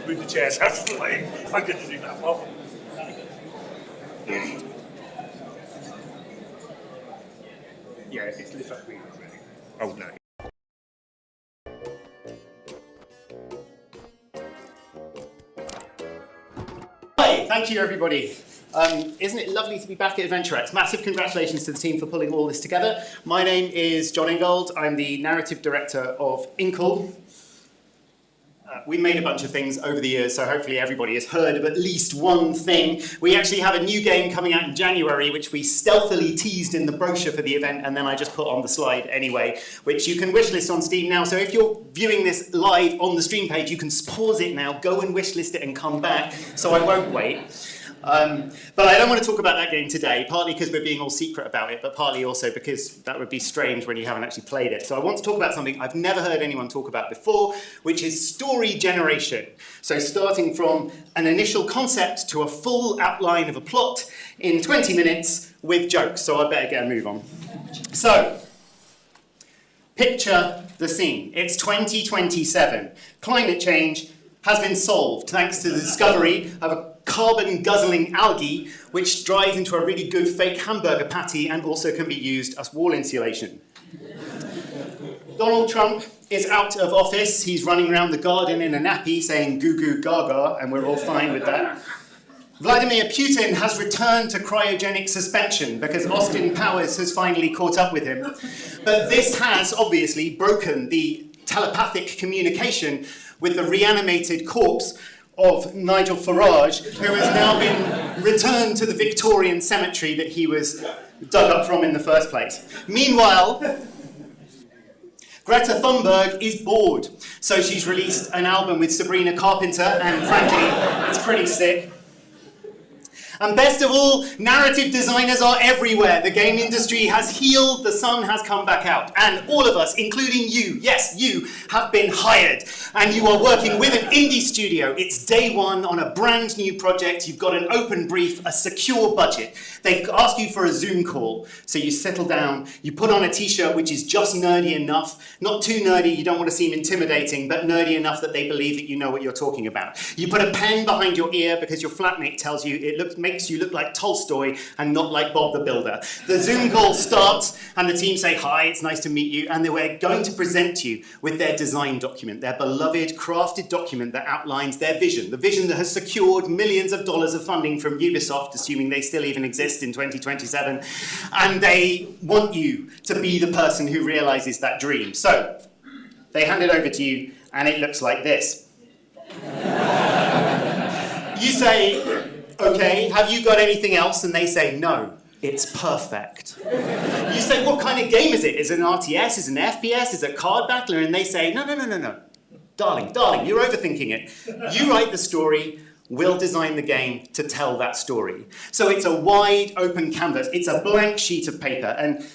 move the chairs out of the way. I'm going to do that one. Yeah, if it's lit up, we ready. Oh no. Hi, thank you everybody. Isn't it lovely to be back at AdventureX? Massive congratulations to the team for pulling all this together. My name is John Ingold. I'm the narrative director of Ingold. We made a bunch of things over the years, so hopefully everybody has heard of at least one thing. We actually have a new game coming out in January, which we stealthily teased in the brochure for the event, and then I just put on the slide anyway, which you can wishlist on Steam now. So if you're viewing this live on the stream page, you can pause it now, go and wishlist it and come back, so I won't wait. But I don't want to talk about that game today, partly because we're being all secret about it, but partly also because that would be strange when you haven't actually played it. So I want to talk about something I've never heard anyone talk about before, which is story generation. So starting from an initial concept to a full outline of a plot in 20 minutes with jokes. So I better get a move on. So, picture the scene. It's 2027. Climate change has been solved thanks to the discovery of a carbon-guzzling algae, which dries into a really good fake hamburger patty and also can be used as wall insulation. Donald Trump is out of office. He's running around the garden in a nappy saying goo goo gaga, and we're all fine with that. Vladimir Putin has returned to cryogenic suspension because Austin Powers has finally caught up with him. But this has obviously broken the telepathic communication with the reanimated corpse of Nigel Farage, who has now been returned to the Victorian cemetery that he was dug up from in the first place. Meanwhile, Greta Thunberg is bored, so she's released an album with Sabrina Carpenter, and frankly, it's pretty sick. And best of all, narrative designers are everywhere. The game industry has healed, the sun has come back out. And all of us, including you, yes, you, have been hired. And you are working with an indie studio. It's day one on a brand new project. You've got an open brief, a secure budget. They ask you for a Zoom call. So you settle down, you put on a t-shirt which is just nerdy enough. Not too nerdy, you don't want to seem intimidating, but nerdy enough that they believe that you know what you're talking about. You put a pen behind your ear because your flatmate tells you makes you look like Tolstoy and not like Bob the Builder. The Zoom call starts and the team say, hi, it's nice to meet you, and we're going to present you with their design document, their beloved crafted document that outlines their vision, the vision that has secured millions of dollars of funding from Ubisoft, assuming they still even exist in 2027, and they want you to be the person who realizes that dream. So they hand it over to you and it looks like this. You say, okay, have you got anything else? And they say, no, it's perfect. You say, what kind of game is it? Is it an RTS? Is it an FPS? Is it a card battler? And they say, no. Darling, you're overthinking it. You write the story, we'll design the game to tell that story. So it's a wide open canvas. It's a blank sheet of paper. And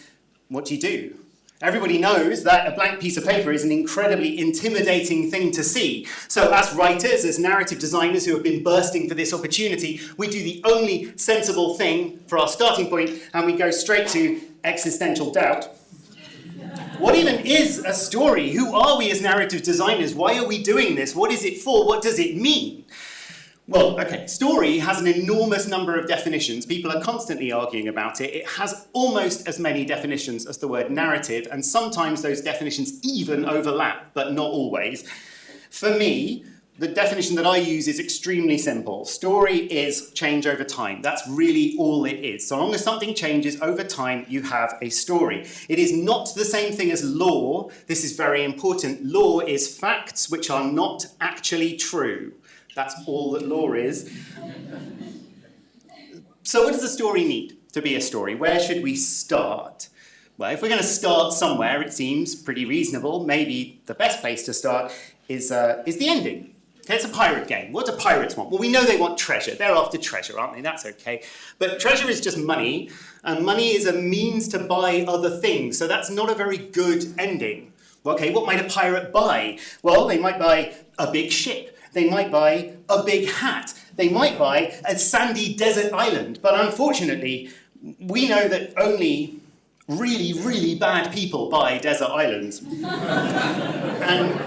what do? Everybody knows that a blank piece of paper is an incredibly intimidating thing to see. So as writers, as narrative designers who have been bursting for this opportunity, we do the only sensible thing for our starting point, and we go straight to existential doubt. What even is a story? Who are we as narrative designers? Why are we doing this? What is it for? What does it mean? Well, okay, story has an enormous number of definitions. People are constantly arguing about it. It has almost as many definitions as the word narrative, and sometimes those definitions even overlap, but not always. For me, the definition that I use is extremely simple. Story is change over time. That's really all it is. So long as something changes over time, you have a story. It is not the same thing as lore. This is very important. Lore is facts which are not actually true. That's all that lore is. So what does a story need to be a story? Where should we start? Well, if we're going to start somewhere, it seems pretty reasonable. Maybe the best place to start is the ending. Okay, it's a pirate game. What do pirates want? Well, we know they want treasure. They're after treasure, aren't they? That's okay. But treasure is just money, and money is a means to buy other things. So that's not a very good ending. Okay, what might a pirate buy? Well, they might buy a big ship. They might buy a big hat. They might buy a sandy desert island. But unfortunately, we know that only really, really bad people buy desert islands. And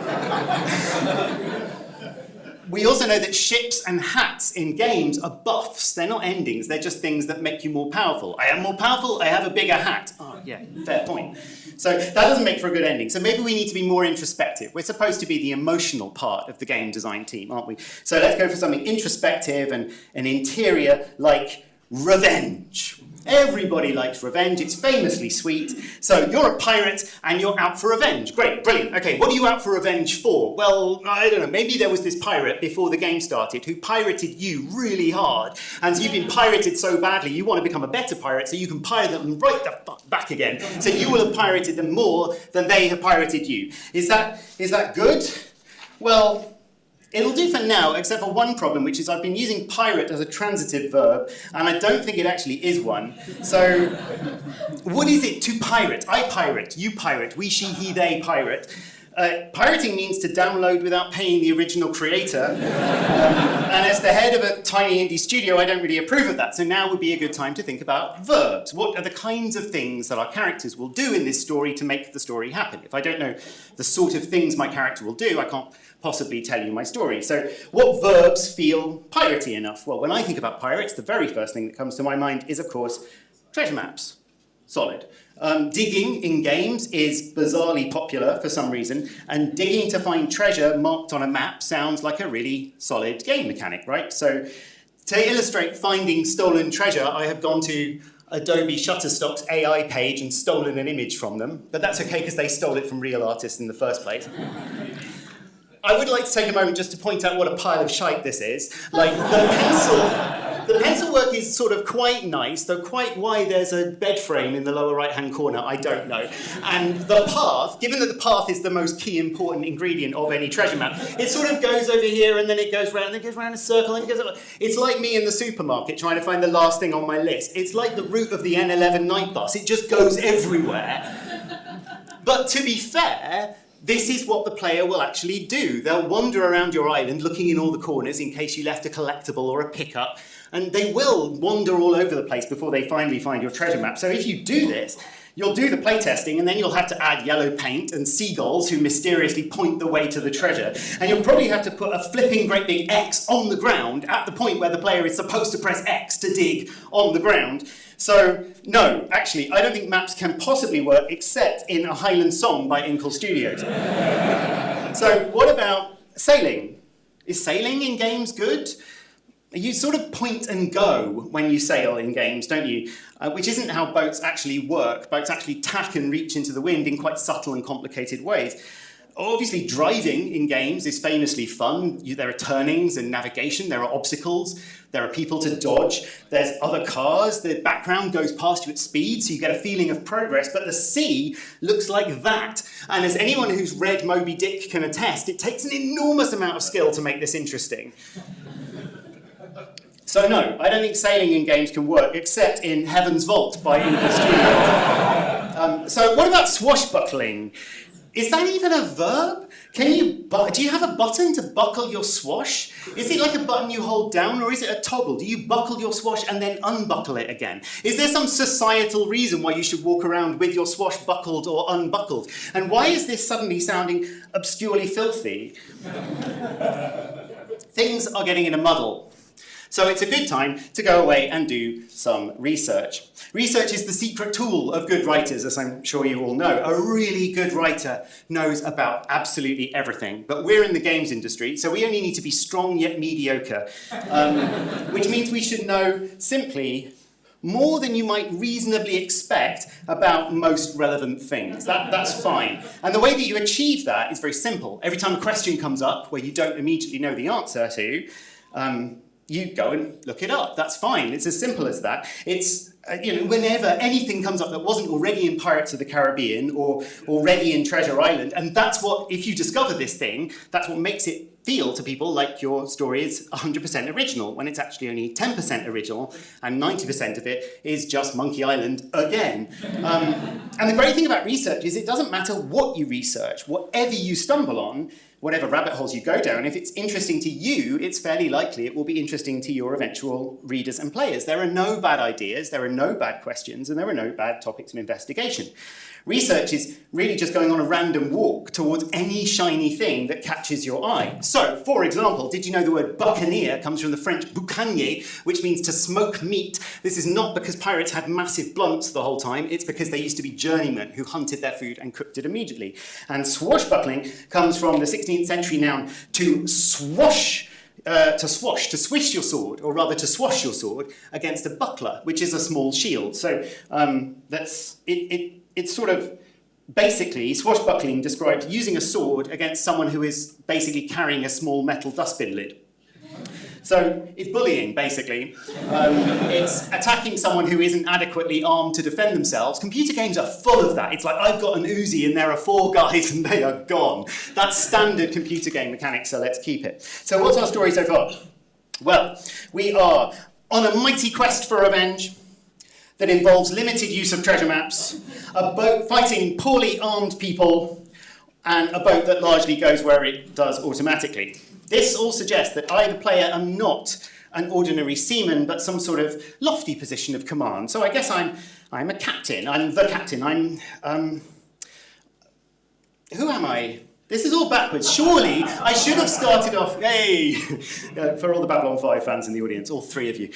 We also know that ships and hats in games are buffs. They're not endings. They're just things that make you more powerful. I am more powerful. I have a bigger hat. Oh, yeah, fair point. So that doesn't make for a good ending. So maybe we need to be more introspective. We're supposed to be the emotional part of the game design team, aren't we? So let's go for something introspective and an interior like revenge. Everybody likes revenge. It's famously sweet. So you're a pirate and you're out for revenge. Great, brilliant. Okay, what are you out for revenge for? Well, I don't know. Maybe there was this pirate before the game started who pirated you really hard. And so you've been pirated so badly, you want to become a better pirate so you can pirate them right the fuck back again. So you will have pirated them more than they have pirated you. Is that good? Well, it'll do for now, except for one problem, which is I've been using pirate as a transitive verb, and I don't think it actually is one. So, what is it to pirate? I pirate, you pirate, we, she, he, they pirate. Pirating means to download without paying the original creator. And as the head of a tiny indie studio, I don't really approve of that. So now would be a good time to think about verbs. What are the kinds of things that our characters will do in this story to make the story happen? If I don't know the sort of things my character will do, I can't possibly tell you my story. So what verbs feel piratey enough? Well, when I think about pirates, the very first thing that comes to my mind is, of course, treasure maps. Solid. Digging in games is bizarrely popular for some reason, and digging to find treasure marked on a map sounds like a really solid game mechanic, right? So to illustrate finding stolen treasure, I have gone to Adobe Shutterstock's AI page and stolen an image from them, but that's okay because they stole it from real artists in the first place. I would like to take a moment just to point out what a pile of shite this is. Like, the pencil work is sort of quite nice, though quite why there's a bed frame in the lower right-hand corner, I don't know. And the path, given that the path is the most key important ingredient of any treasure map, it sort of goes over here and then it goes round, and it goes round a circle, and it goes up. It's like me in the supermarket trying to find the last thing on my list. It's like the route of the N11 night bus. It just goes everywhere. But to be fair, this is what the player will actually do. They'll wander around your island looking in all the corners in case you left a collectible or a pickup, and they will wander all over the place before they finally find your treasure map. So if you do this, you'll do the playtesting, and then you'll have to add yellow paint and seagulls who mysteriously point the way to the treasure. And you'll probably have to put a flipping great big X on the ground at the point where the player is supposed to press X to dig on the ground. So, no, actually, I don't think maps can possibly work except in a Highland Song by Ingold Studios. So, what about sailing? Is sailing in games good? You sort of point and go when you sail in games, don't you? Which isn't how boats actually work. Boats actually tack and reach into the wind in quite subtle and complicated ways. Obviously, driving in games is famously fun. There are turnings and navigation, there are obstacles, there are people to dodge, there's other cars, the background goes past you at speed, so you get a feeling of progress, but the sea looks like that. And as anyone who's read Moby Dick can attest, it takes an enormous amount of skill to make this interesting. So no, I don't think sailing in games can work, except in Heaven's Vault by Ingold Studios. So what about swashbuckling? Is that even a verb? Do you have a button to buckle your swash? Is it like a button you hold down, or is it a toggle? Do you buckle your swash and then unbuckle it again? Is there some societal reason why you should walk around with your swash buckled or unbuckled? And why is this suddenly sounding obscurely filthy? Things are getting in a muddle. So it's a good time to go away and do some research. Research is the secret tool of good writers, as I'm sure you all know. A really good writer knows about absolutely everything. But we're in the games industry, so we only need to be strong yet mediocre. Which means we should know simply more than you might reasonably expect about most relevant things. That's fine. And the way that you achieve that is very simple. Every time a question comes up where you don't immediately know the answer to, you go and look it up. That's fine. It's as simple as that. It's, whenever anything comes up that wasn't already in Pirates of the Caribbean or already in Treasure Island, and that's what, if you discover this thing, that's what makes it feel to people like your story is 100% original, when it's actually only 10% original, and 90% of it is just Monkey Island again. And the great thing about research is it doesn't matter what you research, whatever you stumble on, whatever rabbit holes you go down, if it's interesting to you, it's fairly likely it will be interesting to your eventual readers and players. There are no bad ideas, there are no bad questions, and there are no bad topics of investigation. Research is really just going on a random walk towards any shiny thing that catches your eye. So, for example, did you know the word buccaneer comes from the French boucanier, which means to smoke meat? This is not because pirates had massive blunts the whole time, it's because they used to be journeymen who hunted their food and cooked it immediately. And swashbuckling comes from the 16th century noun to swash, to swish your sword, or rather to swash your sword against a buckler, which is a small shield. So it's sort of, basically, swashbuckling describes using a sword against someone who is basically carrying a small metal dustbin lid. So it's bullying, basically. It's attacking someone who isn't adequately armed to defend themselves. Computer games are full of that. It's like, I've got an Uzi and there are 4 guys and they are gone. That's standard computer game mechanics, so let's keep it. So what's our story so far? Well, we are on a mighty quest for revenge that involves limited use of treasure maps, a boat fighting poorly armed people, and a boat that largely goes where it does automatically. This all suggests that I, the player, am not an ordinary seaman, but some sort of lofty position of command. So I guess I'm a captain. I'm the captain. Who am I? This is all backwards. Surely I should have started off, hey, for all the Babylon 5 fans in the audience, all 3 of you.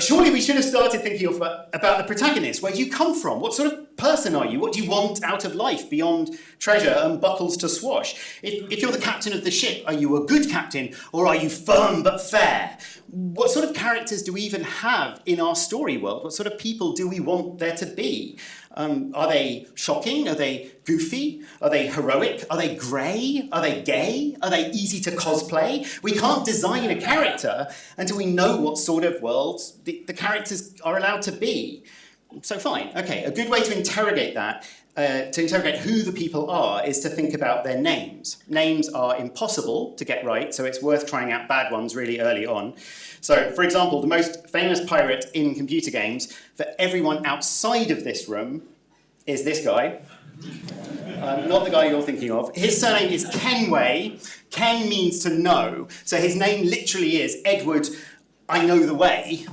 Surely we should have started thinking about the protagonist. Where do you come from? What sort of person are you? What do you want out of life beyond treasure and buckles to swash? If you're the captain of the ship, are you a good captain or are you firm but fair? What sort of characters do we even have in our story world? What sort of people do we want there to be? Are they shocking? Are they goofy? Are they heroic? Are they grey? Are they gay? Are they easy to cosplay? We can't design a character until we know what sort of world the characters are allowed to be. So fine, okay, a good way to interrogate that, to interrogate who the people are, is to think about their names. Names are impossible to get right, so it's worth trying out bad ones really early on. So, for example, the most famous pirate in computer games for everyone outside of this room is this guy. Not the guy you're thinking of. His surname is Kenway. Ken means to know, so his name literally is Edward, I know the way,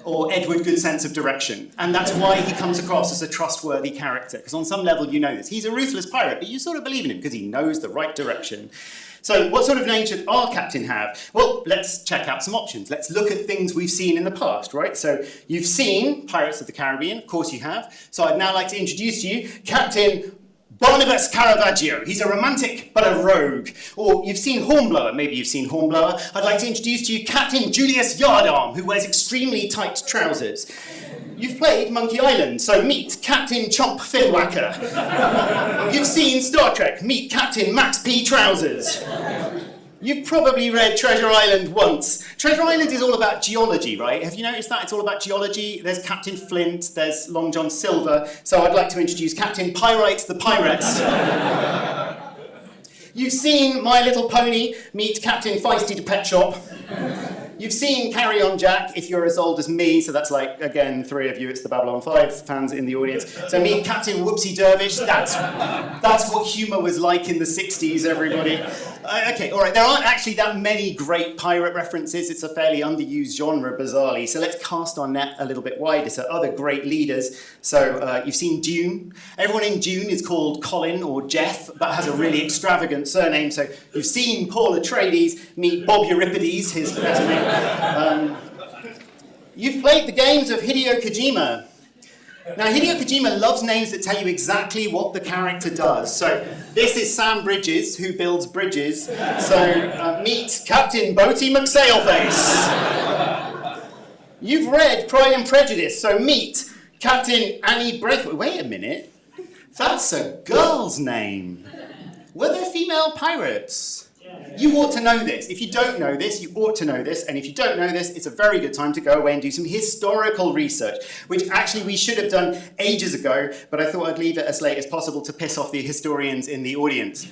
or Edward, good sense of direction. And that's why he comes across as a trustworthy character, because on some level you know this. He's a ruthless pirate, but you sort of believe in him because he knows the right direction. So what sort of name should our captain have? Well, let's check out some options. Let's look at things we've seen in the past, right? So you've seen Pirates of the Caribbean, of course you have. So I'd now like to introduce to you Captain Barnabas Caravaggio. He's a romantic, but a rogue. Or you've seen Hornblower. Maybe you've seen Hornblower. I'd like to introduce to you Captain Julius Yardarm, who wears extremely tight trousers. You've played Monkey Island, so meet Captain Chomp Finwhacker. You've seen Star Trek. Meet Captain Max P. Trousers. You've probably read Treasure Island once. Treasure Island is all about geology, right? Have you noticed that? It's all about geology. There's Captain Flint, there's Long John Silver. So I'd like to introduce Captain Pyrites the Pirates. You've seen My Little Pony. Meet Captain Feisty the Pet Shop. You've seen Carry On Jack, if you're as old as me, so that's like, again, 3 of you, it's the Babylon 5 fans in the audience. So meet Captain Whoopsie Dervish, that's what humour was like in the 60s, everybody. Okay, all right, there aren't actually that many great pirate references, it's a fairly underused genre, bizarrely, so let's cast our net a little bit wider to other great leaders. So you've seen Dune. Everyone in Dune is called Colin or Jeff, but has a really extravagant surname, so you've seen Paul Atreides, meet Bob Euripides, his best name. You've played the games of Hideo Kojima. Now, Hideo Kojima loves names that tell you exactly what the character does. So this is Sam Bridges, who builds bridges. So meet Captain Boaty McSailface. You've read Pride and Prejudice, so meet Captain Annie Braithwaite. Wait a minute, that's a girl's name. Were there female pirates? You ought to know this. If you don't know this, you ought to know this. And if you don't know this, it's a very good time to go away and do some historical research, which actually we should have done ages ago, but I thought I'd leave it as late as possible to piss off the historians in the audience.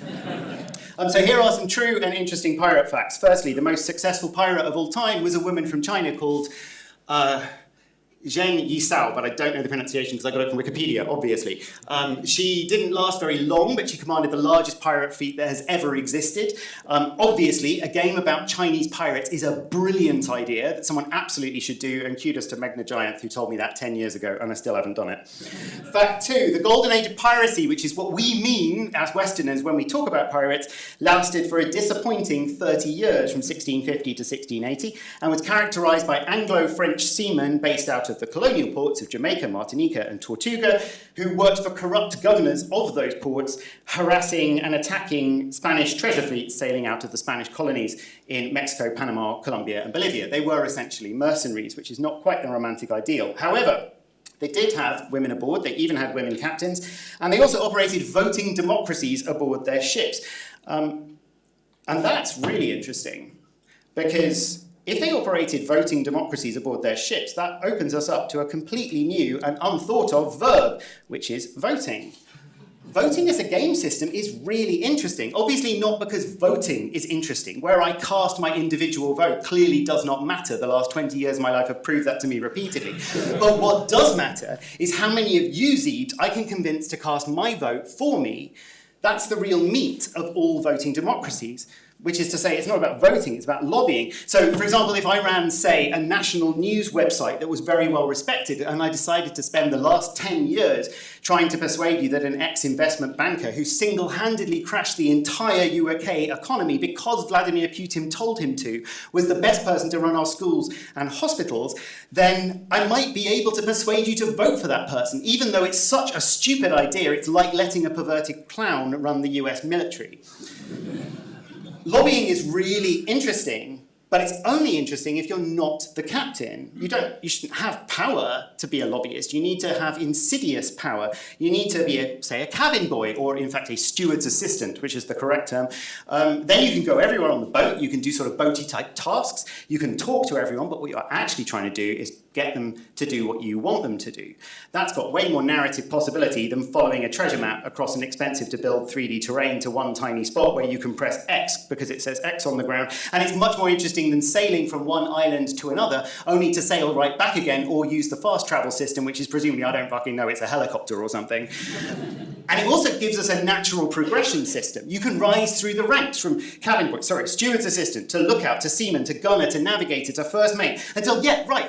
So here are some true and interesting pirate facts. Firstly, the most successful pirate of all time was a woman from China called Zheng Yisao, but I don't know the pronunciation because I got it from Wikipedia, obviously. She didn't last very long, but she commanded the largest pirate fleet that has ever existed. Obviously, a game about Chinese pirates is a brilliant idea that someone absolutely should do, and kudos to Megna Giant, who told me that 10 years ago, and I still haven't done it. Fact 2, the golden age of piracy, which is what we mean as Westerners when we talk about pirates, lasted for a disappointing 30 years, from 1650 to 1680, and was characterized by Anglo-French seamen based out of the colonial ports of Jamaica, Martinique, and Tortuga, who worked for corrupt governors of those ports, harassing and attacking Spanish treasure fleets sailing out of the Spanish colonies in Mexico, Panama, Colombia, and Bolivia. They were essentially mercenaries, which is not quite the romantic ideal. However, they did have women aboard, they even had women captains, and they also operated voting democracies aboard their ships. And that's really interesting, because if they operated voting democracies aboard their ships, that opens us up to a completely new and unthought of verb, which is voting. Voting as a game system is really interesting. Obviously not because voting is interesting. Where I cast my individual vote clearly does not matter. The last 20 years of my life have proved that to me repeatedly. But what does matter is how many of you, Zebes, I can convince to cast my vote for me. That's the real meat of all voting democracies. Which is to say, it's not about voting, it's about lobbying. So, for example, if I ran, say, a national news website that was very well respected, and I decided to spend the last 10 years trying to persuade you that an ex-investment banker who single-handedly crashed the entire UK economy because Vladimir Putin told him to, was the best person to run our schools and hospitals, then I might be able to persuade you to vote for that person, even though it's such a stupid idea. It's like letting a perverted clown run the US military. Lobbying is really interesting, but it's only interesting if you're not the captain. You shouldn't have power to be a lobbyist. You need to have insidious power. You need to be, say, a cabin boy, or in fact a steward's assistant, which is the correct term. Then you can go everywhere on the boat. You can do sort of boaty type tasks. You can talk to everyone, but what you're actually trying to do is get them to do what you want them to do. That's got way more narrative possibility than following a treasure map across an expensive to build 3D terrain to one tiny spot where you can press X because it says X on the ground. And it's much more interesting than sailing from one island to another, only to sail right back again or use the fast travel system, which is presumably, I don't fucking know, it's a helicopter or something. And it also gives us a natural progression system. You can rise through the ranks from steward's assistant to lookout to seaman to gunner to navigator to first mate until,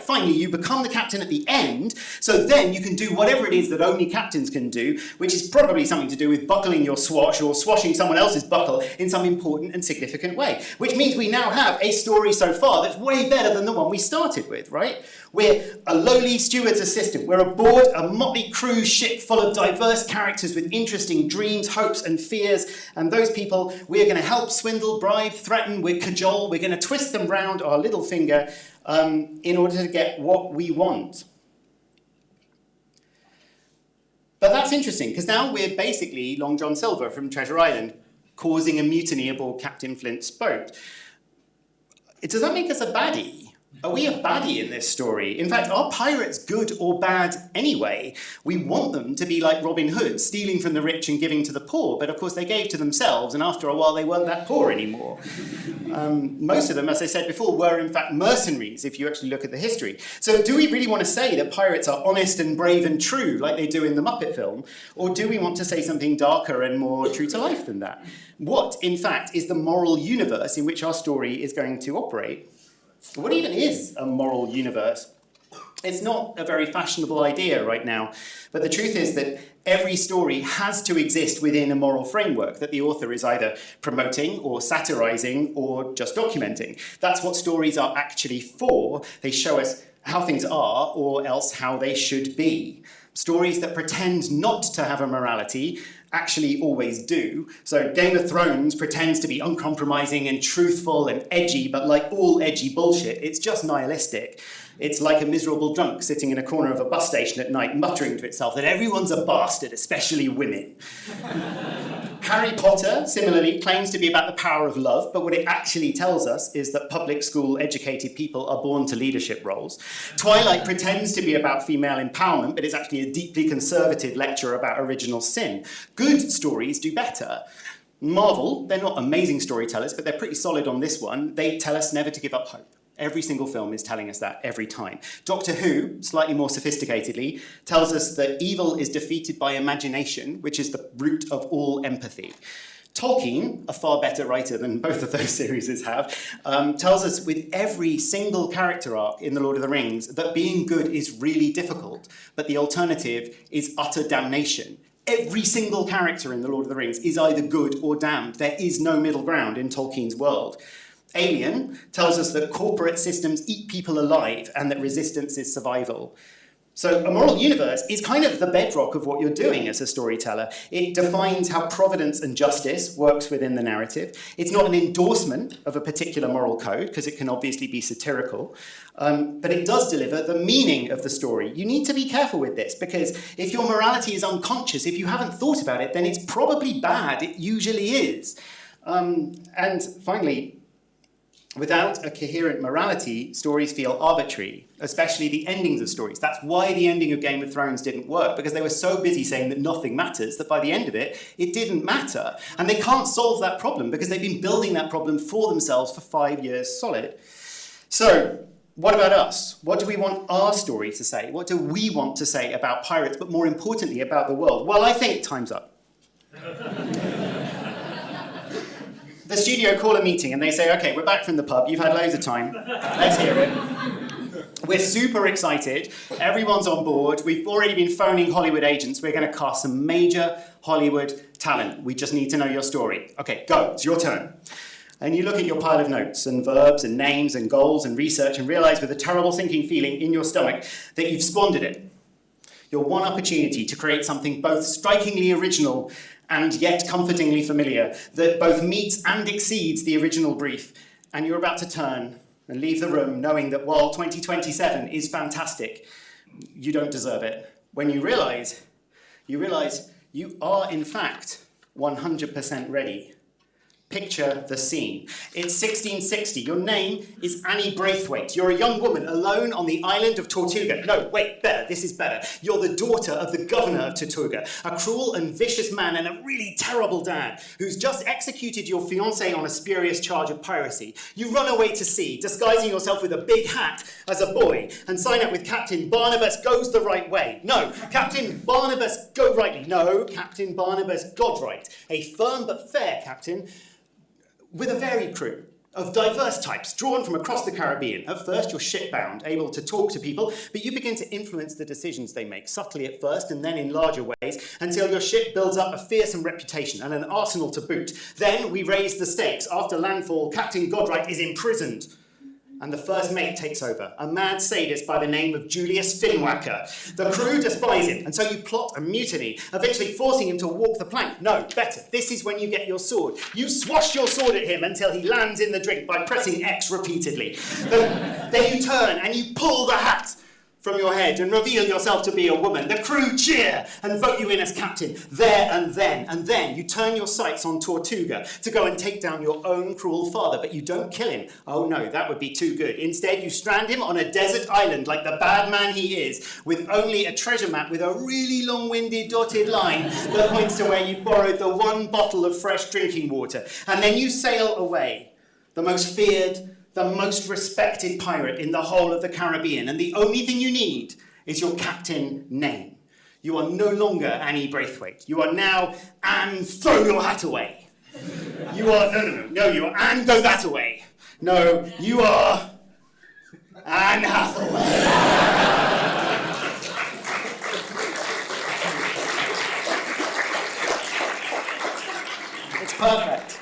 finally you become the captain at the end. So then you can do whatever it is that only captains can do, which is probably something to do with buckling your swash or swashing someone else's buckle in some important and significant way. Which means we now have a story so far that's way better than the one we started with, right? We're a lowly steward's assistant. We're aboard a motley cruise ship full of diverse characters with interesting dreams, hopes, and fears. And those people we're going to help swindle, bribe, threaten, we're cajole. We're going to twist them round our little finger in order to get what we want. But that's interesting, because now we're basically Long John Silver from Treasure Island, causing a mutiny aboard Captain Flint's boat. Does that make us a baddie? Are we a baddie in this story? In fact, are pirates good or bad anyway? We want them to be like Robin Hood, stealing from the rich and giving to the poor, but of course they gave to themselves, and after a while they weren't that poor anymore. Most of them, as I said before, were in fact mercenaries, if you actually look at the history. So do we really want to say that pirates are honest and brave and true, like they do in the Muppet film? Or do we want to say something darker and more true to life than that? What, in fact, is the moral universe in which our story is going to operate? What even is a moral universe? It's not a very fashionable idea right now, but the truth is that every story has to exist within a moral framework that the author is either promoting or satirizing or just documenting. That's what stories are actually for. They show us how things are, or else how they should be. Stories that pretend not to have a morality actually always do. So Game of Thrones pretends to be uncompromising and truthful and edgy, but like all edgy bullshit, it's just nihilistic. It's like a miserable drunk sitting in a corner of a bus station at night muttering to itself that everyone's a bastard, especially women. Harry Potter, similarly, claims to be about the power of love, but what it actually tells us is that public school educated people are born to leadership roles. Twilight pretends to be about female empowerment, but is actually a deeply conservative lecture about original sin. Good stories do better. Marvel, they're not amazing storytellers, but they're pretty solid on this one. They tell us never to give up hope. Every single film is telling us that every time. Doctor Who, slightly more sophisticatedly, tells us that evil is defeated by imagination, which is the root of all empathy. Tolkien, a far better writer than both of those series have, tells us with every single character arc in The Lord of the Rings that being good is really difficult, but the alternative is utter damnation. Every single character in The Lord of the Rings is either good or damned. There is no middle ground in Tolkien's world. Alien tells us that corporate systems eat people alive and that resistance is survival. So a moral universe is kind of the bedrock of what you're doing as a storyteller. It defines how providence and justice works within the narrative. It's not an endorsement of a particular moral code, because it can obviously be satirical, but it does deliver the meaning of the story. You need to be careful with this, because if your morality is unconscious, if you haven't thought about it, then it's probably bad. It usually is. And finally, without a coherent morality, stories feel arbitrary, especially the endings of stories. That's why the ending of Game of Thrones didn't work, because they were so busy saying that nothing matters, that by the end of it, it didn't matter. And they can't solve that problem, because they've been building that problem for themselves for 5 years solid. So, what about us? What do we want our story to say? What do we want to say about pirates, but more importantly, about the world? Well, I think time's up. The studio call a meeting and they say, okay, we're back from the pub, you've had loads of time, let's hear it. We're super excited, everyone's on board, we've already been phoning Hollywood agents, we're going to cast some major Hollywood talent, we just need to know your story. Okay, go, it's your turn. And you look at your pile of notes and verbs and names and goals and research and realise with a terrible sinking feeling in your stomach that you've squandered it. Your one opportunity to create something both strikingly original and yet comfortingly familiar, that both meets and exceeds the original brief, and you're about to turn and leave the room knowing that while 2027 is fantastic, you don't deserve it. When you realise you are in fact 100% ready. Picture the scene. It's 1660. Your name is Annie Braithwaite. You're a young woman alone on the island of Tortuga. No, wait, better. This is better. You're the daughter of the governor of Tortuga, a cruel and vicious man and a really terrible dad who's just executed your fiancée on a spurious charge of piracy. You run away to sea, disguising yourself with a big hat as a boy, and sign up with Captain Barnabas Goes the Right Way. No, Captain Barnabas Go Rightly. No, Captain Barnabas Godright. A firm but fair captain, with a varied crew of diverse types drawn from across the Caribbean. At first, you're shipbound, able to talk to people, but you begin to influence the decisions they make, subtly at first and then in larger ways, until your ship builds up a fearsome reputation and an arsenal to boot. Then we raise the stakes. After landfall, Captain Godright is imprisoned, and the first mate takes over, a mad sadist by the name of Julius Finwhacker. The crew despise him, and so you plot a mutiny, eventually forcing him to walk the plank. No, better, this is when you get your sword. You swash your sword at him until he lands in the drink by pressing X repeatedly. Then you turn and you pull the hat from your head and reveal yourself to be a woman. The crew cheer and vote you in as captain. There and then you turn your sights on Tortuga to go and take down your own cruel father, but you don't kill him. Oh no, that would be too good. Instead, you strand him on a desert island like the bad man he is, with only a treasure map with a really long-winded dotted line that points to where you borrowed the one bottle of fresh drinking water. And then you sail away, the most feared, the most respected pirate in the whole of the Caribbean, and the only thing you need is your captain name. You are no longer Annie Braithwaite. You are now Anne Throw Your Hat Away. You are, no, you are Anne Go That Away. No, you are Anne Hathaway. It's perfect.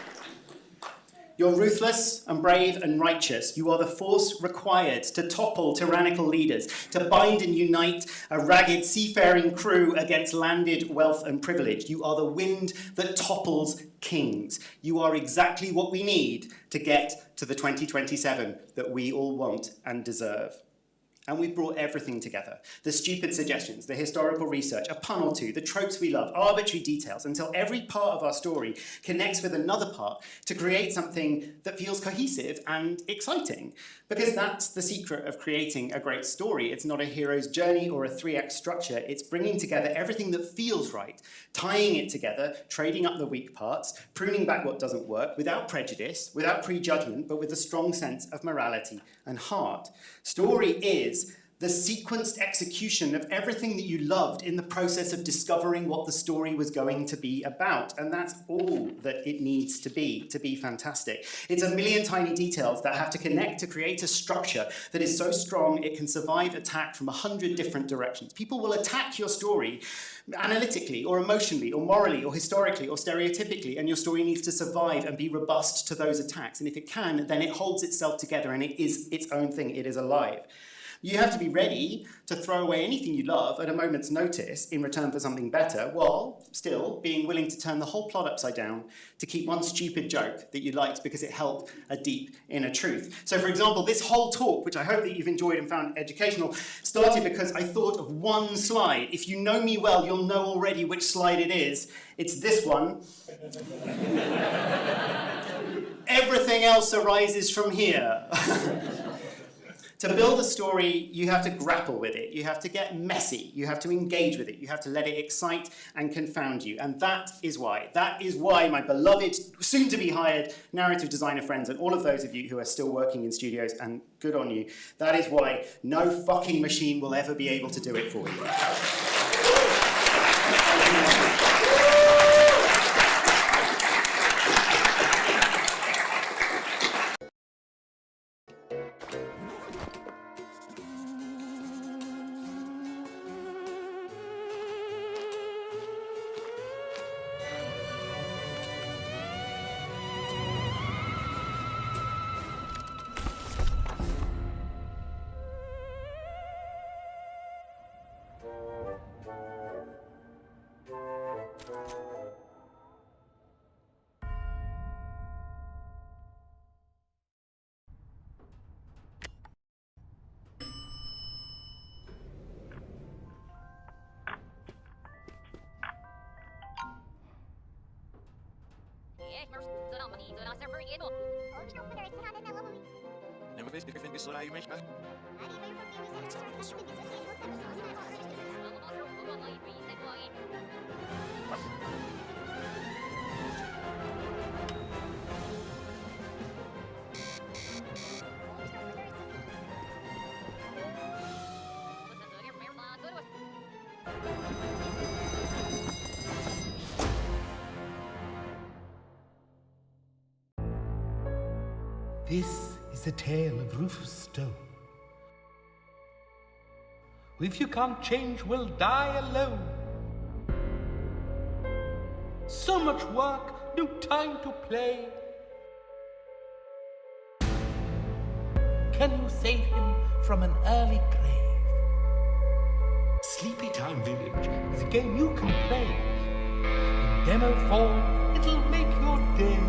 You're ruthless and brave and righteous. You are the force required to topple tyrannical leaders, to bind and unite a ragged seafaring crew against landed wealth and privilege. You are the wind that topples kings. You are exactly what we need to get to the 2027 that we all want and deserve. And we've brought everything together. The stupid suggestions, the historical research, a pun or two, the tropes we love, arbitrary details, until every part of our story connects with another part to create something that feels cohesive and exciting. Because that's the secret of creating a great story. It's not a hero's journey or a 3-act structure. It's bringing together everything that feels right, tying it together, trading up the weak parts, pruning back what doesn't work, without prejudice, without prejudgment, but with a strong sense of morality and heart. Story is the sequenced execution of everything that you loved in the process of discovering what the story was going to be about. And that's all that it needs to be fantastic. It's a million tiny details that have to connect to create a structure that is so strong it can survive attack from 100 different directions. People will attack your story analytically or emotionally or morally or historically or stereotypically, and your story needs to survive and be robust to those attacks. And if it can, then it holds itself together and it is its own thing. It is alive. You have to be ready to throw away anything you love at a moment's notice in return for something better, while still being willing to turn the whole plot upside down to keep one stupid joke that you liked because it held a deep inner truth. So, for example, this whole talk, which I hope that you've enjoyed and found educational, started because I thought of one slide. If you know me well, you'll know already which slide it is. It's this one. Everything else arises from here. To build a story, you have to grapple with it. You have to get messy. You have to engage with it. You have to let it excite and confound you. And that is why my beloved, soon-to-be hired narrative designer friends and all of those of you who are still working in studios, and good on you, that is why no fucking machine will ever be able to do it for you. This is the tale of Rufus Stone. If you can't change, we'll die alone. So much work, no time to play. Can you save him from an early grave? Sleepy Town Village is a game you can play. In demo form, it'll make your day.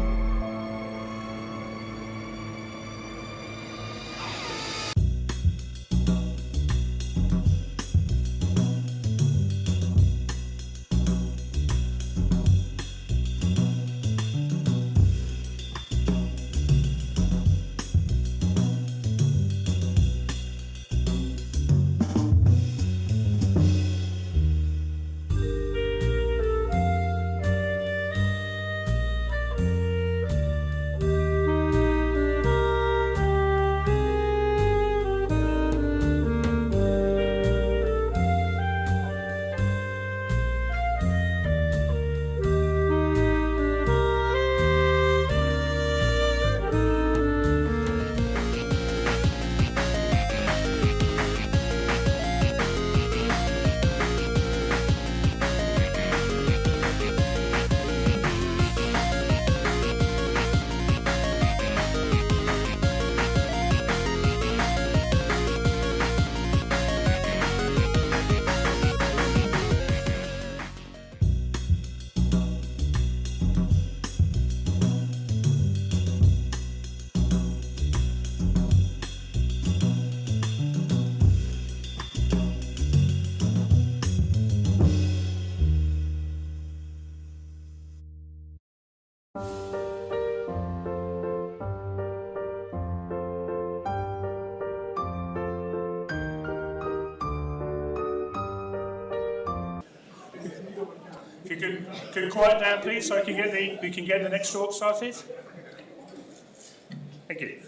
you could quiet down, please, so we can get the next talk started. Thank you.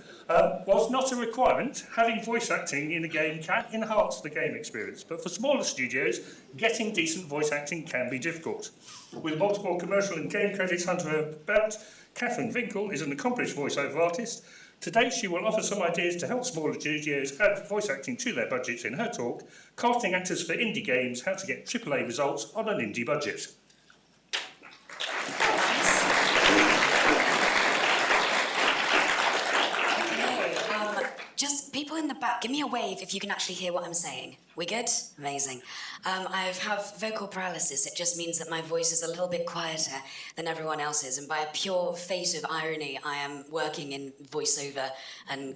Whilst not a requirement, having voice acting in a game can enhance the game experience, but for smaller studios, getting decent voice acting can be difficult. With multiple commercial and game credits under her belt, Kathryn Vinclaire is an accomplished voiceover artist. Today, she will offer some ideas to help smaller studios add voice acting to their budgets in her talk, Casting Actors for Indie Games, How to Get AAA Results on an Indie Budget. Just people in the back, give me a wave if you can actually hear what I'm saying. We good? Amazing. I have vocal paralysis. It just means that my voice is a little bit quieter than everyone else's. And by a pure fate of irony, I am working in voiceover and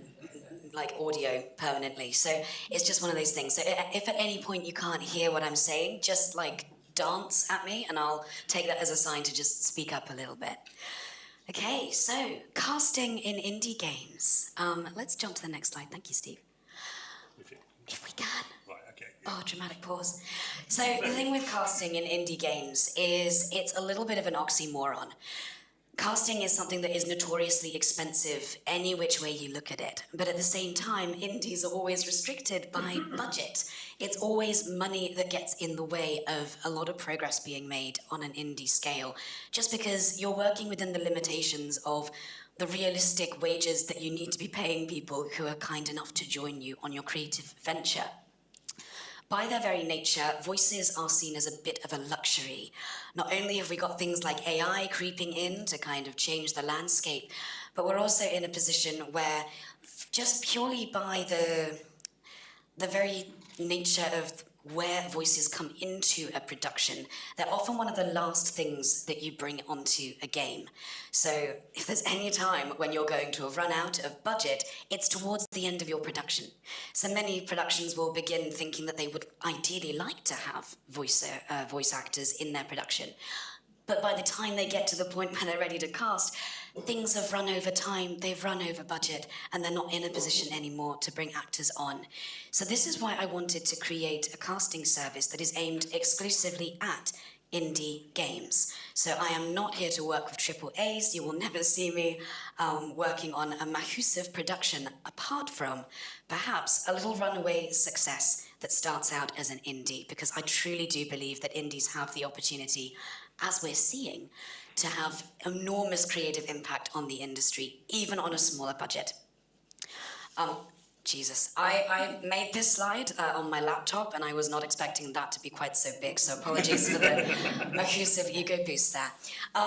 like audio permanently. So it's just one of those things. So if at any point you can't hear what I'm saying, just like dance at me and I'll take that as a sign to just speak up a little bit. Okay, so casting in indie games. Let's jump to the next slide. Thank you, Steve. If we can. Right, okay. Oh, dramatic pause. So the thing with casting in indie games is it's a little bit of an oxymoron. Casting is something that is notoriously expensive any which way you look at it. But at the same time, indies are always restricted by budget. It's always money that gets in the way of a lot of progress being made on an indie scale, just because you're working within the limitations of the realistic wages that you need to be paying people who are kind enough to join you on your creative venture. By their very nature, voices are seen as a bit of a luxury. Not only have we got things like AI creeping in to kind of change the landscape, but we're also in a position where just purely by the very nature of where voices come into a production, they're often one of the last things that you bring onto a game. So if there's any time when you're going to have run out of budget, it's towards the end of your production. So many productions will begin thinking that they would ideally like to have voice actors in their production. But by the time they get to the point where they're ready to cast, things have run over time, they've run over budget, and they're not in a position anymore to bring actors on. So this is why I wanted to create a casting service that is aimed exclusively at indie games. So I am not here to work with AAAs. You will never see me working on a massive production apart from perhaps a little runaway success that starts out as an indie, because I truly do believe that indies have the opportunity, as we're seeing, to have enormous creative impact on the industry, even on a smaller budget. I made this slide on my laptop, and I was not expecting that to be quite so big, so apologies for the massive ego boost there.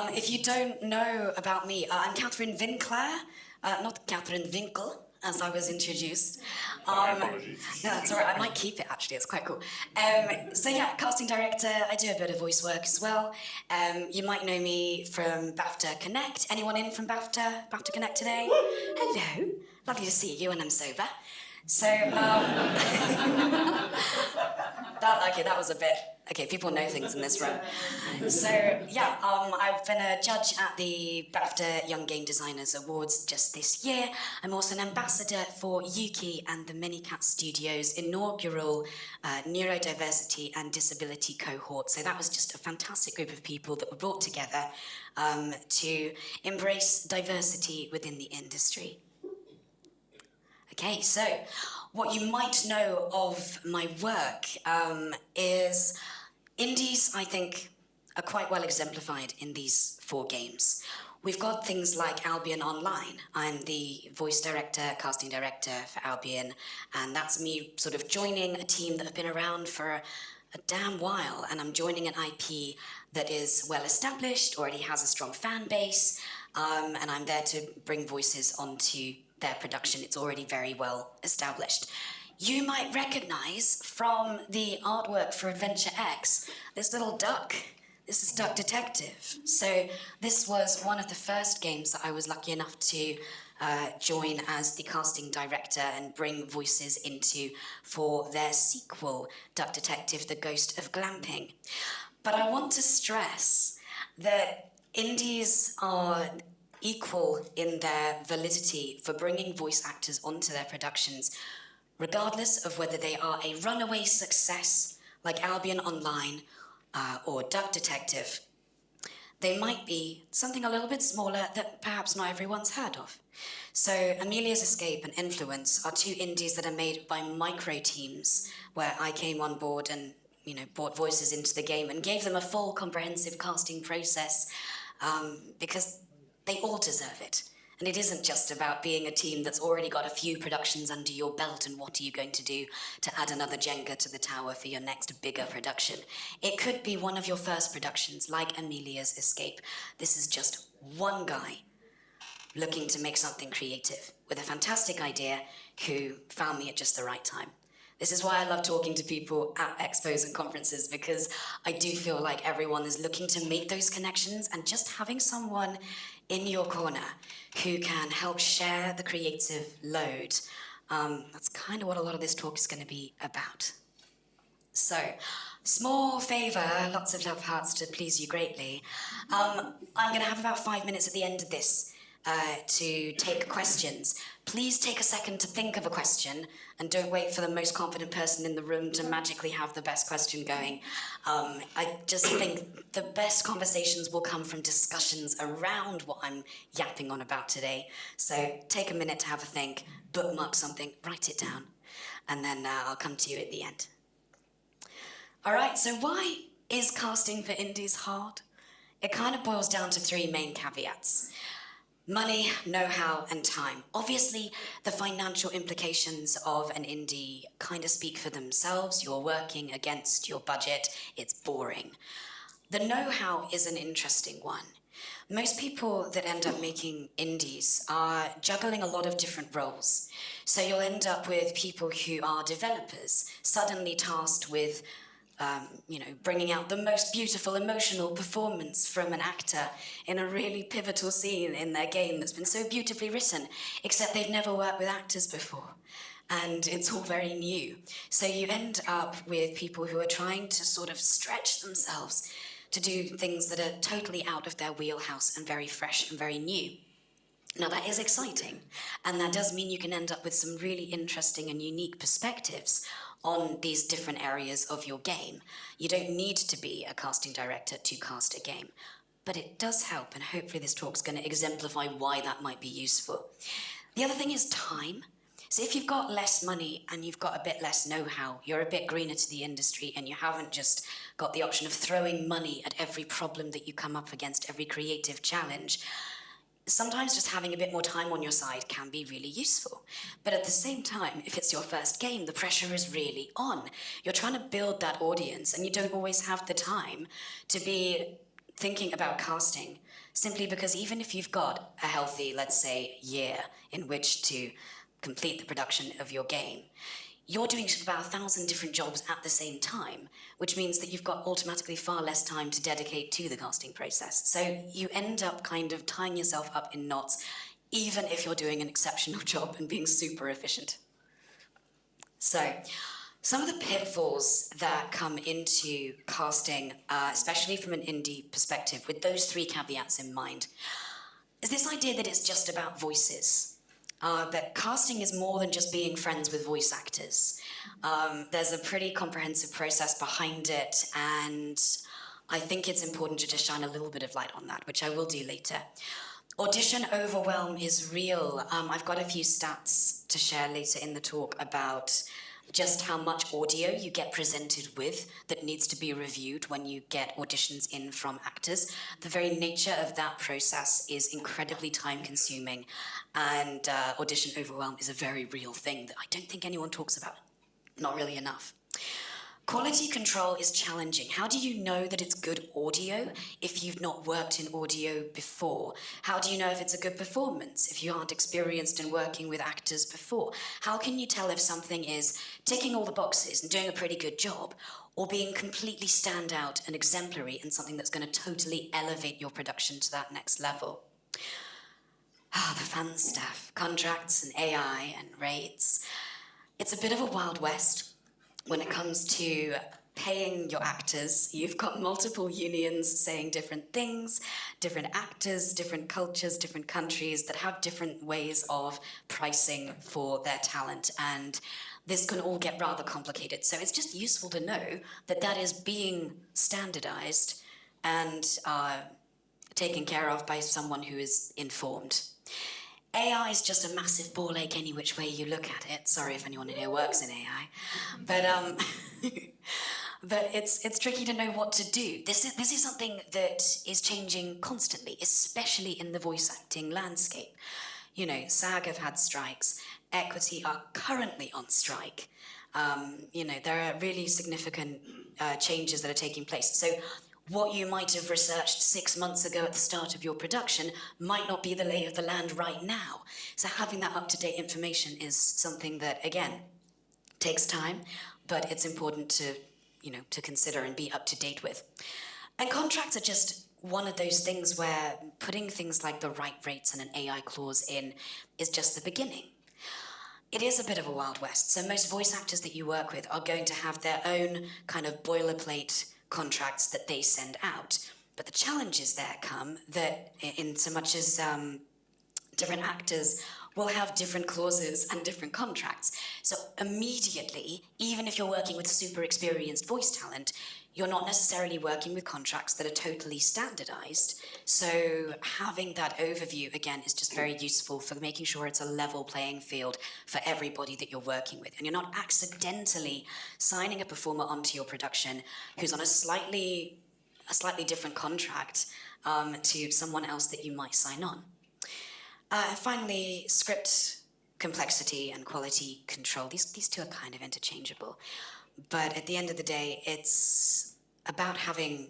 If you don't know about me, I'm Kathryn Vinclaire, not Kathryn Vinclaire, as I was introduced. My apologies. No, that's all right. I might keep it, actually. It's quite cool. So yeah, casting director. I do a bit of voice work as well. You might know me from BAFTA Connect. Anyone in from BAFTA Connect today? Hello. Lovely to see you, and I'm sober. So, that was a bit... Okay, people know things in this room. So, yeah, I've been a judge at the BAFTA Young Game Designers Awards just this year. I'm also an ambassador for Yuki and the Minicat Studios' inaugural neurodiversity and disability cohort. So that was just a fantastic group of people that were brought together to embrace diversity within the industry. Okay, so what you might know of my work is indies, I think, are quite well exemplified in these 4 games. We've got things like Albion Online. I'm the voice director, casting director for Albion, and that's me sort of joining a team that have been around for a damn while, and I'm joining an IP that is well established, already has a strong fan base, and I'm there to bring voices onto their production. It's already very well established. You might recognize from the artwork for AdventureX this little duck. This is Duck Detective. So this was one of the first games that I was lucky enough to join as the casting director and bring voices into for their sequel, Duck Detective, The Ghost of Glamping. But I want to stress that indies are equal in their validity for bringing voice actors onto their productions, regardless of whether they are a runaway success like Albion Online or Duck Detective. they might be something a little bit smaller that perhaps not everyone's heard of. So Amelia's Escape and Influence are two indies that are made by micro teams where I came on board and brought voices into the game and gave them a full comprehensive casting process because they all deserve it. And it isn't just about being a team that's already got a few productions under your belt and what are you going to do to add another Jenga to the tower for your next bigger production. It could be one of your first productions, like Amelia's Escape. This is just one guy looking to make something creative with a fantastic idea who found me at just the right time. This is why I love talking to people at expos and conferences, because I do feel like everyone is looking to make those connections, and just having someone in your corner who can help share the creative load, that's kind of what a lot of this talk is going to be about. So, small favour, lots of love hearts to please you greatly. I'm going to have about 5 minutes at the end of this to take questions. Please take a second to think of a question and don't wait for the most confident person in the room to magically have the best question going. I just think the best conversations will come from discussions around what I'm yapping on about today. So take a minute to have a think, bookmark something, write it down, and then I'll come to you at the end. All right, so why is casting for indies hard? It kind of boils down to three main caveats. Money, know-how, and time. Obviously, the financial implications of an indie kind of speak for themselves. You're working against your budget. It's boring. The know-how is an interesting one. Most people that end up making indies are juggling a lot of different roles. So you'll end up with people who are developers, suddenly tasked with bringing out the most beautiful emotional performance from an actor in a really pivotal scene in their game that's been so beautifully written, except they've never worked with actors before. And it's all very new. So you end up with people who are trying to sort of stretch themselves to do things that are totally out of their wheelhouse and very fresh and very new. Now, that is exciting, and that does mean you can end up with some really interesting and unique perspectives on these different areas of your game. You don't need to be a casting director to cast a game, but it does help, and hopefully this talk's going to exemplify why that might be useful. The other thing is time. So if you've got less money and you've got a bit less know-how, you're a bit greener to the industry, and you haven't just got the option of throwing money at every problem that you come up against, every creative challenge, sometimes just having a bit more time on your side can be really useful. But at the same time, if it's your first game, the pressure is really on. You're trying to build that audience, and you don't always have the time to be thinking about casting, simply because even if you've got a healthy, let's say, year in which to complete the production of your game, you're doing about 1,000 different jobs at the same time, which means that you've got automatically far less time to dedicate to the casting process. So you end up kind of tying yourself up in knots, even if you're doing an exceptional job and being super efficient. So some of the pitfalls that come into casting, especially from an indie perspective, with those three caveats in mind, is this idea that it's just about voices. But casting is more than just being friends with voice actors. There's a pretty comprehensive process behind it, and I think it's important to just shine a little bit of light on that, which I will do later. Audition overwhelm is real. I've got a few stats to share later in the talk about just how much audio you get presented with that needs to be reviewed when you get auditions in from actors. The very nature of that process is incredibly time-consuming, and audition overwhelm is a very real thing that I don't think anyone talks about. Not really enough. Quality control is challenging. How do you know that it's good audio if you've not worked in audio before? How do you know if it's a good performance if you aren't experienced in working with actors before? How can you tell if something is ticking all the boxes and doing a pretty good job, or being completely standout and exemplary and something that's going to totally elevate your production to that next level? The fun stuff, contracts and AI and rates. It's a bit of a Wild West. When it comes to paying your actors, you've got multiple unions saying different things, different actors, different cultures, different countries that have different ways of pricing for their talent, and this can all get rather complicated. So it's just useful to know that that is being standardized and taken care of by someone who is informed. AI is just a massive ball ache any which way you look at it. Sorry if anyone in here works in AI. But but it's tricky to know what to do. This is something that is changing constantly, especially in the voice acting landscape. You know, SAG have had strikes. Equity are currently on strike. You know, there are really significant changes that are taking place. So what you might have researched 6 months ago at the start of your production might not be the lay of the land right now. So having that up-to-date information is something that, again, takes time, but it's important to, you know, to consider and be up to date with. And contracts are just one of those things where putting things like the right rates and an AI clause in is just the beginning. It is a bit of a Wild West, so most voice actors that you work with are going to have their own kind of boilerplate contracts that they send out. But the challenges there come that in so much as different actors will have different clauses and different contracts. So immediately, even if you're working with super experienced voice talent, you're not necessarily working with contracts that are totally standardized. So having that overview, again, is just very useful for making sure it's a level playing field for everybody that you're working with. And you're not accidentally signing a performer onto your production who's on a slightly different contract to someone else that you might sign on. Finally, script complexity and quality control. These two are kind of interchangeable. But at the end of the day, it's about having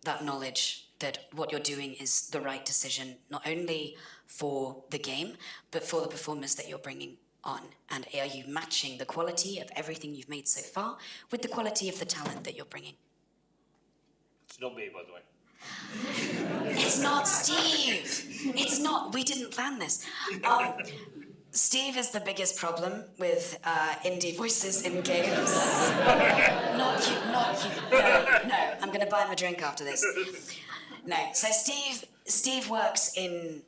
that knowledge that what you're doing is the right decision, not only for the game, but for the performers that you're bringing on. And are you matching the quality of everything you've made so far with the quality of the talent that you're bringing? It's not me, by the way. It's not Steve. It's not. We didn't plan this. Steve is the biggest problem with indie voices in games. Not you. No, I'm going to buy him a drink after this. No, so Steve works in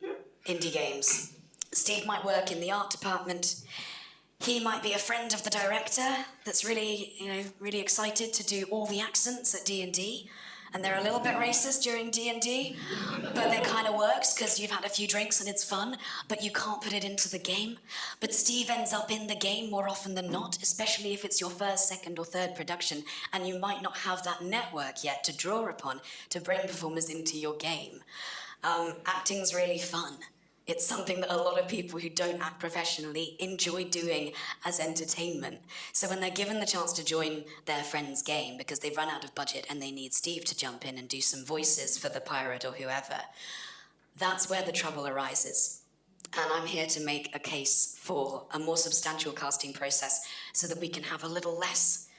indie games. Steve might work in the art department. He might be a friend of the director that's really excited to do all the accents at D&D. And they're a little bit racist during D&D, but it kind of works because you've had a few drinks and it's fun, but you can't put it into the game. But Steve ends up in the game more often than not, especially if it's your first, second, or third production, and you might not have that network yet to draw upon to bring performers into your game. Acting's really fun. It's something that a lot of people who don't act professionally enjoy doing as entertainment. So when they're given the chance to join their friend's game because they've run out of budget and they need Steve to jump in and do some voices for the pirate or whoever, that's where the trouble arises. And I'm here to make a case for a more substantial casting process so that we can have a little less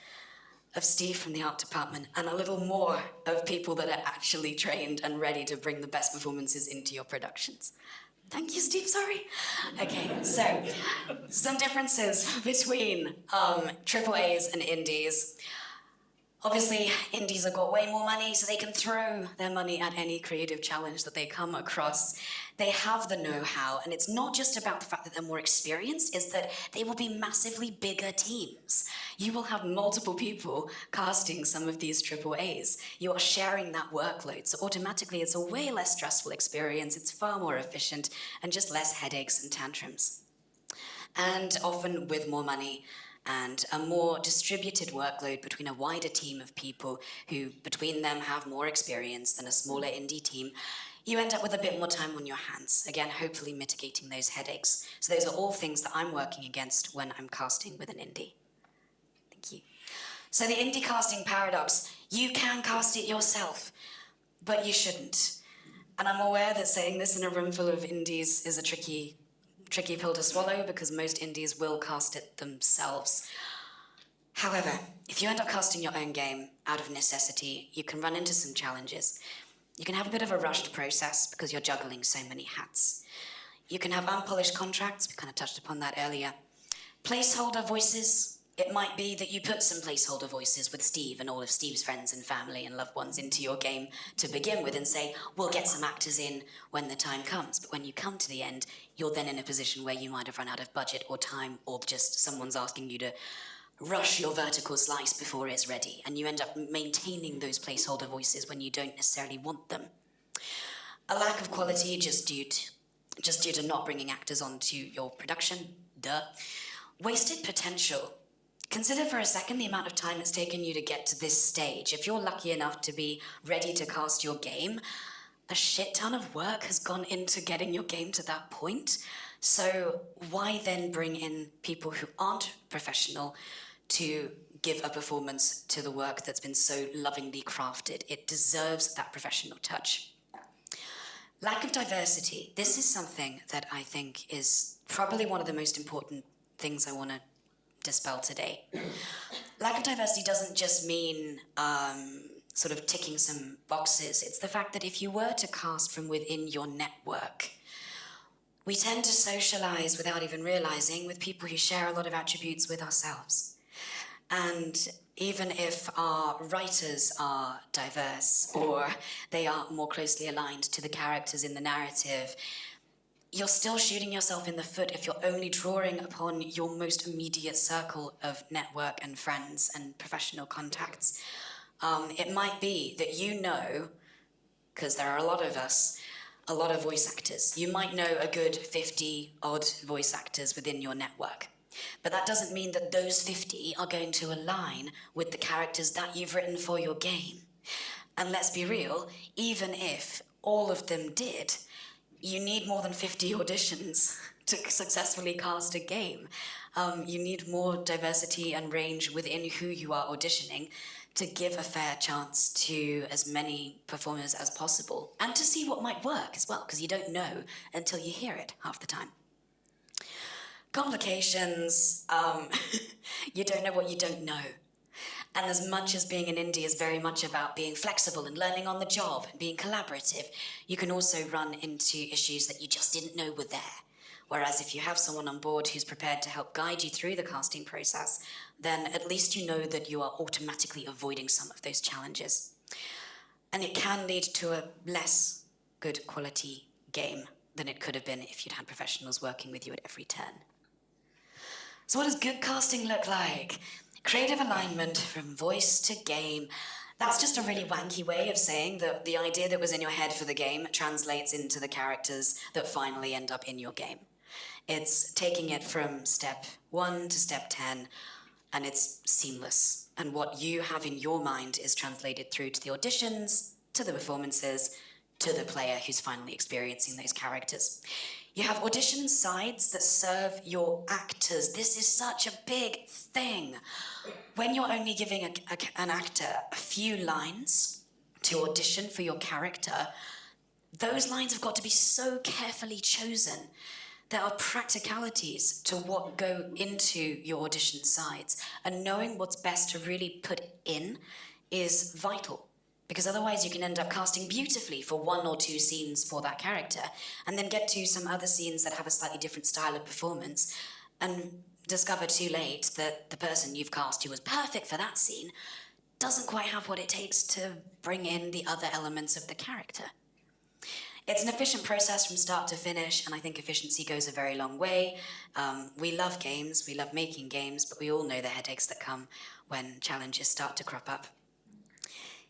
of Steve from the art department and a little more of people that are actually trained and ready to bring the best performances into your productions. Thank you, Steve, sorry. Okay, so some differences between AAAs and indies. Obviously, indies have got way more money, so they can throw their money at any creative challenge that they come across. They have the know-how, and it's not just about the fact that they're more experienced, it's that they will be massively bigger teams. You will have multiple people casting some of these AAAs. You are sharing that workload, so automatically it's a way less stressful experience, it's far more efficient, and just less headaches and tantrums. And often with more money, and a more distributed workload between a wider team of people who, between them, have more experience than a smaller indie team, you end up with a bit more time on your hands. Again, hopefully mitigating those headaches. So those are all things that I'm working against when I'm casting with an indie. Thank you. So the indie casting paradox, you can cast it yourself, but you shouldn't. And I'm aware that saying this in a room full of indies is a tricky pill to swallow because most indies will cast it themselves. However, if you end up casting your own game out of necessity, you can run into some challenges. You can have a bit of a rushed process because you're juggling so many hats. You can have unpolished contracts, we kind of touched upon that earlier. Placeholder voices. It might be that you put some placeholder voices with Steve and all of Steve's friends and family and loved ones into your game to begin with and say, we'll get some actors in when the time comes. But when you come to the end, you're then in a position where you might have run out of budget or time, or just someone's asking you to rush your vertical slice before it's ready. And you end up maintaining those placeholder voices when you don't necessarily want them. A lack of quality just due to not bringing actors onto your production. Duh. Wasted potential. Consider for a second the amount of time it's taken you to get to this stage. If you're lucky enough to be ready to cast your game, a shit ton of work has gone into getting your game to that point. So why then bring in people who aren't professional to give a performance to the work that's been so lovingly crafted? It deserves that professional touch. Lack of diversity. This is something that I think is probably one of the most important things I want to dispel today. Lack of diversity doesn't just mean sort of ticking some boxes. It's the fact that if you were to cast from within your network, we tend to socialize without even realizing with people who share a lot of attributes with ourselves. And even if our writers are diverse or they are more closely aligned to the characters in the narrative, you're still shooting yourself in the foot if you're only drawing upon your most immediate circle of network and friends and professional contacts. It might be that you know, because there are a lot of us, a lot of voice actors. You might know a good 50-odd voice actors within your network. But that doesn't mean that those 50 are going to align with the characters that you've written for your game. And let's be real, even if all of them did, you need more than 50 auditions to successfully cast a game. You need more diversity and range within who you are auditioning to give a fair chance to as many performers as possible, and to see what might work as well, because you don't know until you hear it half the time. Complications, you don't know what you don't know. And as much as being an indie is very much about being flexible and learning on the job and being collaborative, you can also run into issues that you just didn't know were there. Whereas if you have someone on board who's prepared to help guide you through the casting process, then at least you know that you are automatically avoiding some of those challenges. And it can lead to a less good quality game than it could have been if you'd had professionals working with you at every turn. So what does good casting look like? Creative alignment from voice to game. That's just a really wanky way of saying that the idea that was in your head for the game translates into the characters that finally end up in your game. It's taking it from step 1 to step 10, and it's seamless. And what you have in your mind is translated through to the auditions, to the performances, to the player who's finally experiencing those characters. You have audition sides that serve your actors. This is such a big thing. When you're only giving an actor a few lines to audition for your character, those lines have got to be so carefully chosen. There are practicalities to what go into your audition sides, and knowing what's best to really put in is vital. Because otherwise you can end up casting beautifully for 1 or 2 scenes for that character, and then get to some other scenes that have a slightly different style of performance, and discover too late that the person you've cast who was perfect for that scene doesn't quite have what it takes to bring in the other elements of the character. It's an efficient process from start to finish, and I think efficiency goes a very long way. We love games, we love making games, but we all know the headaches that come when challenges start to crop up.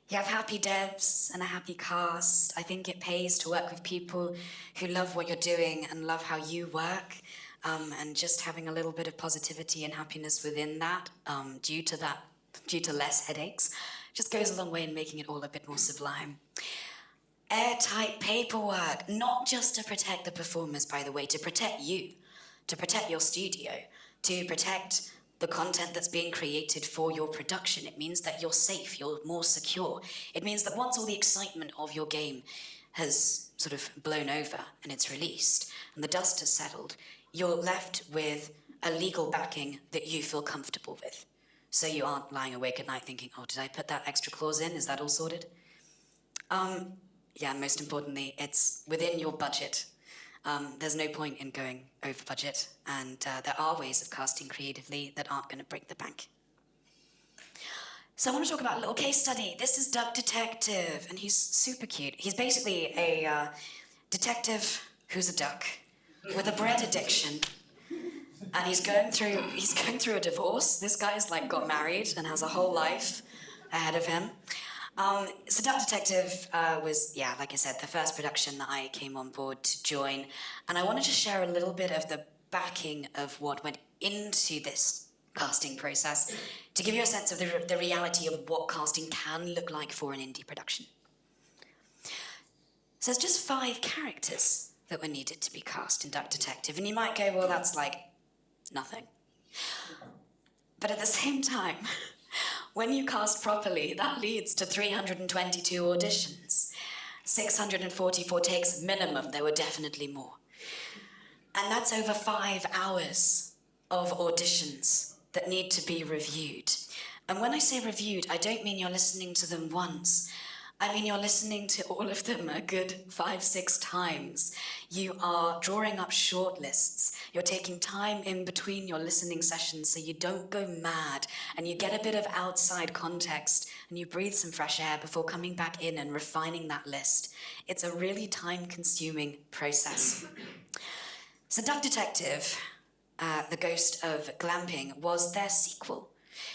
You have happy devs and a happy cast. I think it pays to work with people who love what you're doing and love how you work, and just having a little bit of positivity and happiness within that, due to less headaches, just goes a long way in making it all a bit more sublime. Airtight paperwork, not just to protect the performers, by the way, to protect you, to protect your studio, to protect the content that's being created for your production. It means that you're safe, you're more secure. It means that once all the excitement of your game has sort of blown over and it's released and the dust has settled, you're left with a legal backing that you feel comfortable with. So you aren't lying awake at night thinking, oh, did I put that extra clause in? Is that all sorted? Yeah, and most importantly, it's within your budget. There's no point in going over budget, and there are ways of casting creatively that aren't going to break the bank. So I want to talk about a little case study. This is Duck Detective, and he's super cute. He's basically a detective who's a duck with a bread addiction, and he's going through a divorce. This guy's like got married and has a whole life ahead of him. So Dark Detective was, like I said, the first production that I came on board to join. And I wanted to share a little bit of the backing of what went into this casting process to give you a sense of the reality of what casting can look like for an indie production. So there's just 5 characters that were needed to be cast in Dark Detective. And you might go, well, that's like nothing. But at the same time, when you cast properly, that leads to 322 auditions, 644 takes minimum. There were definitely more. And that's over 5 hours of auditions that need to be reviewed. And when I say reviewed, I don't mean you're listening to them once. I mean, you're listening to all of them a good 5-6 times. You are drawing up shortlists. You're taking time in between your listening sessions so you don't go mad and you get a bit of outside context and you breathe some fresh air before coming back in and refining that list. It's a really time-consuming process. So Dark Detective, The Ghost of Glamping, was their sequel.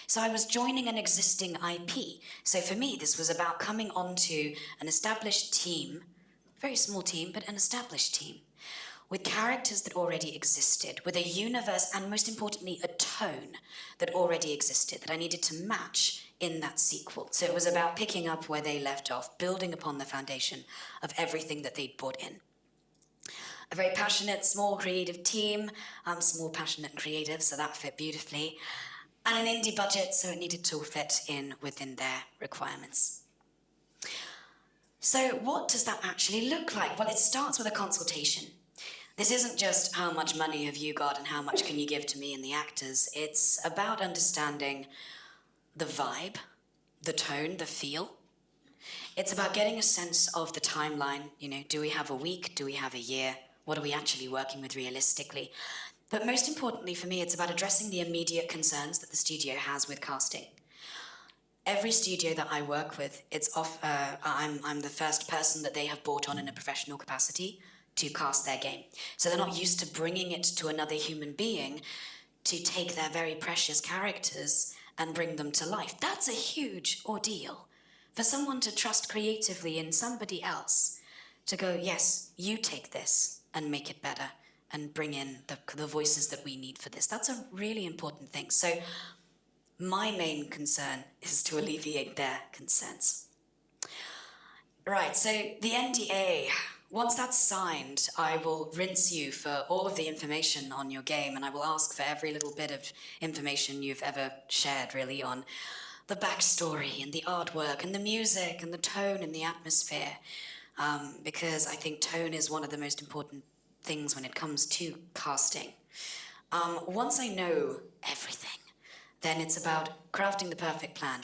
So I was joining an existing IP. So for me, this was about coming onto an established team, very small team, but an established team, with characters that already existed, with a universe, and most importantly, a tone that already existed, that I needed to match in that sequel. So it was about picking up where they left off, building upon the foundation of everything that they'd brought in. A very passionate, small, creative team. I'm small, passionate, and creative, so that fit beautifully. And an indie budget, so it needed to fit in within their requirements. So what does that actually look like? Well, it starts with a consultation. This isn't just how much money have you got and how much can you give to me and the actors. It's about understanding the vibe, the tone, the feel. It's about getting a sense of the timeline. You know, do we have a week? Do we have a year? What are we actually working with realistically? But most importantly for me, it's about addressing the immediate concerns that the studio has with casting. Every studio that I work with, I'm the first person that they have brought on in a professional capacity to cast their game. So they're not used to bringing it to another human being to take their very precious characters and bring them to life. That's a huge ordeal. For someone to trust creatively in somebody else, to go, yes, you take this and make it better, and bring in the voices that we need for this. That's a really important thing. So my main concern is to alleviate their concerns. Right, so the NDA, once that's signed, I will rinse you for all of the information on your game, and I will ask for every little bit of information you've ever shared, really, on the backstory and the artwork and the music and the tone and the atmosphere, because I think tone is one of the most important things when it comes to casting. Once I know everything, then it's about crafting the perfect plan.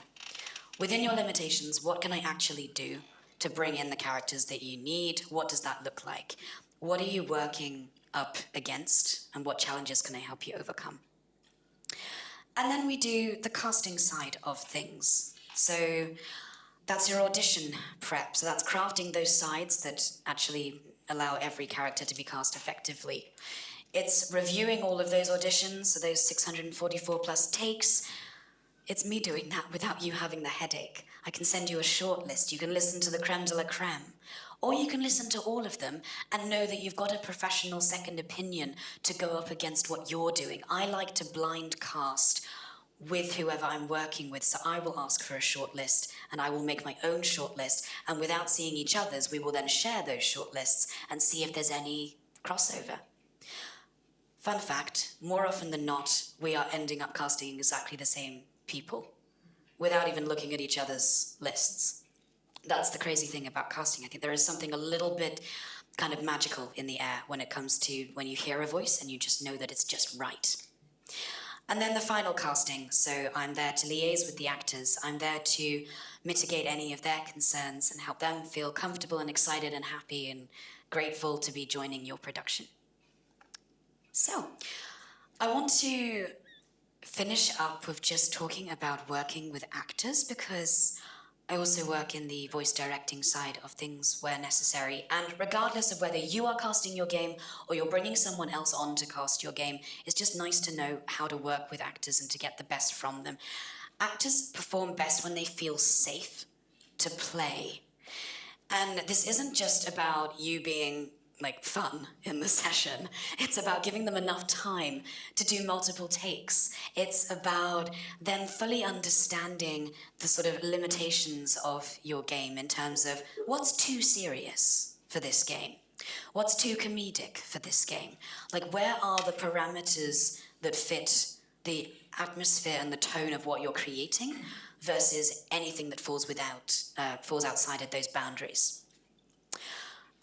Within your limitations, what can I actually do to bring in the characters that you need? What does that look like? What are you working up against? And what challenges can I help you overcome? And then we do the casting side of things. So that's your audition prep. So that's crafting those sides that actually allow every character to be cast effectively. It's reviewing all of those auditions, so those 644 plus takes. It's me doing that without you having the headache. I can send you a short list. You can listen to the creme de la creme. Or you can listen to all of them and know that you've got a professional second opinion to go up against what you're doing. I like to blind cast with whoever I'm working with, so I will ask for a short list and I will make my own short list, and without seeing each other's, we will then share those short lists and see if there's any crossover. Fun fact, more often than not, we are ending up casting exactly the same people without even looking at each other's lists. That's the crazy thing about casting. I think there is something a little bit kind of magical in the air when it comes to when you hear a voice and you just know that it's just right. And then the final casting, so I'm there to liaise with the actors. I'm there to mitigate any of their concerns and help them feel comfortable and excited and happy and grateful to be joining your production. So, I want to finish up with just talking about working with actors, because I also work in the voice directing side of things where necessary, and regardless of whether you are casting your game or you're bringing someone else on to cast your game, it's just nice to know how to work with actors and to get the best from them. Actors perform best when they feel safe to play. And this isn't just about you being like fun in the session. It's about giving them enough time to do multiple takes. It's about them fully understanding the sort of limitations of your game in terms of what's too serious for this game, what's too comedic for this game. Like, where are the parameters that fit the atmosphere and the tone of what you're creating versus anything that falls outside of those boundaries.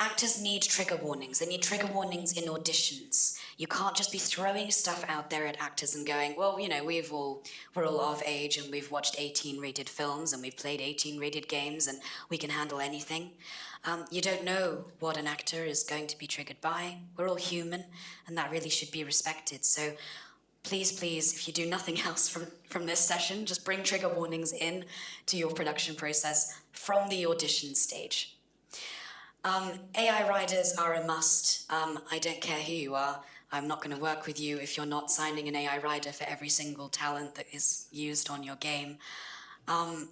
Actors need trigger warnings. They need trigger warnings in auditions. You can't just be throwing stuff out there at actors and going, well, you know, we're all of age and we've watched 18-rated films and we've played 18-rated games and we can handle anything. You don't know what an actor is going to be triggered by. We're all human, and that really should be respected. So please, if you do nothing else from this session, just bring trigger warnings in to your production process from the audition stage. AI riders are a must. I don't care who you are. I'm not going to work with you if you're not signing an AI rider for every single talent that is used on your game. And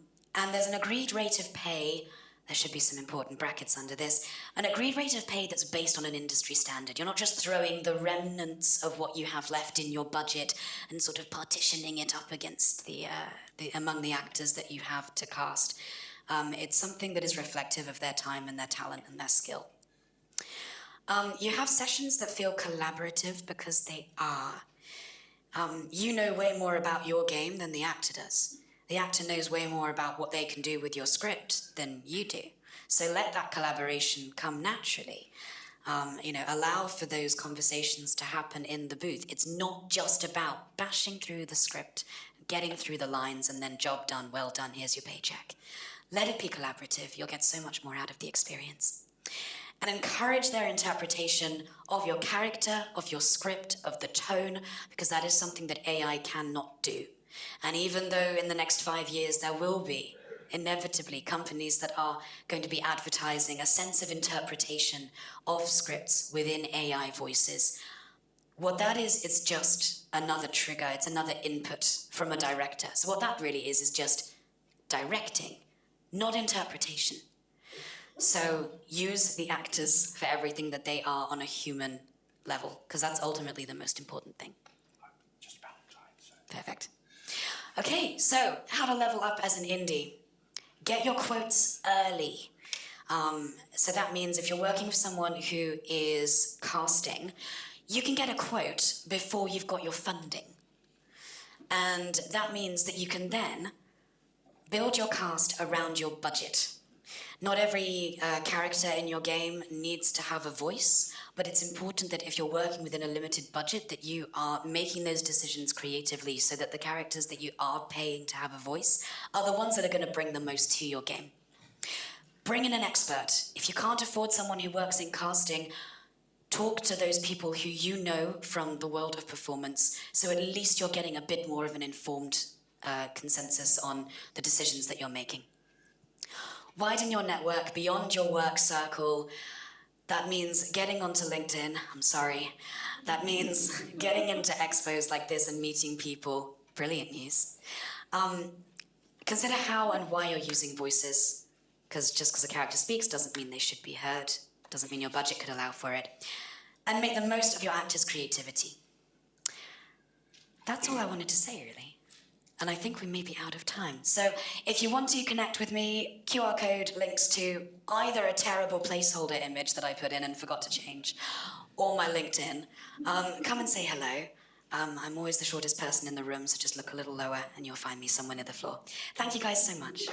there's an agreed rate of pay. There should be some important brackets under this. An agreed rate of pay that's based on an industry standard. You're not just throwing the remnants of what you have left in your budget and sort of partitioning it up against among the actors that you have to cast. It's something that is reflective of their time and their talent and their skill. You have sessions that feel collaborative because they are. You know way more about your game than the actor does. The actor knows way more about what they can do with your script than you do. So let that collaboration come naturally. Allow for those conversations to happen in the booth. It's not just about bashing through the script, getting through the lines, and then job done, well done, here's your paycheck. Let it be collaborative. You'll get so much more out of the experience. And encourage their interpretation of your character, of your script, of the tone, because that is something that AI cannot do. And even though in the next 5 years there will be, inevitably, companies that are going to be advertising a sense of interpretation of scripts within AI voices, what that is, it's just another trigger, it's another input from a director. So what that really is just directing, not interpretation. So use the actors for everything that they are on a human level, because that's ultimately the most important thing. Just about time, so. Perfect. Okay, so how to level up as an indie. Get your quotes early. So that means if you're working with someone who is casting, you can get a quote before you've got your funding. And that means that you can then build your cast around your budget. Not every character in your game needs to have a voice, but it's important that if you're working within a limited budget, that you are making those decisions creatively so that the characters that you are paying to have a voice are the ones that are going to bring the most to your game. Bring in an expert. If you can't afford someone who works in casting, talk to those people who you know from the world of performance, so at least you're getting a bit more of an informed consensus on the decisions that you're making. Widen your network beyond your work circle. That means getting onto LinkedIn. I'm sorry. That means getting into expos like this and meeting people. Brilliant news. Consider how and why you're using voices, because just because a character speaks doesn't mean they should be heard. Doesn't mean your budget could allow for it. And make the most of your actors' creativity. That's all I wanted to say, really. And I think we may be out of time. So if you want to connect with me, QR code links to either a terrible placeholder image that I put in and forgot to change, or my LinkedIn. Come and say hello. I'm always the shortest person in the room, so just look a little lower and you'll find me somewhere near the floor. Thank you guys so much.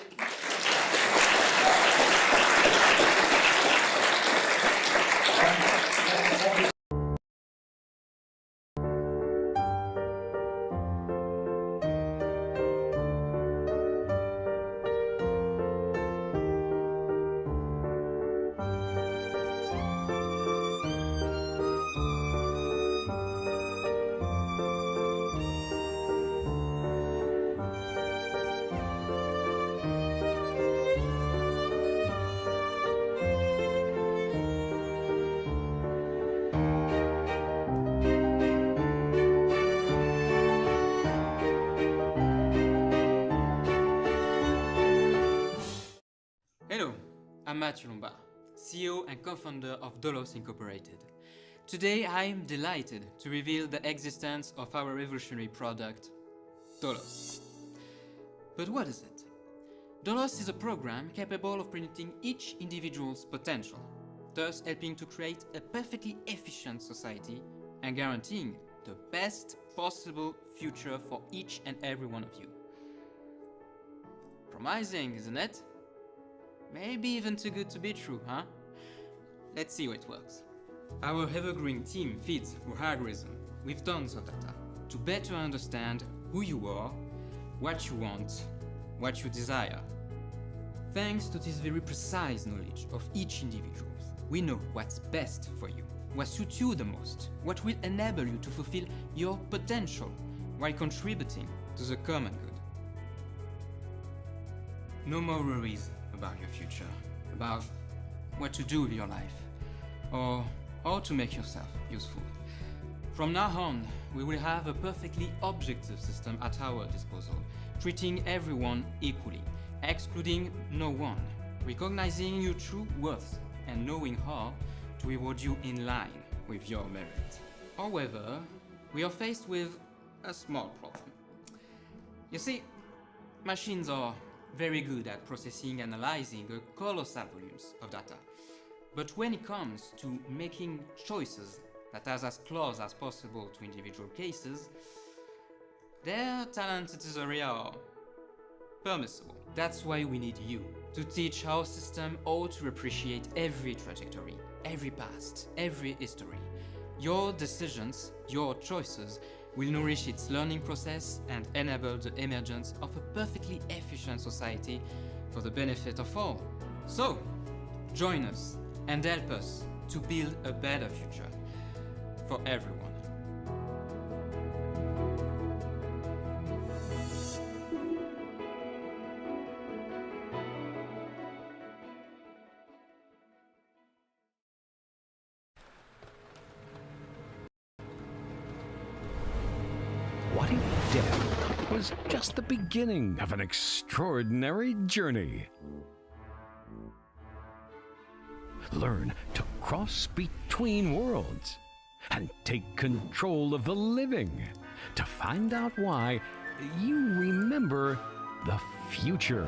Mathieu Lombard, CEO and co-founder of Dolos Incorporated. Today I am delighted to reveal the existence of our revolutionary product, Dolos. But what is it? Dolos is a program capable of predicting each individual's potential, thus helping to create a perfectly efficient society and guaranteeing the best possible future for each and every one of you. Promising, isn't it? Maybe even too good to be true, huh? Let's see how it works. Our ever-growing team feeds our algorithm with tons of data to better understand who you are, what you want, what you desire. Thanks to this very precise knowledge of each individual, we know what's best for you, what suits you the most, what will enable you to fulfill your potential while contributing to the common good. No more worries about your future, about what to do with your life, or how to make yourself useful. From now on, we will have a perfectly objective system at our disposal, treating everyone equally, excluding no one, recognizing your true worth and knowing how to reward you in line with your merit. However, we are faced with a small problem. You see, machines are very good at processing and analyzing a colossal volumes of data. But when it comes to making choices that are as close as possible to individual cases, their talents in this area are permissible. That's why we need you to teach our system how to appreciate every trajectory, every past, every history. Your decisions, your choices will nourish its learning process and enable the emergence of a perfectly efficient society for the benefit of all. So, join us and help us to build a better future for everyone. What if death was just the beginning of an extraordinary journey? Learn to cross between worlds and take control of the living to find out why you remember the future.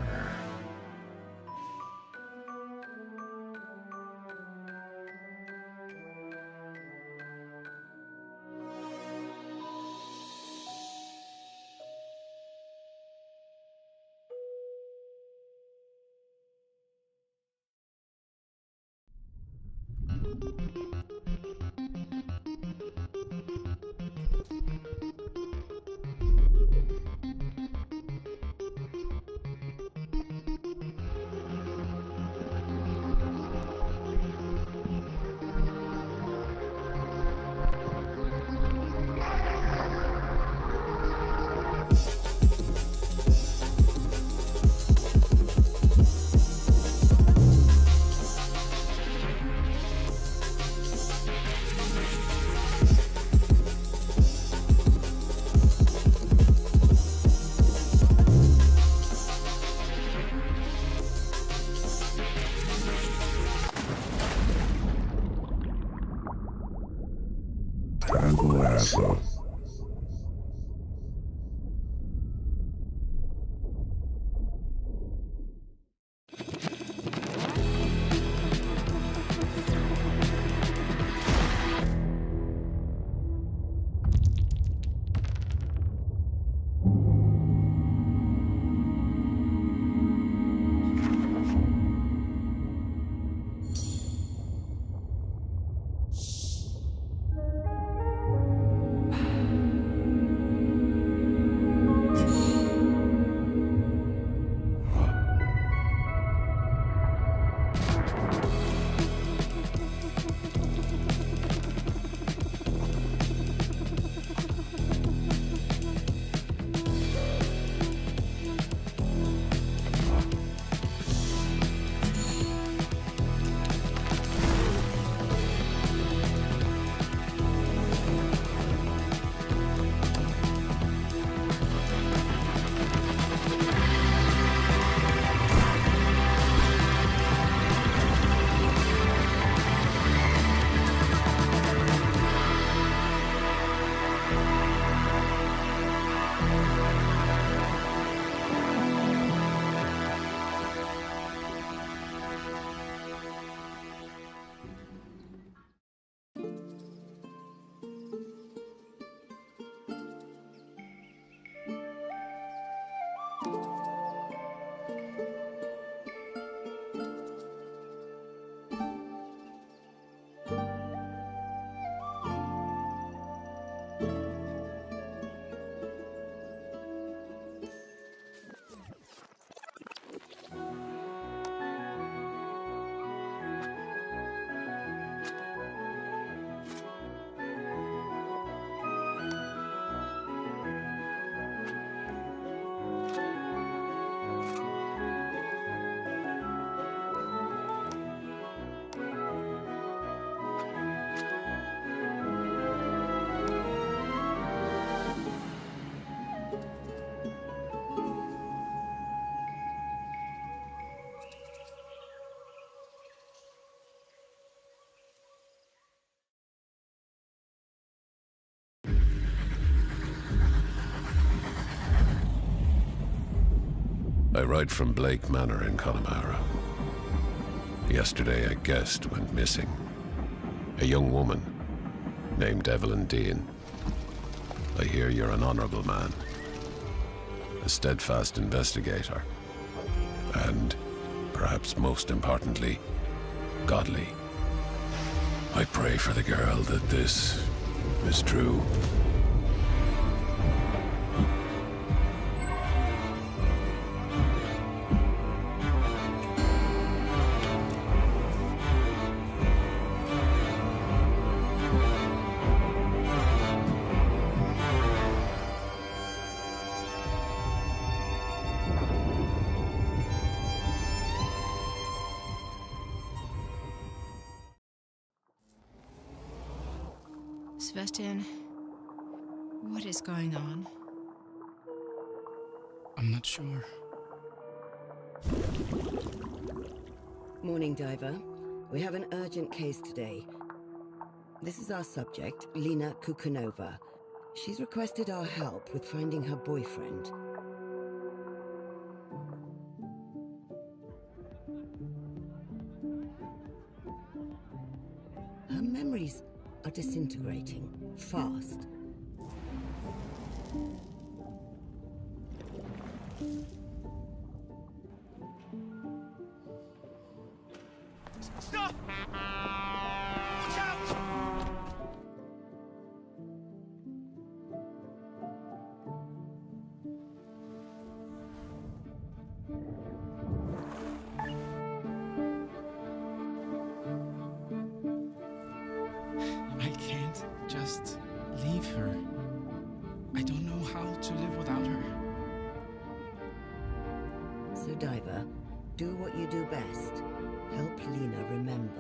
I write from Blake Manor in Connemara. Yesterday, a guest went missing. A young woman named Evelyn Dean. I hear you're an honorable man, a steadfast investigator, and, perhaps most importantly, godly. I pray for the girl that this is true. Sebastian, what is going on? I'm not sure. Morning, Diver. We have an urgent case today. This is our subject, Lena Kukanova. She's requested our help with finding her boyfriend. Her memories are disintegrating fast. Stop! Watch out! I can't just leave her. I don't know how to live without her. So, Diver, do what you do best. Help Lena remember.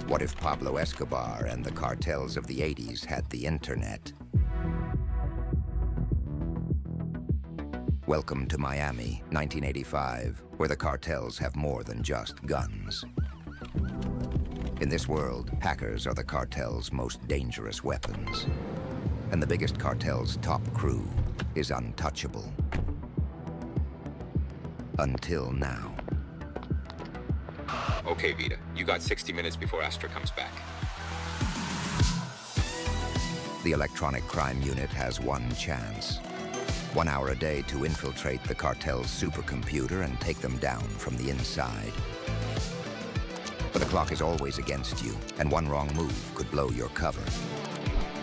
What if Pablo Escobar and the cartels of the 80s had the internet? Welcome to Miami, 1985, where the cartels have more than just guns. In this world, hackers are the cartel's most dangerous weapons. And the biggest cartel's top crew is untouchable. Until now. Okay, Vita, you got 60 minutes before Astra comes back. The electronic crime unit has one chance. 1 hour a day to infiltrate the cartel's supercomputer and take them down from the inside. But the clock is always against you, and one wrong move could blow your cover.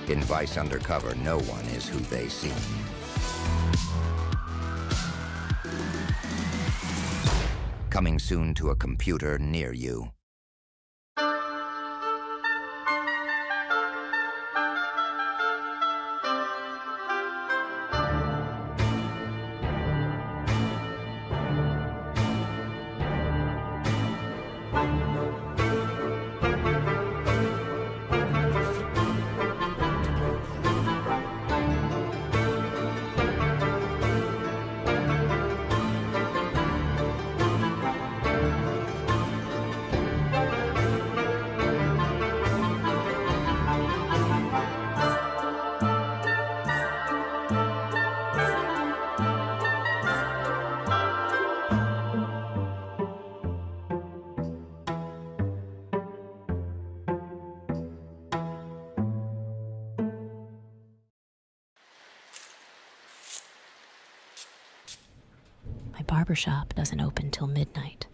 In Vice Undercover, no one is who they seem. Coming soon to a computer near you. My barbershop doesn't open till midnight.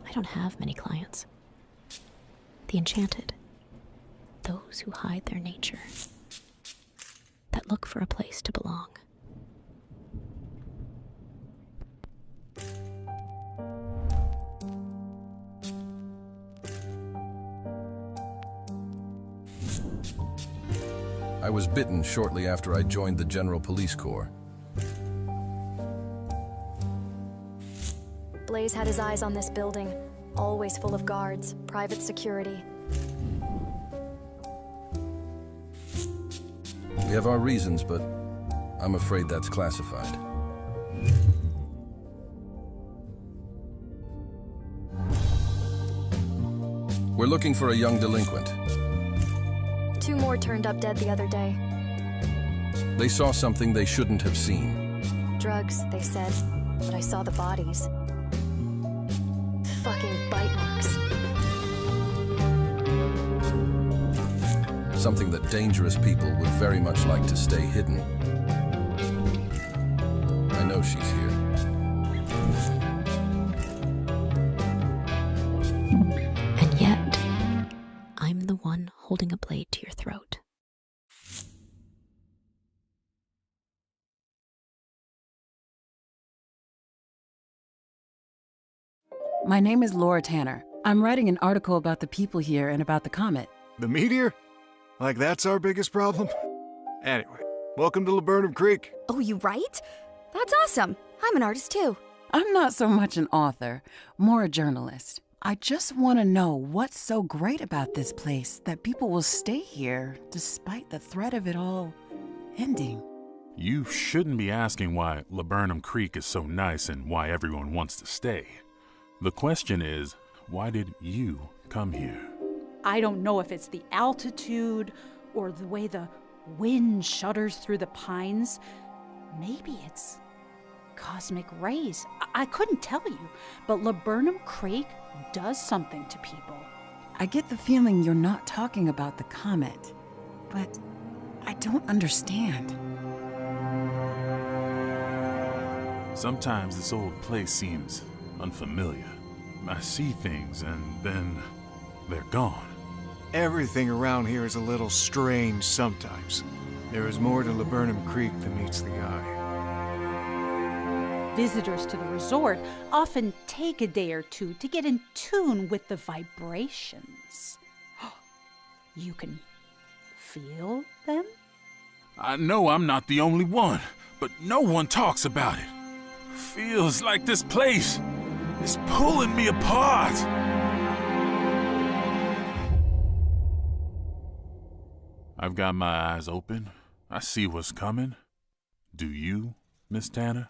I don't have many clients. The enchanted, those who hide their nature, that look for a place to belong. I was bitten shortly after I joined the General Police Corps. Blaze had his eyes on this building, always full of guards, private security. We have our reasons, but I'm afraid that's classified. We're looking for a young delinquent. 2 more turned up dead the other day. They saw something they shouldn't have seen. Drugs, they said, but I saw the bodies. Fucking bite marks. Something that dangerous people would very much like to stay hidden. I know she's here. And yet, I'm the one holding a blade to your throat. My name is Laura Tanner. I'm writing an article about the people here and about the comet. The meteor? Like that's our biggest problem? Anyway, welcome to Laburnum Creek. Oh, you write? That's awesome. I'm an artist too. I'm not so much an author, more a journalist. I just want to know what's so great about this place that people will stay here despite the threat of it all ending. You shouldn't be asking why Laburnum Creek is so nice and why everyone wants to stay. The question is, why did you come here? I don't know if it's the altitude or the way the wind shudders through the pines. Maybe it's cosmic rays. I couldn't tell you, but Laburnum Creek does something to people. I get the feeling you're not talking about the comet, but I don't understand. Sometimes this old place seems unfamiliar. I see things and then they're gone. Everything around here is a little strange sometimes. There is more to Laburnum Creek than meets the eye. Visitors to the resort often take a day or two to get in tune with the vibrations. You can feel them? I know I'm not the only one, but no one talks about it. Feels like this place is pulling me apart. I've got my eyes open. I see what's coming. Do you, Miss Tanner?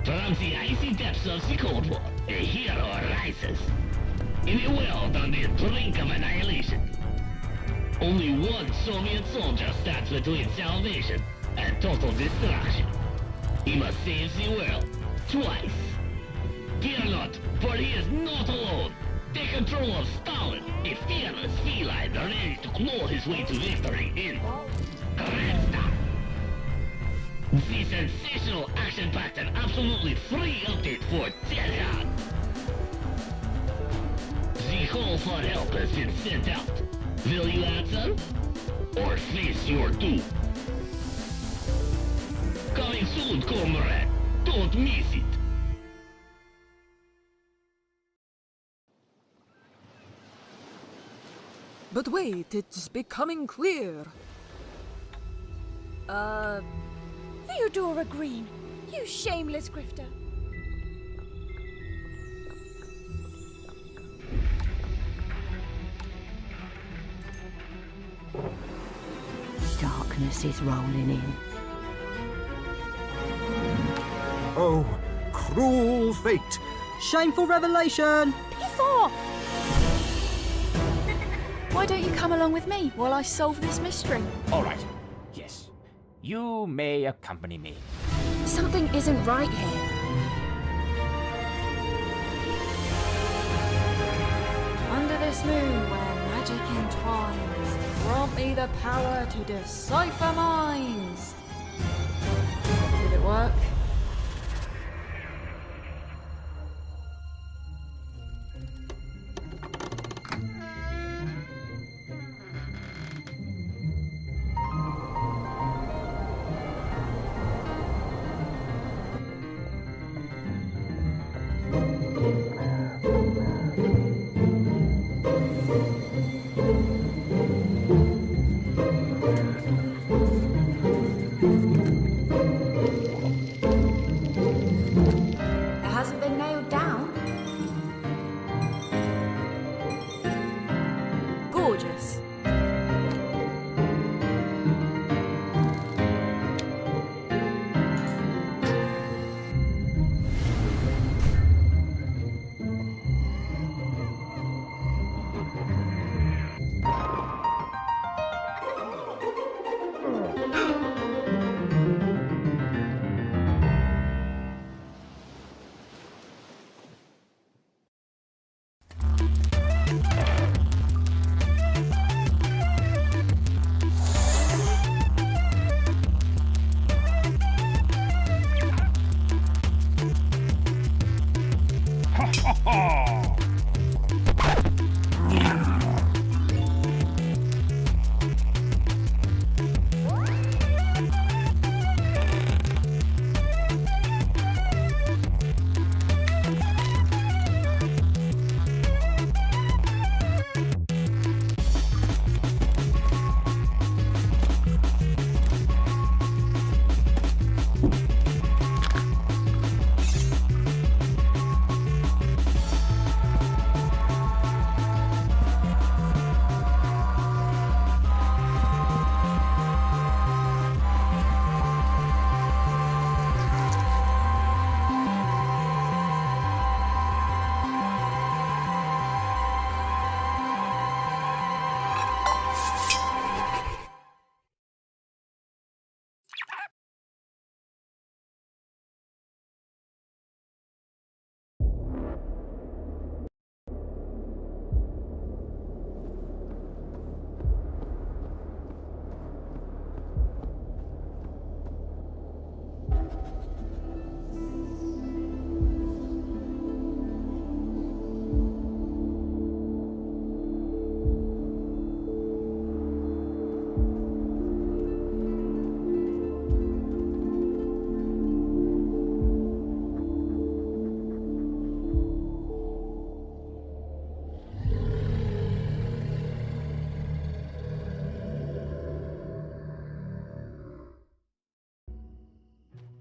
From the icy depths of the Cold War, a hero rises. In a world on the brink of annihilation, only one Soviet soldier stands between salvation and total destruction. He must save the world, twice. Fear not, for he is not alone. Take control of Stalin, a fearless feline ready to claw his way to victory in Red Star. The sensational, action-packed, and absolutely free update for Seoirse. The call for help has been sent out. Will you answer? Or face your doom? Coming soon, comrade. Don't miss it. But wait, it's becoming clear. Theodora Green, you shameless grifter. Darkness is rolling in. Oh, cruel fate! Shameful revelation! Piss off! Why don't you come along with me while I solve this mystery? All right. Yes. You may accompany me. Something isn't right here. Under this moon where magic entwines, grant me the power to decipher minds. Did it work?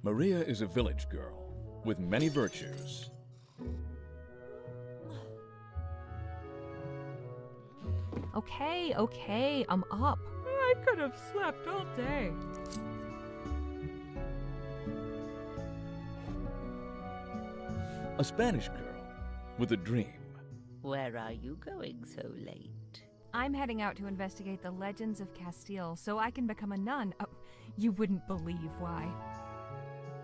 Maria is a village girl with many virtues. Okay, I'm up. I could have slept all day. A Spanish girl with a dream. Where are you going so late? I'm heading out to investigate the legends of Castile so I can become a nun. Oh, you wouldn't believe why.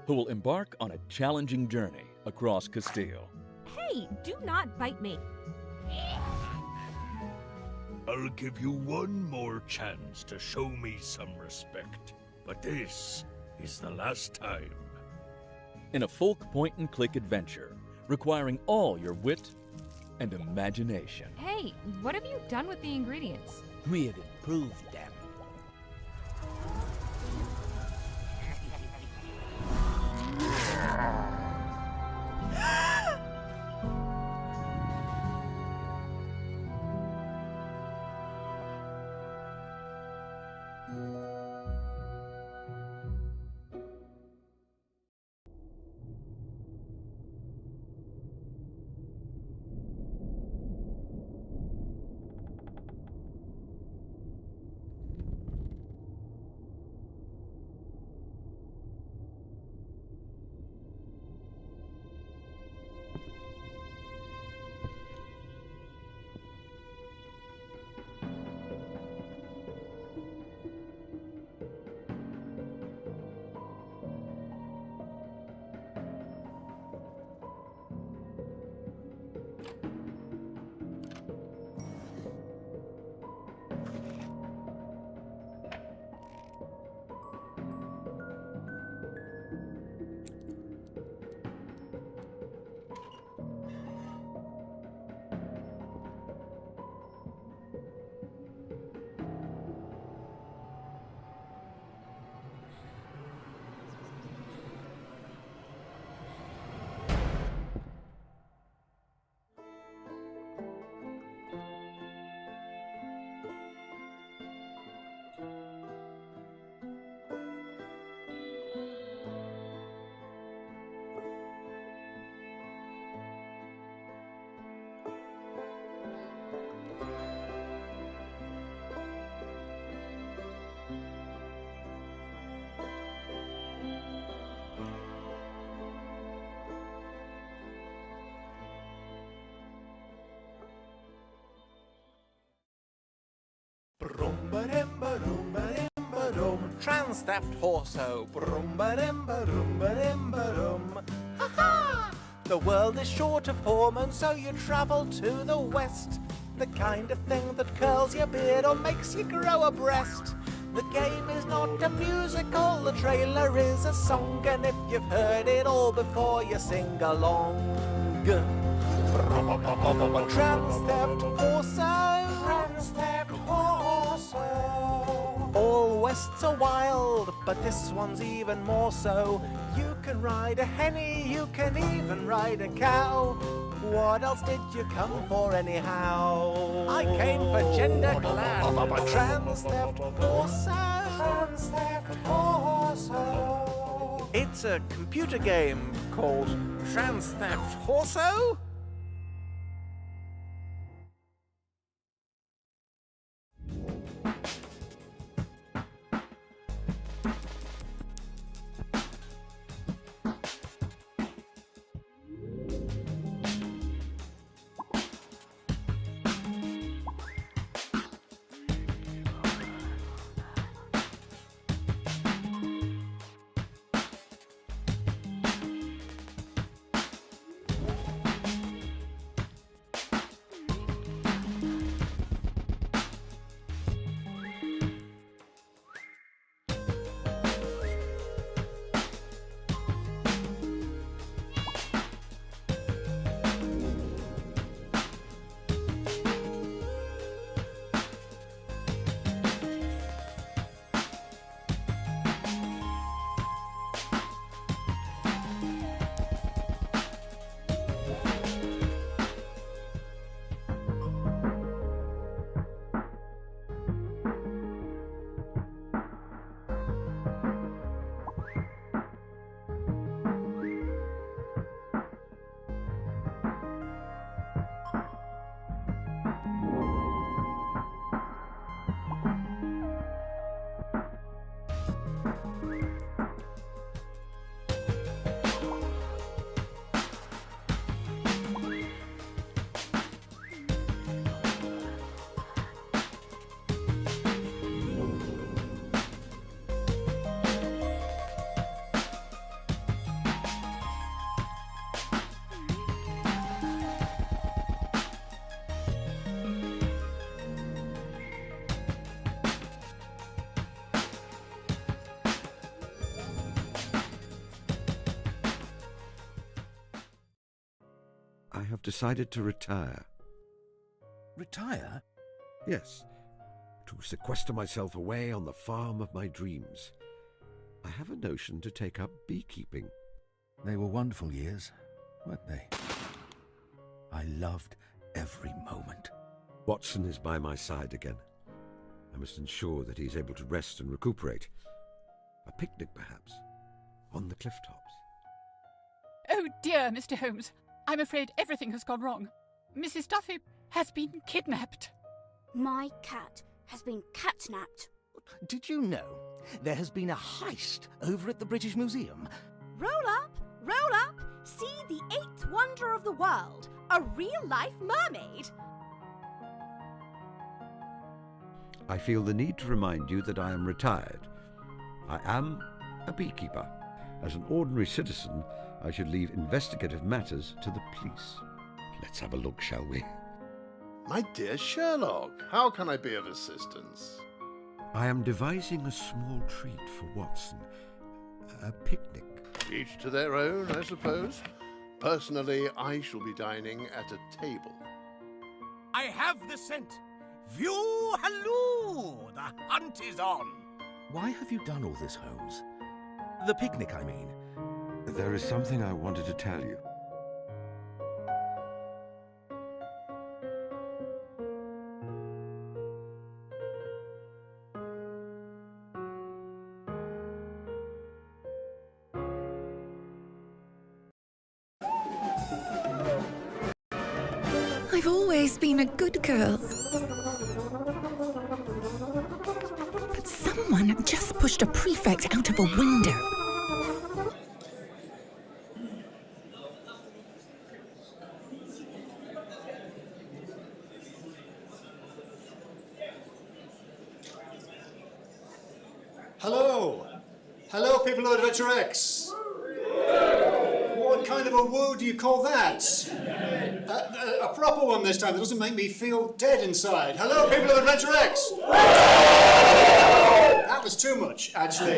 Who will embark on a challenging journey across Castile. Hey, do not bite me. I'll give you one more chance to show me some respect, but this is the last time. In a folk point-and-click adventure, requiring all your wit and imagination. Hey, what have you done with the ingredients? We have improved them. Trans theft horso. Brum-ba-dim-ba-rum-ba-dim-ba-rum. Ha-ha! The world is short of hormones, so you travel to the west. The kind of thing that curls your beard or makes you grow a breast. The game is not a musical, the trailer is a song, and if you've heard it all before, you sing along. Trans theft horso. Trans theft horso. All wests are wild, but this one's even more so. You can ride a henny, you can even ride a cow. What else did you come for anyhow? I came for gender glad. Trans theft horso. Trans theft horso. It's a computer game called Trans Theft Horso. I have decided to retire. Retire? Yes, to sequester myself away on the farm of my dreams. I have a notion to take up beekeeping. They were wonderful years, weren't they? I loved every moment. Watson is by my side again. I must ensure that he is able to rest and recuperate. A picnic, perhaps, on the cliff tops. Oh dear, Mr. Holmes. I'm afraid everything has gone wrong. Mrs. Duffy has been kidnapped. My cat has been catnapped. Did you know there has been a heist over at the British Museum? Roll up, roll up, see the 8th wonder of the world, a real-life mermaid. I feel the need to remind you that I am retired. I am a beekeeper. As an ordinary citizen, I should leave investigative matters to the police. Let's have a look, shall we? My dear Sherlock, how can I be of assistance? I am devising a small treat for Watson. A picnic. Each to their own, I suppose. Personally, I shall be dining at a table. I have the scent. View halloo! The hunt is on. Why have you done all this, Holmes? The picnic, I mean. There is something I wanted to tell you. I've always been a good girl. But someone just pushed a prefect out of a window. Hello! Hello, people of AdventureX! What kind of a woo do you call that? A proper one this time that doesn't make me feel dead inside. Hello, people of AdventureX! That was too much, actually.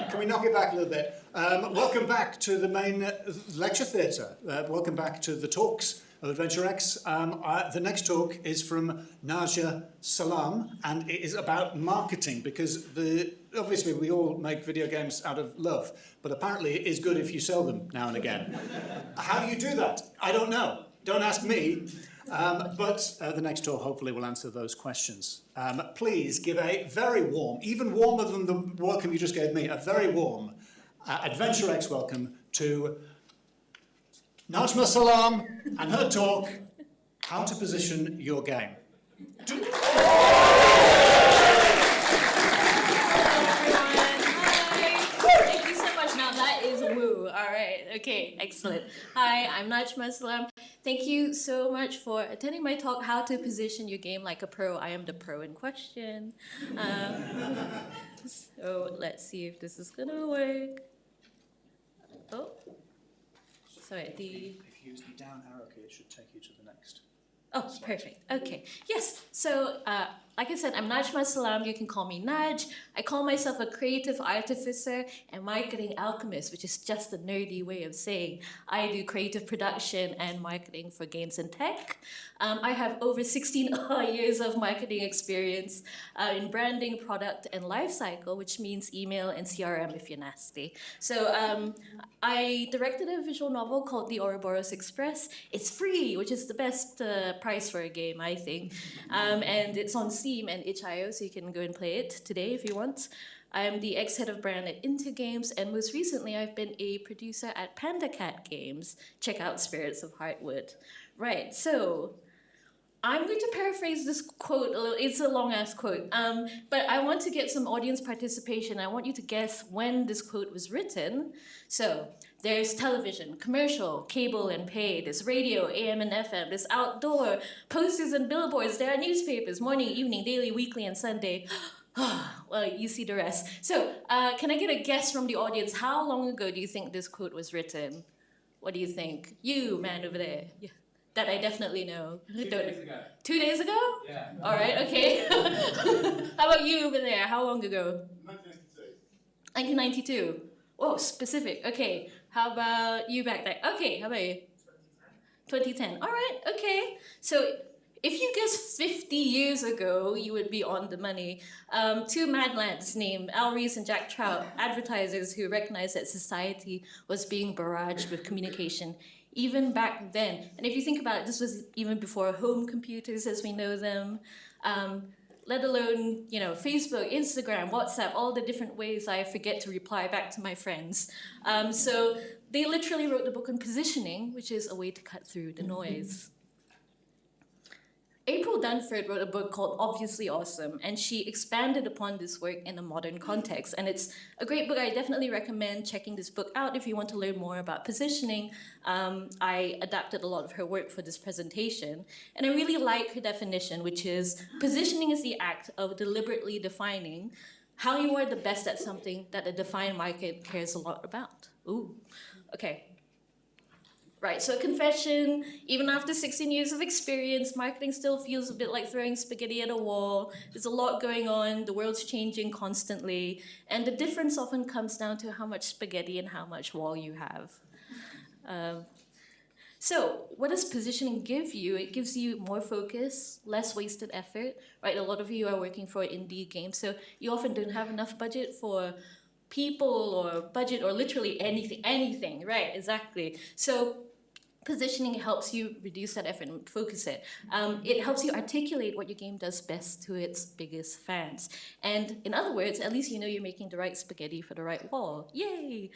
Can we knock it back a little bit? Welcome back to the main lecture theatre. Welcome back to the talks of AdventureX. The next talk is from Najmah Salam, and it is about marketing, because obviously we all make video games out of love, but apparently it is good if you sell them now and again. How do you do that? I don't know. Don't ask me. But the next talk hopefully will answer those questions. Please give a very warm, even warmer than the welcome you just gave me, a very warm AdventureX welcome to Najmah Salam and her talk, How to Position Your Game. Thank you so much. Now that is woo. All right. Okay. Excellent. Hi, I'm Najmah Salam. Thank you so much for attending my talk, How to Position Your Game Like a Pro. I am the pro in question. So let's see if this is gonna work. Oh, sorry. If you use the down arrow key, it should take you to the next. Oh, perfect. Okay. Yes. So, like I said, I'm Najmah Salam. You can call me Naj. I call myself a creative artificer and marketing alchemist, which is just a nerdy way of saying I do creative production and marketing for games and tech. I have over 16 years of marketing experience in branding, product, and life cycle, which means email and CRM if you're nasty. So I directed a visual novel called The Ouroboros Express. It's free, which is the best price for a game, I think. And it's on Steam and itch.io, so you can go and play it today if you want. I'm the ex-head of brand at Into Games, and most recently I've been a producer at Panda Cat Games. Check out Spirits of Heartwood. Right, so I'm going to paraphrase this quote a little. It's a long-ass quote, but I want to get some audience participation. I want you to guess when this quote was written. So there's television, commercial, cable and pay. There's radio, AM and FM. There's outdoor, posters and billboards. There are newspapers, morning, evening, daily, weekly, and Sunday. Well, you see the rest. So can I get a guess from the audience? How long ago do you think this quote was written? What do you think? You, man over there. Yeah. That I definitely know. 2 days ago. 2 days ago? Yeah. All right, okay. How about you over there? How long ago? 1992. 1992. Oh, specific. Okay. How about you back there? Okay, how about you? 2010. All right, okay. So if you guessed 50 years ago, you would be on the money. Two mad lads named Al Reese and Jack Trout, advertisers who recognized that society was being barraged with communication, even back then. And if you think about it, this was even before home computers as we know them, let alone, you know, Facebook, Instagram, WhatsApp, all the different ways I forget to reply back to my friends. So they literally wrote the book on positioning, which is a way to cut through the noise. April Dunford wrote a book called Obviously Awesome, and she expanded upon this work in a modern context. And it's a great book. I definitely recommend checking this book out if you want to learn more about positioning. I adapted a lot of her work for this presentation. And I really like her definition, which is positioning is the act of deliberately defining how you are the best at something that a defined market cares a lot about. Ooh, okay. Right, so confession, even after 16 years of experience, marketing still feels a bit like throwing spaghetti at a wall. There's a lot going on, the world's changing constantly, and the difference often comes down to how much spaghetti and how much wall you have. So what does positioning give you? It gives you more focus, less wasted effort, right? A lot of you are working for indie games, so you often don't have enough budget for people or budget or literally anything, right? Exactly. So positioning helps you reduce that effort and focus it. It helps you articulate what your game does best to its biggest fans. And in other words, at least you know you're making the right spaghetti for the right wall. Yay!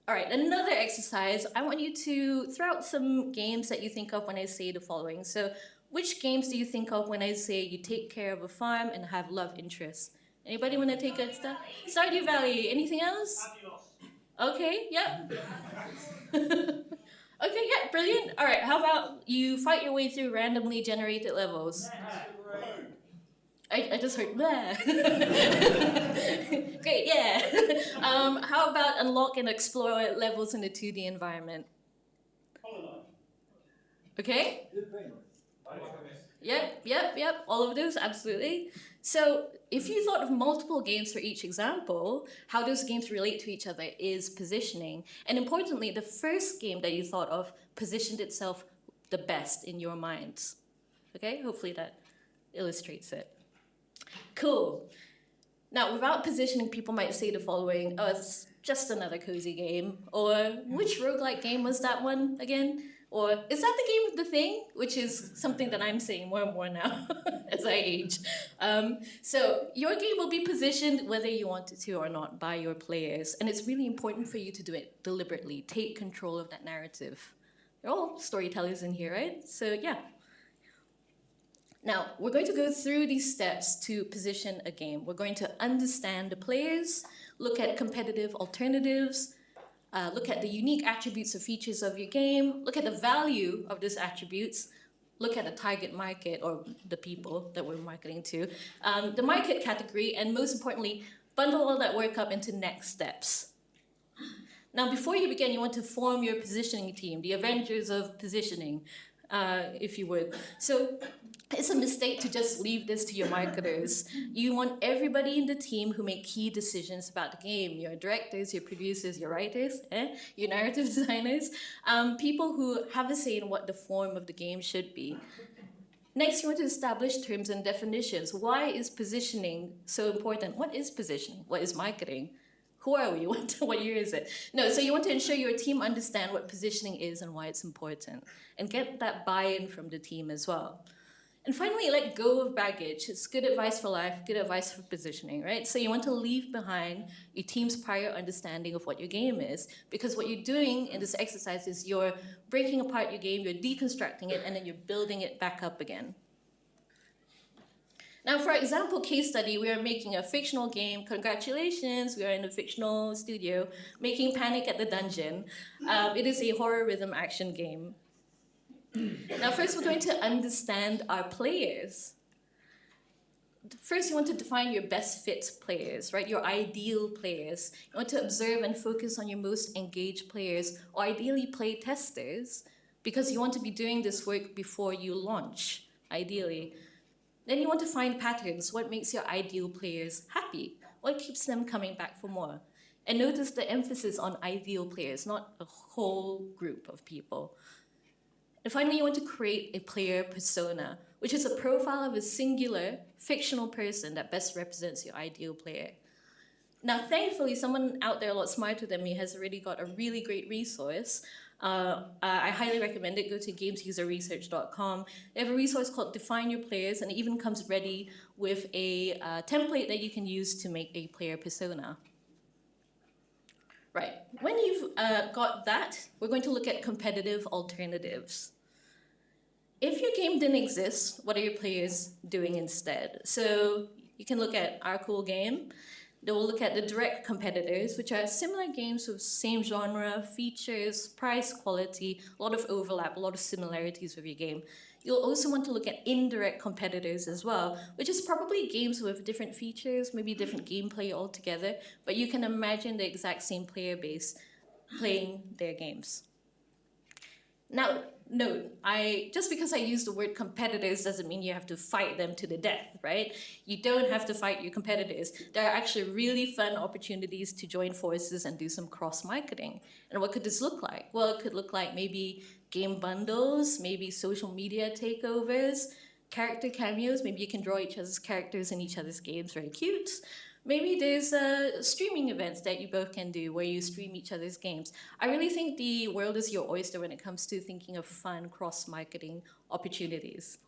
All right, another exercise. I want you to throw out some games that you think of when I say the following. So which games do you think of when I say you take care of a farm and have love interests? Anybody want to take a step? Stardew Valley. Anything else? Okay, yep. Okay, yeah, brilliant. All right, how about you fight your way through randomly generated levels? I just heard blah. Great, yeah. How about unlock and explore levels in the 2D environment? Okay? Yep, all of those, absolutely. So if you thought of multiple games for each example, how those games relate to each other is positioning. And importantly, the first game that you thought of positioned itself the best in your minds. Okay, hopefully that illustrates it. Cool. Now, without positioning, people might say the following: oh, it's just another cozy game. Or, which roguelike game was that one again? Or, is that the game with the thing? Which is something that I'm saying more and more now as I age. So your game will be positioned whether you want it to or not by your players. And it's really important for you to do it deliberately. Take control of that narrative. You're all storytellers in here, right? So yeah. Now, we're going to go through these steps to position a game. We're going to understand the players, look at competitive alternatives, look at the unique attributes or features of your game, look at the value of those attributes, look at the target market or the people that we're marketing to, the market category, and most importantly, bundle all that work up into next steps. Now, before you begin, you want to form your positioning team, the Avengers of positioning, if you would. So it's a mistake to just leave this to your marketers. You want everybody in the team who make key decisions about the game, your directors, your producers, your writers, your narrative designers, people who have a say in what the form of the game should be. Next, you want to establish terms and definitions. Why is positioning so important? What is positioning? What is marketing? Who are we? What year is it? No, so you want to ensure your team understand what positioning is and why it's important, and get that buy-in from the team as well. And finally, let go of baggage. It's good advice for life, good advice for positioning, right? So you want to leave behind your team's prior understanding of what your game is, because what you're doing in this exercise is you're breaking apart your game, you're deconstructing it, and then you're building it back up again. Now, for our example case study, we are making a fictional game. Congratulations, we are in a fictional studio making Panic at the Dungeon. It is a horror rhythm action game. Now, first we're going to understand our players. First, you want to define your best fit players, right? Your ideal players. You want to observe and focus on your most engaged players, or ideally play testers, because you want to be doing this work before you launch, ideally. Then you want to find patterns. What makes your ideal players happy? What keeps them coming back for more? And notice the emphasis on ideal players, not a whole group of people. And finally, you want to create a player persona, which is a profile of a singular, fictional person that best represents your ideal player. Now, thankfully, someone out there a lot smarter than me has already got a really great resource. I highly recommend it. Go to gamesuserresearch.com. They have a resource called Define Your Players, and it even comes ready with a template that you can use to make a player persona. Right, when you've got that, we're going to look at competitive alternatives. If your game didn't exist, what are your players doing instead? So you can look at our cool game. They will look at the direct competitors, which are similar games with same genre, features, price, quality, a lot of overlap, a lot of similarities with your game. You'll also want to look at indirect competitors as well, which is probably games with different features, maybe different gameplay altogether, but you can imagine the exact same player base playing their games. Now, note, just because I use the word competitors doesn't mean you have to fight them to the death, right? You don't have to fight your competitors. There are actually really fun opportunities to join forces and do some cross-marketing. And what could this look like? Well, it could look like maybe game bundles, maybe social media takeovers, character cameos. Maybe you can draw each other's characters in each other's games, very cute. Maybe there's streaming events that you both can do where you stream each other's games. I really think the world is your oyster when it comes to thinking of fun cross-marketing opportunities.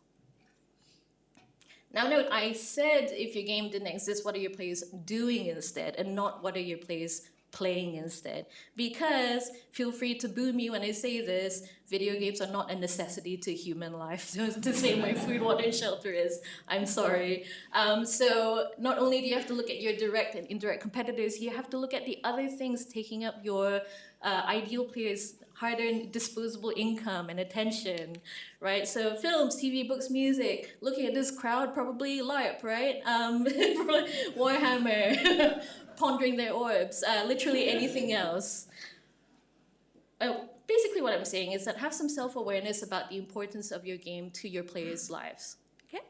Now note, I said if your game didn't exist, what are your players doing instead, and not what are your players playing instead. Because, feel free to boo me when I say this, video games are not a necessity to human life, the same way food, water, and shelter is. I'm sorry. So not only do you have to look at your direct and indirect competitors, you have to look at the other things taking up your ideal players' hard-earned disposable income and attention, right? So films, TV, books, music. Looking at this crowd, probably LARP, right? Warhammer, pondering their orbs, literally anything else. Basically what I'm saying is that have some self-awareness about the importance of your game to your players' lives, okay?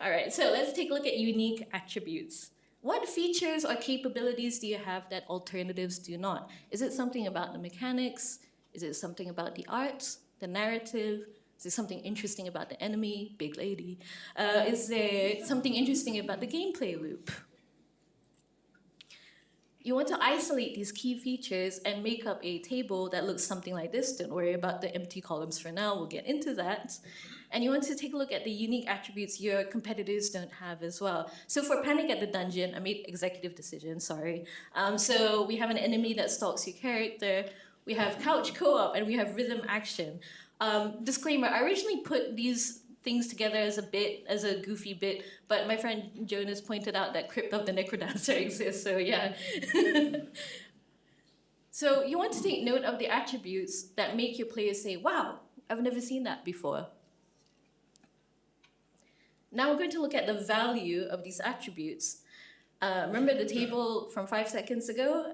All right, so let's take a look at unique attributes. What features or capabilities do you have that alternatives do not? Is it something about the mechanics? Is it something about the art, the narrative? Is there something interesting about the enemy, big lady? Is there something interesting about the gameplay loop? You want to isolate these key features and make up a table that looks something like this. Don't worry about the empty columns for now, we'll get into that. And you want to take a look at the unique attributes your competitors don't have as well. So for Panic at the Dungeon, I made executive decisions, sorry. So we have an enemy that stalks your character, we have couch co-op, and we have rhythm action. Disclaimer, I originally put these things together as a bit, as a goofy bit, but my friend Jonas pointed out that Crypt of the Necrodancer exists, so yeah. So you want to take note of the attributes that make your players say, wow, I've never seen that before. Now we're going to look at the value of these attributes. Remember the table from 5 seconds ago?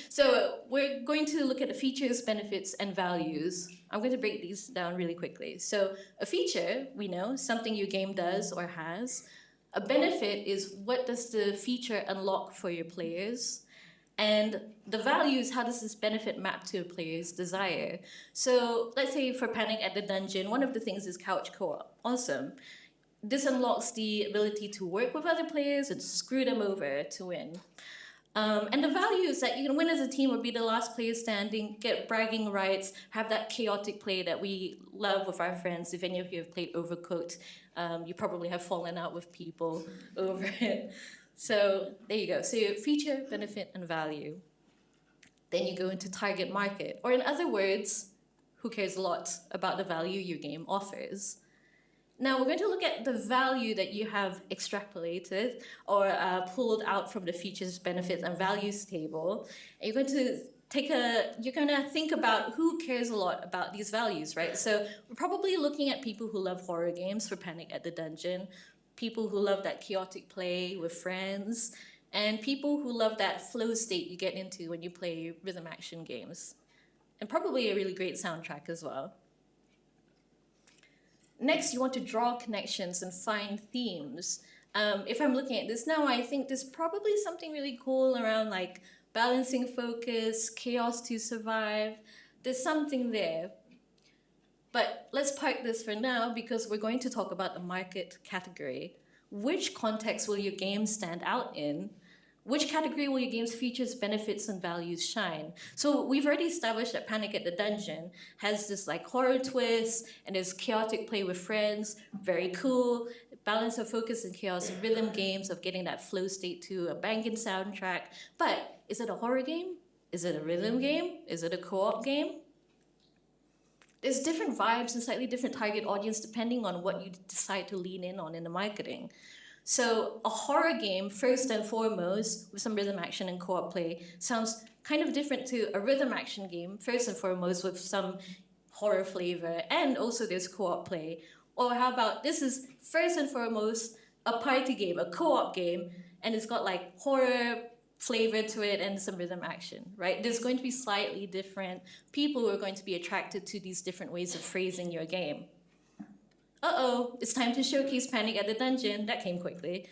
So we're going to look at the features, benefits, and values. I'm going to break these down really quickly. So a feature, we know, something your game does or has. A benefit is what does the feature unlock for your players? And the value is how does this benefit map to a player's desire? So let's say for Panic at the Dungeon, one of the things is couch co-op. Awesome. This unlocks the ability to work with other players and screw them over to win. And the value is that you can win as a team or be the last player standing, get bragging rights, have that chaotic play that we love with our friends. If any of you have played Overcooked, you probably have fallen out with people over it. So there you go. So you have feature, benefit, and value. Then you go into target market. Or in other words, who cares a lot about the value your game offers? Now we're going to look at the value that you have extrapolated or pulled out from the features, benefits, and values table. And you're going to think about who cares a lot about these values, right? So we're probably looking at people who love horror games for Panic at the Dungeon, people who love that chaotic play with friends, and people who love that flow state you get into when you play rhythm action games. And probably a really great soundtrack as well. Next, you want to draw connections and find themes. If I'm looking at this now, I think there's probably something really cool around like balancing focus, chaos to survive. There's something there. But let's park this for now because we're going to talk about the market category. Which context will your game stand out in? Which category will your game's features, benefits, and values shine? So we've already established that Panic at the Dungeon has this like horror twist and there's chaotic play with friends, very cool. Balance of focus and chaos, rhythm games of getting that flow state to a banging soundtrack. But is it a horror game? Is it a rhythm game? Is it a co-op game? There's different vibes and slightly different target audience depending on what you decide to lean in on in the marketing. So a horror game, first and foremost, with some rhythm action and co-op play, sounds kind of different to a rhythm action game, first and foremost, with some horror flavor, and also there's co-op play. Or how about this is first and foremost a party game, a co-op game, and it's got like horror flavor to it and some rhythm action, right? There's going to be slightly different people who are going to be attracted to these different ways of phrasing your game. Uh-oh, it's time to showcase Panic at the Dungeon. That came quickly.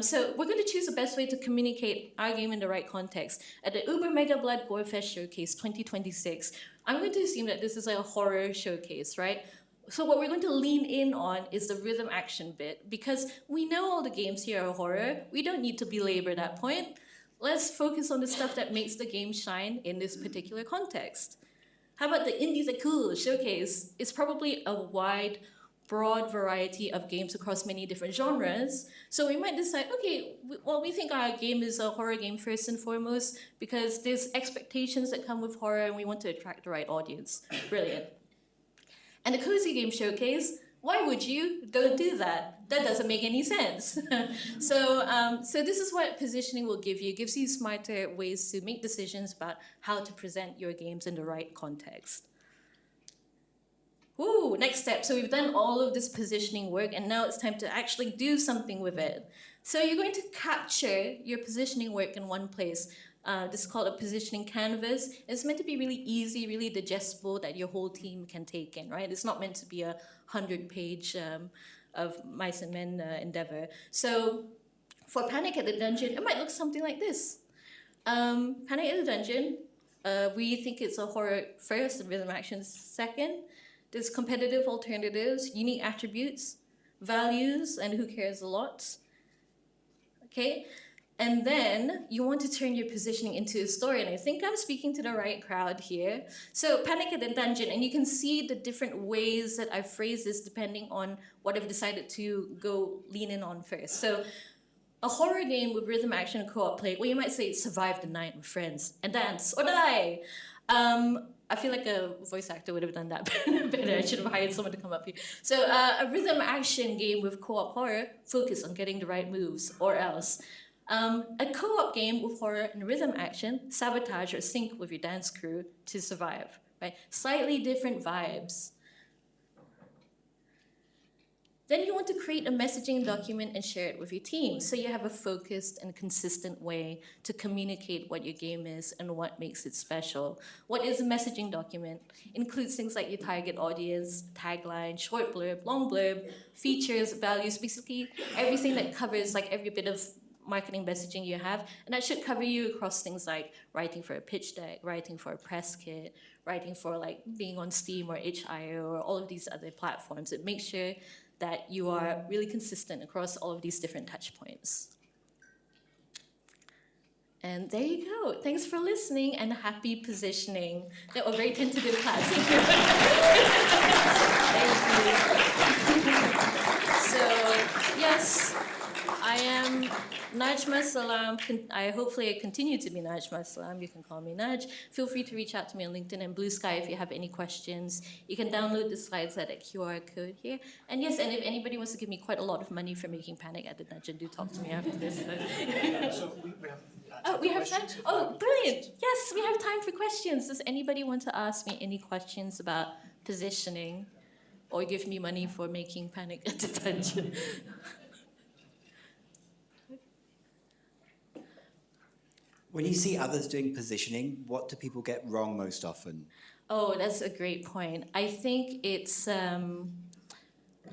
So we're going to choose the best way to communicate our game in the right context. At the Uber Mega Blood Gore Fest Showcase 2026, I'm going to assume that this is a horror showcase, right? So what we're going to lean in on is the rhythm action bit, because we know all the games here are horror. We don't need to belabor that point. Let's focus on the stuff that makes the game shine in this particular context. How about the Indies Are Cool showcase? It's probably a wide, broad variety of games across many different genres. So we might decide, okay, well, we think our game is a horror game first and foremost because there's expectations that come with horror and we want to attract the right audience. Brilliant. And the Cozy Game Showcase, why would you? Don't do that. That doesn't make any sense. So this is what positioning will give you. It gives you smarter ways to make decisions about how to present your games in the right context. Ooh, next step. So we've done all of this positioning work, and now it's time to actually do something with it. So you're going to capture your positioning work in one place. This is called a positioning canvas. It's meant to be really easy, really digestible, that your whole team can take in, right? It's not meant to be a 100-page of mice and men endeavor. So for Panic at the Dungeon, it might look something like this. Panic at the Dungeon, we think it's a horror first and rhythm action second. There's competitive alternatives, unique attributes, values, and who cares a lot. Okay? And then you want to turn your positioning into a story. And I think I'm speaking to the right crowd here. So Panic at the Dungeon, and you can see the different ways that I've phrased this depending on what I've decided to go lean in on first. So a horror game with rhythm action and co-op play, well, you might say survive the night with friends and dance or die. I feel like a voice actor would have done that better. I should have hired someone to come up here. So a rhythm action game with co-op horror, focus on getting the right moves or else. A co-op game with horror and rhythm action, sabotage or sync with your dance crew to survive, right? Slightly different vibes. Then you want to create a messaging document and share it with your team. So you have a focused and consistent way to communicate what your game is and what makes it special. What is a messaging document? Includes things like your target audience, tagline, short blurb, long blurb, features, values, basically everything that covers like every bit of marketing messaging you have. And that should cover you across things like writing for a pitch deck, writing for a press kit, writing for like being on Steam or itch.io or all of these other platforms. It makes sure that you are really consistent across all of these different touch points. And there you go. Thanks for listening and happy positioning. That was very tentative class. Thank you. So, yes, I am Najmah Salam. Hopefully I continue to be Najmah Salam. You can call me Naj. Feel free to reach out to me on LinkedIn and Blue Sky if you have any questions. You can download the slides at a QR code here. And yes, and if anybody wants to give me quite a lot of money for making Panic at the Dungeon, do talk to me after this. So we have time? Oh, brilliant. Yes, we have time for questions. Does anybody want to ask me any questions about positioning or give me money for making Panic at the Dungeon? When you see others doing positioning, what do people get wrong most often? Oh, that's a great point. I think it's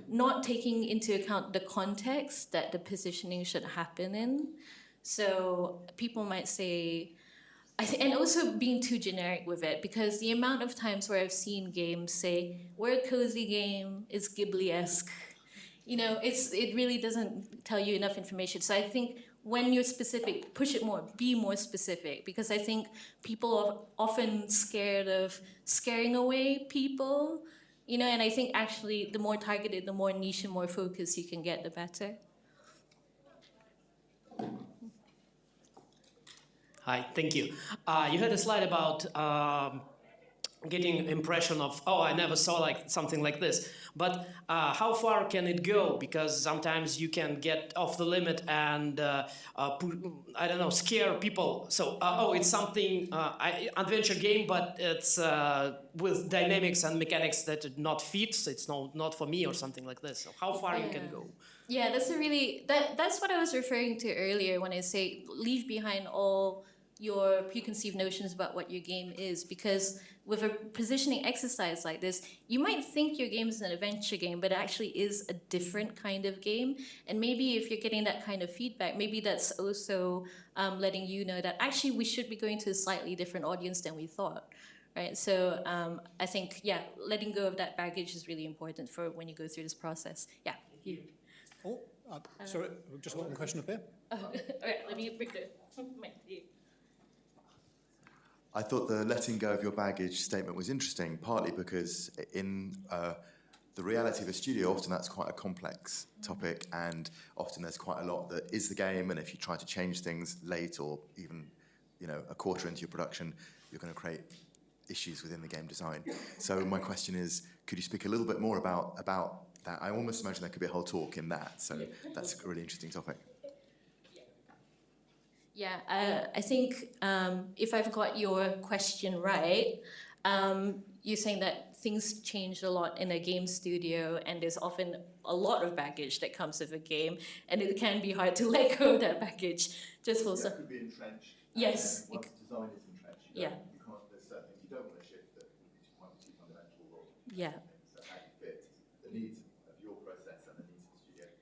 not taking into account the context that the positioning should happen in. So people might say, and also being too generic with it, because the amount of times where I've seen games say, we're a cozy game, it's Ghibli-esque, it really doesn't tell you enough information. So I think when you're specific, push it more, be more specific, because I think people are often scared of scaring away people, and I think actually the more targeted, the more niche and more focused you can get, the better. Hi, thank you. You had a slide about getting impression of, I never saw something like this. But how far can it go? Because sometimes you can get off the limit and, scare people. So, it's something, adventure game, but it's with dynamics and mechanics that do not fit. So it's not for me or something like this. So how far you can go? Yeah, that's what I was referring to earlier when I say leave behind all your preconceived notions about what your game is, because with a positioning exercise like this, you might think your game is an adventure game, but it actually is a different kind of game. And maybe if you're getting that kind of feedback, maybe that's also letting you know that actually we should be going to a slightly different audience than we thought, right? So I think, letting go of that baggage is really important for when you go through this process. Yeah. Oh, sorry, we've just got one question up here. All right, let me bring the mic to you. I thought the letting go of your baggage statement was interesting, partly because in the reality of a studio, often that's quite a complex topic, and often there's quite a lot that is the game, and if you try to change things late or even a quarter into your production, you're going to create issues within the game design. So my question is, could you speak a little bit more about that? I almost imagine there could be a whole talk in that, so that's a really interesting topic. Yeah, I think if I've got your question right, you're saying that things change a lot in a game studio, and there's often a lot of baggage that comes with a game, and it can be hard to let go of that baggage. Just for some. It could be entrenched. Yes. Once design is entrenched, you can't. There's certain things you don't want to shift that would be quite too fundamental. So how you fit the needs of your process and the needs of the studio.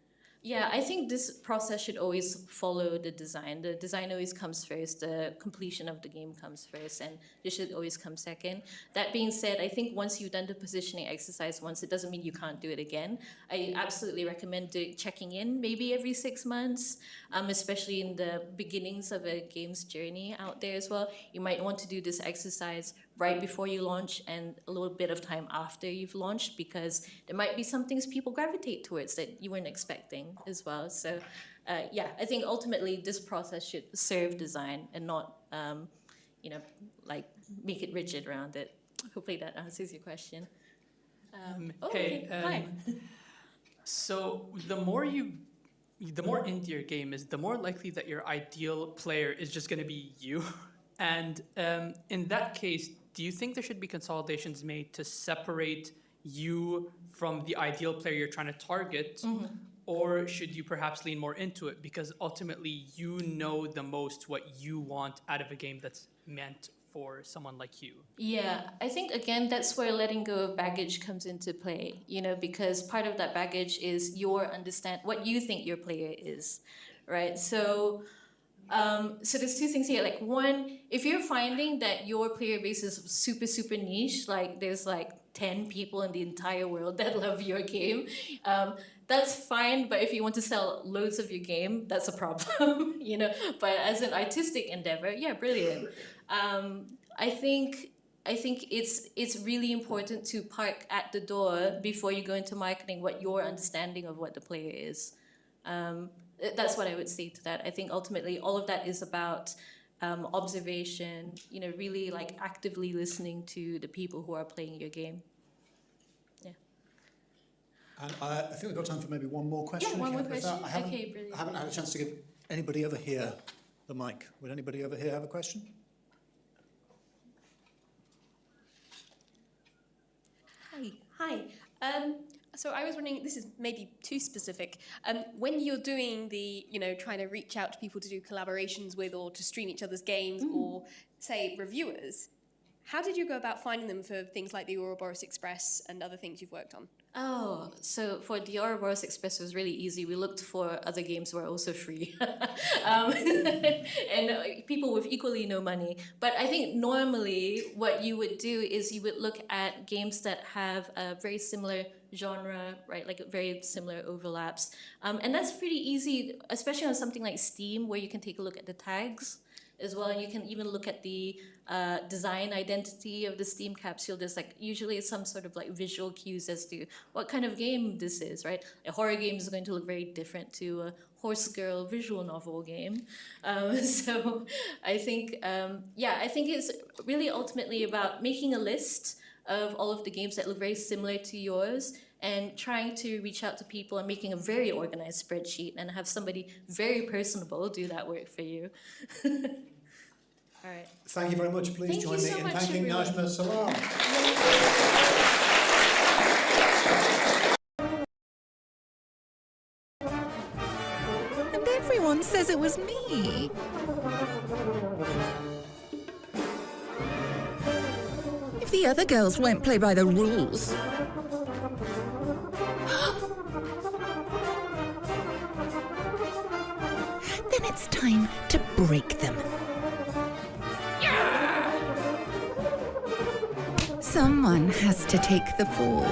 Yeah, I think this process should always follow the design. The design always comes first, the completion of the game comes first, and this should always come second. That being said, I think once you've done the positioning exercise once, it doesn't mean you can't do it again. I absolutely recommend checking in maybe every 6 months, especially in the beginnings of a game's journey out there as well. You might want to do this exercise right before you launch and a little bit of time after you've launched, because there might be some things people gravitate towards that you weren't expecting as well. So I think ultimately this process should serve design and not, make it rigid around it. Hopefully that answers your question. Hi. So the more into your game is, the more likely that your ideal player is just going to be you. And in that case, do you think there should be consolidations made to separate you from the ideal player you're trying to target? Mm-hmm. Or should you perhaps lean more into it? Because ultimately, you know the most what you want out of a game that's meant for someone like you. Yeah, I think, again, that's where letting go of baggage comes into play, because part of that baggage is what you think your player is, right? So there's two things here. Like, one, if you're finding that your player base is super, super niche, like there's 10 people in the entire world that love your game, that's fine. But if you want to sell loads of your game, that's a problem, But as an artistic endeavor, yeah, brilliant. I think it's really important to park at the door before you go into marketing what your understanding of what the player is. That's what I would say to that. I think ultimately all of that is about observation, really actively listening to the people who are playing your game. Yeah. And I think we've got time for maybe one more question. Yeah, one more question. I haven't had a chance to give anybody over here the mic. Would anybody over here have a question? Hi. So I was wondering, this is maybe too specific, when you're doing the, trying to reach out to people to do collaborations with or to stream each other's games or, say, reviewers, How did you go about finding them for things like the Ouroboros Express and other things you've worked on? Oh, so for the Ouroboros Express, it was really easy. We looked for other games that were also free. And people with equally no money. But I think normally what you would do is you would look at games that have a very similar genre, right? Like very similar overlaps. And that's pretty easy, especially on something like Steam, where you can take a look at the tags as well, and you can even look at the design identity of the Steam capsule. There's like usually some sort of like visual cues as to what kind of game this is, right? A horror game is going to look very different to a horse girl visual novel game. So I think, I think it's really ultimately about making a list of all of the games that look very similar to yours and trying to reach out to people and making a very organized spreadsheet and have somebody very personable do that work for you. All right. Thank you very much. Please join me in thanking Najmah Salam. And everyone says it was me. If the other girls won't play by the rules. Then it's time to break them. Someone has to take the fall.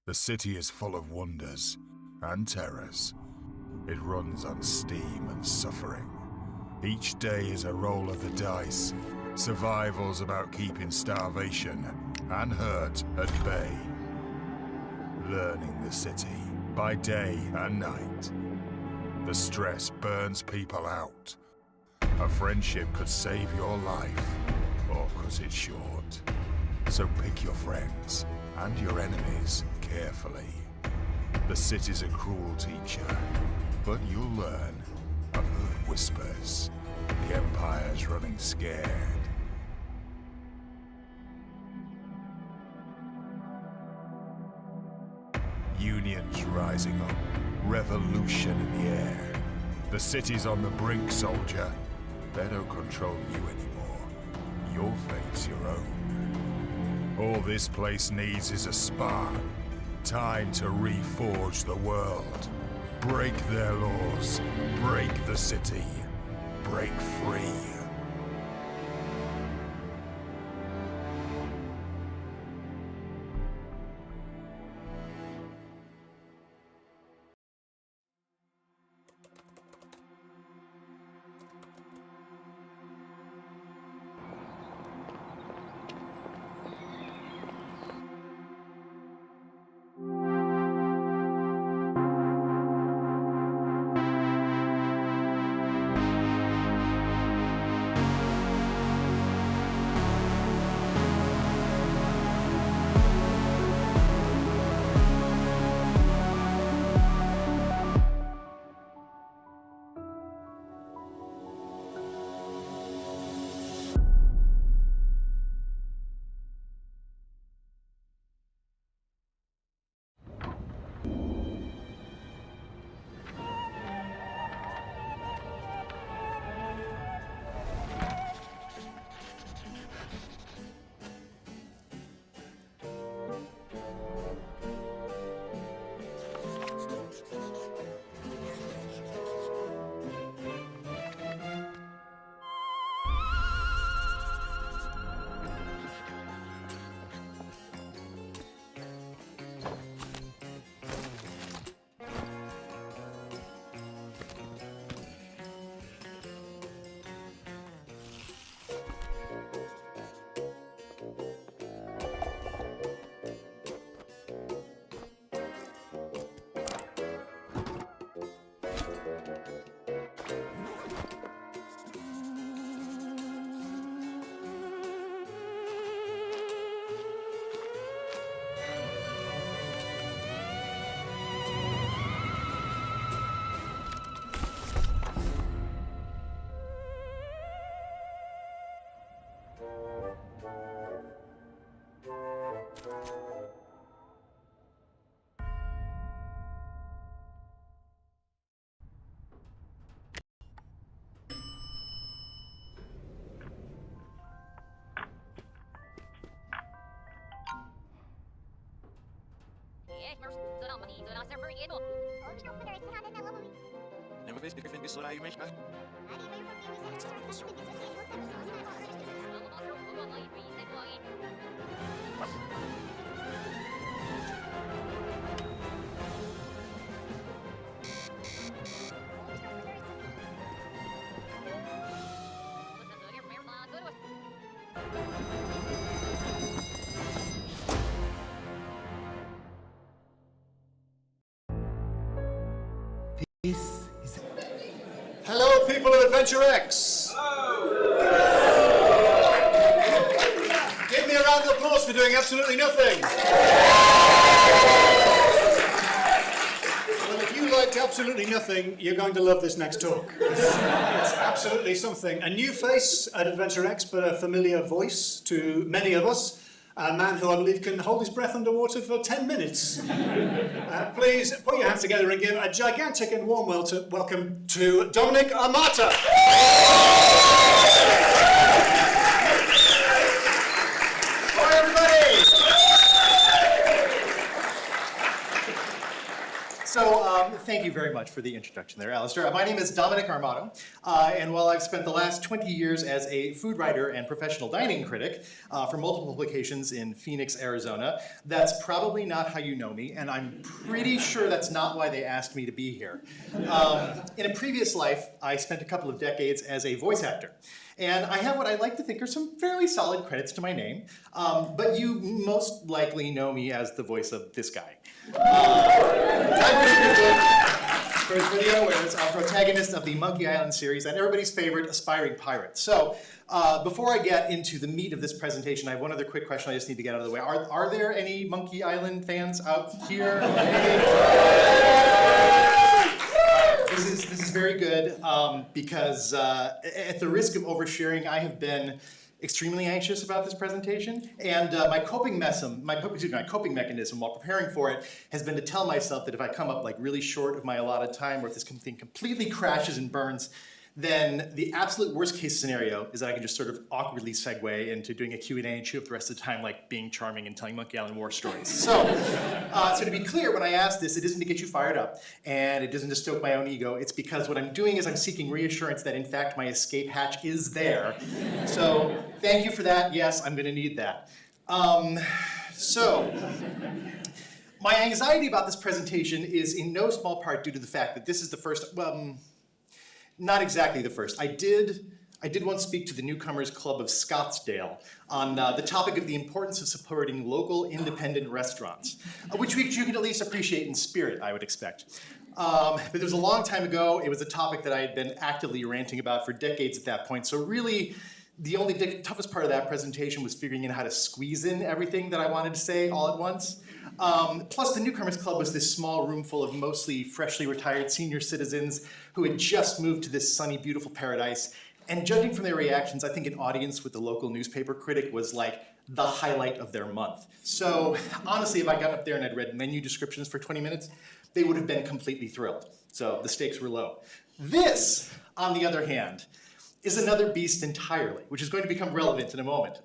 The city is full of wonders and terrors. It runs on steam and suffering. Each day is a roll of the dice. Survival's about keeping starvation and hurt at bay. Learning the city by day and night. The stress burns people out. A friendship could save your life or cut it short. So pick your friends and your enemies carefully. The city's a cruel teacher, but you'll learn. I've heard whispers. The Empire's running scared. Unions rising up. Revolution in the air. The city's on the brink, soldier. They don't control you anymore. Your fate's your own. All this place needs is a spark. Time to reforge the world. Break their laws. Break the city. Break free. Hello, people of AdventureX. Give me a round of applause for doing absolutely nothing. Well, if you liked absolutely nothing, you're going to love this next talk. It's absolutely something. A new face at AdventureX, but a familiar voice to many of us. A man who I believe can hold his breath underwater for 10 minutes. Please put your hands together and give a gigantic and warm welcome to Dominic Armato. Hi, everybody. So, thank you very much for the introduction there, Alistair. My name is Dominic Armato, and while I've spent the last 20 years as a food writer and professional dining critic for multiple publications in Phoenix, Arizona, that's probably not how you know me, and I'm pretty sure that's not why they asked me to be here. In a previous life, I spent a couple of decades as a voice actor. And I have what I like to think are some fairly solid credits to my name, but you most likely know me as the voice of this guy. For his video, where it's a protagonist of the Monkey Island series and everybody's favorite aspiring pirate. So, before I get into the meat of this presentation, I have one other quick question I just need to get out of the way. Are there any Monkey Island fans out here? This is very good because at the risk of oversharing, I have been extremely anxious about this presentation, and my coping mechanism while preparing for it has been to tell myself that if I come up like really short of my allotted time, or if this thing completely crashes and burns, then the absolute worst case scenario is that I can just sort of awkwardly segue into doing a Q&A and chew up the rest of the time like being charming and telling Monkey Island war stories. So to be clear, when I ask this, it isn't to get you fired up, and it isn't to stoke my own ego. It's because what I'm doing is I'm seeking reassurance that in fact my escape hatch is there. So thank you for that. Yes, I'm going to need that. My anxiety about this presentation is in no small part due to the fact that this is the first, not exactly the first. I did once speak to the Newcomers Club of Scottsdale on the topic of the importance of supporting local independent restaurants, which you can at least appreciate in spirit, I would expect. But it was a long time ago. It was a topic that I had been actively ranting about for decades at that point. So really, the only toughest part of that presentation was figuring out how to squeeze in everything that I wanted to say all at once. Plus, the Newcomers Club was this small room full of mostly freshly retired senior citizens who had just moved to this sunny, beautiful paradise. And judging from their reactions, I think an audience with the local newspaper critic was like the highlight of their month. So honestly, if I got up there and I'd read menu descriptions for 20 minutes, they would have been completely thrilled. So the stakes were low. This, on the other hand, is another beast entirely, which is going to become relevant in a moment.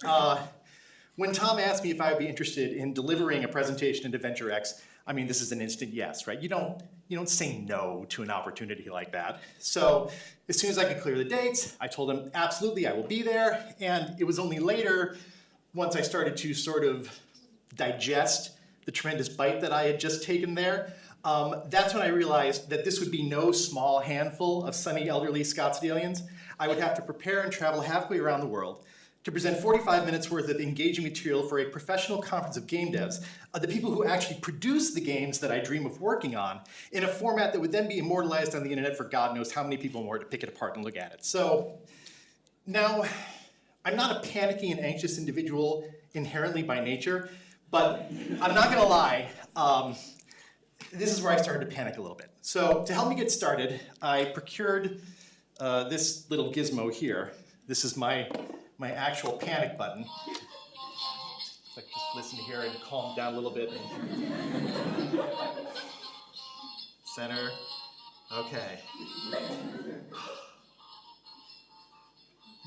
When Tom asked me if I would be interested in delivering a presentation in AdventureX, I mean, this is an instant yes, right? You don't say no to an opportunity like that. So as soon as I could clear the dates, I told him, absolutely, I will be there. And it was only later, once I started to sort of digest the tremendous bite that I had just taken there, that's when I realized that this would be no small handful of sunny elderly Scottsdalians. I would have to prepare and travel halfway around the world to present 45 minutes worth of engaging material for a professional conference of game devs, the people who actually produce the games that I dream of working on, in a format that would then be immortalized on the internet for God knows how many people more to pick it apart and look at it. So now, I'm not a panicky and anxious individual inherently by nature, but I'm not gonna lie, this is where I started to panic a little bit. So to help me get started, I procured this little gizmo here. This is my actual panic button. So I can just listen here and calm down a little bit. Center. Okay.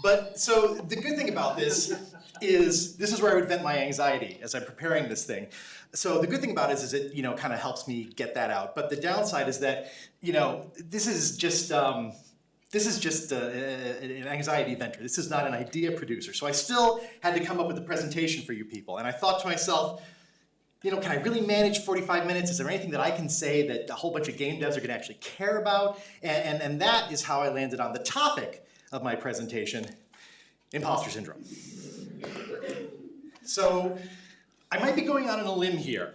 But so the good thing about this is where I would vent my anxiety as I'm preparing this thing. So the good thing about it is it, you know, kind of helps me get that out. But the downside is that, you know, this is just an anxiety venter. This is not an idea producer. So I still had to come up with a presentation for you people. And I thought to myself, you know, can I really manage 45 minutes? Is there anything that I can say that a whole bunch of game devs are going to actually care about? And that is how I landed on the topic of my presentation, Impostor Syndrome. So I might be going out on a limb here,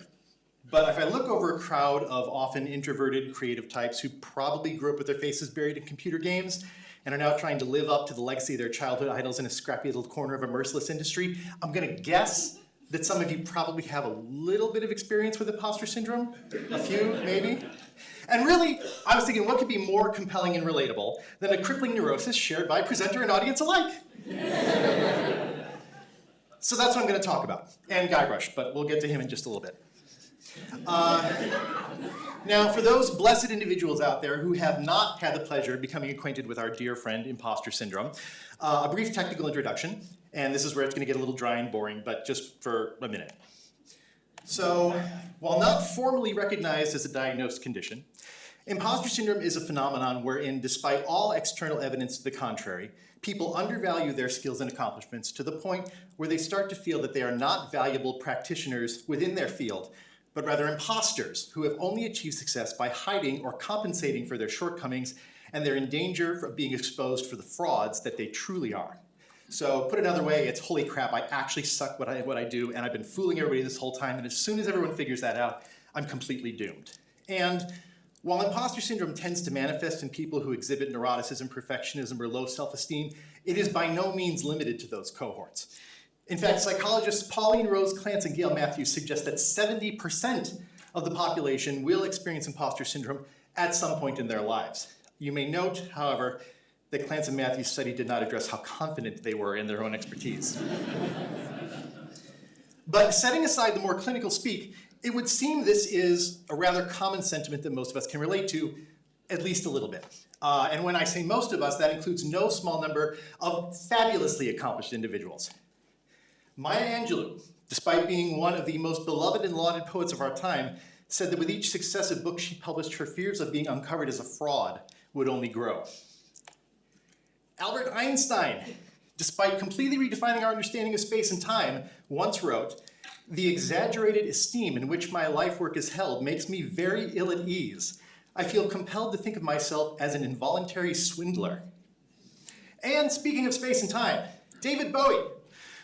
but if I look over a crowd of often introverted creative types who probably grew up with their faces buried in computer games and are now trying to live up to the legacy of their childhood idols in a scrappy little corner of a merciless industry, I'm going to guess that some of you probably have a little bit of experience with imposter syndrome, a few maybe. And really, I was thinking, what could be more compelling and relatable than a crippling neurosis shared by presenter and audience alike? So that's what I'm going to talk about, and Guybrush, but we'll get to him in just a little bit. Now, for those blessed individuals out there who have not had the pleasure of becoming acquainted with our dear friend Impostor Syndrome, a brief technical introduction, and this is where it's going to get a little dry and boring, but just for a minute. So, while not formally recognized as a diagnosed condition, imposter syndrome is a phenomenon wherein, despite all external evidence to the contrary, people undervalue their skills and accomplishments to the point where they start to feel that they are not valuable practitioners within their field, but rather imposters who have only achieved success by hiding or compensating for their shortcomings, and they're in danger of being exposed for the frauds that they truly are. So put another way, it's holy crap, I actually suck what I do, and I've been fooling everybody this whole time, and as soon as everyone figures that out, I'm completely doomed. And while imposter syndrome tends to manifest in people who exhibit neuroticism, perfectionism, or low self-esteem, it is by no means limited to those cohorts. In fact, psychologists Pauline Rose Clance and Gail Matthews suggest that 70% of the population will experience imposter syndrome at some point in their lives. You may note, however, that Clance and Matthews' study did not address how confident they were in their own expertise. But setting aside the more clinical speak, it would seem this is a rather common sentiment that most of us can relate to, at least a little bit. And when I say most of us, that includes no small number of fabulously accomplished individuals. Maya Angelou, despite being one of the most beloved and lauded poets of our time, said that with each successive book she published, her fears of being uncovered as a fraud would only grow. Albert Einstein, despite completely redefining our understanding of space and time, once wrote, "The exaggerated esteem in which my life work is held makes me very ill at ease. I feel compelled to think of myself as an involuntary swindler." And speaking of space and time, David Bowie,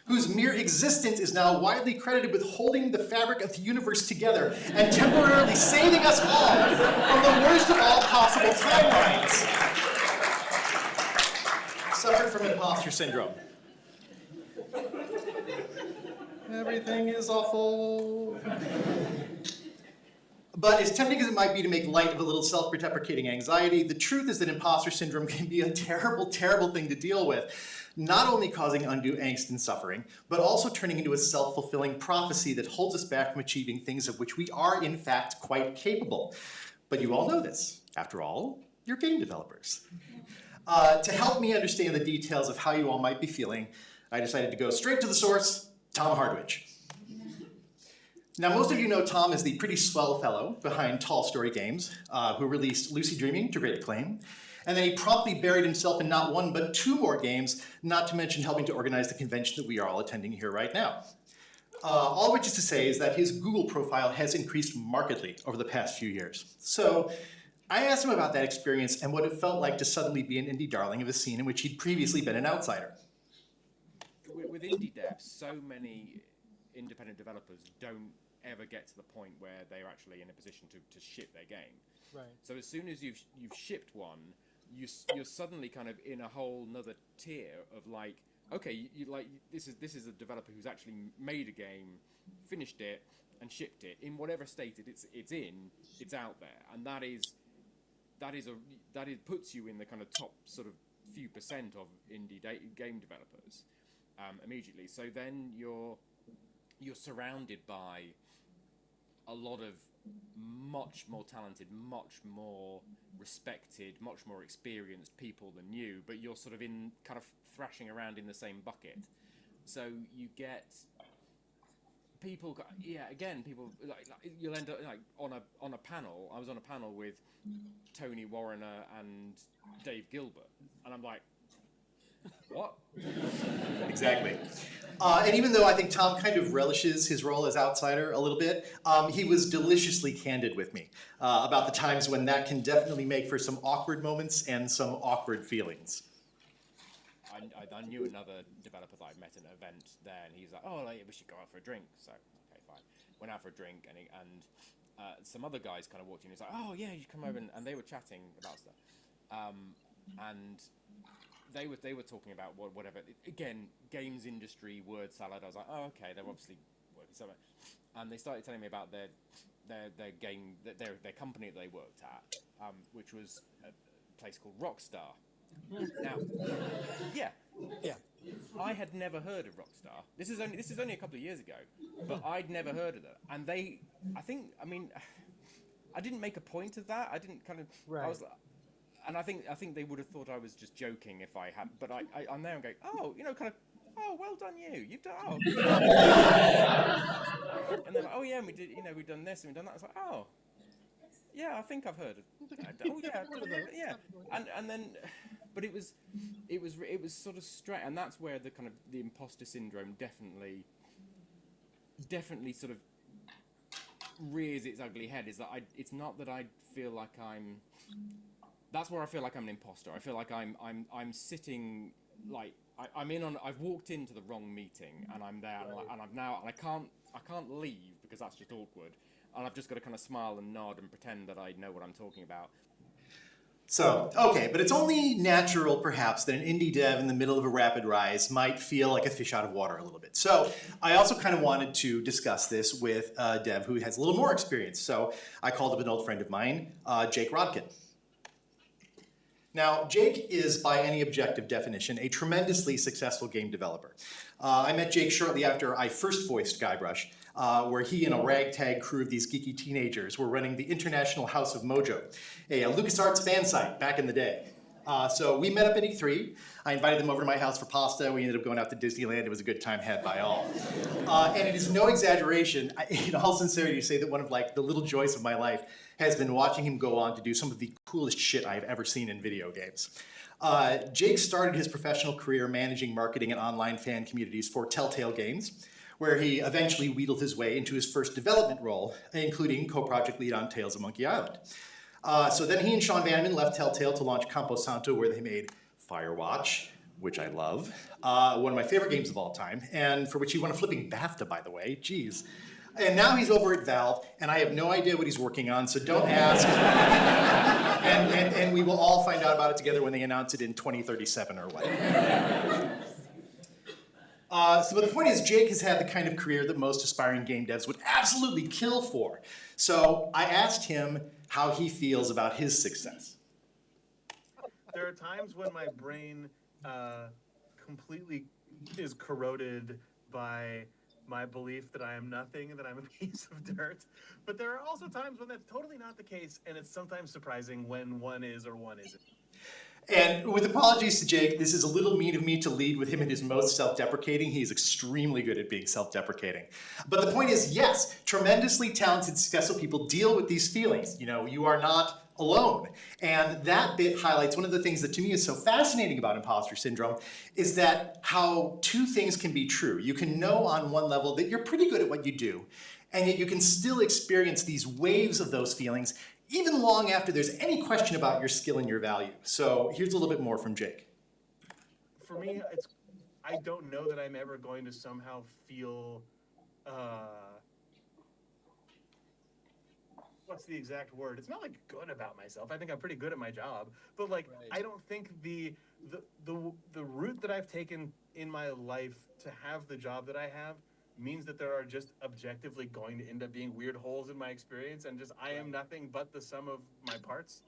whose mere existence is now widely credited with holding the fabric of the universe together and temporarily saving us all from the worst of all possible timelines, suffered from imposter syndrome. Everything is awful. But as tempting as it might be to make light of a little self-deprecating anxiety, the truth is that imposter syndrome can be a terrible, terrible thing to deal with, not only causing undue angst and suffering, but also turning into a self-fulfilling prophecy that holds us back from achieving things of which we are, in fact, quite capable. But you all know this. After all, you're game developers. To help me understand the details of how you all might be feeling, I decided to go straight to the source, Tom Hardwidge. Now, most of you know Tom as the pretty swell fellow behind Tall Story Games, who released Lucy Dreaming to great acclaim, and then he promptly buried himself in not one but two more games, not to mention helping to organize the convention that we are all attending here right now. All which is to say is that his Google profile has increased markedly over the past few years. So I asked him about that experience and what it felt like to suddenly be an indie darling of a scene in which he'd previously been an outsider. With indie devs, so many independent developers don't ever get to the point where they're actually in a position to ship their game. Right. So as soon as you've shipped one, you're suddenly kind of in a whole nother tier of like, okay, this is a developer who's actually made a game, finished it, and shipped it in whatever state it's in. It's out there, and that puts you in the kind of top sort of few percent of indie game developers immediately. So then you're surrounded by a lot of much more talented, much more respected, much more experienced people than you, but you're sort of in kind of thrashing around in the same bucket. So you get people, people like you'll end up like on a panel. I was on a panel with Tony Warrener and Dave Gilbert, and I'm like, what? Exactly. And even though I think Tom kind of relishes his role as outsider a little bit, he was deliciously candid with me about the times when that can definitely make for some awkward moments and some awkward feelings. I knew another developer that I met at an event there, and he's like, "Oh, like, we should go out for a drink." So, okay, fine. Went out for a drink, and some other guys kind of walked in. He's like, "Oh, yeah, you come over," and they were chatting about stuff, and they were talking about whatever. Again, games industry word salad. I was like, "Oh, okay, they're obviously working somewhere," and they started telling me about their game, their company that they worked at, which was a place called Rockstar. Now, yeah, I had never heard of Rockstar. This is only a couple of years ago, but I'd never heard of it. And I didn't make a point of that. I didn't kind of. Right. I was, and I think they would have thought I was just joking if I had. But I'm there and going, oh, kind of. Oh, well done, you've done. Oh. And they're like, oh yeah, and we did. We've done this and we've done that. I was like, oh. Yeah, I think I've heard of. Oh yeah. And then, but it was sort of straight, and that's where the kind of the imposter syndrome definitely sort of rears its ugly head. Is that it's not that I feel like I'm. That's where I feel like I'm an imposter. I feel like I'm sitting like I've walked into the wrong meeting and I'm there and I can't leave because that's just awkward. And I've just got to kind of smile and nod and pretend that I know what I'm talking about. So, okay, but it's only natural, perhaps, that an indie dev in the middle of a rapid rise might feel like a fish out of water a little bit. So I also kind of wanted to discuss this with a dev who has a little more experience. So I called up an old friend of mine, Jake Rodkin. Now, Jake is, by any objective definition, a tremendously successful game developer. I met Jake shortly after I first voiced Guybrush, where he and a ragtag crew of these geeky teenagers were running the International House of Mojo, a LucasArts fan site back in the day. So we met up at E3. I invited them over to my house for pasta. We ended up going out to Disneyland. It was a good time had by all. And it is no exaggeration, in all sincerity, to say that one of the little joys of my life has been watching him go on to do some of the coolest shit I've ever seen in video games. Jake started his professional career managing marketing and online fan communities for Telltale Games, where he eventually wheedled his way into his first development role, including co-project lead on Tales of Monkey Island. So then he and Sean Vanman left Telltale to launch Campo Santo, where they made Firewatch, which I love, one of my favorite games of all time, and for which he won a flipping BAFTA, by the way. Jeez. And now he's over at Valve, and I have no idea what he's working on, so don't ask. and we will all find out about it together when they announce it in 2037 or what. But the point is, Jake has had the kind of career that most aspiring game devs would absolutely kill for. So I asked him how he feels about his success. There are times when my brain completely is corroded by my belief that I am nothing and that I'm a piece of dirt. But there are also times when that's totally not the case, and it's sometimes surprising when one is or one isn't. And with apologies to Jake, this is a little mean of me to lead with him at his most self-deprecating. He's extremely good at being self-deprecating. But the point is, yes, tremendously talented, successful people deal with these feelings. You are not alone. And that bit highlights one of the things that to me is so fascinating about imposter syndrome is that how two things can be true. You can know on one level that you're pretty good at what you do, and yet you can still experience these waves of those feelings even long after there's any question about your skill and your value. So here's a little bit more from Jake. For me, I don't know that I'm ever going to somehow feel, what's the exact word? It's not good about myself. I think I'm pretty good at my job, but I don't think the route that I've taken in my life to have the job that I have means that there are just objectively going to end up being weird holes in my experience, and I am nothing but the sum of my parts.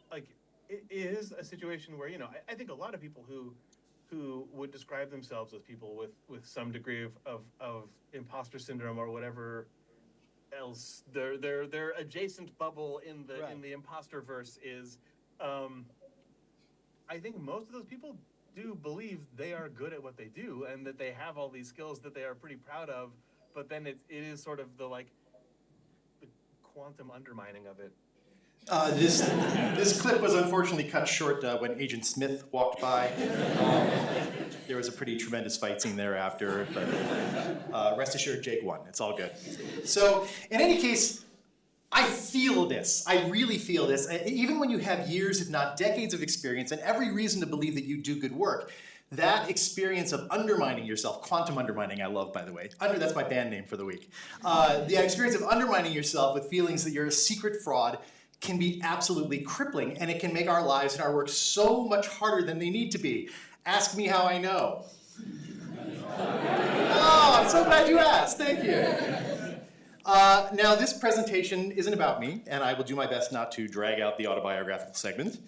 It is a situation where, I think a lot of people who would describe themselves as people with some degree of imposter syndrome or whatever else. Their adjacent bubble in the imposter verse is, I think most of those people do believe they are good at what they do and that they have all these skills that they are pretty proud of, but then it is sort of the quantum undermining of it. This clip was unfortunately cut short when Agent Smith walked by. There was a pretty tremendous fight scene thereafter, but rest assured, Jake won. It's all good. So, in any case, I feel this. I really feel this. Even when you have years, if not decades of experience, and every reason to believe that you do good work, that experience of undermining yourself, quantum undermining I love, by the way. That's my band name for the week. The experience of undermining yourself with feelings that you're a secret fraud can be absolutely crippling, and it can make our lives and our work so much harder than they need to be. Ask me how I know. Oh, I'm so glad you asked. Thank you. Now, this presentation isn't about me, and I will do my best not to drag out the autobiographical segment.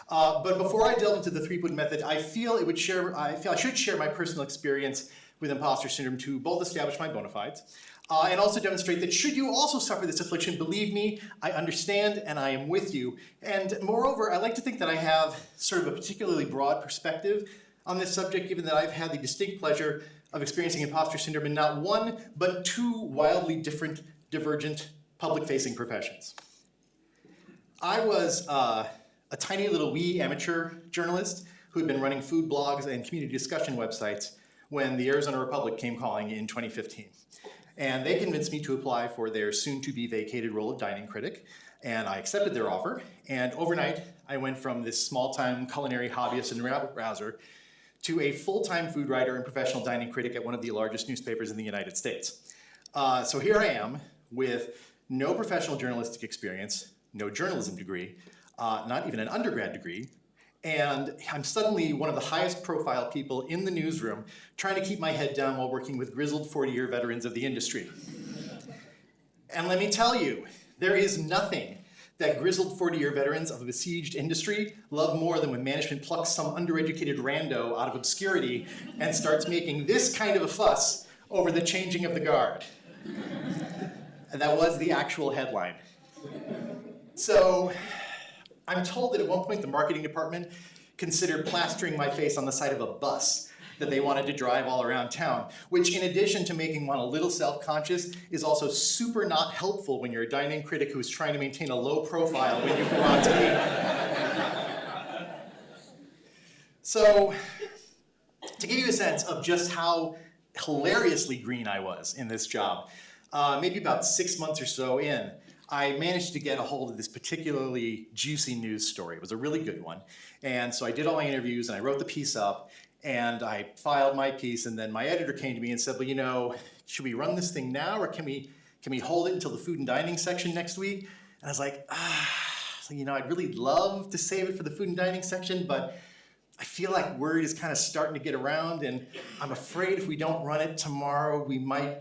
But before I delve into the Threepwood method, I feel I should share my personal experience with imposter syndrome to both establish my bona fides and also demonstrate that should you also suffer this affliction, believe me, I understand and I am with you. And moreover, I like to think that I have sort of a particularly broad perspective on this subject, given that I've had the distinct pleasure of experiencing imposter syndrome in not one, but two wildly different, divergent, public-facing professions. I was a tiny little wee amateur journalist who had been running food blogs and community discussion websites when the Arizona Republic came calling in 2015. And they convinced me to apply for their soon-to-be vacated role of dining critic, and I accepted their offer. And overnight, I went from this small-time culinary hobbyist and rabble-rouser to a full-time food writer and professional dining critic at one of the largest newspapers in the United States. So here I am with no professional journalistic experience, no journalism degree, not even an undergrad degree, and I'm suddenly one of the highest profile people in the newsroom trying to keep my head down while working with grizzled 40-year veterans of the industry. And let me tell you, there is nothing that grizzled 40-year veterans of a besieged industry love more than when management plucks some undereducated rando out of obscurity and starts making this kind of a fuss over the changing of the guard. And that was the actual headline. So I'm told that at one point the marketing department considered plastering my face on the side of a bus that they wanted to drive all around town, which in addition to making one a little self-conscious, is also super not helpful when you're a dining critic who's trying to maintain a low profile when you go on TV. So, to give you a sense of just how hilariously green I was in this job, maybe about 6 months or so in, I managed to get a hold of this particularly juicy news story. It was a really good one. And so I did all my interviews and I wrote the piece up and I filed my piece, and then my editor came to me and said, well, you know, should we run this thing now or can we hold it until the food and dining section next week? And I was like, you know, I'd really love to save it for the food and dining section, but I feel like word is kind of starting to get around, and I'm afraid if we don't run it tomorrow, we might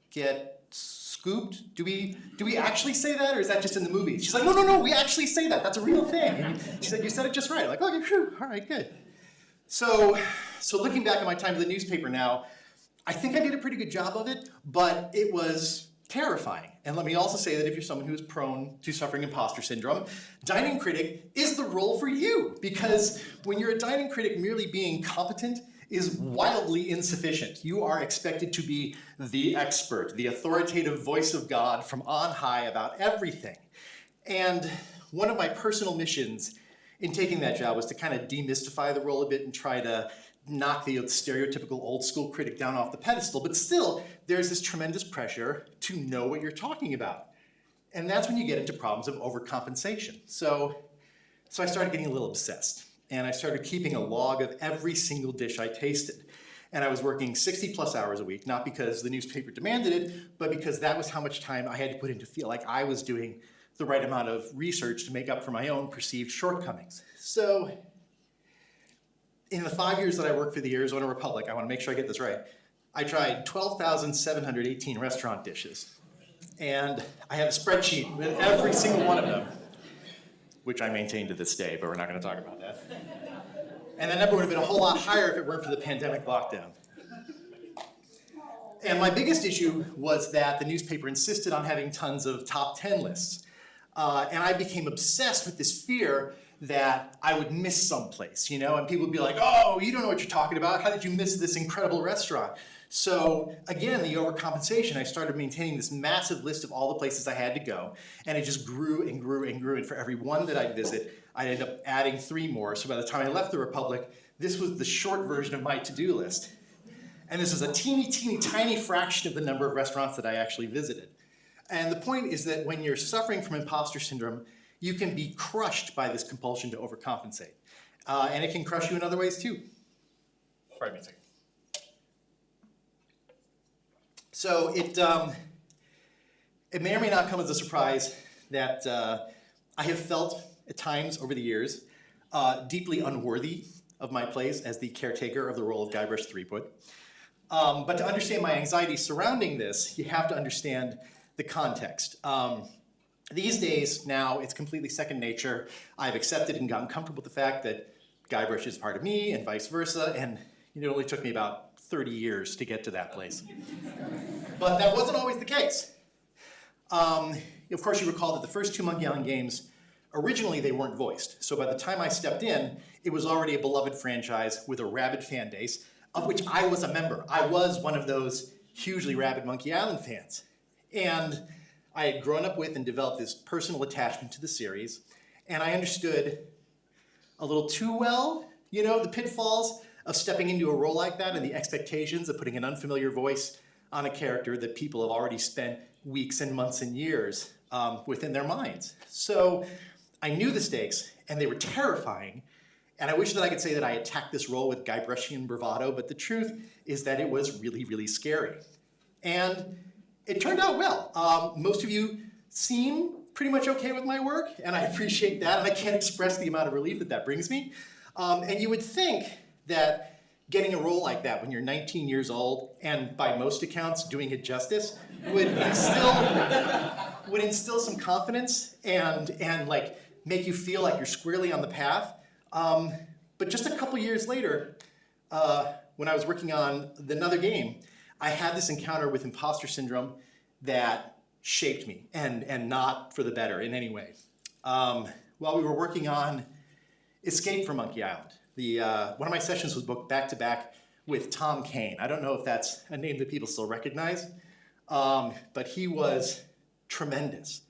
get scooped. Do we actually say that, or is that just in the movies? She's like, no, we actually say that. That's a real thing. And she said, you said it just right. I'm like, okay, phew, all right, good. So looking back at my time in the newspaper now, I think I did a pretty good job of it, but it was terrifying. And let me also say that if you're someone who is prone to suffering imposter syndrome, dining critic is the role for you, because when you're a dining critic, merely being competent is wildly insufficient. You are expected to be the expert, the authoritative voice of God from on high about everything. And one of my personal missions in taking that job was to kind of demystify the role a bit and try to knock the stereotypical old school critic down off the pedestal, but still, there's this tremendous pressure to know what you're talking about. And that's when you get into problems of overcompensation. So I started getting a little obsessed, and I started keeping a log of every single dish I tasted. And I was working 60 plus hours a week, not because the newspaper demanded it, but because that was how much time I had to put in to feel like I was doing the right amount of research to make up for my own perceived shortcomings. So in the 5 years that I worked for the Arizona Republic, I want to make sure I get this right, I tried 12,718 restaurant dishes. And I have a spreadsheet with every single one of them, which I maintain to this day, but we're not going to talk about that. And that number would have been a whole lot higher if it weren't for the pandemic lockdown. And my biggest issue was that the newspaper insisted on having tons of top 10 lists. And I became obsessed with this fear that I would miss someplace, you know, and people would be like, oh, you don't know what you're talking about. How did you miss this incredible restaurant? So again, the overcompensation, I started maintaining this massive list of all the places I had to go, and it just grew and grew and grew. And for every one that I'd visit, I'd end up adding 3 more. So by the time I left the Republic, this was the short version of my to-do list. And this is a teeny, teeny, tiny fraction of the number of restaurants that I actually visited. And the point is that when you're suffering from imposter syndrome, you can be crushed by this compulsion to overcompensate. And it can crush you in other ways too. Pardon me a second. So it may or may not come as a surprise that I have felt at times over the years deeply unworthy of my place as the caretaker of the role of Guybrush Threepwood. But to understand my anxiety surrounding this, you have to understand the context. These days, now, it's completely second nature. I've accepted and gotten comfortable with the fact that Guybrush is part of me and vice versa, and it only took me about 30 years to get to that place. But that wasn't always the case. Of course, you recall that the first 2 Monkey Island games, originally they weren't voiced. So by the time I stepped in, it was already a beloved franchise with a rabid fan base, of which I was a member. I was one of those hugely rabid Monkey Island fans. And I had grown up with and developed this personal attachment to the series, and I understood a little too well, you know, the pitfalls of stepping into a role like that and the expectations of putting an unfamiliar voice on a character that people have already spent weeks and months and years within their minds. So I knew the stakes, and they were terrifying, and I wish that I could say that I attacked this role with Guybrushtian bravado, but the truth is that it was really, really scary. And it turned out well. Most of you seem pretty much okay with my work, and I appreciate that, and I can't express the amount of relief that that brings me. And you would think that getting a role like that when you're 19 years old, and by most accounts doing it justice, would instill some confidence and like make you feel like you're squarely on the path. But just a couple years later, when I was working on another game, I had this encounter with imposter syndrome that shaped me, and not for the better in any way. While we were working on Escape from Monkey Island, one of my sessions was booked back-to-back with Tom Kane. I don't know if that's a name that people still recognize, but he was tremendous,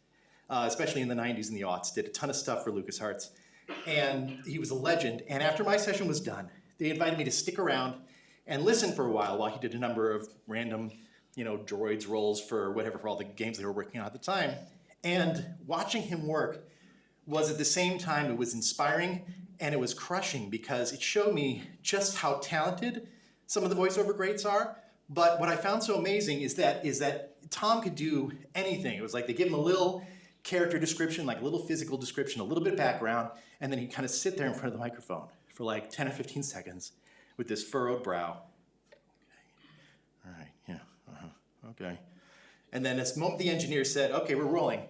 especially in the 90s and the aughts, did a ton of stuff for LucasArts, and he was a legend. And after my session was done, they invited me to stick around and listen for a while he did a number of random, droids roles for all the games they were working on at the time. And watching him work was at the same time, it was inspiring and it was crushing because it showed me just how talented some of the voiceover greats are. But what I found so amazing is that Tom could do anything. It was like they give him a little character description, like a little physical description, a little bit of background, and then he'd kind of sit there in front of the microphone for like 10 or 15 seconds with this furrowed brow. Okay. All right, yeah, okay. And then as the moment the engineer said, okay, we're rolling,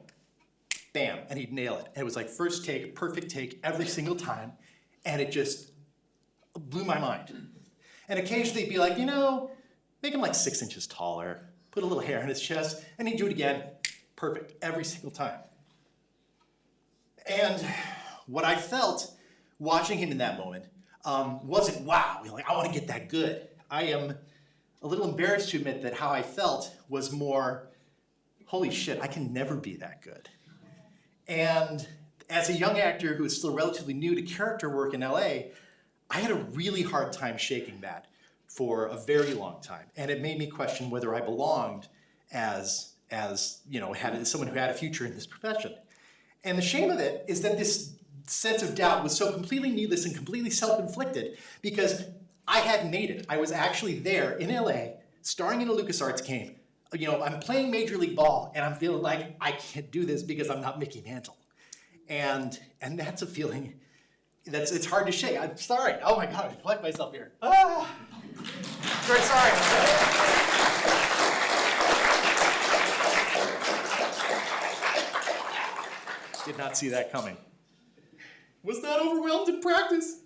bam, and he'd nail it. And it was like first take, perfect take every single time, and it just blew my mind. And occasionally he'd be like, make him like 6 inches taller, put a little hair on his chest, and he'd do it again, perfect, every single time. And what I felt watching him in that moment wasn't, wow, I want to get that good. I am a little embarrassed to admit that how I felt was more, holy shit, I can never be that good. And as a young actor who is still relatively new to character work in LA, I had a really hard time shaking that for a very long time. And it made me question whether I belonged as someone who had a future in this profession. And the shame of it is that this sense of doubt was so completely needless and completely self-inflicted because I hadn't made it. I was actually there in LA, starring in a LucasArts game. I'm playing Major League Ball, and I'm feeling like I can't do this because I'm not Mickey Mantle. And that's a feeling it's hard to shake. I'm sorry. Oh my God, I collect myself here. Very sorry. Did not see that coming. Was not overwhelmed in practice.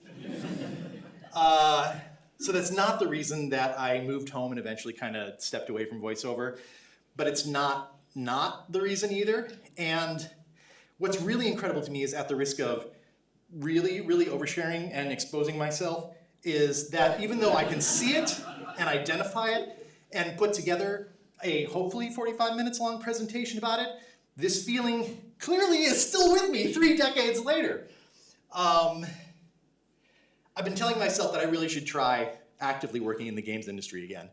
So that's not the reason that I moved home and eventually kind of stepped away from voiceover, but it's not the reason either. And what's really incredible to me is, at the risk of really, really oversharing and exposing myself, is that even though I can see it and identify it and put together a hopefully 45 minutes long presentation about it, this feeling clearly is still with me 3 decades later. I've been telling myself that I really should try actively working in the games industry again.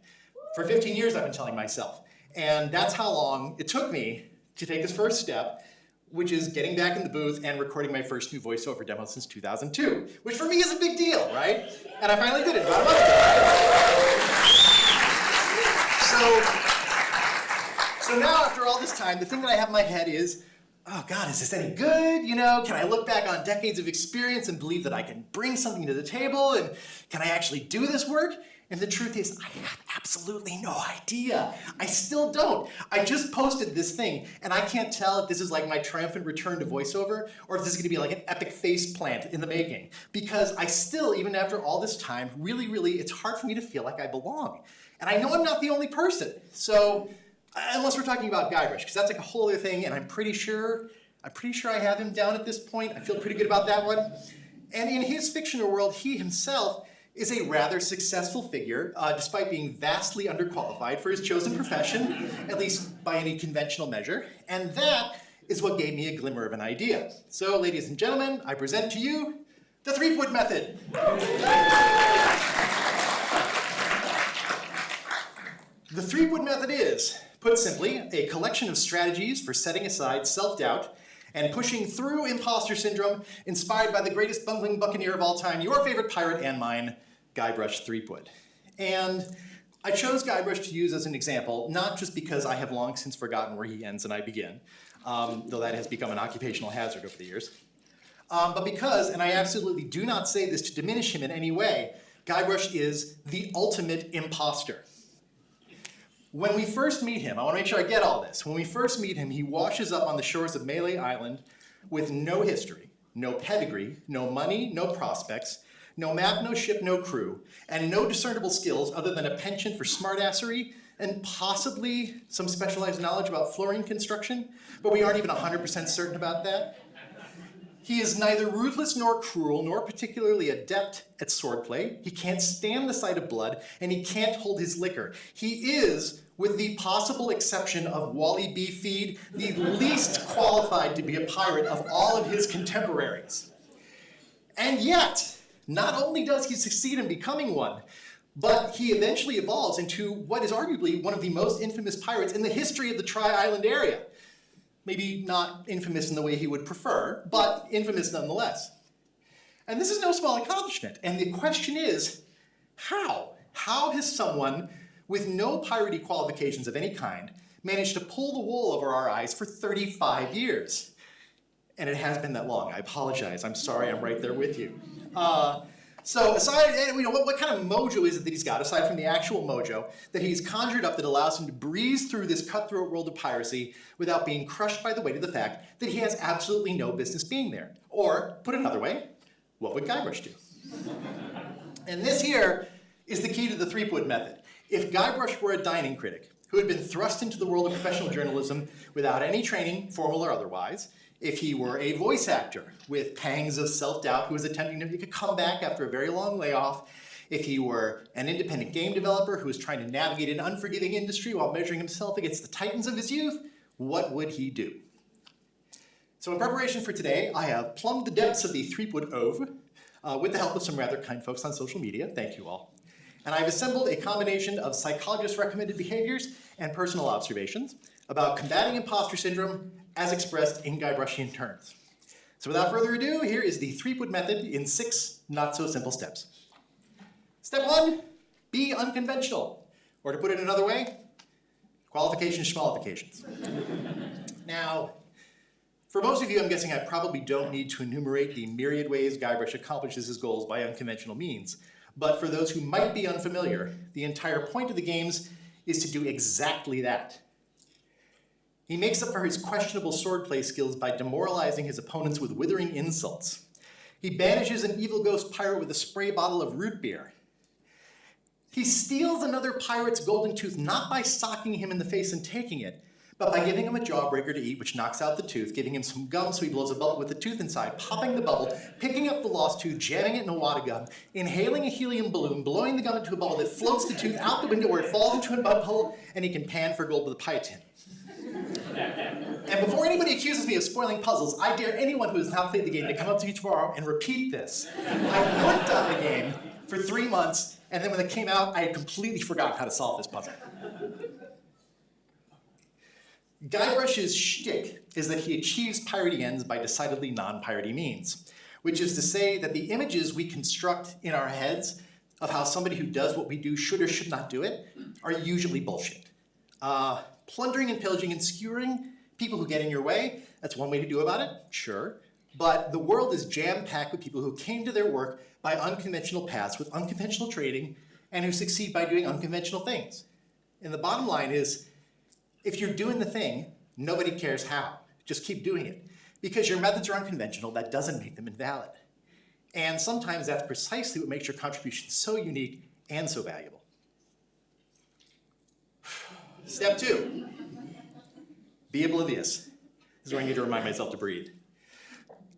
For 15 years I've been telling myself. And that's how long it took me to take this first step, which is getting back in the booth and recording my first new voiceover demo since 2002, which for me is a big deal, right? And I finally did it about a month ago. So now after all this time, the thing that I have in my head is, oh God, is this any good? You know, can I look back on decades of experience and believe that I can bring something to the table? And can I actually do this work? And the truth is, I have absolutely no idea. I still don't. I just posted this thing, and I can't tell if this is like my triumphant return to voiceover, or if this is gonna be like an epic face plant in the making. Because I still, even after all this time, really, it's hard for me to feel like I belong. And I know I'm not the only person. So, unless we're talking about Guybrush, because that's like a whole other thing, and I'm pretty sure I have him down at this point. I feel pretty good about that one. And in his fictional world, he himself is a rather successful figure, despite being vastly underqualified for his chosen profession, at least by any conventional measure. And that is what gave me a glimmer of an idea. So, ladies and gentlemen, I present to you the Threepwood method. The Threepwood method is, put simply, a collection of strategies for setting aside self-doubt and pushing through imposter syndrome, inspired by the greatest bungling buccaneer of all time, your favorite pirate and mine, Guybrush Threepwood. And I chose Guybrush to use as an example, not just because I have long since forgotten where he ends and I begin, though that has become an occupational hazard over the years, but because, and I absolutely do not say this to diminish him in any way, Guybrush is the ultimate imposter. When we first meet him, I want to make sure I get all this. When we first meet him, he washes up on the shores of Melee Island with no history, no pedigree, no money, no prospects, no map, no ship, no crew, and no discernible skills other than a penchant for smartassery and possibly some specialized knowledge about flooring construction, but we aren't even 100% certain about that. He is neither ruthless nor cruel, nor particularly adept at swordplay. He can't stand the sight of blood, and he can't hold his liquor. He is, with the possible exception of Wally B. Feed, the least qualified to be a pirate of all of his contemporaries. And yet, not only does he succeed in becoming one, but he eventually evolves into what is arguably one of the most infamous pirates in the history of the Tri-Island area. Maybe not infamous in the way he would prefer, but infamous nonetheless. And this is no small accomplishment. And the question is, how? How has someone with no piratey qualifications of any kind managed to pull the wool over our eyes for 35 years? And it has been that long. I apologize. I'm sorry. I'm right there with you. So aside, what kind of mojo is it that he's got, aside from the actual mojo, that he's conjured up that allows him to breeze through this cutthroat world of piracy without being crushed by the weight of the fact that he has absolutely no business being there? Or, put another way, what would Guybrush do? And this here is the key to the Threepwood method. If Guybrush were a dining critic who had been thrust into the world of professional journalism without any training, formal or otherwise, if he were a voice actor with pangs of self-doubt who was attempting to make a comeback after a very long layoff, if he were an independent game developer who was trying to navigate an unforgiving industry while measuring himself against the titans of his youth, what would he do? So in preparation for today, I have plumbed the depths of the Threepwood Ove with the help of some rather kind folks on social media. Thank you all. And I've assembled a combination of psychologist-recommended behaviors and personal observations about combating imposter syndrome as expressed in Guybrushtian terms. So without further ado, here is the Threepwood method in 6 not-so-simple steps. Step 1, be unconventional. Or to put it another way, qualifications, schmalifications. Now, for most of you, I'm guessing I probably don't need to enumerate the myriad ways Guybrush accomplishes his goals by unconventional means. But for those who might be unfamiliar, the entire point of the games is to do exactly that. He makes up for his questionable swordplay skills by demoralizing his opponents with withering insults. He banishes an evil ghost pirate with a spray bottle of root beer. He steals another pirate's golden tooth not by socking him in the face and taking it, but by giving him a jawbreaker to eat, which knocks out the tooth, giving him some gum so he blows a bubble with the tooth inside, popping the bubble, picking up the lost tooth, jamming it in a wad of gum, inhaling a helium balloon, blowing the gum into a bubble that floats the tooth out the window where it falls into a bubble, and he can pan for gold with a pie tin. And before anybody accuses me of spoiling puzzles, I dare anyone who has not played the game to come up to me tomorrow and repeat this. I worked on the game for 3 months, and then when it came out, I had completely forgotten how to solve this puzzle. Guybrush's shtick is that he achieves piratey ends by decidedly non-piratey means, which is to say that the images we construct in our heads of how somebody who does what we do should or should not do it are usually bullshit. Plundering and pillaging and skewering people who get in your way, that's one way to do about it, sure. But the world is jam-packed with people who came to their work by unconventional paths with unconventional trading and who succeed by doing unconventional things. And the bottom line is, if you're doing the thing, nobody cares how. Just keep doing it. Because your methods are unconventional, that doesn't make them invalid. And sometimes that's precisely what makes your contribution so unique and so valuable. Step 2, be oblivious. This is where I need to remind myself to breathe.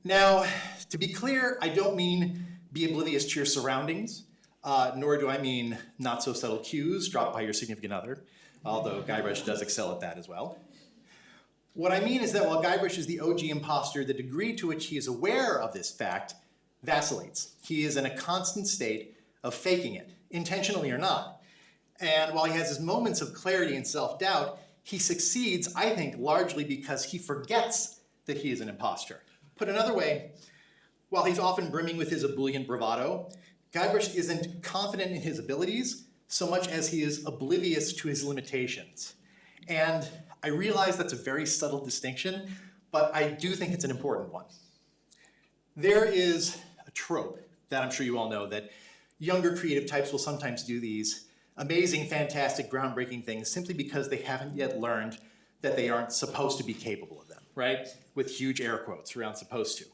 Now, to be clear, I don't mean be oblivious to your surroundings, nor do I mean not so subtle cues dropped by your significant other, although Guybrush does excel at that as well. What I mean is that while Guybrush is the OG imposter, the degree to which he is aware of this fact vacillates. He is in a constant state of faking it, intentionally or not. And while he has his moments of clarity and self-doubt, he succeeds, I think, largely because he forgets that he is an imposter. Put another way, while he's often brimming with his ebullient bravado, Guybrush isn't confident in his abilities so much as he is oblivious to his limitations. And I realize that's a very subtle distinction, but I do think it's an important one. There is a trope that I'm sure you all know that younger creative types will sometimes do these amazing, fantastic, groundbreaking things simply because they haven't yet learned that they aren't supposed to be capable of them, right? With huge air quotes around supposed to.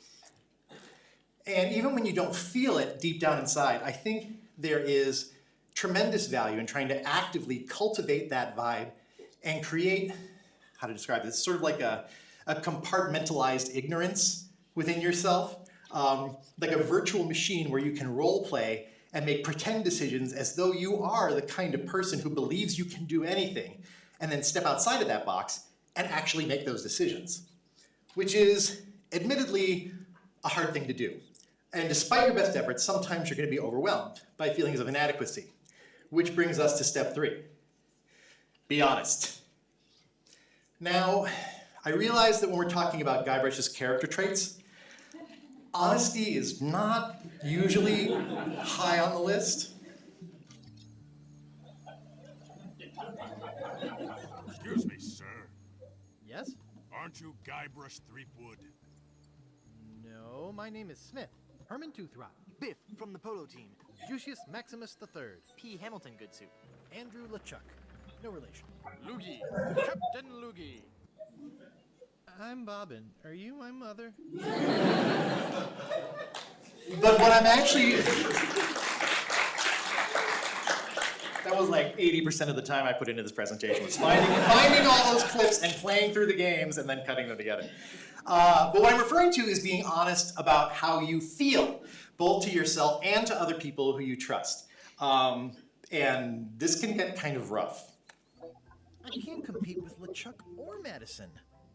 And even when you don't feel it deep down inside, I think there is tremendous value in trying to actively cultivate that vibe and create, how to describe this, sort of like a compartmentalized ignorance within yourself, like a virtual machine where you can role play and make pretend decisions as though you are the kind of person who believes you can do anything, and then step outside of that box and actually make those decisions, which is admittedly a hard thing to do. And despite your best efforts, sometimes you're going to be overwhelmed by feelings of inadequacy, which brings us to step 3. Be honest. Now, I realize that when we're talking about Guybrush's character traits, honesty is not usually high on the list. Excuse me, sir. Yes? Aren't you Guybrush Threepwood? No, my name is Smith. Herman Toothrot. Biff from the polo team. Jucius Maximus III. P. Hamilton Good Soup. Andrew LeChuck. No relation. Loogie. Captain Loogie. I'm Bobbin. Are you my mother? But what I'm actually... That was like 80% of the time I put into this presentation, was finding all those clips and playing through the games and then cutting them together. But what I'm referring to is being honest about how you feel, both to yourself and to other people who you trust. And this can get kind of rough. I can't compete with LeChuck or Madison,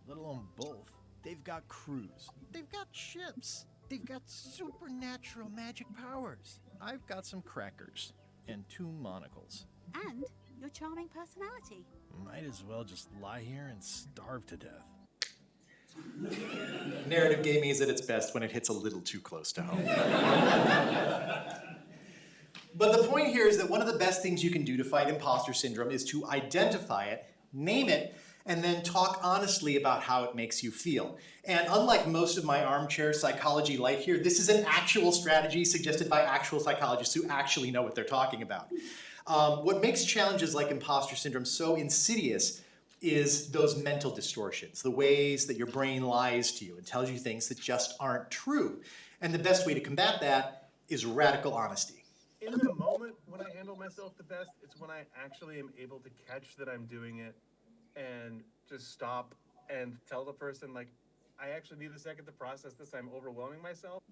let alone both. They've got crews. They've got ships. They've got supernatural magic powers. I've got some crackers and 2 monocles. And your charming personality. Might as well just lie here and starve to death. Narrative gaming is at its best when it hits a little too close to home. But the point here is that one of the best things you can do to fight imposter syndrome is to identify it, name it, and then talk honestly about how it makes you feel. And unlike most of my armchair psychology light here, this is an actual strategy suggested by actual psychologists who actually know what they're talking about. What makes challenges like imposter syndrome so insidious is those mental distortions, the ways that your brain lies to you and tells you things that just aren't true. And the best way to combat that is radical honesty. in the moment when I handle myself the best, it's when I actually am able to catch that I'm doing it and just stop and tell the person, like, I actually need a second to process this. I'm overwhelming myself.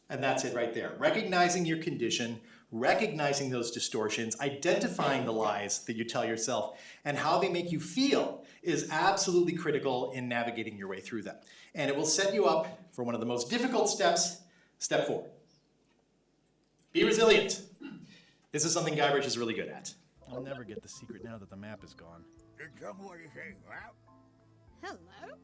And that's it right there. Recognizing your condition, recognizing those distortions, identifying the lies that you tell yourself, and how they make you feel is absolutely critical in navigating your way through them. And it will set you up for one of the most difficult steps, step 4. Be resilient. This is something Guybrush is really good at. I'll never get the secret now that the map is gone. What do you think, Ralph? Hello?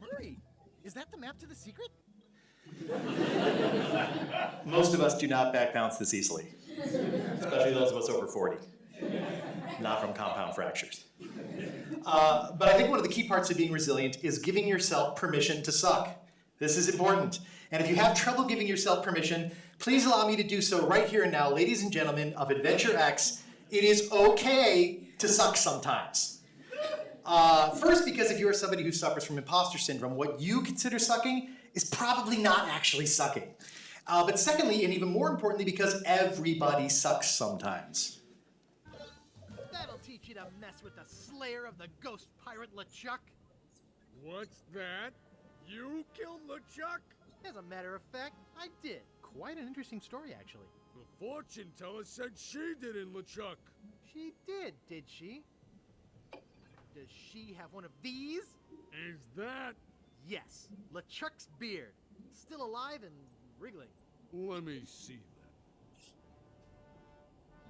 Mairi, is that the map to the secret? Most of us do not back bounce this easily, especially those of us over 40, not from compound fractures. But I think one of the key parts of being resilient is giving yourself permission to suck. This is important. And if you have trouble giving yourself permission, please allow me to do so right here and now, ladies and gentlemen of AdventureX. It is okay to suck sometimes. First, because if you are somebody who suffers from imposter syndrome, what you consider sucking is probably not actually sucking. But secondly, and even more importantly, because everybody sucks sometimes. That'll teach you to mess with the slayer of the ghost pirate LeChuck. What's that? You killed LeChuck? As a matter of fact, I did. Quite an interesting story, actually. The fortune teller said she did it, LeChuck. She did she? Does she have one of these? Is that? Yes, LeChuck's beard. Still alive and wriggling. Let me see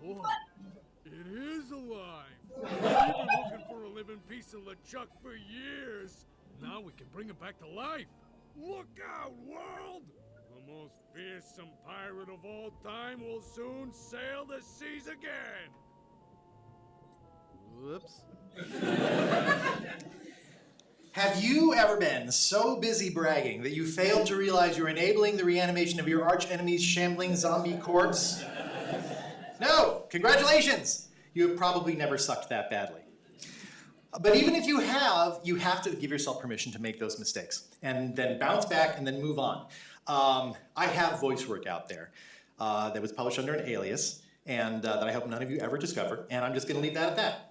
that. Oh, it is alive. We've been looking for a living piece of LeChuck for years. Now we can bring it back to life. Look out, world! The most fearsome pirate of all time will soon sail the seas again. Whoops. Have you ever been so busy bragging that you failed to realize you're enabling the reanimation of your arch-enemy's shambling zombie corpse? No! Congratulations! You have probably never sucked that badly. But even if you have to give yourself permission to make those mistakes and then bounce back and then move on. I have voice work out there that was published under an alias and that I hope none of you ever discover, and I'm just going to leave that at that.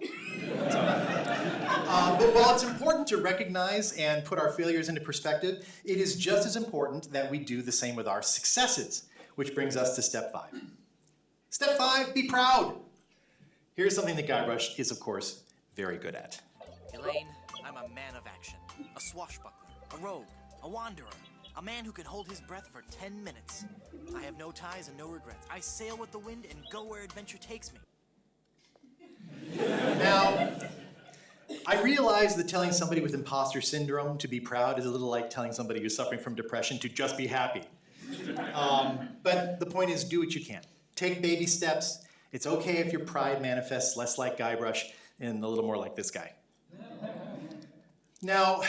But while it's important to recognize and put our failures into perspective, it is just as important that we do the same with our successes, which brings us to step 5. Step 5, be proud. Here's something that Guybrush is, of course, very good at. Elaine, I'm a man of action, a swashbuckler, a rogue, a wanderer, a man who can hold his breath for 10 minutes. I have no ties and no regrets. I sail with the wind and go where adventure takes me. Now, I realize that telling somebody with imposter syndrome to be proud is a little like telling somebody who's suffering from depression to just be happy. But the point is, do what you can. Take baby steps. It's okay if your pride manifests less like Guybrush and a little more like this guy. Now,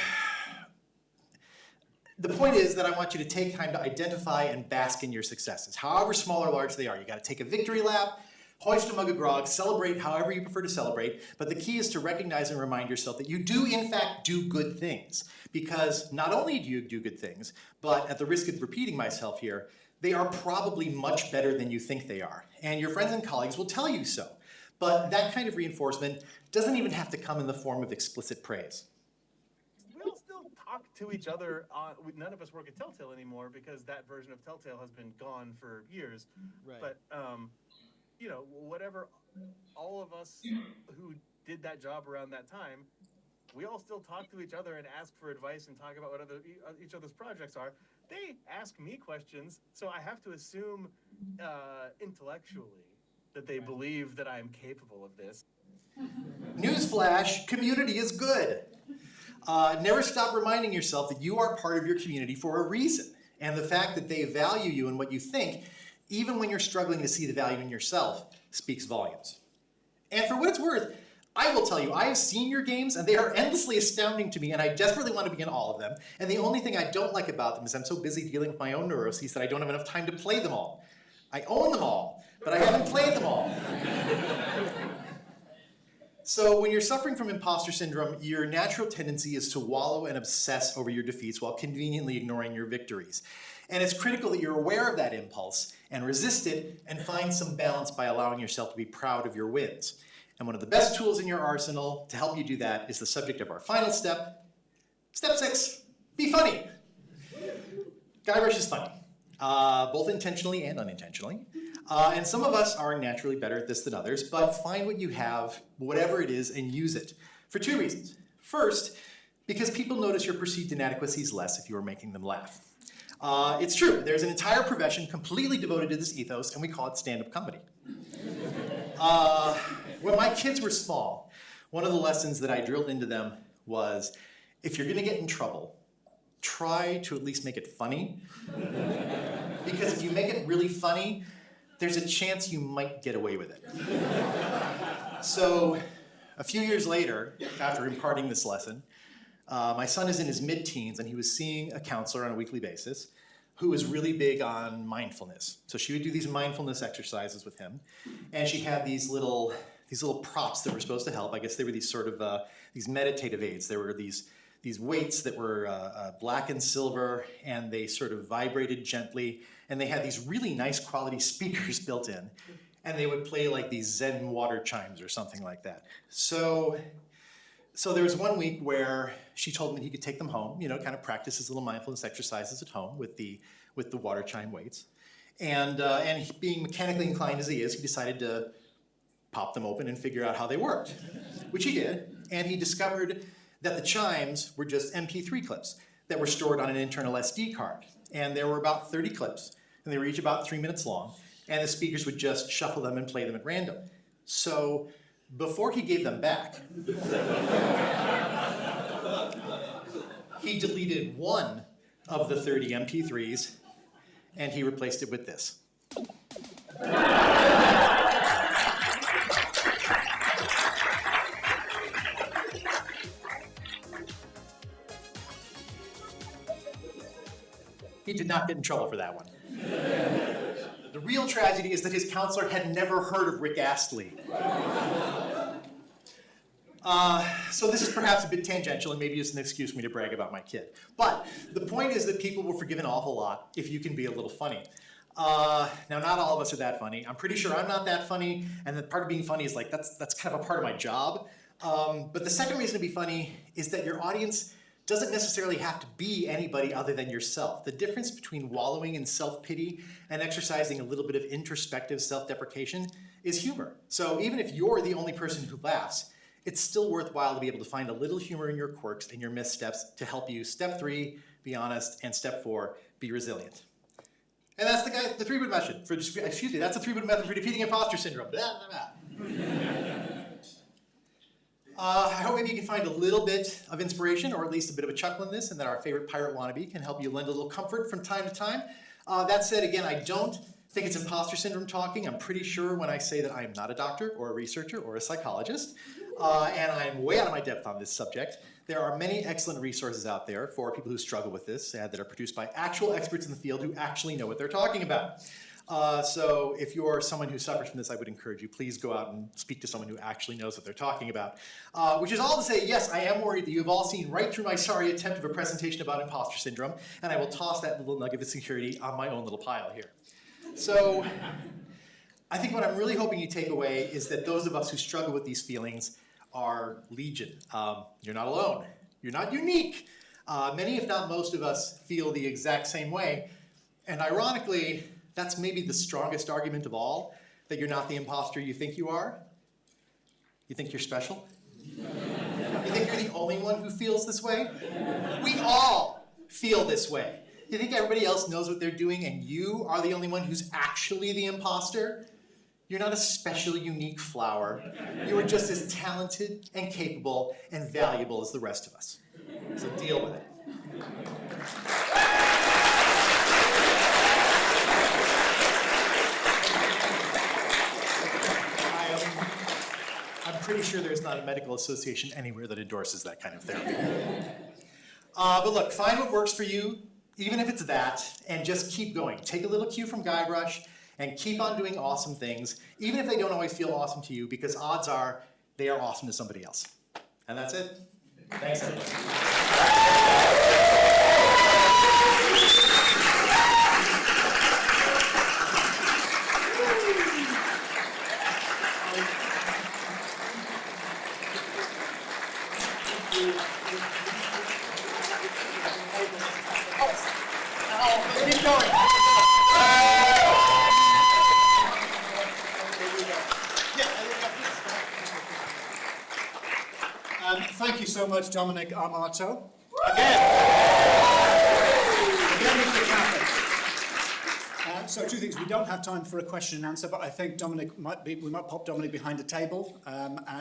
the point is that I want you to take time to identify and bask in your successes, however small or large they are. You got to take a victory lap, hoist a mug of grog, celebrate however you prefer to celebrate, but the key is to recognize and remind yourself that you do, in fact, do good things. Because not only do you do good things, but at the risk of repeating myself here, they are probably much better than you think they are. And your friends and colleagues will tell you so. But that kind of reinforcement doesn't even have to come in the form of explicit praise. We'll still talk to each other. None of us work at Telltale anymore because that version of Telltale has been gone for years. Right. But, you know, whatever all of us who did that job around that time, we all still talk to each other and ask for advice and talk about what each other's projects are. They ask me questions, so I have to assume intellectually that they believe that I am capable of this. Newsflash, community is good. Never stop reminding yourself that you are part of your community for a reason. And the fact that they value you and what you think, even when you're struggling to see the value in yourself, speaks volumes. And for what it's worth, I will tell you, I have seen your games and they are endlessly astounding to me and I desperately want to be in all of them. And the only thing I don't like about them is I'm so busy dealing with my own neuroses that I don't have enough time to play them all. I own them all, but I haven't played them all. So when you're suffering from imposter syndrome, your natural tendency is to wallow and obsess over your defeats while conveniently ignoring your victories. And it's critical that you're aware of that impulse and resist it and find some balance by allowing yourself to be proud of your wins. And one of the best tools in your arsenal to help you do that is the subject of our final step. Step 6, be funny. Guybrush is funny, both intentionally and unintentionally. And some of us are naturally better at this than others, but find what you have, whatever it is, and use it. For 2 reasons. First, because people notice your perceived inadequacies less if you are making them laugh. It's true, there's an entire profession completely devoted to this ethos, and we call it stand-up comedy. When my kids were small, one of the lessons that I drilled into them was, if you're gonna get in trouble, try to at least make it funny. Because if you make it really funny, there's a chance you might get away with it. So, a few years later, after imparting this lesson, my son is in his mid-teens and he was seeing a counselor on a weekly basis who was really big on mindfulness. So she would do these mindfulness exercises with him, and she had these little props that were supposed to help. I guess they were these sort of these meditative aids. There were these weights that were black and silver, and they sort of vibrated gently, and they had these really nice quality speakers built in, and they would play like these Zen water chimes or something like that. So there was one week where she told him that he could take them home, kind of practice his little mindfulness exercises at home with the water chime weights. And being mechanically inclined as he is, he decided to pop them open and figure out how they worked, which he did. And he discovered that the chimes were just MP3 clips that were stored on an internal SD card. And there were about 30 clips, and they were each about 3 minutes long, and the speakers would just shuffle them and play them at random. So before he gave them back, he deleted one of the 30 MP3s, and he replaced it with this. He did not get in trouble for that one. The real tragedy is that his counselor had never heard of Rick Astley. So this is perhaps a bit tangential, and maybe it's an excuse for me to brag about my kid. But the point is that people will forgive an awful lot if you can be a little funny. Now, not all of us are that funny. I'm pretty sure I'm not that funny, and that part of being funny is like, that's kind of a part of my job. But the second reason to be funny is that your audience doesn't necessarily have to be anybody other than yourself. The difference between wallowing in self-pity and exercising a little bit of introspective self-deprecation is humor. So even if you're the only person who laughs, it's still worthwhile to be able to find a little humor in your quirks and your missteps to help you, step 3, be honest, and step 4, be resilient. And that's the Threepwood method for, excuse me, that's the Threepwood method for defeating imposter syndrome. Blah, blah, blah. I hope maybe you can find a little bit of inspiration, or at least a bit of a chuckle in this, and that our favorite pirate wannabe can help you lend a little comfort from time to time. That said, again, I don't think it's imposter syndrome talking. I'm pretty sure when I say that I'm not a doctor or a researcher or a psychologist, and I'm way out of my depth on this subject. There are many excellent resources out there for people who struggle with this that are produced by actual experts in the field who actually know what they're talking about. So if you're someone who suffers from this, I would encourage you, please go out and speak to someone who actually knows what they're talking about. Which is all to say, yes, I am worried that you have all seen right through my sorry attempt of a presentation about imposter syndrome, and I will toss that little nugget of security on my own little pile here. So I think what I'm really hoping you take away is that those of us who struggle with these feelings are legion. You're not alone. You're not unique. Many, if not most of us, feel the exact same way. And ironically, that's maybe the strongest argument of all, that you're not the imposter you think you are. You think you're special? You think you're the only one who feels this way? We all feel this way. You think everybody else knows what they're doing and you are the only one who's actually the imposter? You're not a special, unique flower. You are just as talented and capable and valuable as the rest of us. So deal with it. I'm pretty sure there's not a medical association anywhere that endorses that kind of therapy. But look, find what works for you, even if it's that, and just keep going. Take a little cue from Guybrush and keep on doing awesome things, even if they don't always feel awesome to you, because odds are they are awesome to somebody else. And that's it. Thanks, everybody. Keep going. Thank you so much, Dominic Armato. Again, Mr. Kathryn. So two things. We don't have time for a question and answer, but I think Dominic we might pop Dominic behind a table.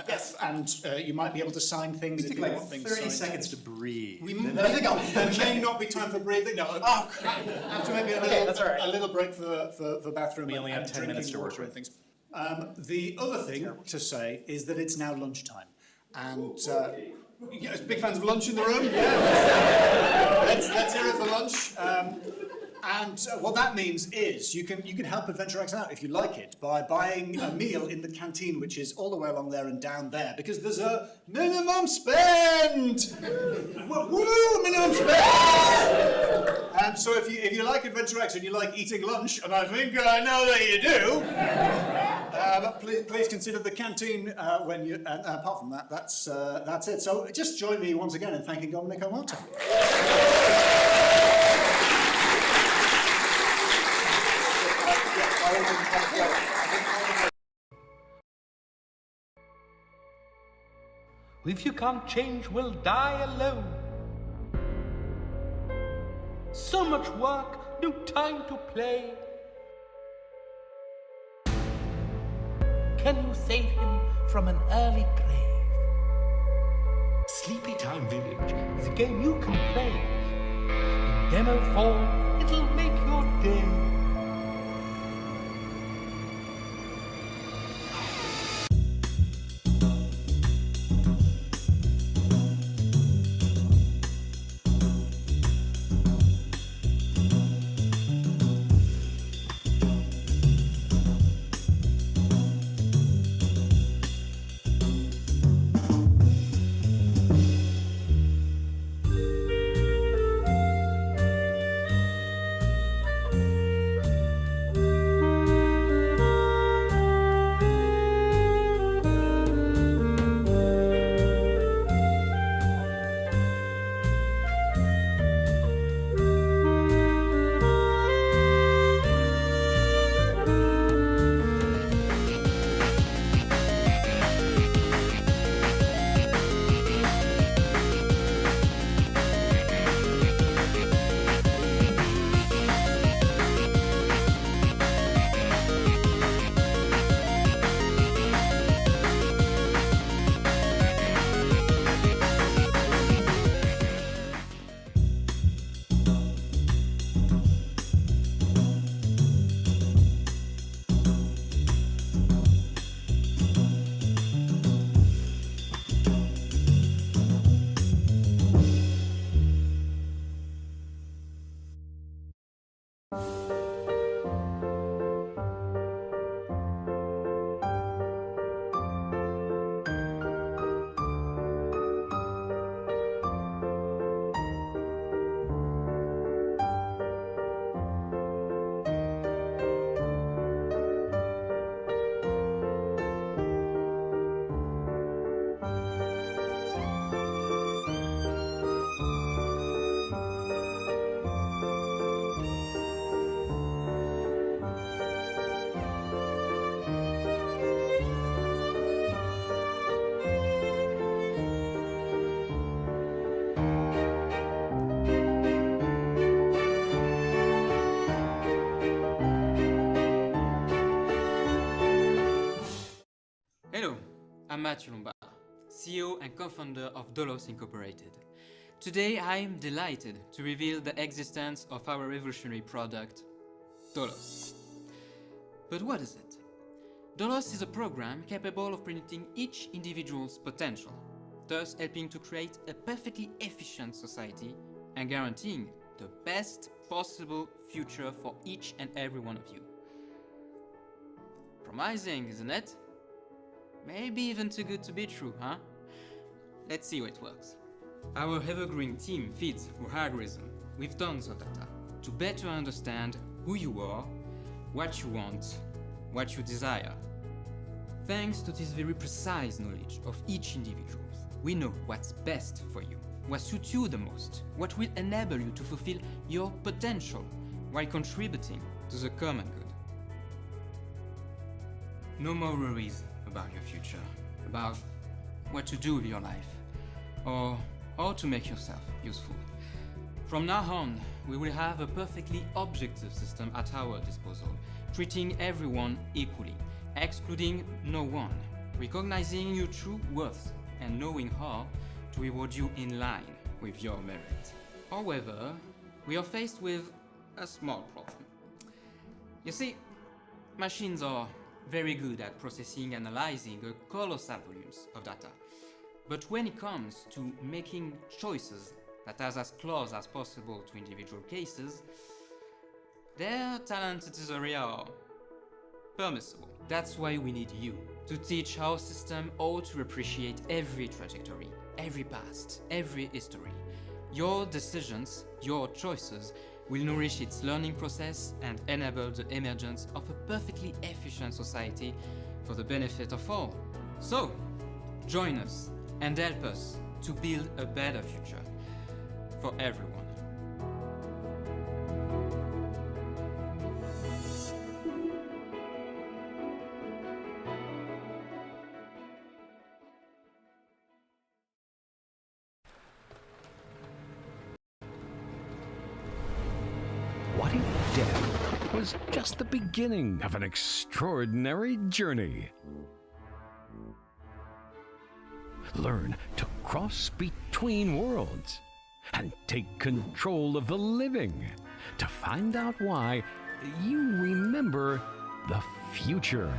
Yes. And you might be able to sign things if you want things 30 signed. seconds to breathe. I think there may not be time for breathing. No. After maybe a little break for bathroom. We only have 10 drinking minutes to work water and with. things. The other thing to say is that it's now lunchtime. And you guys big fans of lunch in the room? Yeah. Let's hear it for lunch. And what that means is you can help AdventureX out if you like it by buying a meal in the canteen, which is all the way along there and down there, because there's a minimum spend. Woo! Minimum spend. And so if you like AdventureX and you like eating lunch, and I think I know that you do, please consider the canteen when you. And apart from that, that's it. So just join me once again in thanking Dominic Armato. If you can't change, we'll die alone. So much work, no time to play. Can you save him from an early grave? Sleepy Time Village is a game you can play. In demo form, it'll make your day. Hello, I'm Mathieu Lombard, CEO and co-founder of Dolos Incorporated. Today I am delighted to reveal the existence of our revolutionary product, Dolos. But what is it? Dolos is a program capable of presenting each individual's potential, thus helping to create a perfectly efficient society and guaranteeing the best possible future for each and every one of you. Promising, isn't it? Maybe even too good to be true, huh? Let's see how it works. Our evergreen team feeds our algorithm with tons of data to better understand who you are, what you want, what you desire. Thanks to this very precise knowledge of each individual, we know what's best for you, what suits you the most, what will enable you to fulfill your potential while contributing to the common good. No more worries about your future, about what to do with your life, or how to make yourself useful. From now on, we will have a perfectly objective system at our disposal, treating everyone equally, excluding no one, recognizing your true worth, and knowing how to reward you in line with your merit. However, we are faced with a small problem. You see, machines are very good at processing and analyzing a colossal volumes of data. But when it comes to making choices that are as close as possible to individual cases, their talent in this area are permissible. That's why we need you to teach our system how to appreciate every trajectory, every past, every history. Your decisions, your choices, will nourish its learning process and enable the emergence of a perfectly efficient society for the benefit of all. So, join us and help us to build a better future for everyone. What if death was just the beginning of an extraordinary journey? Learn to cross between worlds and take control of the living to find out why you remember the future.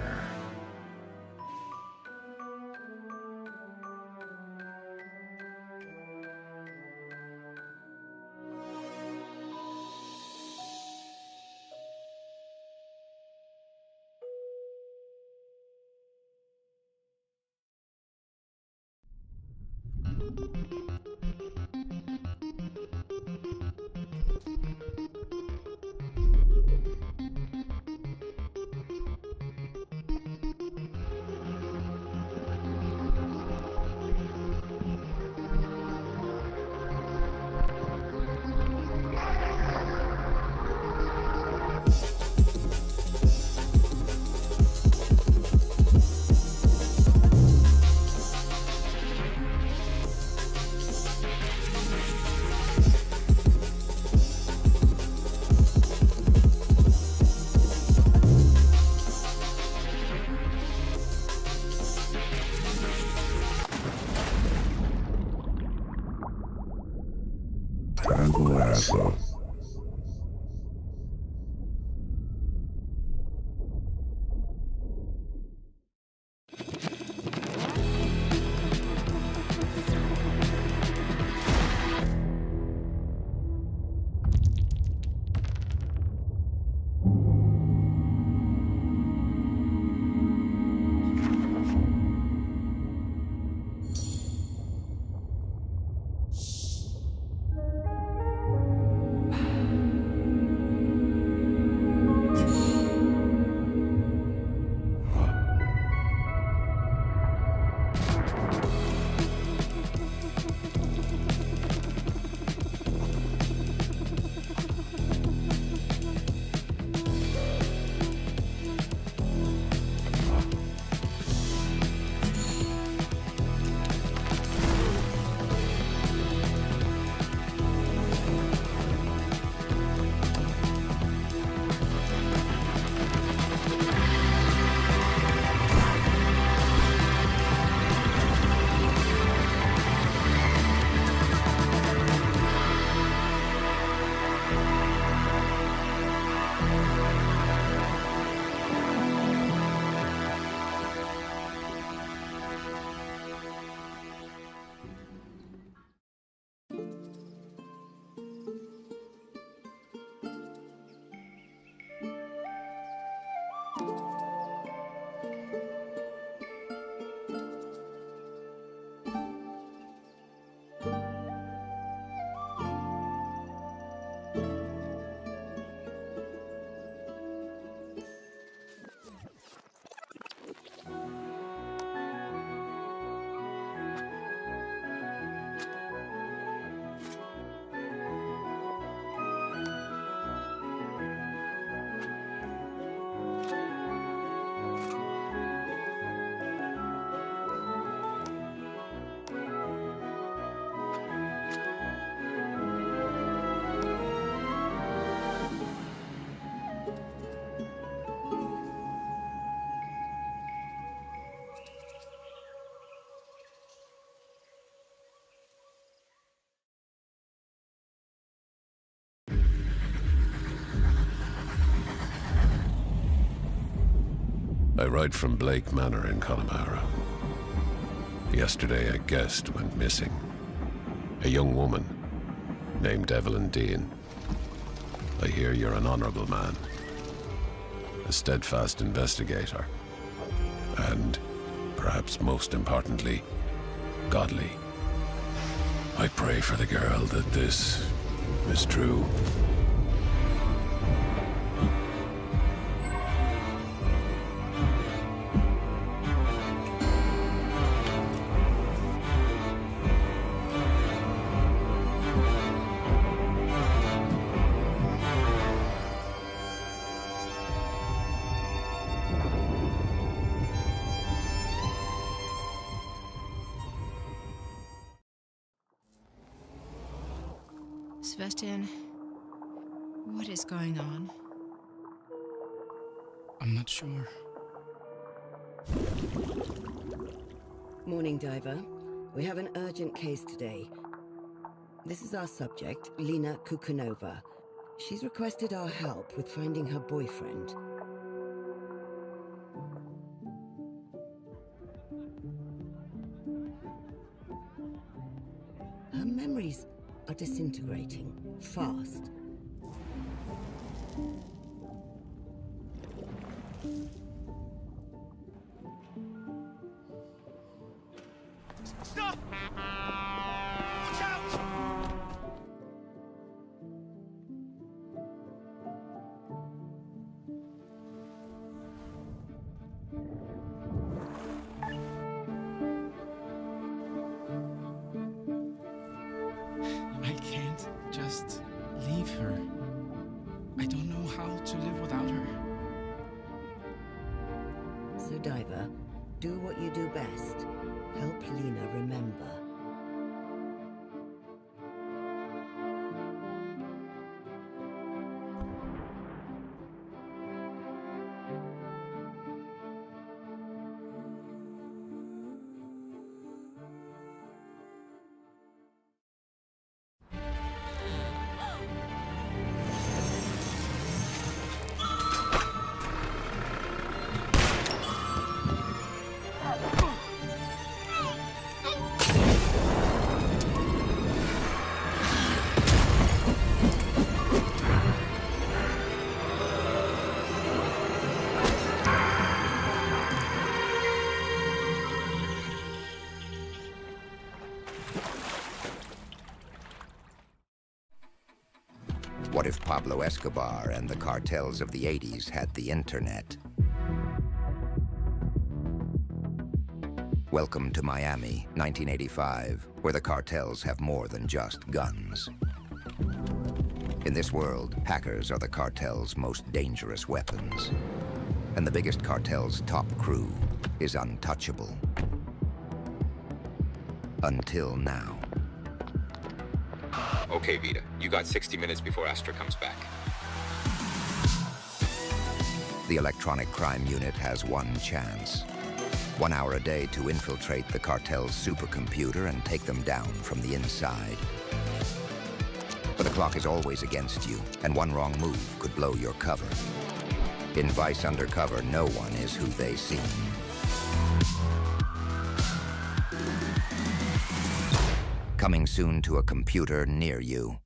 I write from Blake Manor in Connemara. Yesterday, a guest went missing. A young woman named Evelyn Dean. I hear you're an honorable man, a steadfast investigator, and, perhaps most importantly, godly. I pray for the girl that this is true. Sebastian, what is going on? I'm not sure. Morning, Diver. We have an urgent case today. This is our subject, Lena Kukanova. She's requested our help with finding her boyfriend. Her memories are disintegrating fast. Stop! Watch out! I can't just leave her. I don't know how to live without her. So, Diver, do what you do best. Help Lena remember. What if Pablo Escobar and the cartels of the 80s had the internet? Welcome to Miami, 1985, where the cartels have more than just guns. In this world, hackers are the cartel's most dangerous weapons. And the biggest cartel's top crew is untouchable. Until now. Okay, Vita, you got 60 minutes before Astra comes back. The electronic crime unit has one chance. 1 hour a day to infiltrate the cartel's supercomputer and take them down from the inside. But the clock is always against you, and one wrong move could blow your cover. In Vice Undercover, no one is who they seem. Coming soon to a computer near you.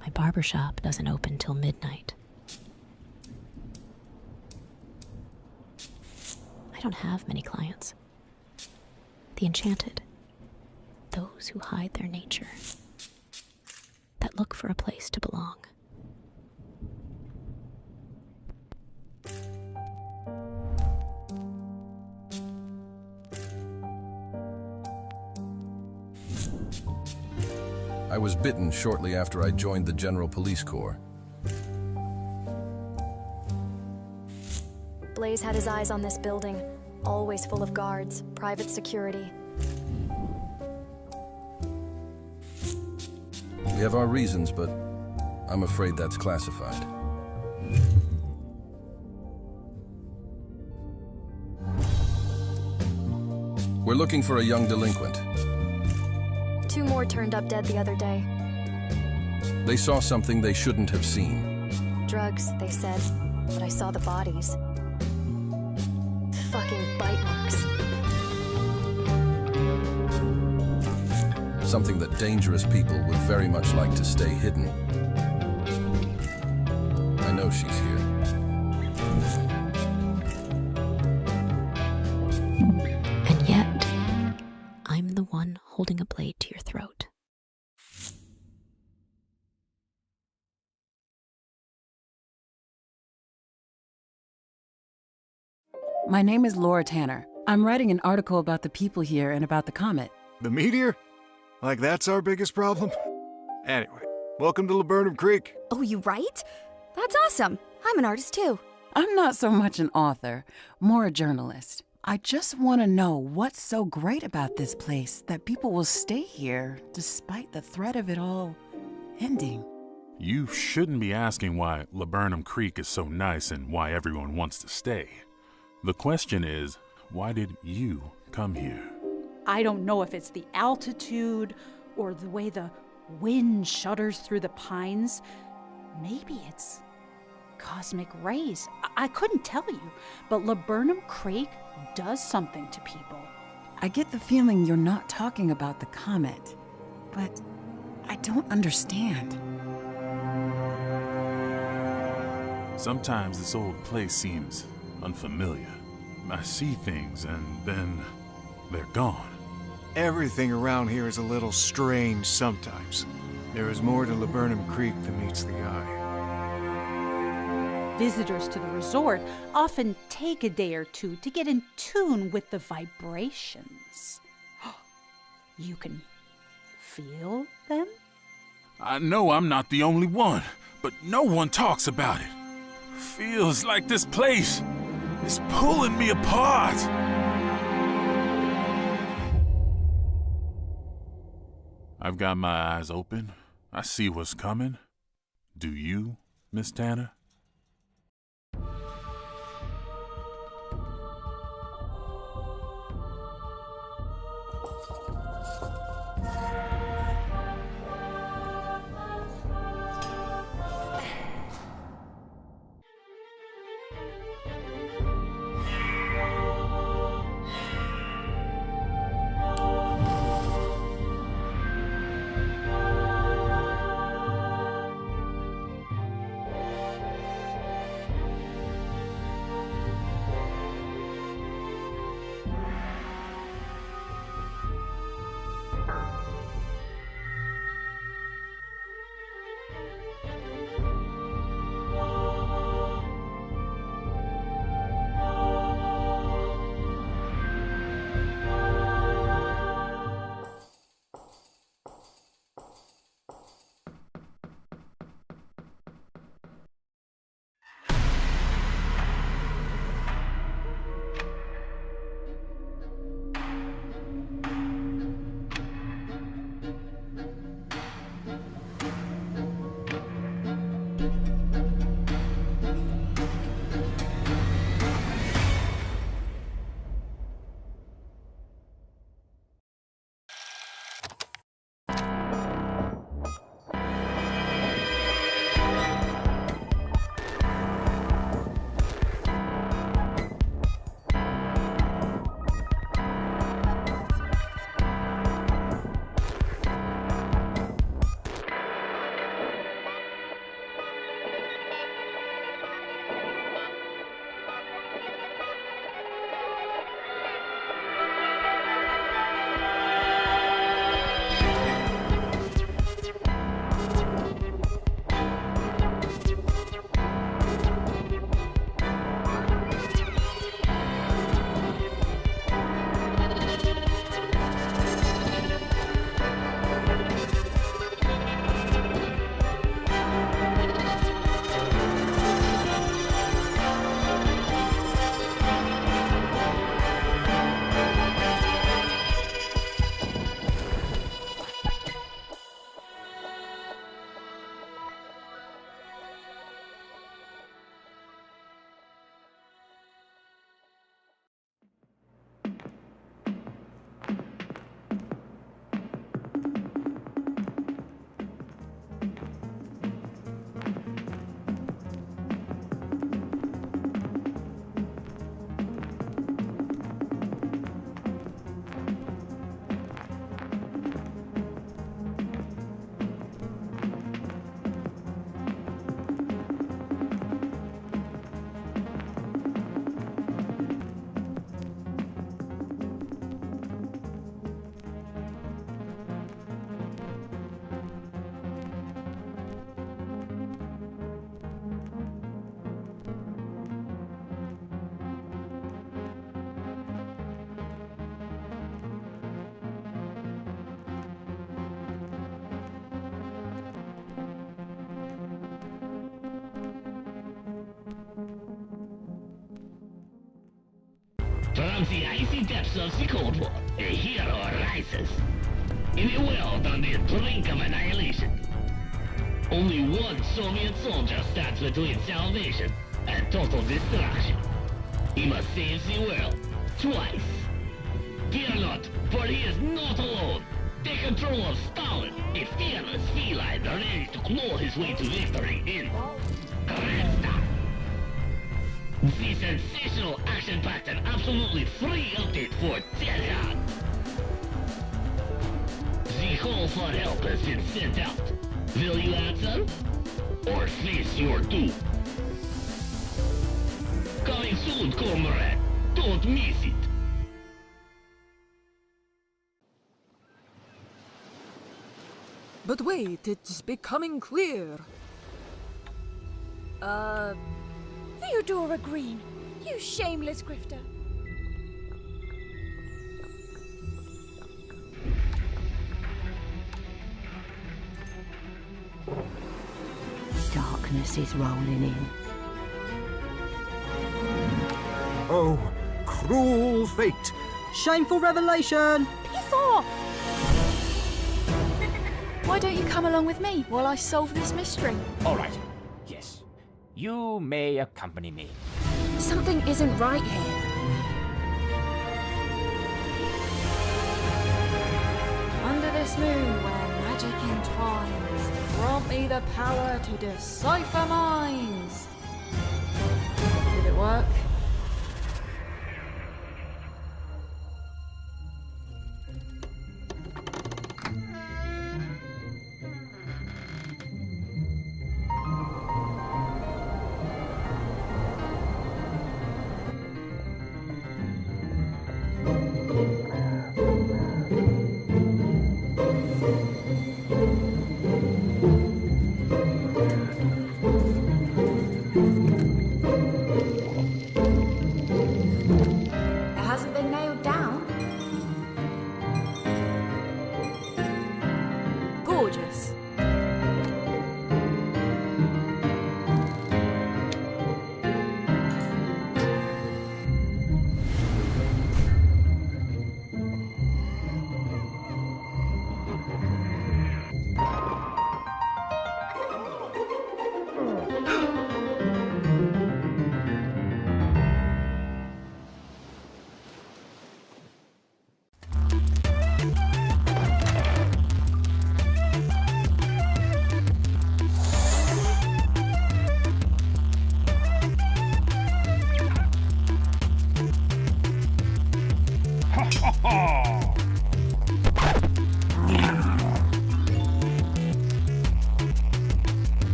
My barbershop doesn't open till midnight. I don't have many clients. The enchanted, those who hide their nature, that look for a place to belong. I was bitten shortly after I joined the General Police Corps. Blaze had his eyes on this building, always full of guards, private security. We have our reasons, but I'm afraid that's classified. We're looking for a young delinquent. 2 more turned up dead the other day. They saw something they shouldn't have seen. Drugs, they said, but I saw the bodies. Fucking bite marks. Something that dangerous people would very much like to stay hidden. I know she's here. And yet, I'm the one holding a blade to your throat. My name is Laura Tanner. I'm writing an article about the people here and about the comet. The meteor? Like that's our biggest problem? Anyway, welcome to Laburnum Creek. Oh, you write? That's awesome. I'm an artist too. I'm not so much an author, more a journalist. I just want to know what's so great about this place that people will stay here despite the threat of it all ending. You shouldn't be asking why Laburnum Creek is so nice and why everyone wants to stay. The question is, why did you come here? I don't know if it's the altitude or the way the wind shudders through the pines. Maybe it's cosmic rays. I couldn't tell you, but Laburnum Creek does something to people. I get the feeling you're not talking about the comet, but I don't understand. Sometimes this old place seems unfamiliar. I see things and then they're gone. Everything around here is a little strange sometimes. There is more to Laburnum Creek than meets the eye. Visitors to the resort often take a day or two to get in tune with the vibrations. You can feel them? I know I'm not the only one, but no one talks about it. Feels like this place is pulling me apart. I've got my eyes open. I see what's coming. Do you, Miss Tanner? From the icy depths of the Cold War, a hero arises. In a world on the brink of annihilation, only one Soviet soldier stands between salvation and total destruction. He must save the world twice. Fear not, for he is not alone. Take control of Stalin, a fearless feline ready to claw his way to victory in Red Star. The sensational, action-packed, and absolutely free update for Seoirse. The call for help has been sent out. Will you answer? Or face your doom? Coming soon, comrade. Don't miss it. But wait, it's becoming clear. Theodora Green, you shameless grifter. Darkness is rolling in. Oh, cruel fate! Shameful revelation! Piss off! Why don't you come along with me while I solve this mystery? All right. Yes. You may accompany me. Something isn't right here. Under this moon where magic entwines, grant me the power to decipher minds. Did it work?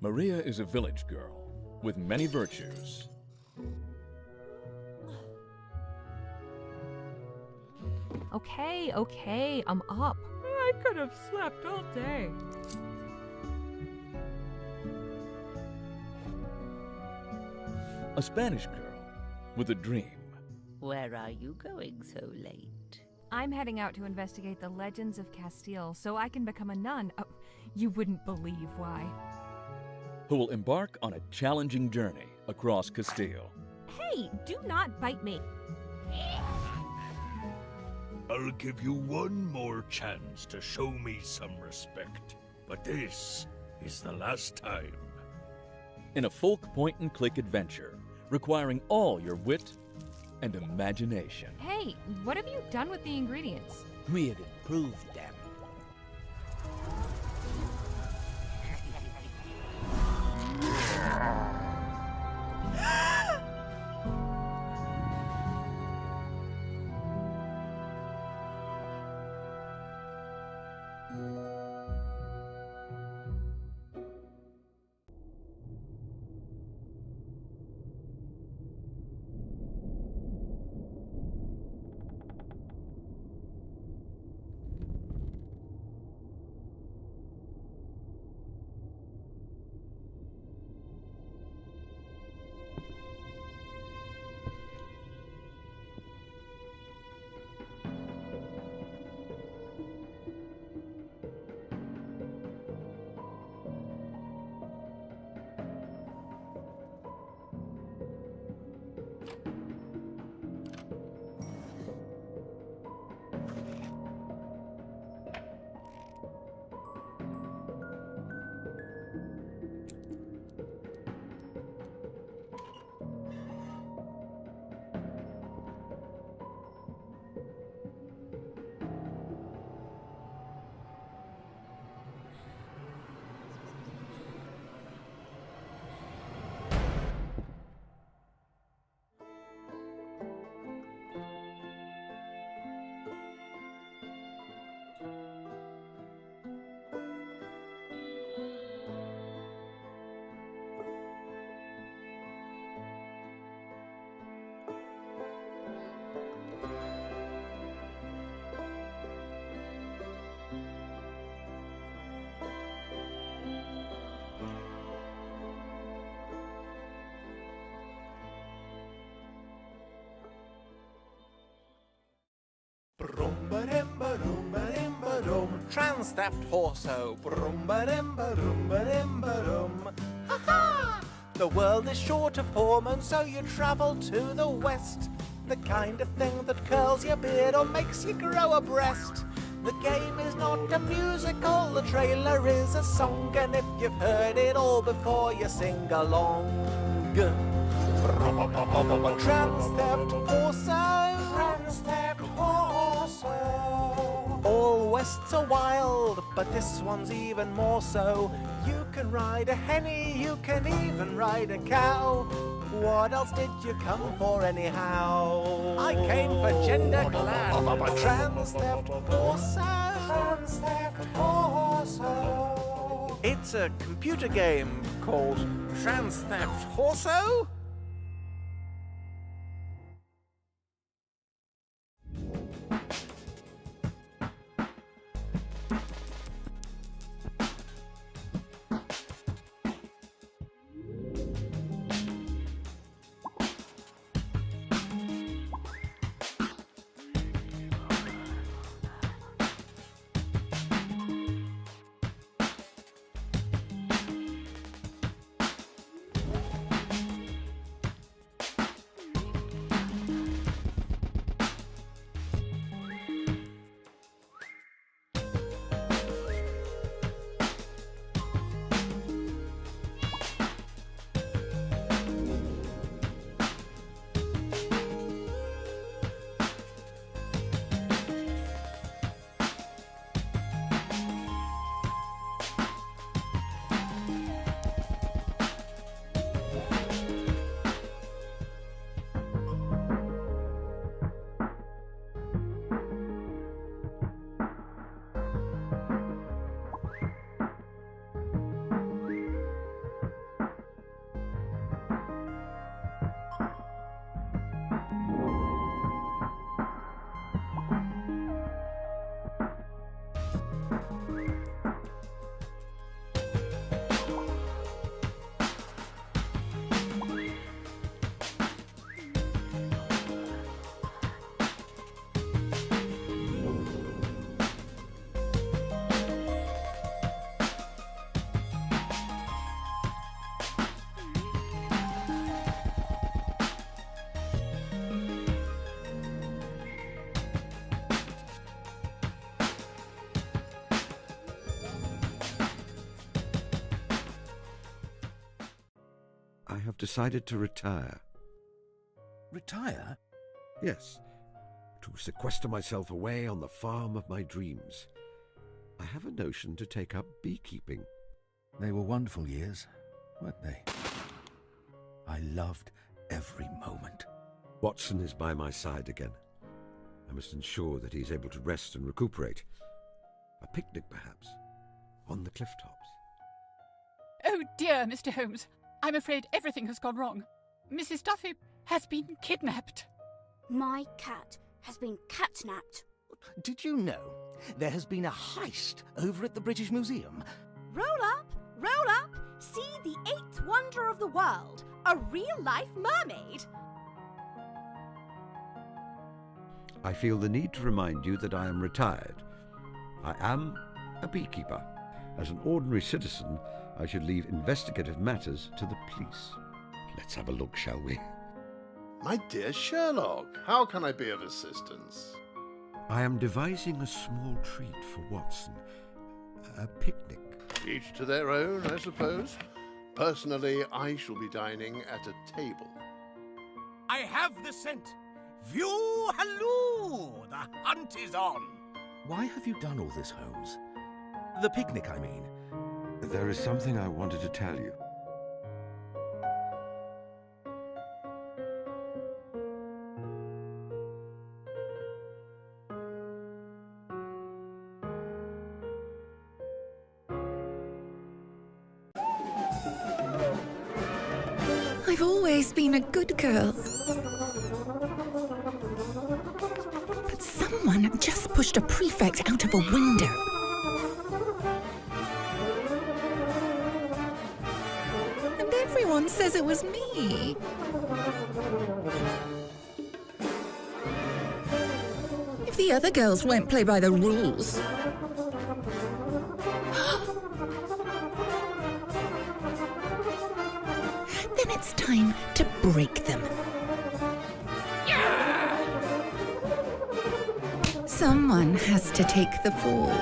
Maria is a village girl with many virtues. Okay, I'm up. I could have slept all day. A Spanish girl with a dream. Where are you going so late? I'm heading out to investigate the legends of Castile so I can become a nun. Oh, you wouldn't believe why. Who will embark on a challenging journey across Castile. Hey, do not bite me. I'll give you one more chance to show me some respect, but this is the last time. In a folk point-and-click adventure, requiring all your wit and imagination. Hey, what have you done with the ingredients? We have improved them. Brum-ba-dim-ba-dim-ba-dim-ba-dum. Trans theft horso. Brum-ba-dim-ba-dum-ba-dim-ba-dum. Ha-ha! The world is short of hormones, so you travel to the west. The kind of thing that curls your beard or makes you grow a breast. The game is not a musical, the trailer is a song, and if you've heard it all before, you sing along. Trans theft horso. Trans theft horso. All wests are wild, but this one's even more so. You can ride a henny, you can even ride a cow. What else did you come for anyhow? I came for gender glad. Trans theft horso. Trans theft horso. It's a computer game called Trans Theft Horso. have decided to retire. Retire? Yes, to sequester myself away on the farm of my dreams. I have a notion to take up beekeeping. They were wonderful years, weren't they? I loved every moment. Watson is by my side again. I must ensure that he is able to rest and recuperate. A picnic, perhaps, on the cliff tops. Oh dear, Mr. Holmes. I'm afraid everything has gone wrong. Mrs. Duffy has been kidnapped. My cat has been catnapped. Did you know there has been a heist over at the British Museum? Roll up, see the 8th wonder of the world, a real-life mermaid. I feel the need to remind you that I am retired. I am a beekeeper. As an ordinary citizen, I should leave investigative matters to the police. Let's have a look, shall we? My dear Sherlock, how can I be of assistance? I am devising a small treat for Watson. A picnic. Each to their own, I suppose. Personally, I shall be dining at a table. I have the scent. View halloo! The hunt is on! Why have you done all this, Holmes? The picnic, I mean. There is something I wanted to tell you. I've always been a good girl. But someone just pushed a prefect out of a window. And everyone says it was me. If the other girls won't play by the rules... then it's time to break them. Someone has to take the fall.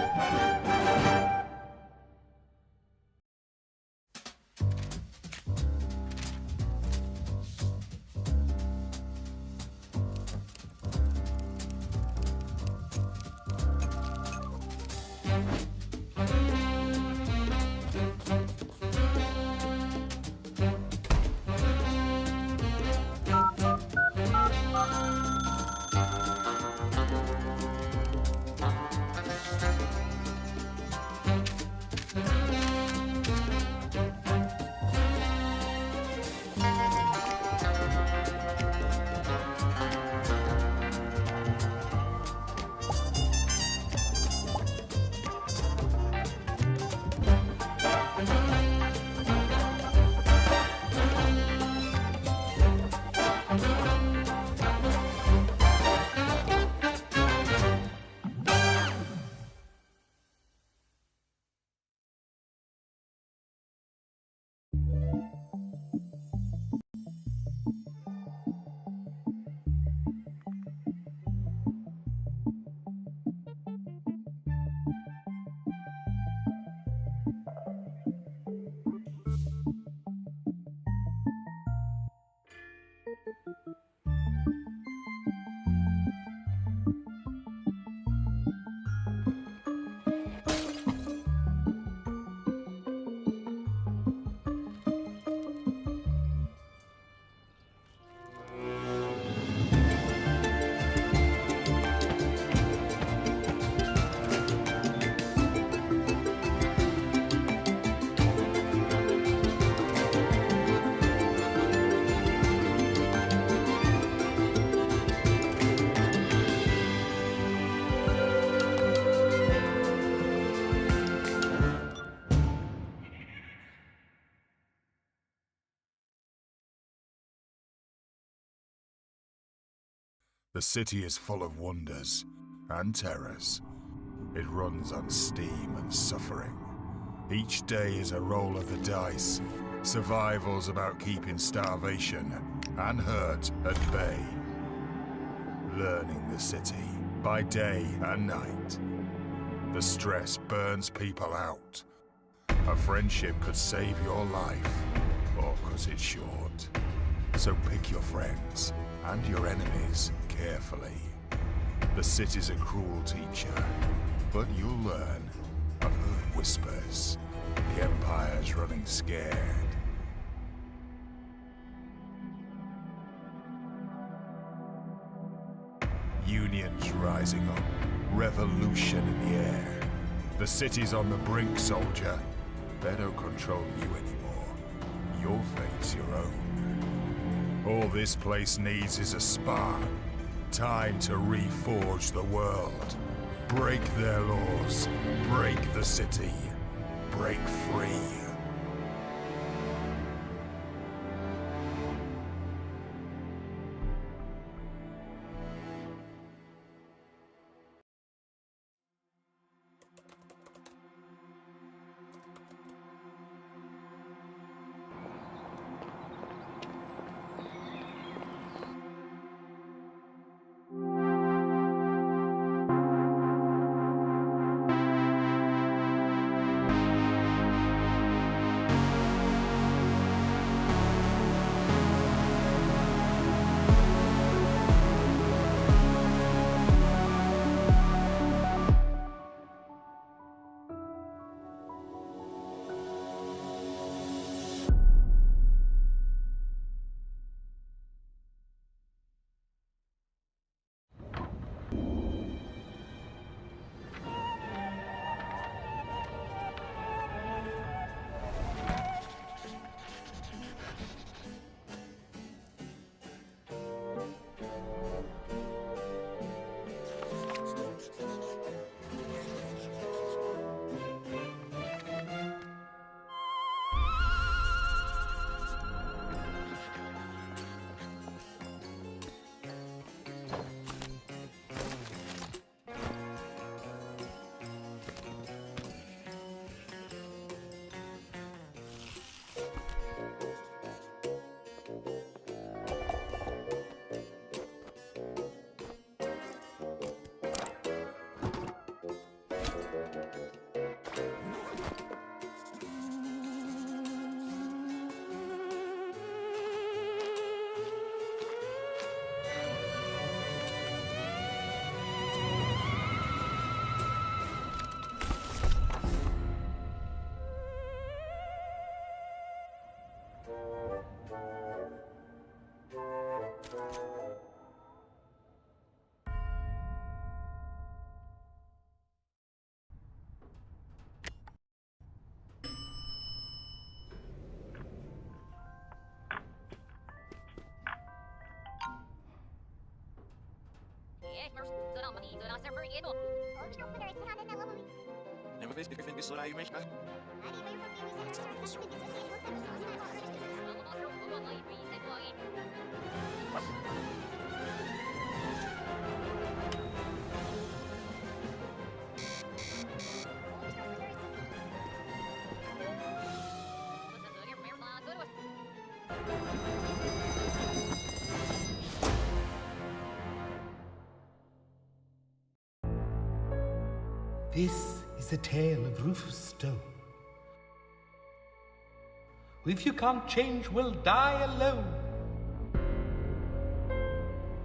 The city is full of wonders and terrors. It runs on steam and suffering. Each day is a roll of the dice. Survival's about keeping starvation and hurt at bay. Learning the city by day and night. The stress burns people out. A friendship could save your life. or cut it short. So pick your friends and your enemies carefully. The city's a cruel teacher, but you'll learn. I've heard whispers. The Empire's running scared. Unions rising up. Revolution in the air. The city's on the brink, soldier. They don't control you anymore. Your fate's your own. All this place needs is a spark. Time to reforge the world. Break their laws. Break the city. Break free. This is a tale of Rufus Stone. If you can't change, we'll die alone.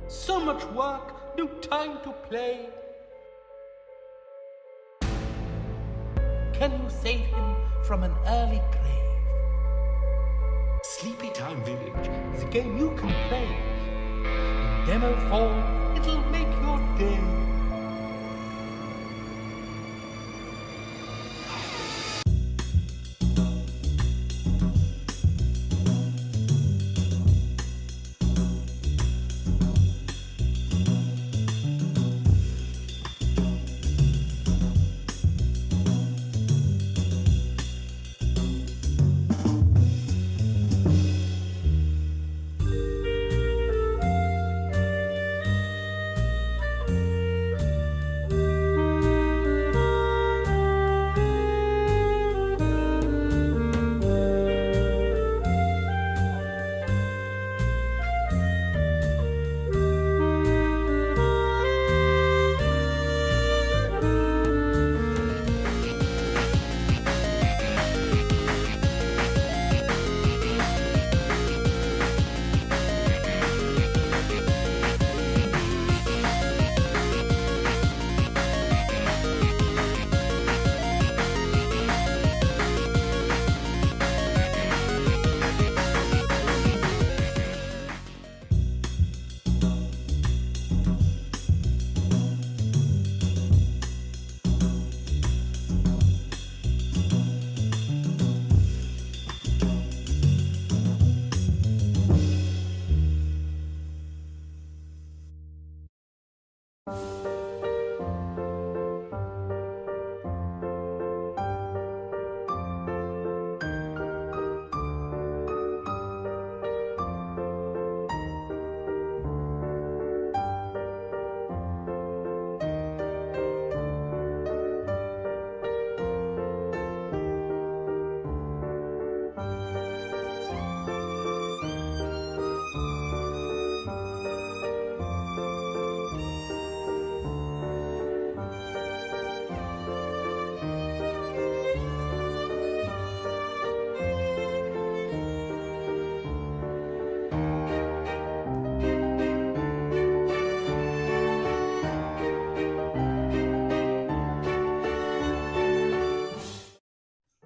So much work, no time to play. Can you save him from an early grave? Sleepy Time Village is a game you can play. In demo form, it'll make your day.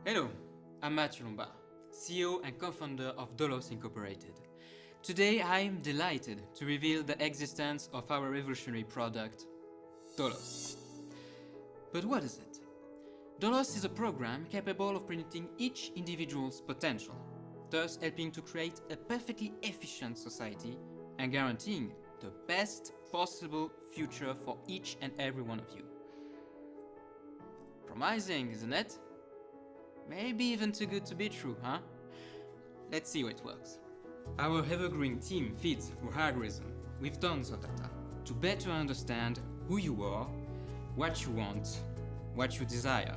Hello, I'm Matthew Lombard, CEO and co-founder of Dolos Incorporated. Today I am delighted to reveal the existence of our revolutionary product, Dolos. But what is it? Dolos is a program capable of predicting each individual's potential, thus helping to create a perfectly efficient society and guaranteeing the best possible future for each and every one of you. Promising, isn't it? Maybe even too good to be true, huh? Let's see how it works. Our ever-growing team feeds our algorithm with tons of data to better understand who you are, what you want, what you desire.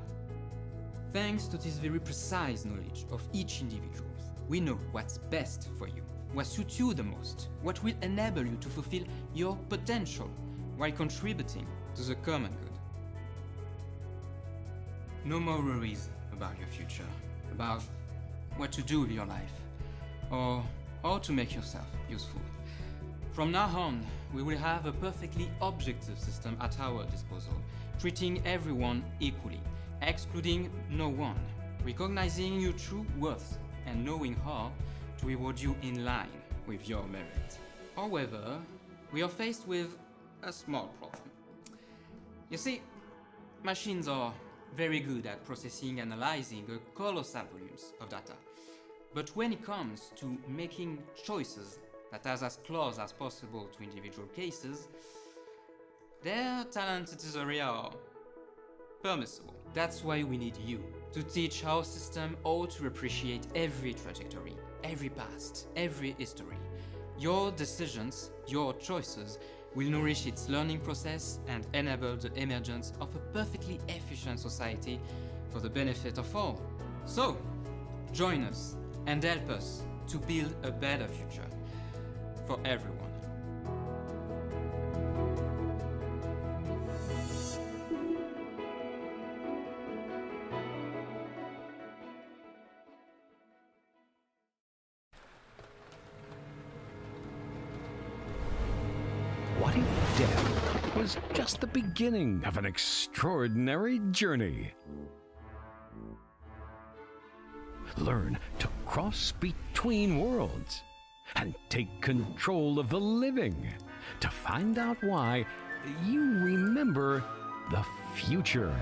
Thanks to this very precise knowledge of each individual, we know what's best for you, what suits you the most, what will enable you to fulfill your potential while contributing to the common good. No more worries about your future, about what to do with your life, or how to make yourself useful. From now on, we will have a perfectly objective system at our disposal, treating everyone equally, excluding no one, recognizing your true worth and knowing how to reward you in line with your merit. However, we are faced with a small problem. You see, machines are very good at processing and analyzing a colossal volumes of data. But when it comes to making choices that are as close as possible to individual cases, their talent in this area are permissible. That's why we need you to teach our system how to appreciate every trajectory, every past, every history. Your decisions, your choices, will nourish its learning process and enable the emergence of a perfectly efficient society for the benefit of all. So, join us and help us to build a better future for everyone. What if death was just the beginning of an extraordinary journey? Learn to cross between worlds and take control of the living to find out why you remember the future.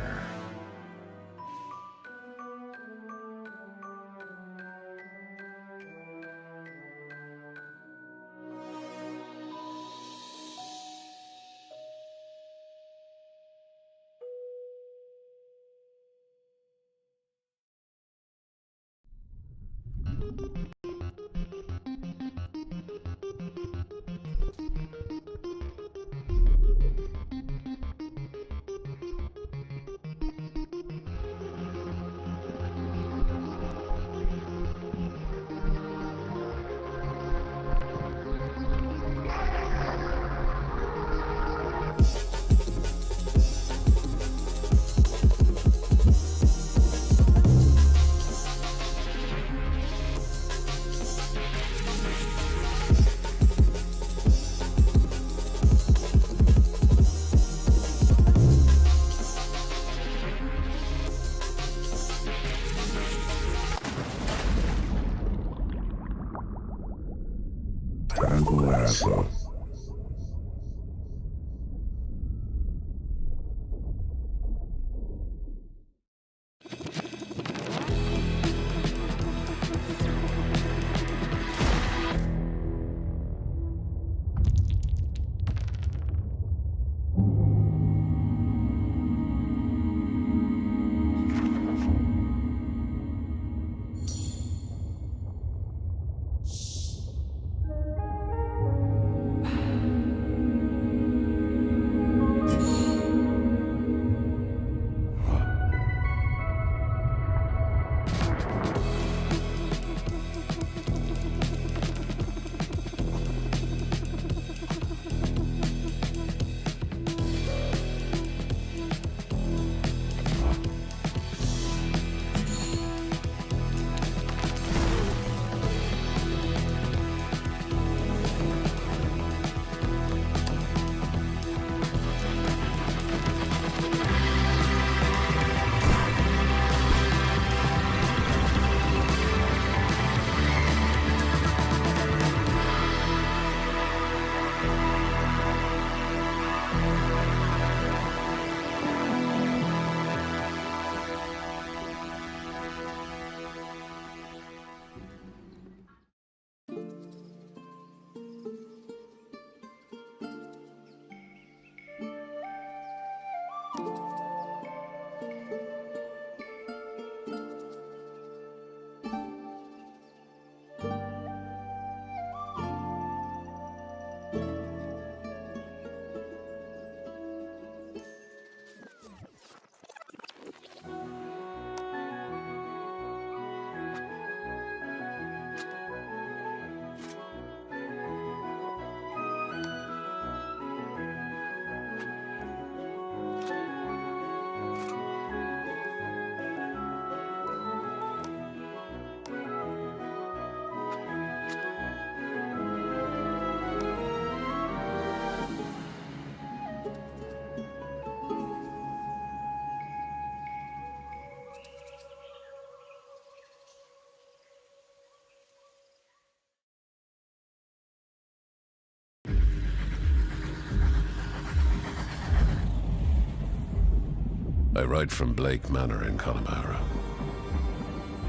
I write from Blake Manor in Connemara.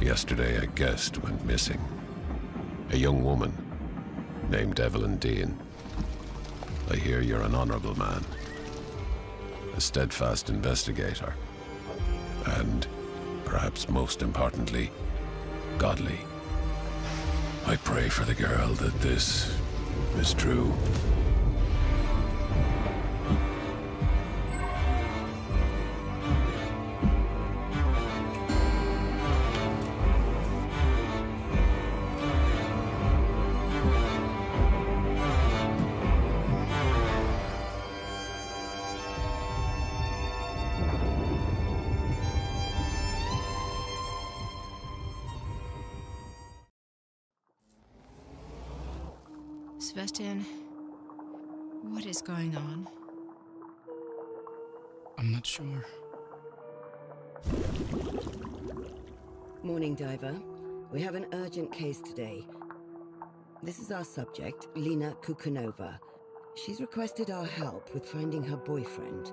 Yesterday a guest went missing. A young woman named Evelyn Dean. I hear you're an honorable man. A steadfast investigator. And, perhaps most importantly, godly. I pray for the girl that this is true. Sebastian, what is going on? I'm not sure. Morning, Diver. We have an urgent case today. This is our subject, Lena Kukanova. She's requested our help with finding her boyfriend.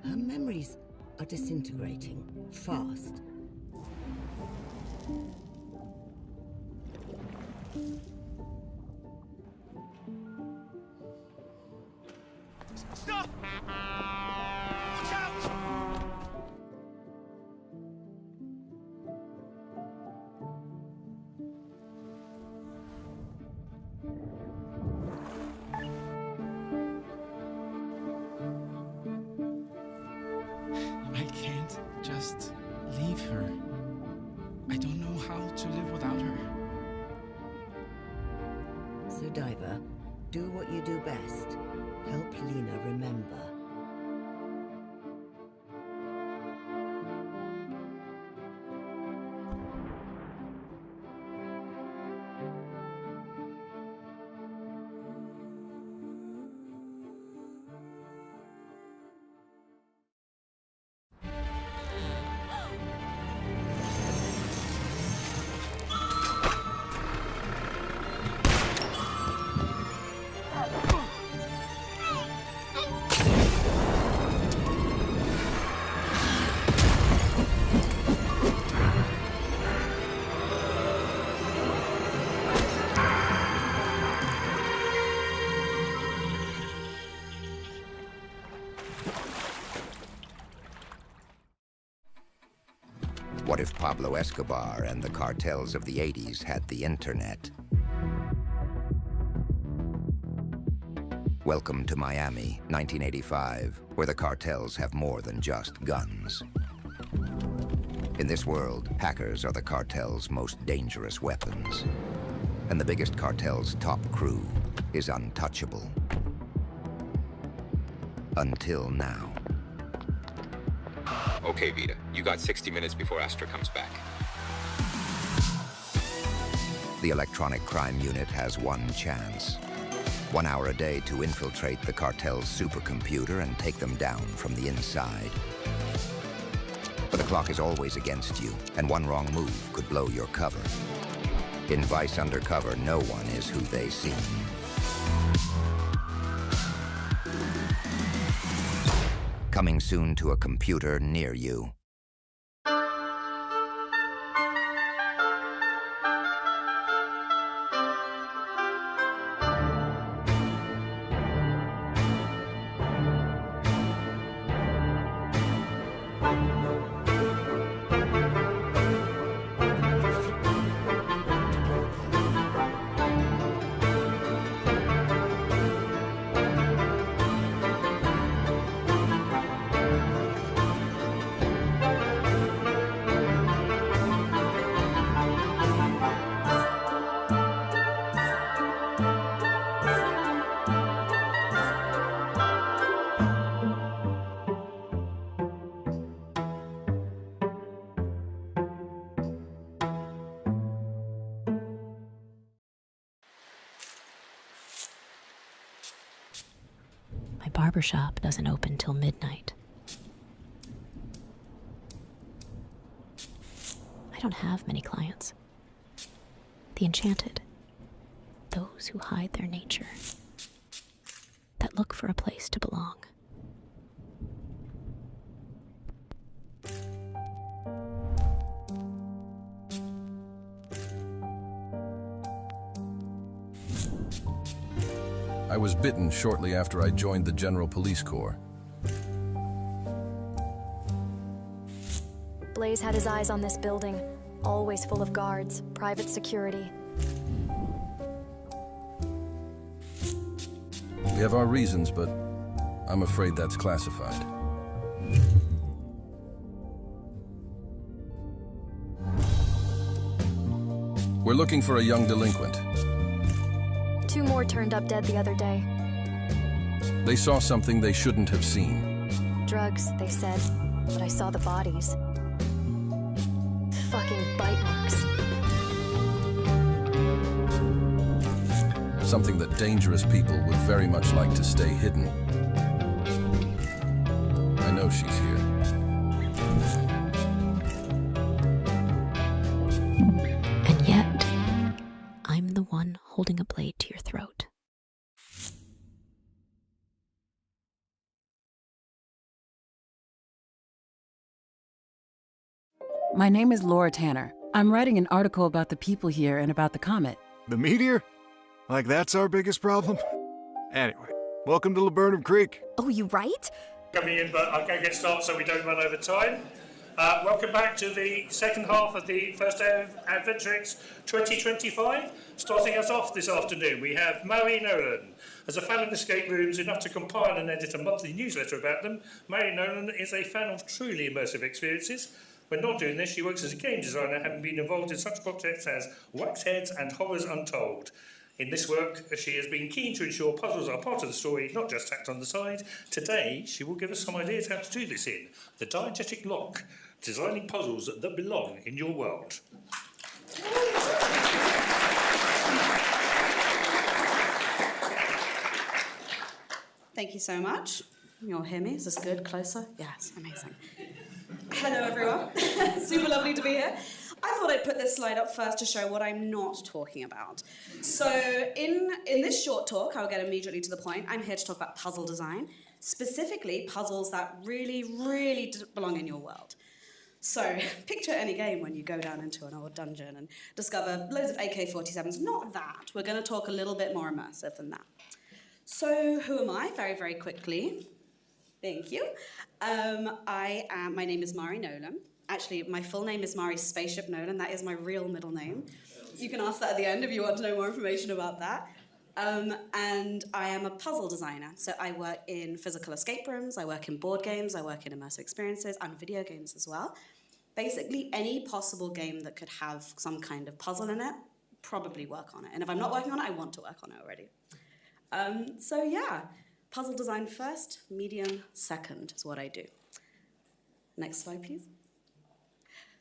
Her memories are disintegrating fast. Stop! Watch out! I can't just leave her. I don't know how to live without her. So, Diver, do what you do best. Help Lena remember. What if Pablo Escobar and the cartels of the 80s had the internet? Welcome to Miami, 1985, where the cartels have more than just guns. In this world, hackers are the cartel's most dangerous weapons. And the biggest cartel's top crew is untouchable. Until now. Okay, Vita. You got 60 minutes before Astra comes back. The electronic crime unit has one chance. 1 hour a day to infiltrate the cartel's supercomputer and take them down from the inside. But the clock is always against you, and one wrong move could blow your cover. In Vice Undercover, no one is who they seem. Coming soon to a computer near you. Barbershop doesn't open till midnight. I don't have many clients. The Enchanted. those who hide their nature, that look for a place to belong. I was bitten shortly after I joined the General Police Corps. Blaze had his eyes on this building, always full of guards, private security. We have our reasons, but I'm afraid that's classified. We're looking for a young delinquent. 2 more turned up dead the other day. They saw something they shouldn't have seen. Drugs, they said, but I saw the bodies. Fucking bite marks. Something that dangerous people would very much like to stay hidden. I know she's here. And yet, I'm the one holding a blade to your throat. My name is Laura Tanner. I'm writing an article about the people here and about the comet. The meteor? Like that's our biggest problem? Anyway, welcome to Laburnum Creek. Oh, you right? Coming in, but I'll go get started so we don't run over time. Welcome back to the second half of the first day of AdventureX 2025. Starting us off this afternoon, we have Mairi Nolan. As a fan of escape rooms enough to compile and edit a monthly newsletter about them, Mairi Nolan is a fan of truly immersive experiences. When not doing this, she works as a game designer, having been involved in such projects as Waxheads and Horrors Untold. In this work, she has been keen to ensure puzzles are part of the story, not just tacked on the side. Today, she will give us some ideas how to do this in the Diegetic Lock, designing puzzles that belong in your world. Thank you so much. You'll hear me? Is this good? Closer? Yes, amazing. Hello, everyone. Super lovely to be here. I thought I'd put this slide up first to show what I'm not talking about. So in this short talk, I'll get immediately to the point. I'm here to talk about puzzle design, specifically puzzles that really, really belong in your world. So picture any game when you go down into an old dungeon and discover loads of AK-47s. Not that. We're going to talk a little bit more immersive than that. So who am I? Very, very quickly. Thank you. My name is Mairi Nolan. Actually, my full name is Mairi Spaceship Nolan. That is my real middle name. You can ask that at the end if you want to know more information about that. And I am a puzzle designer. So I work in physical escape rooms, I work in board games, I work in immersive experiences, and video games as well. Basically, any possible game that could have some kind of puzzle in it, probably work on it. And if I'm not working on it, I want to work on it already. So yeah, puzzle design first, medium second is what I do. Next slide, please.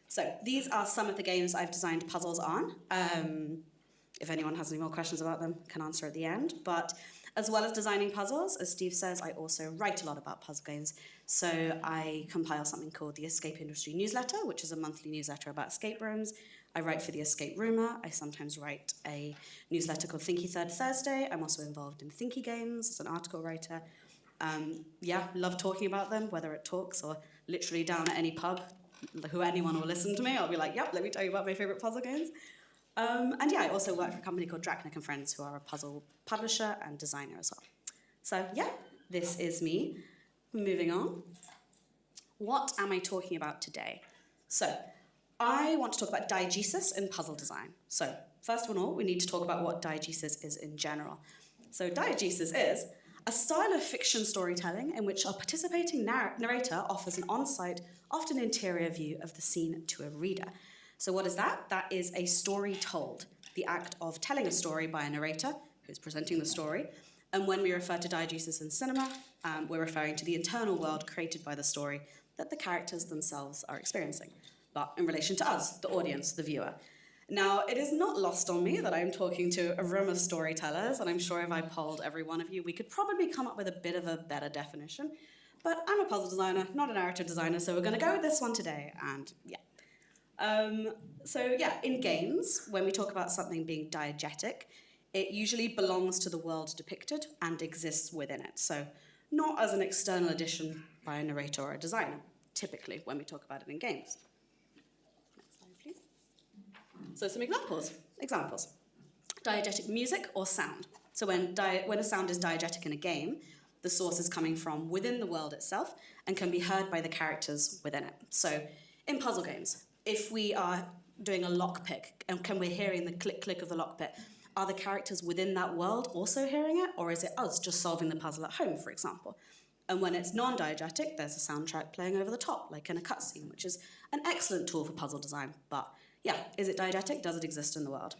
So these are some of the games I've designed puzzles on. If anyone has any more questions about them, can answer at the end. But as well as designing puzzles, as Steve says, I also write a lot about puzzle games. So I compile something called the Escape Industry Newsletter, which is a monthly newsletter about escape rooms. I write for the Escape Rumor. I sometimes write a newsletter called Thinky Third Thursday. I'm also involved in Thinky Games as an article writer. Yeah, love talking about them, whether it talks or literally down at any pub. Anyone will listen to me, I'll be like, yep, let me tell you about my favourite puzzle games. And yeah, I also work for a company called Rennick & Friends, who are a puzzle publisher and designer as well. So yeah, this is me. Moving on. What am I talking about today? So I want to talk about diegesis in puzzle design. So first of all, we need to talk about what diegesis is in general. So diegesis is a style of fiction storytelling in which a participating narrator offers an on-site, often interior view of the scene to a reader. So what is that? That is a story told, the act of telling a story by a narrator who's presenting the story. And when we refer to diegesis in cinema, we're referring to the internal world created by the story that the characters themselves are experiencing, but in relation to us, the audience, the viewer. Now, it is not lost on me that I'm talking to a room of storytellers, and I'm sure if I polled every one of you, we could probably come up with a bit of a better definition. But I'm a puzzle designer, not a narrative designer, so we're going to go with this one today, and yeah. So yeah, in games, when we talk about something being diegetic, It usually belongs to the world depicted and exists within it, so not as an external addition by a narrator or a designer, typically when we talk about it in games. Next slide, please. So some examples. Diegetic music or sound. So when a sound is diegetic in a game, the source is coming from within the world itself and can be heard by the characters within it. So in puzzle games, if we are doing a lockpick and we're hearing the click-click of the lockpick, are the characters within that world also hearing it, or is it us just solving the puzzle at home, for example? And when it's non-diegetic, there's a soundtrack playing over the top, like in a cutscene, which is an excellent tool for puzzle design. But yeah, is it diegetic? Does it exist in the world?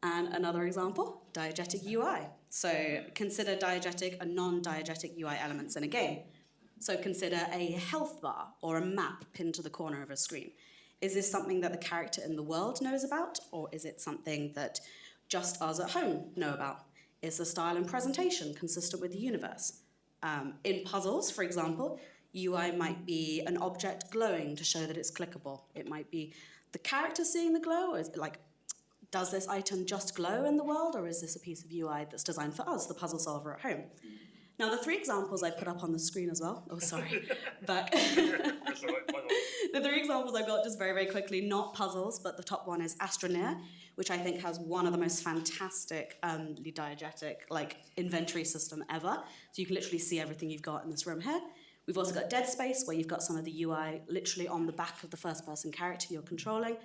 And another example, diegetic UI. So consider diegetic and non-diegetic UI elements in a game. So consider a health bar or a map pinned to the corner of a screen. Is this something that the character in the world knows about, or is it something that just us at home know about? Is the style and presentation consistent with the universe? In puzzles, for example, UI might be an object glowing to show that it's clickable. It might be the character seeing the glow, or is it like, does this item just glow in the world, or is this a piece of UI that's designed for us, the puzzle solver at home? Now, the 3 examples I put up on the screen as well, the 3 examples I've got just very, very quickly, not puzzles, but the top one is Astroneer, which I think has one of the most fantastic diegetic inventory system ever. So you can literally see everything you've got in this room here. We've also got Dead Space, where you've got some of the UI literally on the back of the first-person character you're controlling.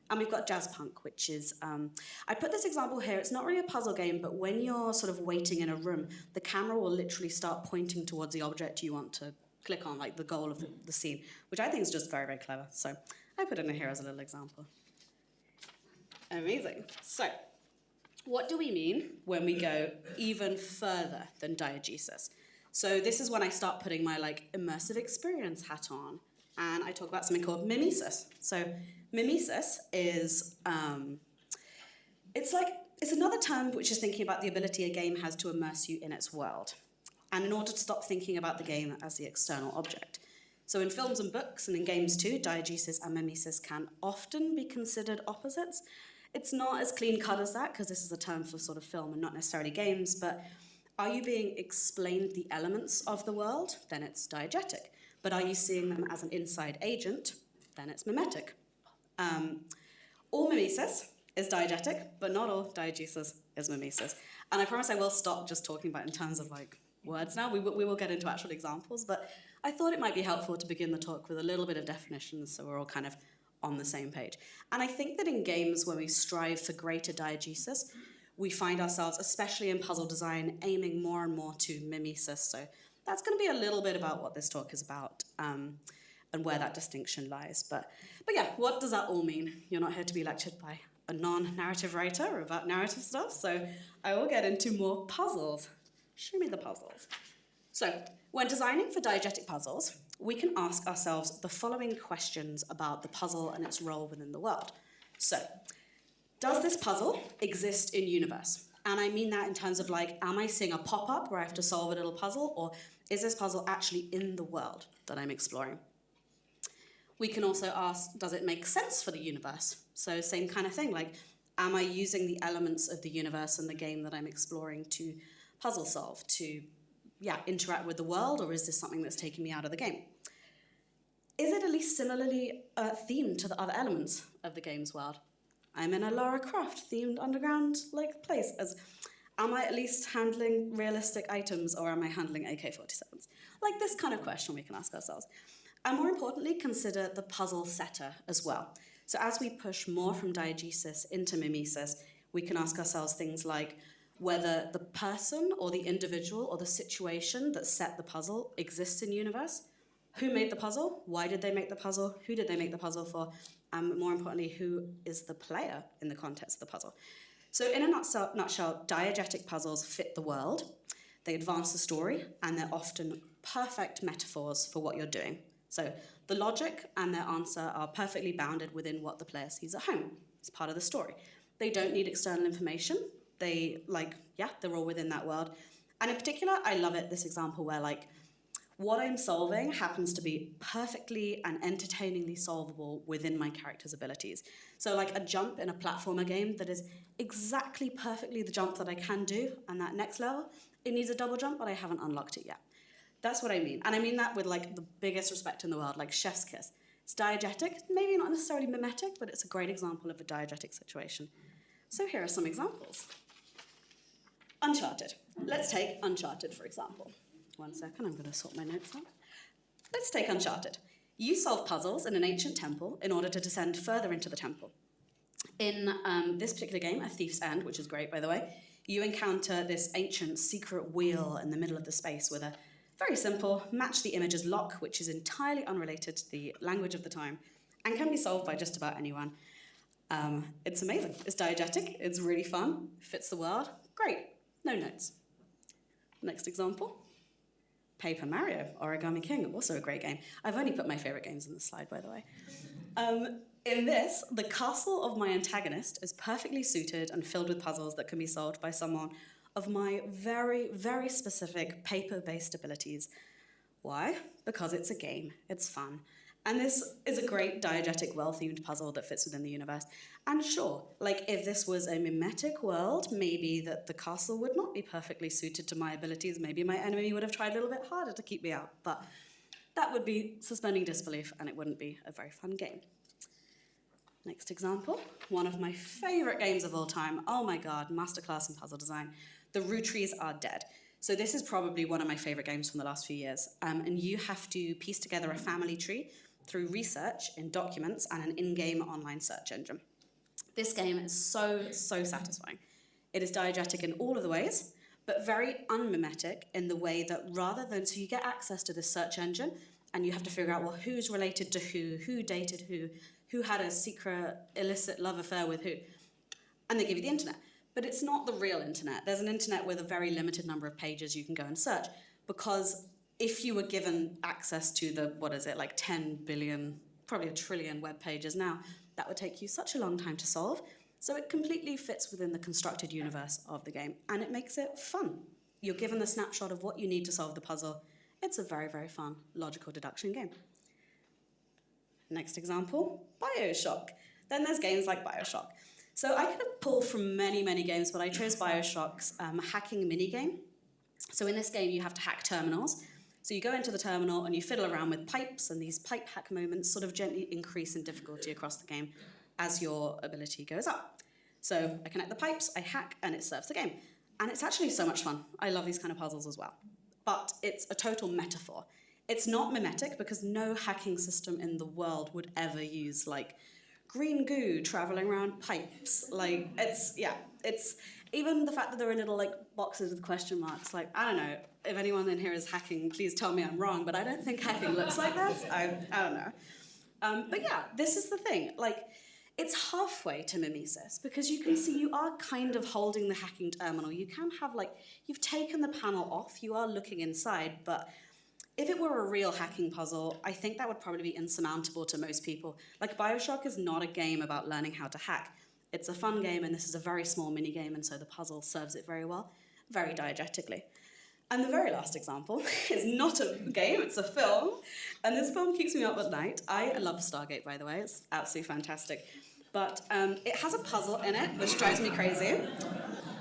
And we've got Jazzpunk, which is, I put this example here, it's not really a puzzle game, but when you're sort of waiting in a room, the camera will literally start pointing towards the object you want to click on, like the goal of the scene, which I think is just very, very clever. So I put it in here as a little example. Amazing. So what do we mean when we go even further than diegesis? So this is when I start putting my immersive experience hat on, and I talk about something called mimesis. So mimesis is, it's another term which is thinking about the ability a game has to immerse you in its world. And in order to stop thinking about the game as the external object. So in films and books, and in games too, diegesis and mimesis can often be considered opposites. It's not as clean cut as that, because this is a term for sort of film and not necessarily games, but are you being explained the elements of the world? Then it's diegetic. But are you seeing them as an inside agent? Then it's mimetic. All mimesis is diegetic, but not all diegesis is mimesis. And I promise I will stop just talking about in terms of words now. We will get into actual examples, but I thought it might be helpful to begin the talk with a little bit of definitions so we're all kind of on the same page. And I think that in games where we strive for greater diegesis, we find ourselves, especially in puzzle design, aiming more and more to mimesis. So that's going to be a little bit about what this talk is about and where that distinction lies. But yeah, what does that all mean? You're not here to be lectured by a non-narrative writer about narrative stuff, so I will get into more puzzles. Show me the puzzles. So when designing for diegetic puzzles, we can ask ourselves the following questions about the puzzle and its role within the world. So, does this puzzle exist in universe? And I mean that in terms of am I seeing a pop-up where I have to solve a little puzzle, or is this puzzle actually in the world that I'm exploring? We can also ask, does it make sense for the universe? So same kind of thing, am I using the elements of the universe and the game that I'm exploring to puzzle solve, to interact with the world, or is this something that's taking me out of the game? Is it at least similarly themed to the other elements of the game's world? I'm in a Lara Croft themed underground place. Am I at least handling realistic items, or am I handling AK-47s? This kind of question we can ask ourselves. And more importantly, consider the puzzle setter as well. So as we push more from diegesis into mimesis, we can ask ourselves things like whether the person or the individual or the situation that set the puzzle exists in universe. Who made the puzzle? Why did they make the puzzle? Who did they make the puzzle for? And more importantly, who is the player in the context of the puzzle? So in a nutshell, diegetic puzzles fit the world, they advance the story, and they're often perfect metaphors for what you're doing. So the logic and their answer are perfectly bounded within what the player sees at home. It's part of the story. They don't need external information. They're all within that world. And in particular, I love this example where What I'm solving happens to be perfectly and entertainingly solvable within my character's abilities. So like a jump in a platformer game that is exactly perfectly the jump that I can do, and that next level, it needs a double jump, but I haven't unlocked it yet. That's what I mean. And I mean that with like the biggest respect in the world, like Chef's Kiss. It's diegetic, maybe not necessarily mimetic, but it's a great example of a diegetic situation. So here are some examples. Uncharted. Let's take Uncharted, for example. 1 second, I'm going to sort my notes out. Let's take Uncharted. You solve puzzles in an ancient temple in order to descend further into the temple. In this particular game, A Thief's End, which is great, by the way, you encounter this ancient secret wheel in the middle of the space with a very simple match the images lock, which is entirely unrelated to the language of the time and can be solved by just about anyone. It's amazing. It's diegetic. It's really fun. Fits the world. Great. No notes. Next example. Paper Mario, Origami King, also a great game. I've only put my favorite games in this slide, by the way. In this, the castle of my antagonist is perfectly suited and filled with puzzles that can be solved by someone of my very, very specific paper-based abilities. Why? Because it's a game. It's fun. And this is a great diegetic, well-themed puzzle that fits within the universe. And sure, like if this was a mimetic world, maybe that the castle would not be perfectly suited to my abilities. Maybe my enemy would have tried a little bit harder to keep me out. But that would be suspending disbelief, and it wouldn't be a very fun game. Next example, one of my favorite games of all time. Oh my God, masterclass in puzzle design. The Rue Trees Are Dead. So this is probably one of my favorite games from the last few years. And you have to piece together a family tree through research in documents and an in-game online search engine. This game is so, so satisfying. It is diegetic in all of the ways, but very unmimetic in the way that rather than, so you get access to this search engine and you have to figure out, well, who's related to who dated who had a secret illicit love affair with who, and they give you the internet. But it's not the real internet. There's an internet with a very limited number of pages you can go and search, because if you were given access to the, 10 billion, probably 1 trillion web pages now, that would take you such a long time to solve. So it completely fits within the constructed universe of the game, and it makes it fun. You're given the snapshot of what you need to solve the puzzle. It's a very, very fun logical deduction game. Next example, BioShock. Then there's games like BioShock. So I could have pulled from many, many games, but I chose BioShock's hacking minigame. So in this game, you have to hack terminals. So you go into the terminal and you fiddle around with pipes, and these pipe hack moments sort of gently increase in difficulty across the game as your ability goes up. So I connect the pipes, I hack, and it serves the game. And it's actually so much fun. I love these kind of puzzles as well. But it's a total metaphor. It's not mimetic because no hacking system in the world would ever use like green goo traveling around pipes. Like it's even the fact that there are little like boxes with question marks. Like, I don't know, if anyone in here is hacking, please tell me I'm wrong, but I don't think hacking looks like this. I don't know. But yeah, this is the thing. Like, it's halfway to mimesis because you can see you are kind of holding the hacking terminal. You can have like, you've taken the panel off, you are looking inside, but if it were a real hacking puzzle, I think that would probably be insurmountable to most people. Like, BioShock is not a game about learning how to hack. It's a fun game, and this is a very small mini game, and so the puzzle serves it very well, very diegetically. And the very last example is not a game, it's a film, and this film keeps me up at night. I love Stargate, by the way, it's absolutely fantastic. But it has a puzzle in it, which drives me crazy.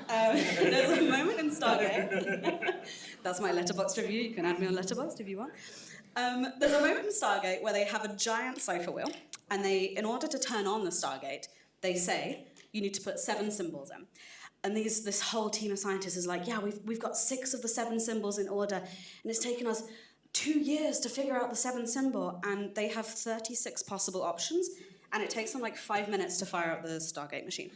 There's a moment in Stargate. That's my Letterboxd review. You can add me on Letterboxd if you want. There's a moment in Stargate where they have a giant cipher wheel, and in order to turn on the Stargate, they say you need to put 7 symbols in. And this whole team of scientists is like, yeah, we've got 6 of the 7 symbols in order, and it's taken us 2 years to figure out the 7th symbol, and they have 36 possible options, and it takes them like 5 minutes to fire up the Stargate machine.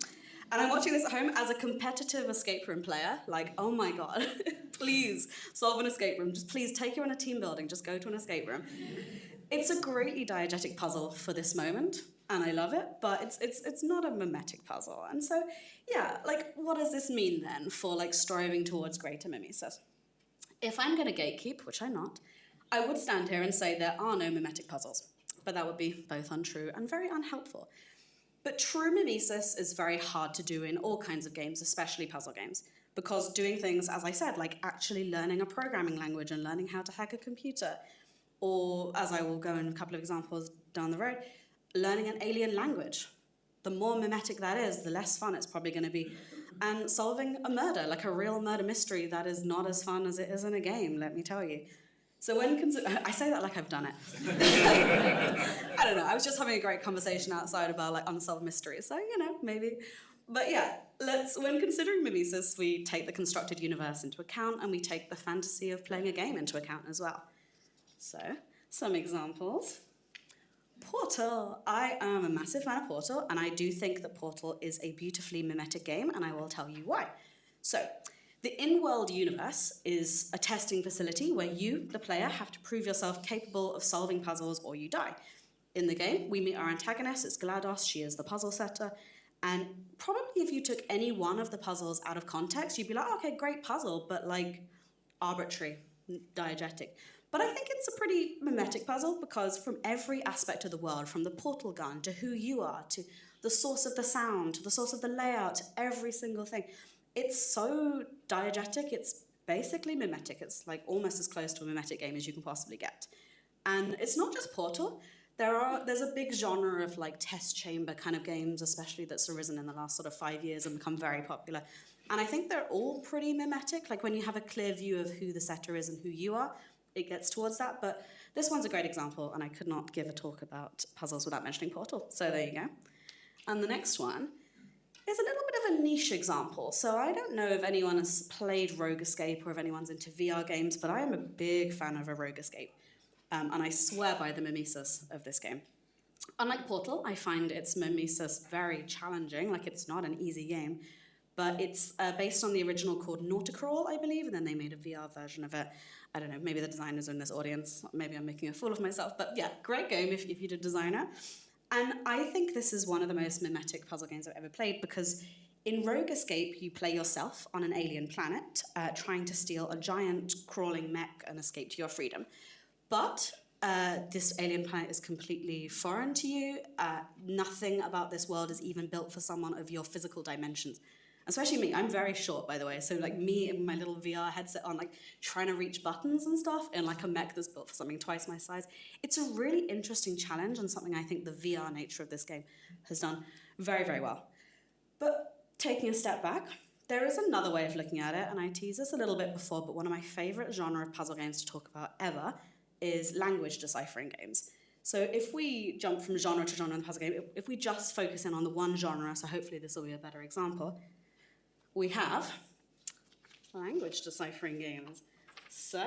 And I'm watching this at home as a competitive escape room player, like, oh my God, please solve an escape room. Just please take you on a team building, just go to an escape room. It's a greatly diegetic puzzle for this moment, and I love it, but it's not a mimetic puzzle. And so, yeah, like, what does this mean then for like striving towards greater mimesis? If I'm gonna gatekeep, which I'm not, I would stand here and say there are no mimetic puzzles, but that would be both untrue and very unhelpful. But true mimesis is very hard to do in all kinds of games, especially puzzle games, because doing things, as I said, like actually learning a programming language and learning how to hack a computer, or, as I will go in a couple of examples down the road, learning an alien language. The more mimetic that is, the less fun it's probably going to be. And solving a murder, like a real murder mystery, that is not as fun as it is in a game, let me tell you. So when I say that like I've done it. I don't know, I was just having a great conversation outside about like unsolved mysteries, so maybe. But yeah, when considering mimesis, we take the constructed universe into account and we take the fantasy of playing a game into account as well. So, some examples. Portal. I am a massive fan of Portal, and I do think that Portal is a beautifully mimetic game, and I will tell you why. So, the in-world universe is a testing facility where you, the player, have to prove yourself capable of solving puzzles or you die. In the game, we meet our antagonist, it's GLaDOS, she is the puzzle setter, and probably if you took any one of the puzzles out of context, you'd be like, oh, okay, great puzzle, but like arbitrary, diegetic. But I think it's a pretty mimetic puzzle because from every aspect of the world, from the portal gun to who you are, to the source of the sound, to the source of the layout, to every single thing, it's so diegetic, it's basically mimetic. It's like almost as close to a mimetic game as you can possibly get. And it's not just Portal. There's a big genre of like test chamber kind of games, especially that's arisen in the last sort of 5 years and become very popular. And I think they're all pretty mimetic. Like when you have a clear view of who the setter is and who you are, it gets towards that. But this one's a great example, and I could not give a talk about puzzles without mentioning Portal. So there you go. And the next one is a little bit of a niche example. So I don't know if anyone has played Rogue Escape or if anyone's into VR games, but I am a big fan of a Rogue Escape. And I swear by the mimesis of this game. Unlike Portal, I find its mimesis very challenging, like it's not an easy game, but it's based on the original called Nauticrawl, I believe, and then they made a VR version of it. I don't know, maybe the designers are in this audience, maybe I'm making a fool of myself, but yeah, great game if you're a designer. And I think this is one of the most mimetic puzzle games I've ever played because in Rogue Escape, you play yourself on an alien planet, trying to steal a giant crawling mech and escape to your freedom. But this alien planet is completely foreign to you. Nothing about this world is even built for someone of your physical dimensions. Especially me, I'm very short, by the way. So like me in my little VR headset on, like trying to reach buttons and stuff in like a mech that's built for something twice my size. It's a really interesting challenge and something I think the VR nature of this game has done very, very well. But taking a step back, there is another way of looking at it, and I teased this a little bit before, but one of my favorite genre of puzzle games to talk about ever is language deciphering games. So if we jump from genre to genre in the puzzle game, if we just focus in on the one genre, so hopefully this will be a better example, we have language deciphering games. So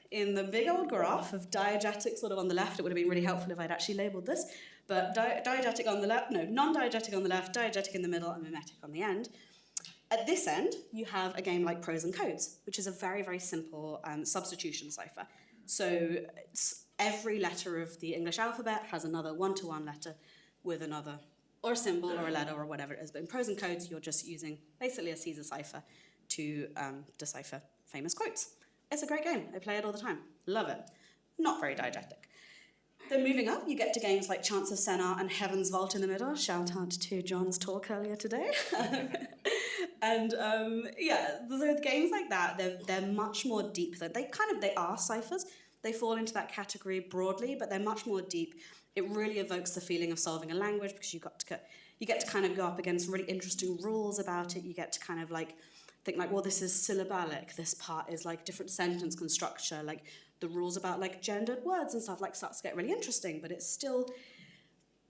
in the big old graph of diegetic sort of on the left, it would have been really helpful if I'd actually labeled this, but diegetic on the left, no, non-diegetic on the left, diegetic in the middle, and mimetic on the end. At this end, you have a game like Prose and Codes, which is a very, very simple substitution cipher. So every letter of the English alphabet has another one-to-one letter with another, or a symbol or a letter or whatever it is. But in Prose and Codes, you're just using basically a Caesar cipher to decipher famous quotes. It's a great game. I play it all the time. Love it. Not very diegetic. Then moving up, you get to games like Chants of Senna and Heaven's Vault in the middle. Shout out to John's talk earlier today. And yeah, the games like that, they're much more deep. They are ciphers. They fall into that category broadly, but they're much more deep. It really evokes the feeling of solving a language because you get to kind of go up against really interesting rules about it. You get to kind of like think like, well, this is syllabic. This part is like different sentence constructure. Like the rules about like gendered words and stuff like starts to get really interesting, but it's still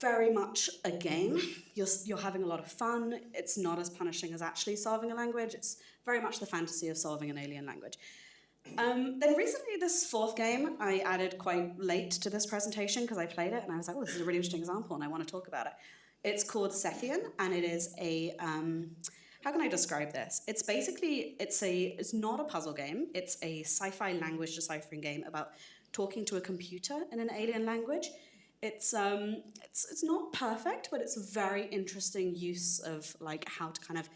very much a game. You're having a lot of fun. It's not as punishing as actually solving a language. It's very much the fantasy of solving an alien language. Then recently, this fourth game I added quite late to this presentation because I played it and I was like, oh, this is a really interesting example and I want to talk about it. It's called Sethian and it is a, how can I describe this? It's basically, it's not a puzzle game. It's a sci-fi language deciphering game about talking to a computer in an alien language. It's not perfect, but it's a very interesting use of like how to kind of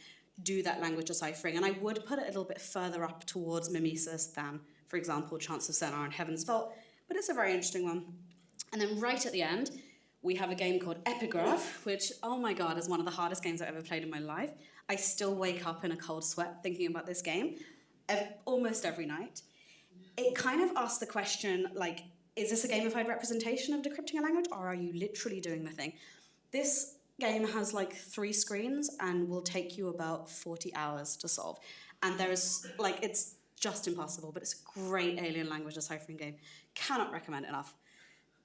do that language deciphering. And I would put it a little bit further up towards mimesis than, for example, Chants of Senna and Heaven's Vault, but it's a very interesting one. And then right at the end, We have a game called Epigraph, which, oh my god, is one of the hardest games I've ever played in my life. I still wake up in a cold sweat thinking about this game almost every night. It kind of asks the question, like, is this a gamified representation of decrypting a language, or are you literally doing the thing? This game has like 3 screens and will take you about 40 hours to solve. And there's, like, it's just impossible, but it's a great alien language deciphering game. Cannot recommend it enough.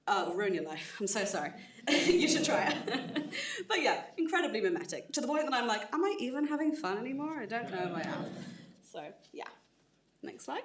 It'll ruin your life. I'm so sorry. You should try it. But yeah, incredibly mimetic. To the point that I'm like, am I even having fun anymore? I don't know if I am. So yeah. Next slide.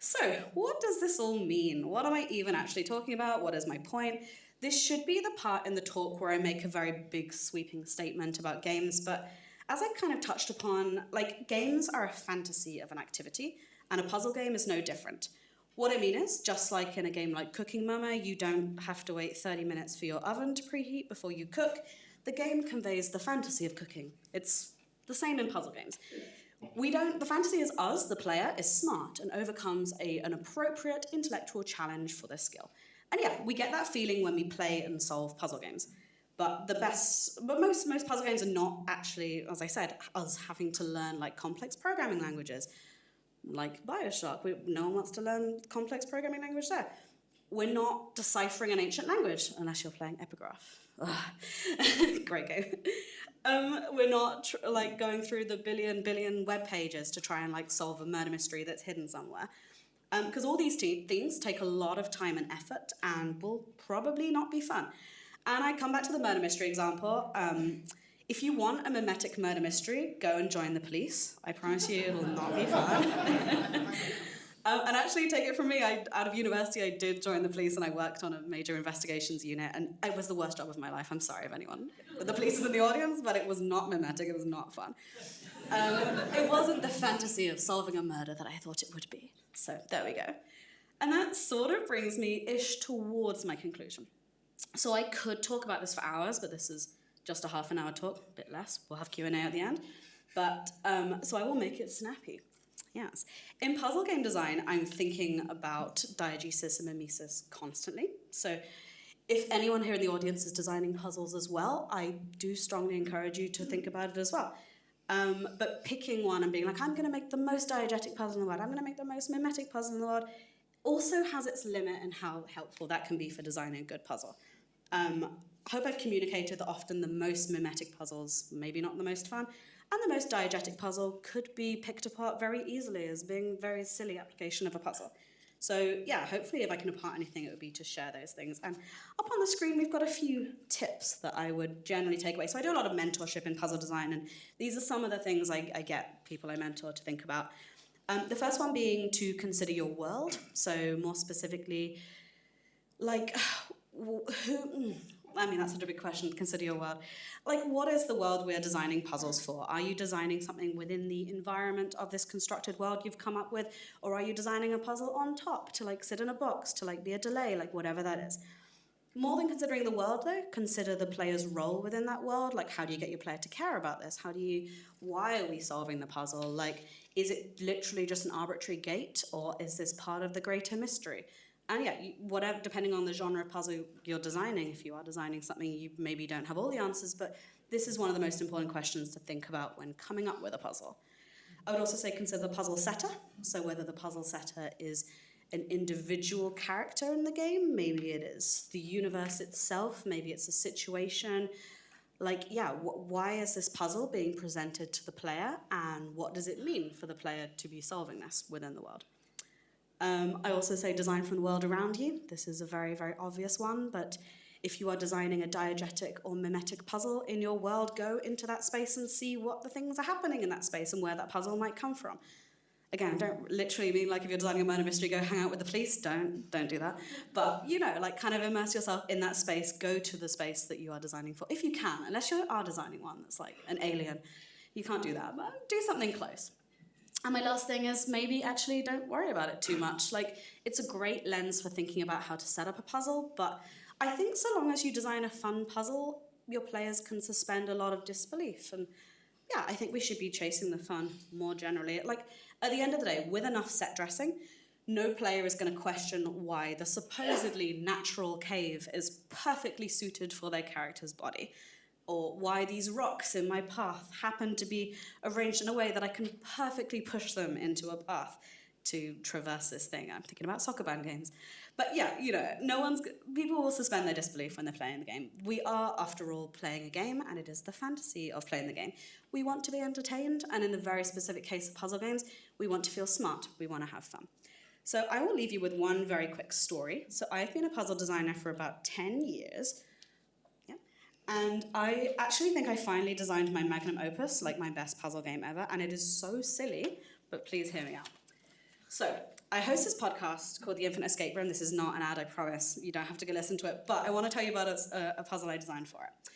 So what does this all mean? What am I even actually talking about? What is my point? This should be the part in the talk where I make a very big sweeping statement about games, but as I kind of touched upon, like, games are a fantasy of an activity, and a puzzle game is no different. What I mean is, just like in a game like Cooking Mama, you don't have to wait 30 minutes for your oven to preheat before you cook. The game conveys the fantasy of cooking. It's the same in puzzle games. The fantasy is us, the player, is smart and overcomes an appropriate intellectual challenge for their skill. And yeah, we get that feeling when we play and solve puzzle games. But most puzzle games are not actually, as I said, us having to learn like complex programming languages. Like Bioshock, no one wants to learn complex programming language there. We're not deciphering an ancient language, unless you're playing Epigraph. Great game. We're not like going through the billion web pages to try and like solve a murder mystery that's hidden somewhere. Because all these things take a lot of time and effort and will probably not be fun. And I come back to the murder mystery example. If you want a mimetic murder mystery, go and join the police. I promise you it'll not be fun. And actually, take it from me, out of university, I did join the police and I worked on a major investigations unit, and it was the worst job of my life. I'm sorry if anyone with the police is in the audience, but it was not mimetic, it was not fun. It wasn't the fantasy of solving a murder that I thought it would be. So there we go. And that sort of brings me-ish towards my conclusion. So I could talk about this for hours, but this is just a half an hour talk, a bit less. We'll have Q&A at the end. But, so I will make it snappy. Yes. In puzzle game design, I'm thinking about diegesis and mimesis constantly. So if anyone here in the audience is designing puzzles as well, I do strongly encourage you to think about it as well. But picking one and being like, I'm going to make the most diegetic puzzle in the world, I'm going to make the most mimetic puzzle in the world, also has its limit in how helpful that can be for designing a good puzzle. I hope I've communicated that often the most mimetic puzzles, maybe not the most fun, and the most diegetic puzzle could be picked apart very easily as being a very silly application of a puzzle. So yeah, hopefully if I can impart anything, it would be to share those things. And up on the screen, we've got a few tips that I would generally take away. So I do a lot of mentorship in puzzle design, and these are some of the things I get people I mentor to think about. The first one being to consider your world. So more specifically, like, that's such a big question, consider your world. Like, what is the world we're designing puzzles for? Are you designing something within the environment of this constructed world you've come up with? Or are you designing a puzzle on top to, like, sit in a box, to, like, be a delay, like, whatever that is? More than considering the world, though, consider the player's role within that world. Like, how do you get your player to care about this? Why are we solving the puzzle? Like, is it literally just an arbitrary gate, or is this part of the greater mystery? And yeah, whatever, depending on the genre of puzzle you're designing, if you are designing something, you maybe don't have all the answers, but this is one of the most important questions to think about when coming up with a puzzle. I would also say consider the puzzle setter. So whether the puzzle setter is an individual character in the game, maybe it is the universe itself, maybe it's a situation. Like, yeah, why is this puzzle being presented to the player, and what does it mean for the player to be solving this within the world? I also say design from the world around you. This is a very, very obvious one, but if you are designing a diegetic or mimetic puzzle in your world, go into that space and see what the things are happening in that space and where that puzzle might come from. Again, don't literally mean like if you're designing a murder mystery, go hang out with the police. Don't do that. But, you know, like kind of immerse yourself in that space. Go to the space that you are designing for, if you can, unless you are designing one that's like an alien. You can't do that, but do something close. And my last thing is maybe actually don't worry about it too much. Like, it's a great lens for thinking about how to set up a puzzle, but I think so long as you design a fun puzzle, your players can suspend a lot of disbelief. And yeah, I think we should be chasing the fun more generally. Like, at the end of the day, with enough set dressing, no player is going to question why the supposedly natural cave is perfectly suited for their character's body, or why these rocks in my path happen to be arranged in a way that I can perfectly push them into a path to traverse this thing. I'm thinking about soccer band games. But yeah, you know, people will suspend their disbelief when they're playing the game. We are, after all, playing a game, and it is the fantasy of playing the game. We want to be entertained, and in the very specific case of puzzle games, we want to feel smart, we want to have fun. So I will leave you with one very quick story. So I've been a puzzle designer for about 10 years, and I actually think I finally designed my magnum opus, like my best puzzle game ever, and it is so silly, but please hear me out. So, I host this podcast called The Infinite Escape Room. This is not an ad, I promise. You don't have to go listen to it, but I want to tell you about a puzzle I designed for it.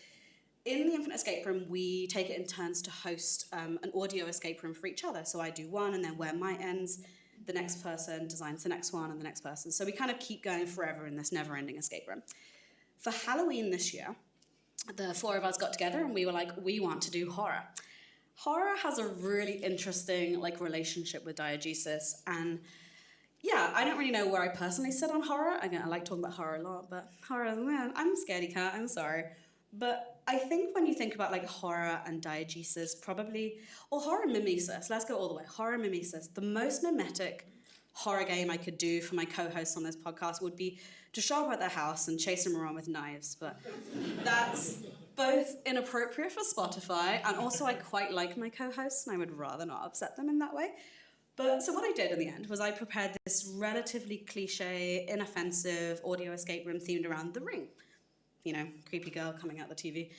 In The Infinite Escape Room, we take it in turns to host an audio escape room for each other. So I do one, and then where mine ends, the next person designs the next one, and the next person. So we kind of keep going forever in this never-ending escape room. For Halloween this year, the four of us got together, and we were like, we want to do horror. Horror has a really interesting relationship with diegesis, and yeah, I don't really know where I personally sit on horror. Again, I like talking about horror a lot, but horror, man, I'm a scaredy cat, I'm sorry. But I think when you think about horror and diegesis, probably, or horror mimesis, let's go all the way, horror mimesis, the most mimetic horror game I could do for my co-hosts on this podcast would be to show up at their house and chase them around with knives, but that's both inappropriate for Spotify, and also I quite like my co-hosts, and I would rather not upset them in that way. But so what I did in the end was I prepared this relatively cliche, inoffensive audio escape room themed around The Ring. You know, creepy girl coming out the TV,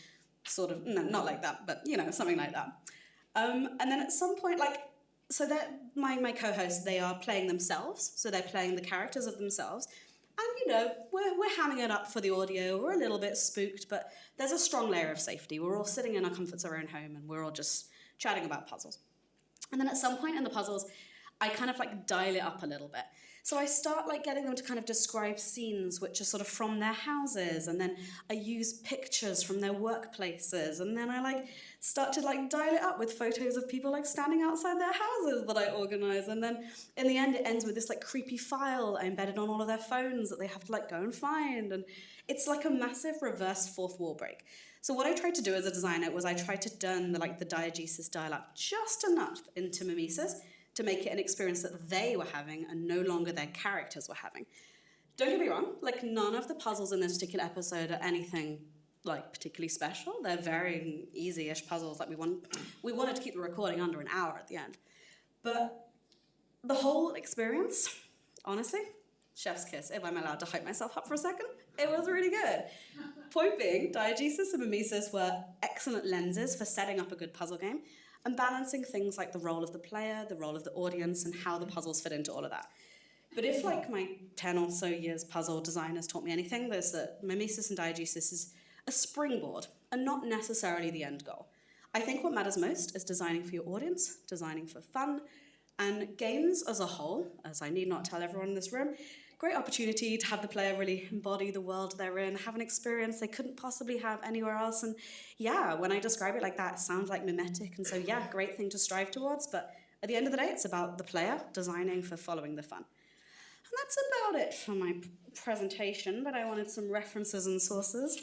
sort of, no, not like that, but, you know, something like that. And then at some point, so that my co-hosts, they are playing themselves, so they're playing the characters of themselves, and, you know, we're hamming it up for the audio, we're a little bit spooked, but there's a strong layer of safety. We're all sitting in our comforts of our own home, and we're all just chatting about puzzles. And then at some point in the puzzles, I kind of dial it up a little bit. So I start getting them to kind of describe scenes which are sort of from their houses, and then I use pictures from their workplaces, and then I start to dial it up with photos of people standing outside their houses that I organize, and then in the end it ends with this creepy file embedded on all of their phones that they have to go and find, and it's a massive reverse fourth wall break. So what I tried to do as a designer was I tried to turn the diegesis dial up just enough into mimesis to make it an experience that they were having and no longer their characters were having. Don't get me wrong, none of the puzzles in this particular episode are anything particularly special. They're very easy-ish puzzles. We wanted to keep the recording under an hour at the end. But the whole experience, honestly, chef's kiss, if I'm allowed to hype myself up for a second, it was really good. Point being, diegesis and mimesis were excellent lenses for setting up a good puzzle game and balancing things like the role of the player, the role of the audience, and how the puzzles fit into all of that. But if my 10 or so years puzzle design has taught me anything, there's that mimesis and diegesis is a springboard and not necessarily the end goal. I think what matters most is designing for your audience, designing for fun, and games as a whole, as I need not tell everyone in this room, great opportunity to have the player really embody the world they're in, have an experience they couldn't possibly have anywhere else. And yeah, when I describe it like that, it sounds mimetic. And so yeah, great thing to strive towards. But at the end of the day, it's about the player designing for following the fun. And that's about it for my presentation, but I wanted some references and sources.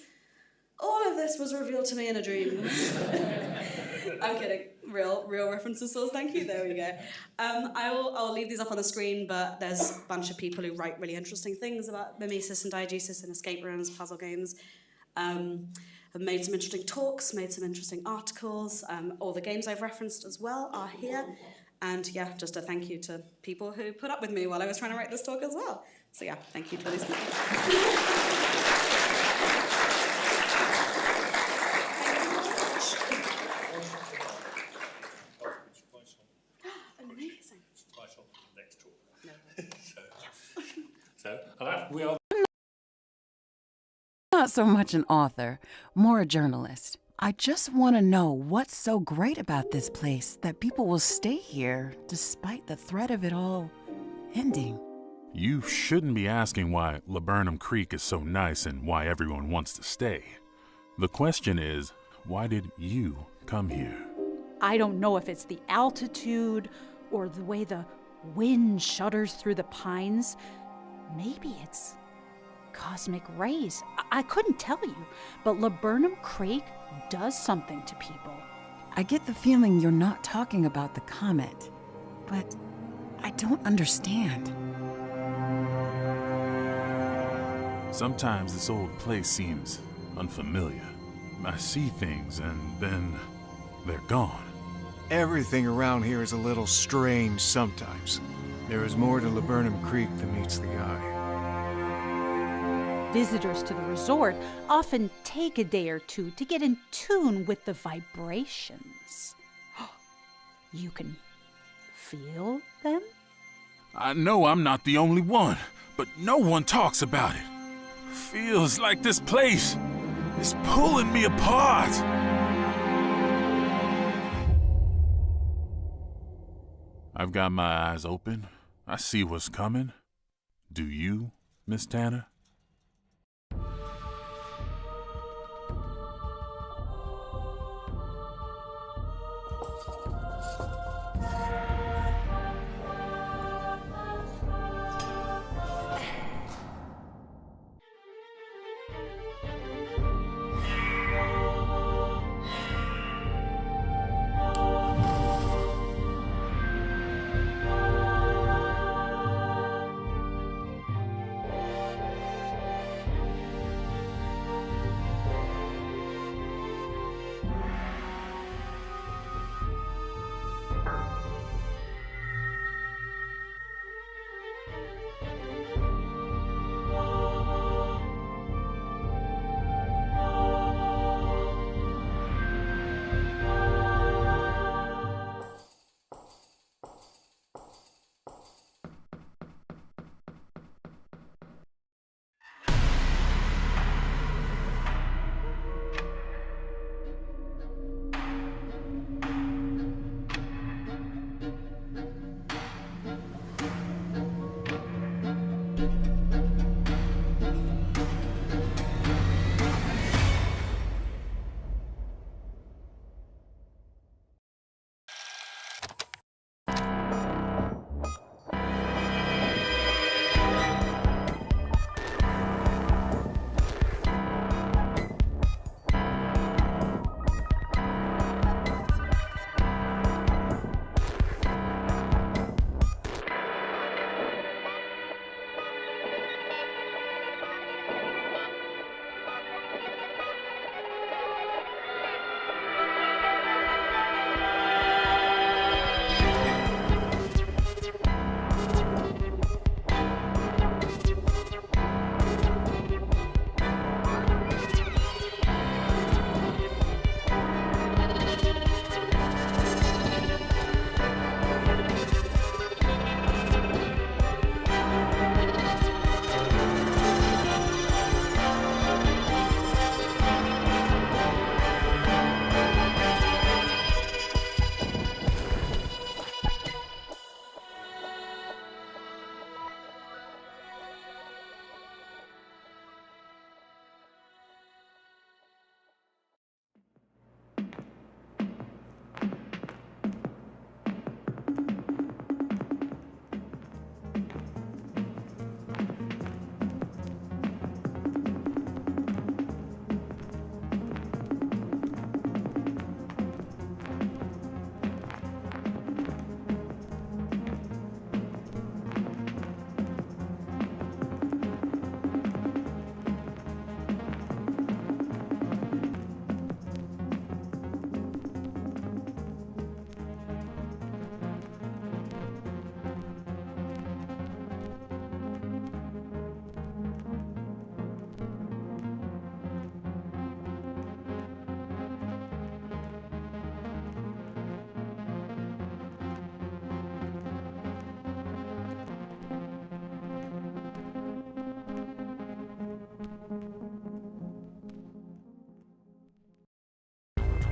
All of this was revealed to me in a dream. I'm kidding. Real references source, thank you. There we go. I'll leave these up on the screen, but there's a bunch of people who write really interesting things about mimesis and diegesis and escape rooms, puzzle games. Have made some interesting talks, made some interesting articles. All the games I've referenced as well are here. And yeah, just a thank you to people who put up with me while I was trying to write this talk as well. So yeah, thank you for listening. We are Not so much an author, more a journalist. I just want to know what's so great about this place that people will stay here despite the threat of it all ending. You shouldn't be asking why Laburnum Creek is so nice and why everyone wants to stay. The question is, why did you come here? I don't know if it's the altitude or the way the wind shudders through the pines. Maybe it's cosmic rays. I couldn't tell you, but Laburnum Creek does something to people. I get the feeling you're not talking about the comet, but I don't understand. Sometimes this old place seems unfamiliar. I see things and then they're gone. Everything around here is a little strange sometimes. There is more to Laburnum Creek than meets the eye. Visitors to the resort often take a day or two to get in tune with the vibrations. You can feel them? I know I'm not the only one, but no one talks about it. Feels like this place is pulling me apart. I've got my eyes open. I see what's coming. Do you, Miss Tanner?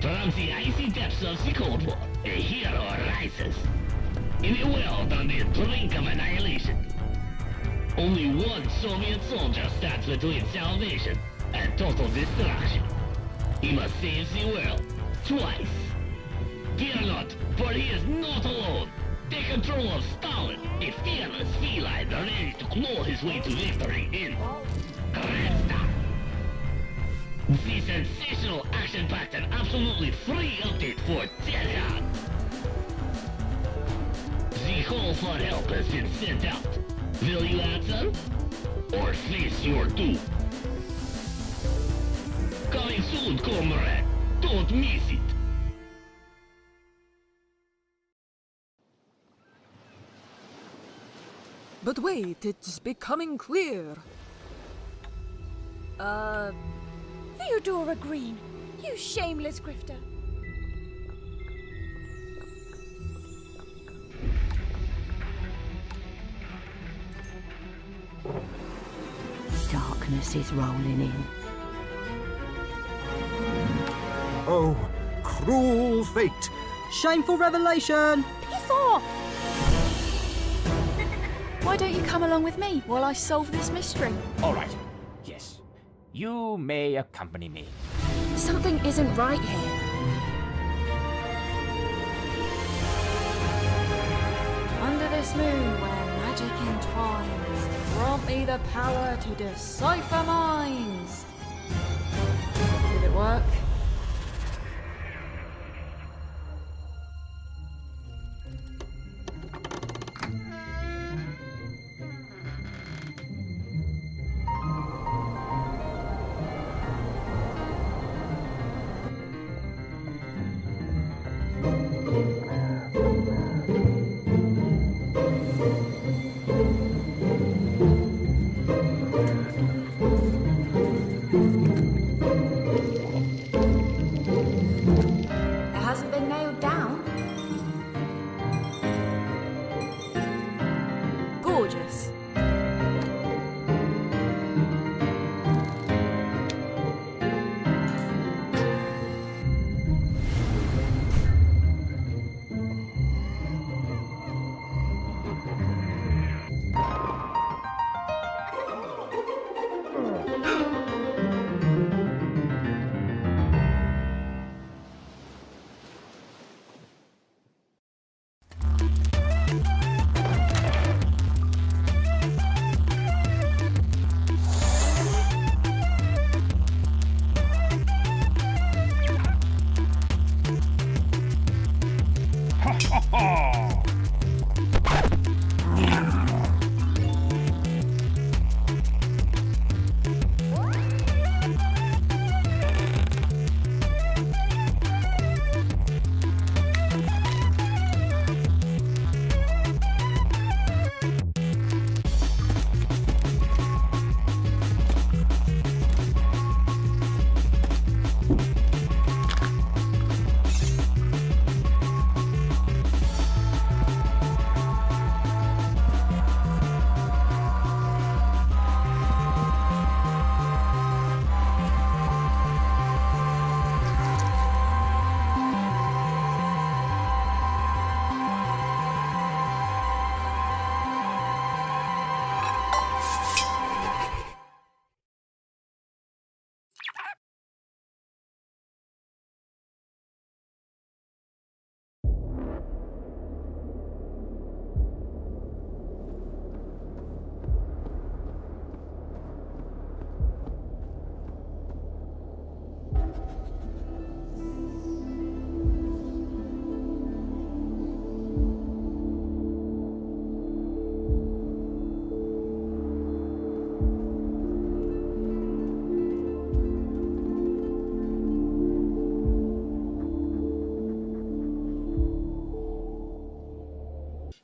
From the icy depths of the Cold War, a hero arises. In a world on the brink of annihilation, only one Soviet soldier stands between salvation and total destruction. He must save the world twice. Fear not, for he is not alone. Take control of Stalin, a fearless feline ready to claw his way to victory in Kresta. The sensational, action-packed, and absolutely free update for Séan. The call for help has been sent out. Will you answer? Or face your doom? Coming soon, comrade. Don't miss it. But wait, it's becoming clear. Theodora Green, you shameless grifter. Darkness is rolling in. Oh, cruel fate! Shameful revelation! Piss off! Why don't you come along with me while I solve this mystery? All right. Yes. You may accompany me. Something isn't right here. Under this moon where magic entwines, grant me the power to decipher minds. Did it work?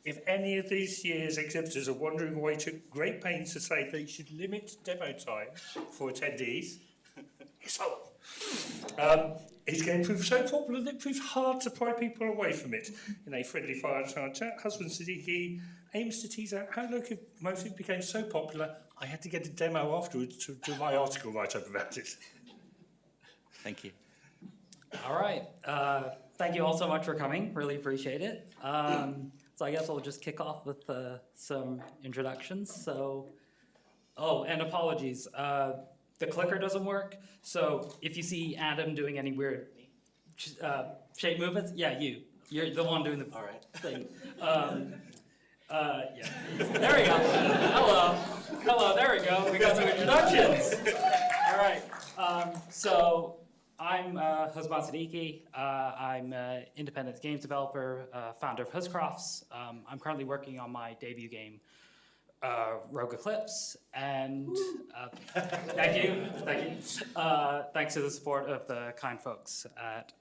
If any of these year's exhibitors are wondering why he took great pains to say they should limit demo time for attendees, it's all. His game proved so popular that it proved hard to pry people away from it. In a friendly fireside chat, Husban Siddiqi aims to tease out how Loco mostly became so popular, I had to get a demo afterwards to do my article write-up about it. Thank you. All right. Thank you all so much for coming. Really appreciate it. So I guess I'll just kick off with some introductions. So, and apologies. The clicker doesn't work. So if you see Adam doing any weird shape movements, yeah, you. You're the one doing the thing. Yeah. There we go. Hello, there we go. We got some introductions. All right. So I'm Husban Siddiqi. I'm an independent games developer, founder of Huscrafts. I'm currently working on my debut game, Rogue Eclipse, and thank you. Thanks to the support of the kind folks at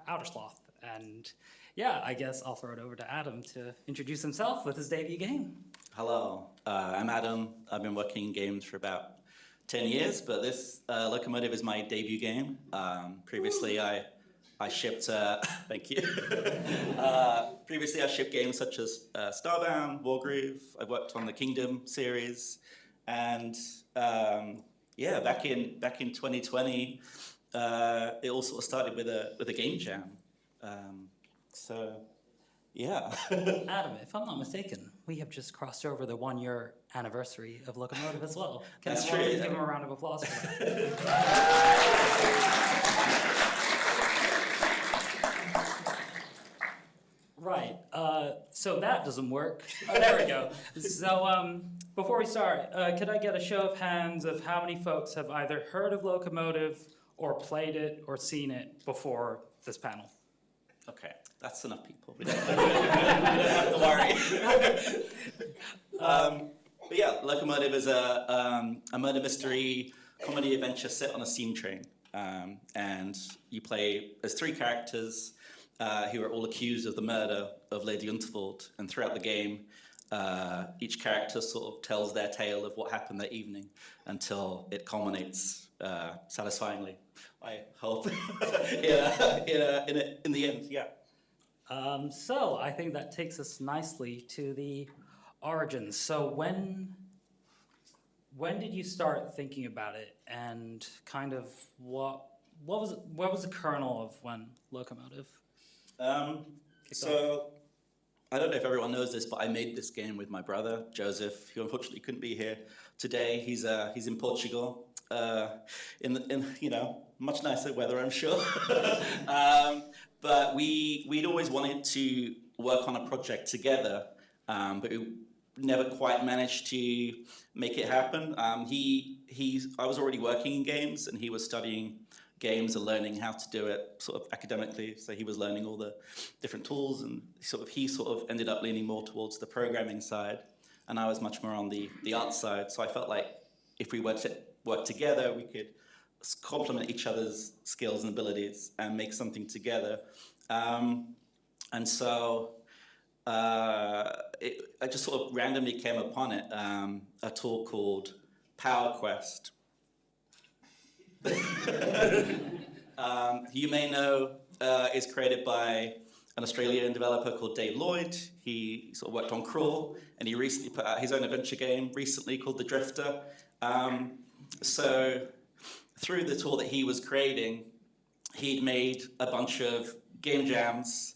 Outer Sloth. And yeah, I guess I'll throw it over to Adam to introduce himself with his debut game. Hello, I'm Adam. I've been working in games for about 10 years, but this Locomotive is my debut game. Previously, I shipped, thank you. Previously, I shipped games such as Starbound, Wargroove. I've worked on the Kingdom series, and yeah, back in 2020, it all sort of started with a game jam. So, yeah. Adam, if I'm not mistaken, we have just crossed over the 1-year anniversary of Locomotive as well. That's Can true. Please give him a round of applause for that. Right, so that doesn't work. Oh, there we go. So before we start, could I get a show of hands of how many folks have either heard of Locomotive or played it or seen it before this panel? Okay, that's enough people. We don't have to worry. But yeah, Locomotive is a murder mystery comedy adventure set on a steam train. And you play as 3 characters who are all accused of the murder of Lady Unterwald. And throughout the game, each character sort of tells their tale of what happened that evening until it culminates satisfyingly, I hope, in the end, yeah. So I think that takes us nicely to the origins. So when did you start thinking about it, and kind of what was the kernel of when Locomotive? So I don't know if everyone knows this, but I made this game with my brother Joseph, who unfortunately couldn't be here today. He's in Portugal, in much nicer weather, I'm sure. But we'd always wanted to work on a project together, but we never quite managed to make it happen. I was already working in games, and he was studying games and learning how to do it sort of academically. So he was learning all the different tools, and he ended up leaning more towards the programming side, and I was much more on the art side. So I felt like if we were to work together, we could complement each other's skills and abilities and make something together. And so I just sort of randomly came upon it, a tool called Power Quest. You may know is created by an Australian developer called Dave Lloyd. He sort of worked on Crawl, and he recently put out his own adventure game called The Drifter. So through the tool that he was creating, he'd made a bunch of game jams,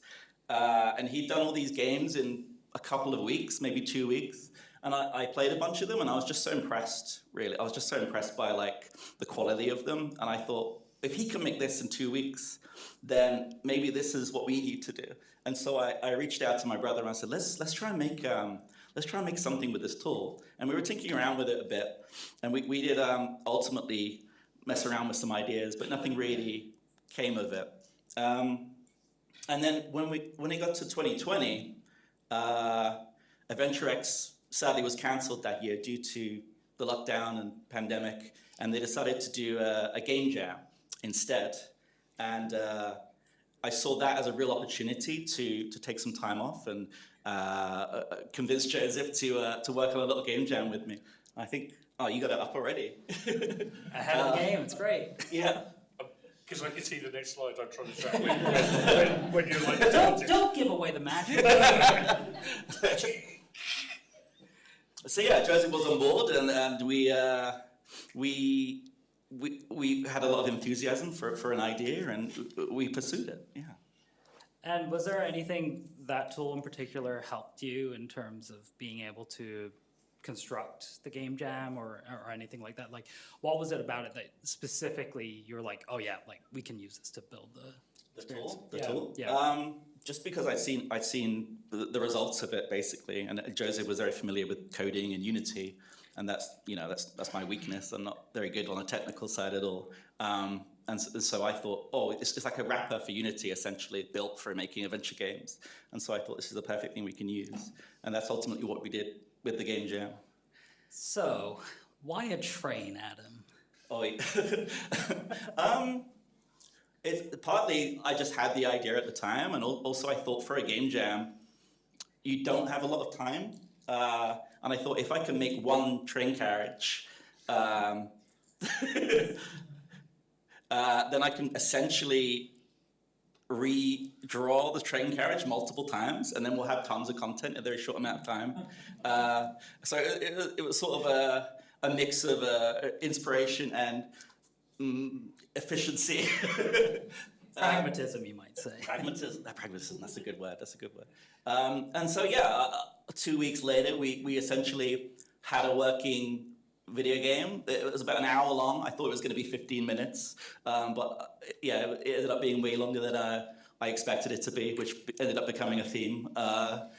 and he'd done all these games in a couple of weeks, maybe 2 weeks. And I played a bunch of them, and I was just so impressed, really. I was just so impressed by the quality of them. And I thought, if he can make this in 2 weeks, then maybe this is what we need to do. And so I reached out to my brother and I said, let's try and make something with this tool. And we were tinkering around with it a bit, and we did ultimately mess around with some ideas, but nothing really came of it. And then when it got to 2020, AdventureX sadly was cancelled that year due to the lockdown and pandemic, and they decided to do a game jam instead. And I saw that as a real opportunity to take some time off and convince Joseph to work on a little game jam with me. I think, you got it up already. Ahead of the game, it's great. Yeah. Because I can see the next slide I'm trying to track when you're like... Don't give away the magic. So yeah, Joseph was on board, and we had a lot of enthusiasm for an idea, and we pursued it. Yeah. And was there anything that tool in particular helped you in terms of being able to construct the game jam or anything like that? Like, what was it about it that specifically you were like, oh yeah, like we can use this to build the tool? The yeah. tool? Yeah. just because I'd seen the results of it basically, and Joseph was very familiar with coding and Unity, and that's my weakness. I'm not very good on the technical side at all. And so I thought, oh, it's like a wrapper for Unity, essentially, built for making adventure games. And so I thought this is the perfect thing we can use. And that's ultimately what we did with the game jam. So, why a train, Adam? Oh, it's partly I just had the idea at the time, and also I thought for a game jam, you don't have a lot of time. And I thought if I can make one train carriage, then I can essentially redraw the train carriage multiple times, and then we'll have tons of content in a very short amount of time. So it was sort of a mix of inspiration and efficiency. Pragmatism, you might say. Pragmatism, that's a good word, And so, 2 weeks later, we essentially had a working video game. It was about an hour long. I thought it was going to be 15 minutes, but it ended up being way longer than I expected it to be, which ended up becoming a theme. What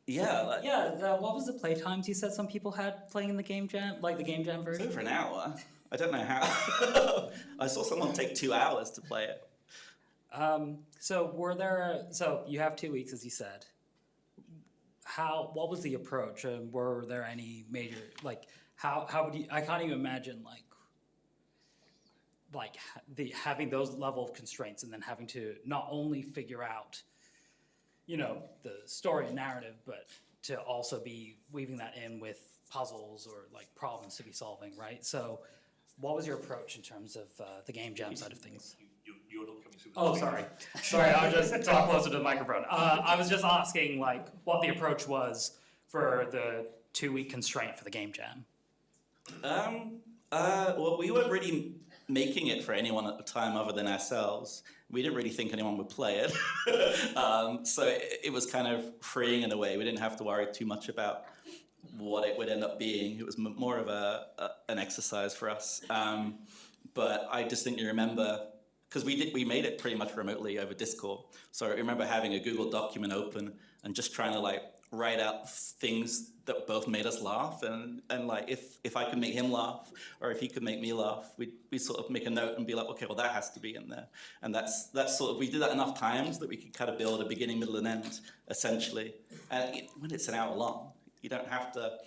was the play times you said some people had playing the game jam, like the game jam version? Over an hour. I don't know how. I saw someone take 2 hours to play it. So you have 2 weeks, as you said. What was the approach? Were there any major, how would you, I can't even imagine having those level of constraints and then having to not only figure out, the story and narrative, but to also be weaving that in with puzzles or problems to be solving, right? So what was your approach in terms of the game jam side of things? You're not coming through. Oh, sorry. I was just talking closer to the microphone. I was just asking what the approach was for the 2-week constraint for the game jam. Well, we weren't really making it for anyone at the time other than ourselves. We didn't really think anyone would play it. So it was kind of freeing in a way. We didn't have to worry too much about what it would end up being. It was more of an exercise for us. But I distinctly remember, because we made it pretty much remotely over Discord. So I remember having a Google document open and just trying to write out things that both made us laugh, and if I could make him laugh or if he could make me laugh, we sort of make a note and be like, okay, well that has to be in there. And that's sort of, we did that enough times that we could kind of build a beginning, middle, and end essentially. And when it's an hour long, you don't have to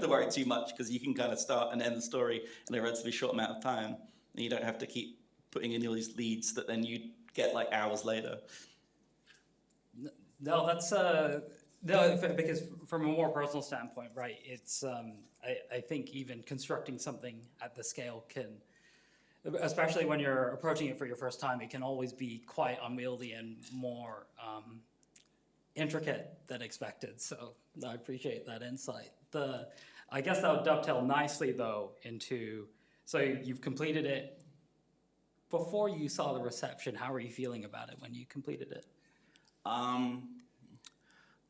worry too much, because you can kind of start and end the story in a relatively short amount of time, and you don't have to keep putting in all these leads that then you get hours later. No, that's because from a more personal standpoint, right? It's I think even constructing something at the scale can, especially when you're approaching it for your first time, it can always be quite unwieldy and more intricate than expected. So I appreciate that insight. I guess that would dovetail nicely though into, so you've completed it. Before you saw the reception, how were you feeling about it when you completed it?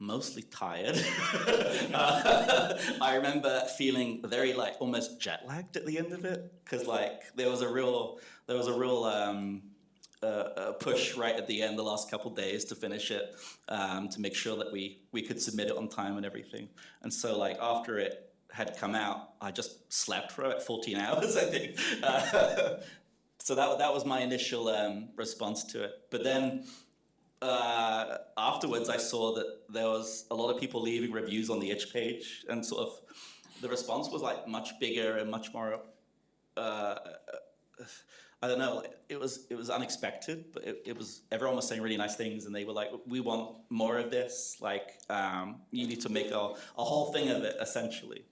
Mostly tired. I remember feeling very almost jet lagged at the end of it, because there was a real push right at the end, the last couple days to finish it, to make sure that we could submit it on time and everything. And so after it had come out, I just slept for about 14 hours, I think. So that was my initial response to it. But then afterwards, I saw that there was a lot of people leaving reviews on the itch page, and sort of the response was much bigger and much more. I don't know. It was unexpected, but it was, everyone was saying really nice things, and they were like, "We want more of this. You need to make a whole thing of it, essentially."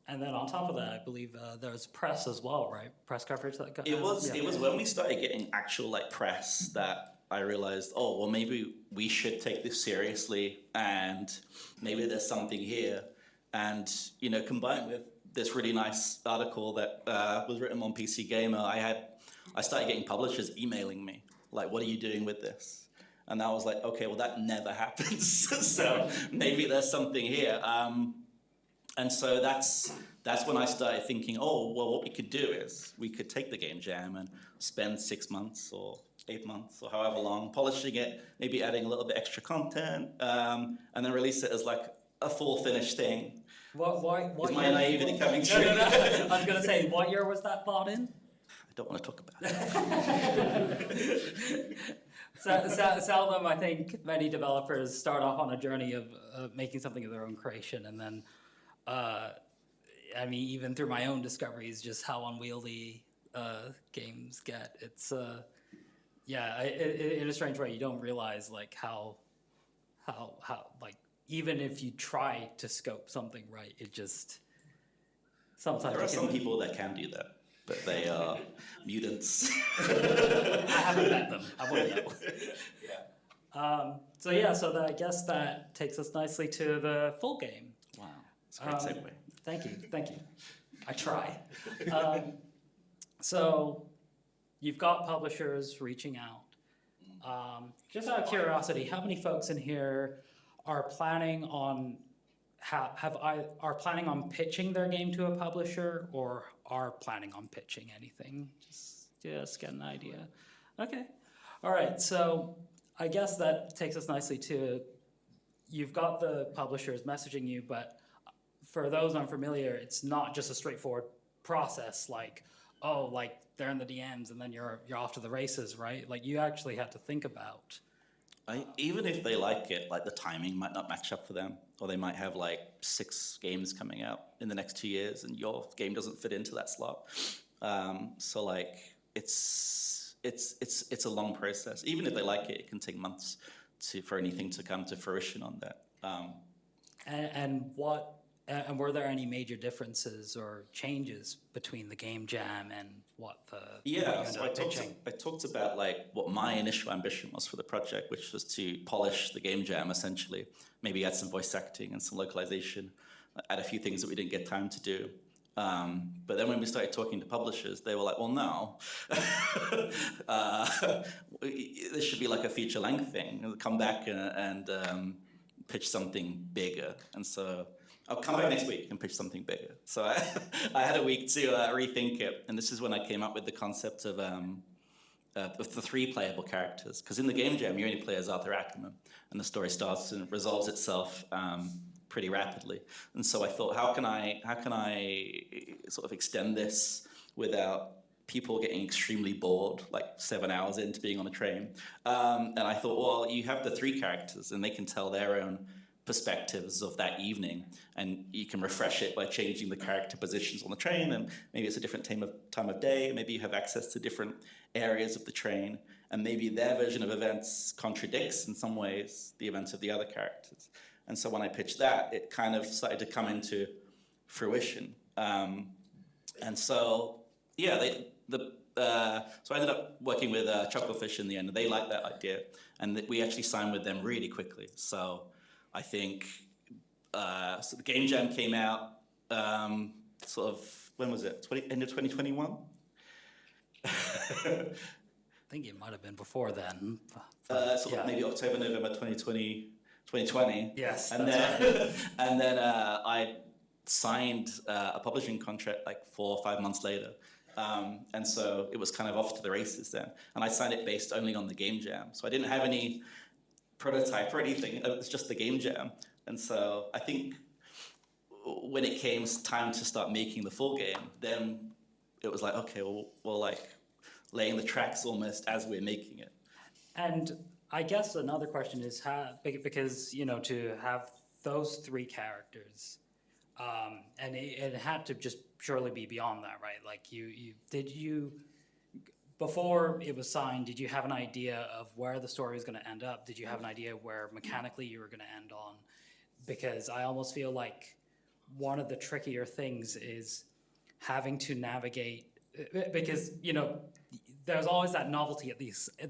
And then on top of that, I believe there was press as well, right? Press coverage that got. It was when we started getting actual press that I realized, oh well, maybe we should take this seriously, and maybe there's something here, and combined with this really nice article that was written on PC Gamer, I started getting publishers emailing me what are you doing with this? And I was like, okay, well that never happens. So maybe there's something here. And so that's that's when I started thinking, oh, well, what we could do is we could take the game jam and spend 6 months or 8 months or however long polishing it, maybe adding a little bit extra content, and then release it as like a full finished thing. Why is my naivety coming true? No. I was going to say, what year was that bought in? I don't want to talk about it. Seldom, I think many developers start off on a journey of making something of their own creation, and then, I mean, even through my own discoveries, just how unwieldy games get. It's, yeah, in a strange way, you don't realize like how like, even if you try to scope something right, it just sometimes. There are some people that can do that, but they are mutants. I haven't met them. I wouldn't know. Yeah. So I guess that takes us nicely to the full game. Wow, it's a great segue. Thank you. I try. So you've got publishers reaching out. Just out of curiosity, how many folks in here are planning on are planning on pitching their game to a publisher, or are planning on pitching anything? Just get an idea. Okay. All right. So I guess that takes us nicely to, you've got the publishers messaging you, but for those unfamiliar, it's not just a straightforward process like, oh, like they're in the DMs and then you're off to the races, right? Like you actually have to think about. Even if they like it, like the timing might not match up for them, or they might have like 6 games coming out in the next 2 years, and your game doesn't fit into that slot. So like it's a long process. Even if they like it, it can take months for anything to come to fruition on that. And were there any major differences or changes between the game jam and what the so I talked about like what my initial ambition was for the project, which was to polish the game jam essentially, maybe add some voice acting and some localization, add a few things that we didn't get time to do. But then when we started talking to publishers, they were like, well, no, this should be like a feature length thing. Come back and pitch something bigger. And so I'll come back next week and pitch something bigger. So I had a week to rethink it. And this is when I came up with the concept of the 3 playable characters. Because in the game jam, you only play as Arthur Ackerman. And the story starts and resolves itself pretty rapidly. And so I thought, how can I sort of extend this without people getting extremely bored, like 7 hours into being on a train? And I thought, well, you have the 3 characters and they can tell their own perspectives of that evening, and you can refresh it by changing the character positions on the train, and maybe it's a different time of day, maybe you have access to different areas of the train, and maybe their version of events contradicts in some ways the events of the other characters. And so when I pitched that, it kind of started to come into fruition. And so, yeah, so I ended up working with Chucklefish in the end, and they liked that idea, and we actually signed with them really quickly. So I think so the game jam came out sort of, when was it? End of 2021? I think it might have been before then. Maybe October, November 2020. Yes. And then, and then I signed a publishing contract like 4 or 5 months later. And so it was kind of off to the races then. And I signed it based only on the game jam. So I didn't have any prototype or anything. It was just the game jam. And so I think when it came time to start making the full game, then it was like, okay, we're like laying the tracks almost as we're making it. And I guess another question is how, because, you know, to have those 3 characters, and it had to just surely be beyond that, right? Like before it was signed, did you have an idea of where the story was going to end up? Did you have an idea where mechanically you were going to end on? Because I almost feel like one of the trickier things is having to navigate, because, you know, there's always that novelty at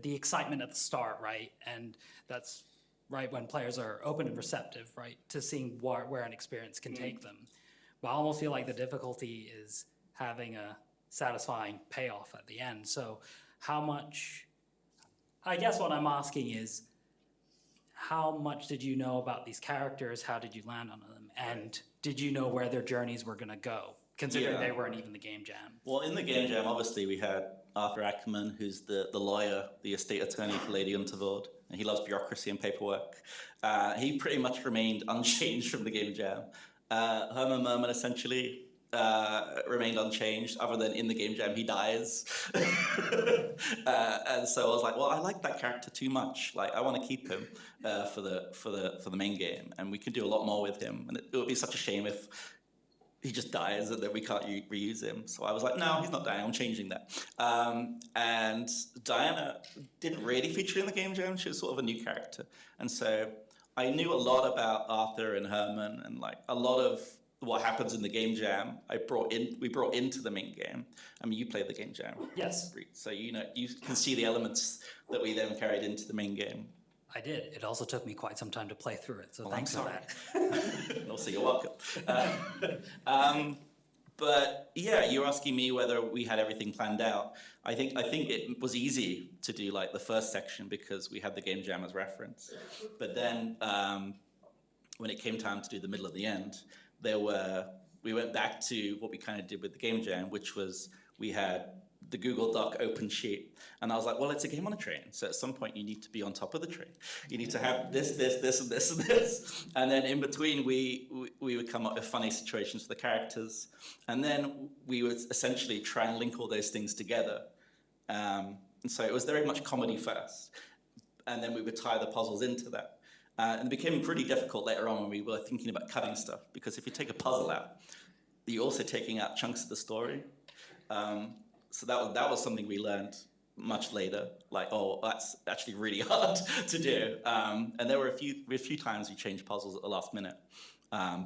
the excitement at the start, right? And that's right when players are open and receptive, right, to seeing where an experience can take them. But I almost feel like the difficulty is having a satisfying payoff at the end. So how much, I guess what I'm asking is, how much did you know about these characters? How did you land on them? And did you know where their journeys were going to go? considering Yeah. they weren't even the game jam. Well, in the game jam, obviously, we had Arthur Ackerman, who's the lawyer, the estate attorney for Lady Unterveld, and he loves bureaucracy and paperwork. He pretty much remained unchanged from the game jam. Herman Merman essentially remained unchanged, other than in the game jam he dies. And so I was like, well, I like that character too much. Like, I want to keep him for the main game, and we could do a lot more with him. And it would be such a shame if he just dies and then we can't reuse him. So I was like, no, he's not dying, I'm changing that. And Diana didn't really feature in the game jam, she was sort of a new character. And so I knew a lot about Arthur and Herman, and like a lot of what happens in the game jam, we brought into the main game. I mean, you played the game jam. Yes. So you can see the elements that we then carried into the main game. I did. It also took me quite some time to play through it, so Well, thanks I'm for sorry. that. Also, you're welcome. But yeah, you're asking me whether we had everything planned out. I think it was easy to do like the first section because we had the game jam as reference. But then when it came time to do the middle of the end, we went back to what we kind of did with the game jam, which was we had the Google Doc open sheet. And I was like, well, it's a game on a train. So at some point you need to be on top of the train. You need to have this, and this, and this. And then in between, we would come up with funny situations for the characters. And then we would essentially try and link all those things together. And so it was very much comedy first. And then we would tie the puzzles into that. And it became pretty difficult later on when we were thinking about cutting stuff, because if you take a puzzle out, you're also taking out chunks of the story. So that was something we learned much later. Like, oh, that's actually really hard to do. And there were a few times we changed puzzles at the last minute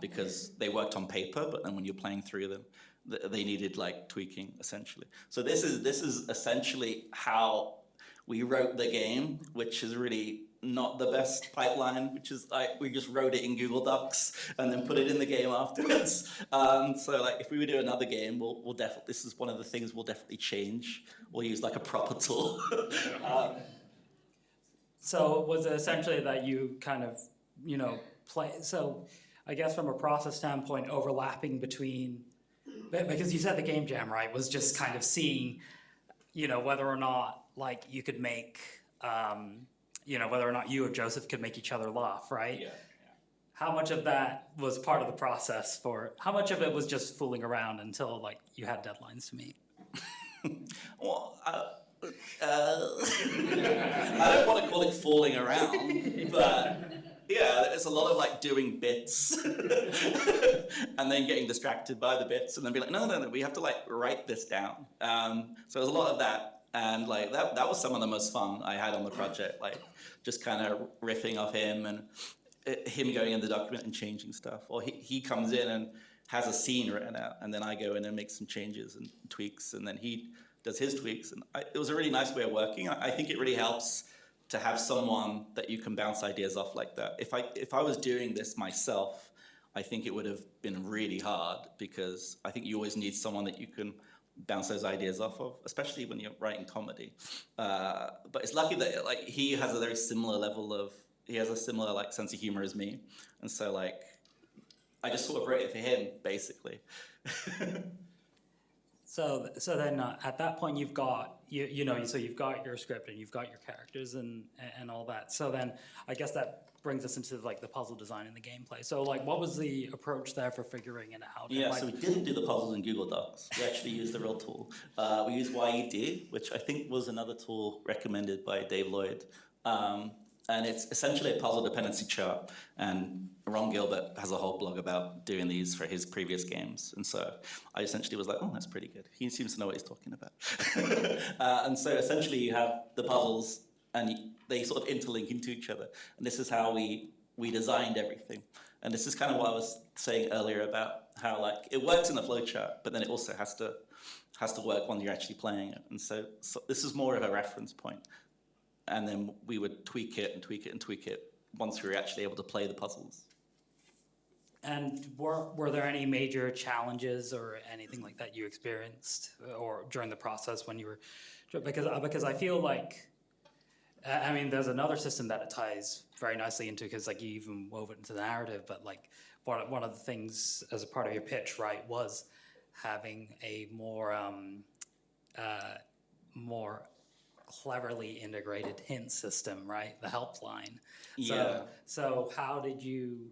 because they worked on paper, but then when you're playing through them, they needed like tweaking essentially. So this is essentially how we wrote the game, which is really not the best pipeline, which is like we just wrote it in Google Docs and then put it in the game afterwards. So like if we would do another game, we'll definitely, this is one of the things we'll definitely change. We'll use like a proper tool. So was it essentially that you kind of, play, so I guess from a process standpoint, overlapping between, because you said the game jam, right, was just kind of seeing, whether or not like you could make, whether or not you or Joseph could make each other laugh, right? Yeah. How much of that was part of the process how much of it was just fooling around until like you had deadlines to meet? Well, I don't want to call it fooling around, but yeah, there's a lot of like doing bits and then getting distracted by the bits and then be like, no, we have to like write this down. So there's a lot of that. And like that was some of the most fun I had on the project, like just kind of riffing off him and him going in the document and changing stuff. Or he comes in and has a scene written out, and then I go in and make some changes and tweaks, and then he does his tweaks. And it was a really nice way of working. I think it really helps to have someone that you can bounce ideas off like that. If I was doing this myself, I think it would have been really hard, because I think you always need someone that you can bounce those ideas off of, especially when you're writing comedy. But it's lucky that like he has a very similar like sense of humor as me, and so like I just sort of wrote it for him basically. So then at that point you've got so you've got your script and you've got your characters and all that. So then I guess that brings us into like the puzzle design and the gameplay. So like what was the approach there for figuring it out? Yeah, so we didn't do the puzzles in Google Docs. We actually used the real tool. We used YED, which I think was another tool recommended by Dave Lloyd. And it's essentially a puzzle dependency chart. And Ron Gilbert has a whole blog about doing these for his previous games. And so I essentially was like, oh, that's pretty good. He seems to know what he's talking about. And so essentially you have the puzzles and they sort of interlink into each other. And this is how we designed everything. And this is kind of what I was saying earlier about how like it works in the flowchart, but then it also has to work when you're actually playing it. And so this is more of a reference point. And then we would tweak it and tweak it and tweak it once we were actually able to play the puzzles. And were there any major challenges or anything like that you experienced or during the process when you were, because I feel like, I mean, there's another system that it ties very nicely into, because like you even wove it into the narrative, but like one of the things as a part of your pitch, right, was having a more cleverly integrated hint system, right? The helpline. Yeah. So how did you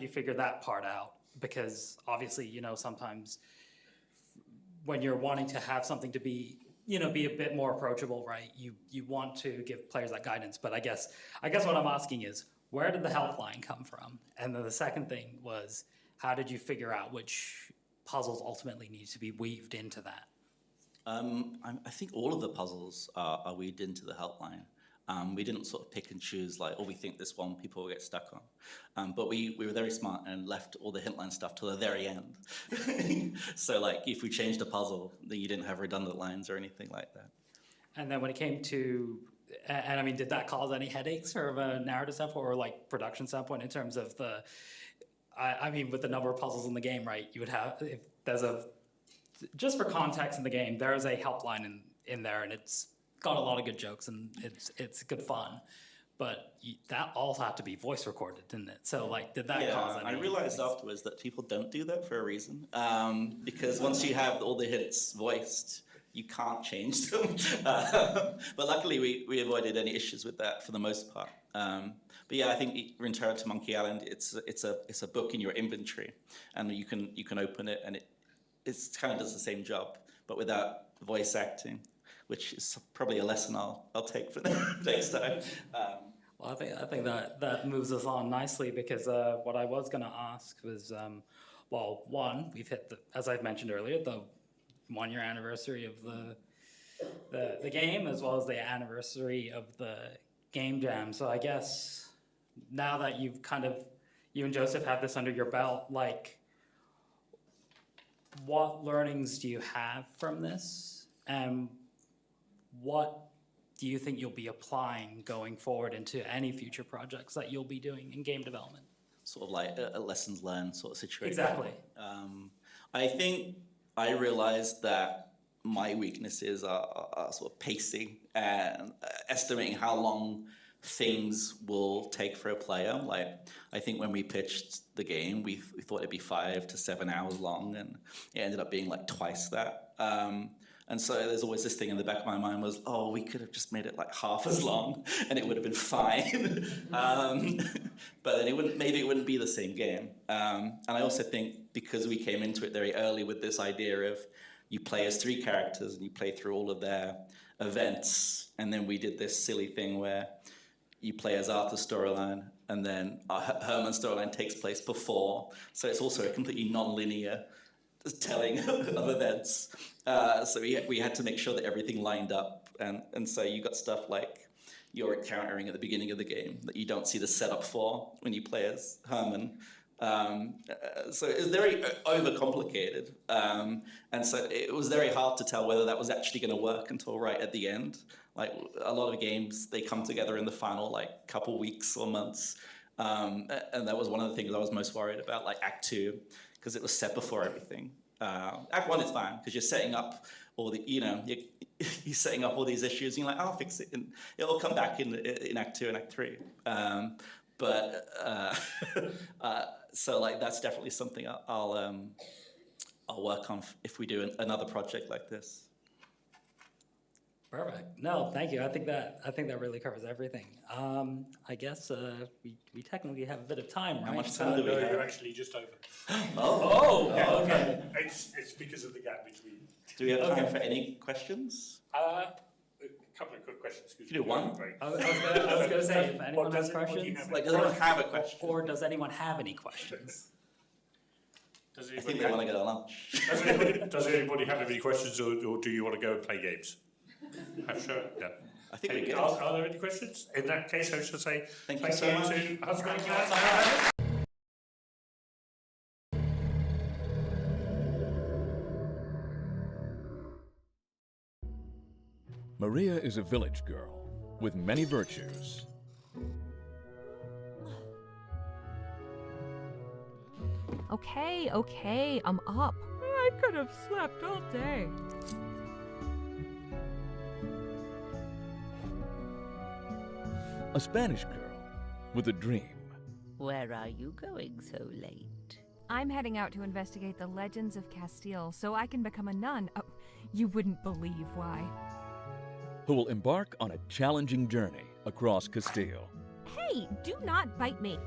figure that part out? Because obviously, sometimes when you're wanting to have something to be a bit more approachable, right? You want to give players that guidance. But I guess what I'm asking is, where did the helpline come from? And then the second thing was, how did you figure out which puzzles ultimately need to be weaved into that? I think all of the puzzles are weaved into the helpline. We didn't sort of pick and choose like, we think this one people will get stuck on. But we were very smart and left all the hintline stuff till the very end. So like if we changed a puzzle, then you didn't have redundant lines or anything like that. And then when it came to, and I mean, did that cause any headaches from a narrative standpoint or like production standpoint in terms of I mean, with the number of puzzles in the game, right? You would have, if there's just for context in the game, there is a helpline in there, and it's got a lot of good jokes, and it's good fun. But that all had to be voice recorded, didn't it? So, like, did that cause any... I realized afterwards that people don't do that for a reason. Because once you have all the hints voiced, you can't change them. But luckily, we avoided any issues with that for the most part. But yeah, I think Return to Monkey Island, it's a book in your inventory, and you can open it, and it's kind of does the same job, but without voice acting, which is probably a lesson I'll take for next time. Well, I think that moves us on nicely, because what I was going to ask was, well, one, we've hit as I've mentioned earlier, the 1-year anniversary of the game, as well as the anniversary of the game jam. So I guess now that you and Joseph have this under your belt, like, what learnings do you have from this, and what do you think you'll be applying going forward into any future projects that you'll be doing in game development? Sort of like a lessons learned sort of situation. Exactly. I think I realized that my weaknesses are sort of pacing and estimating how long things will take for a player. Like, I think when we pitched the game, we thought it'd be 5 to 7 hours long, and it ended up being like twice that. And so there's always this thing in the back of my mind was, we could have just made it like half as long and it would have been fine. But then maybe it wouldn't be the same game. And I also think because we came into it very early with this idea of you play as 3 characters and you play through all of their events, and then we did this silly thing where you play as Arthur's storyline, and then Herman's storyline takes place before, so it's also a completely non-linear telling of events. So we had to make sure that everything lined up, and so you got stuff like you're encountering at the beginning of the game that you don't see the setup for when you play as Herman. So it was very overcomplicated, and so it was very hard to tell whether that was actually going to work until right at the end. Like, a lot of games, they come together in the final like couple weeks or months, and that was one of the things I was most worried about, like Act 2, because it was set before everything. Act 1 is fine because you're setting up all the, you're setting up all these issues, and you're like, I'll fix it, and it'll come back in Act 2 and Act 3. So like that's definitely something I'll work on if we do another project like this. Perfect. No, thank you. I think that really covers everything. I guess we technically have a bit of time, right? How much time do we have? You're actually just over. Okay. It's because of the gap between. Do we have time for any questions? A couple of quick questions. You do one. I was going to say, if anyone has questions. Like, does anyone have a question? Or does anyone have any questions? I think they want to go to lunch. Does anybody have any questions, or do you want to go and play games? Sure. Yeah. I think we are there any questions? In that case, I should say thank you so much. To Husban. Maria is a village girl with many virtues. Okay, I'm up. I could have slept all day. A Spanish girl with a dream. Where are you going so late? I'm heading out to investigate the legends of Castile so I can become a nun. Oh, you wouldn't believe why. Who will embark on a challenging journey across Castile. Hey, do not bite me.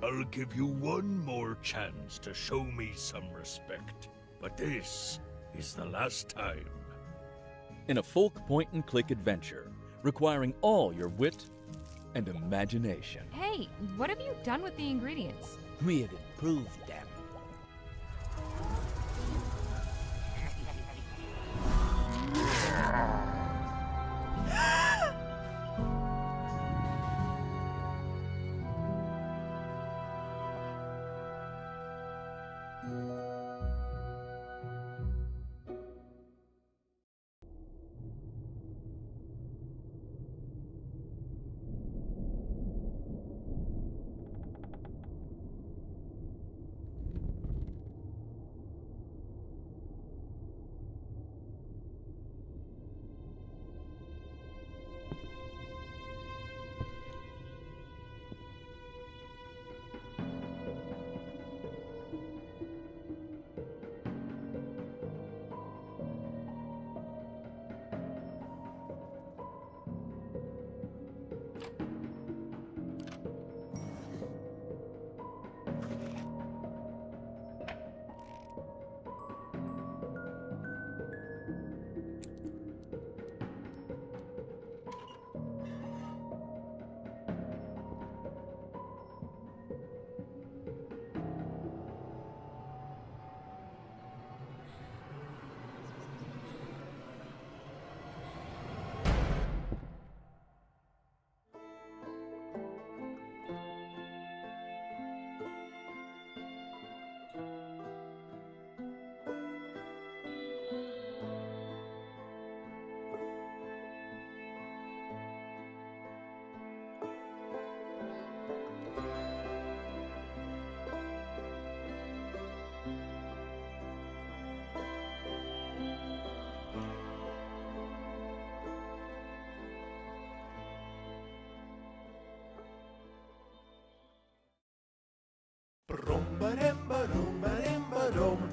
I'll give you one more chance to show me some respect, but this is the last time. In a folk point-and-click adventure, requiring all your wit and imagination. Hey, what have you done with the ingredients? We have improved them.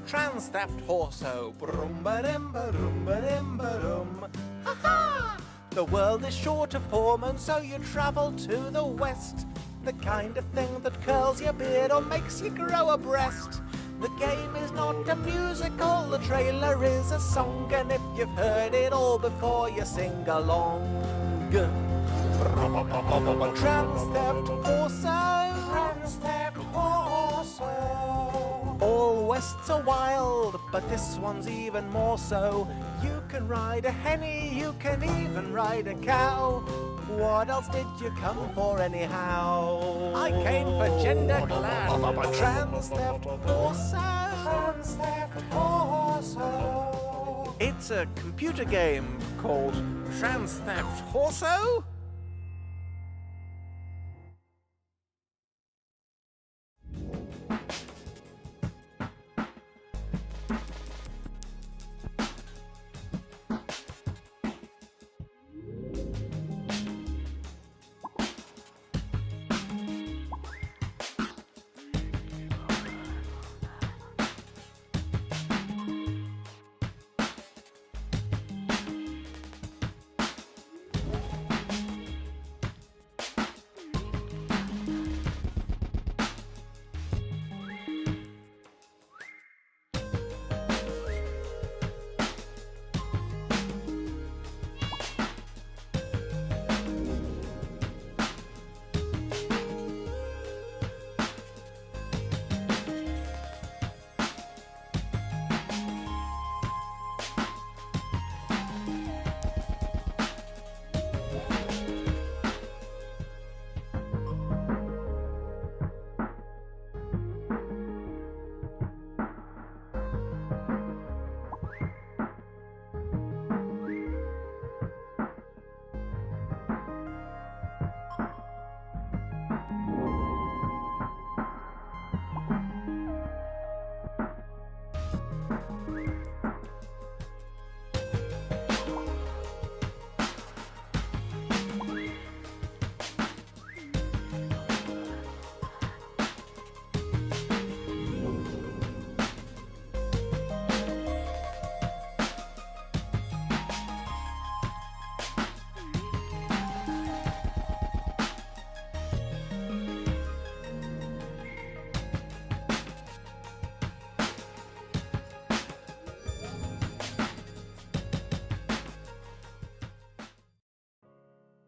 Trans theft horso. Ha-ha! The world is short of hormones, so you travel to the west. The kind of thing that curls your beard or makes you grow a breast. The game is not a musical, the trailer is a song, and if you've heard it all before, you sing along. Trans theft horso. Trans theft horso. All wests are wild, but this one's even more so. You can ride a henny, you can even ride a cow. What else did you come for anyhow? I came for gender glad. Trans theft horso. Trans theft horso. It's a computer game called Trans Theft Horso.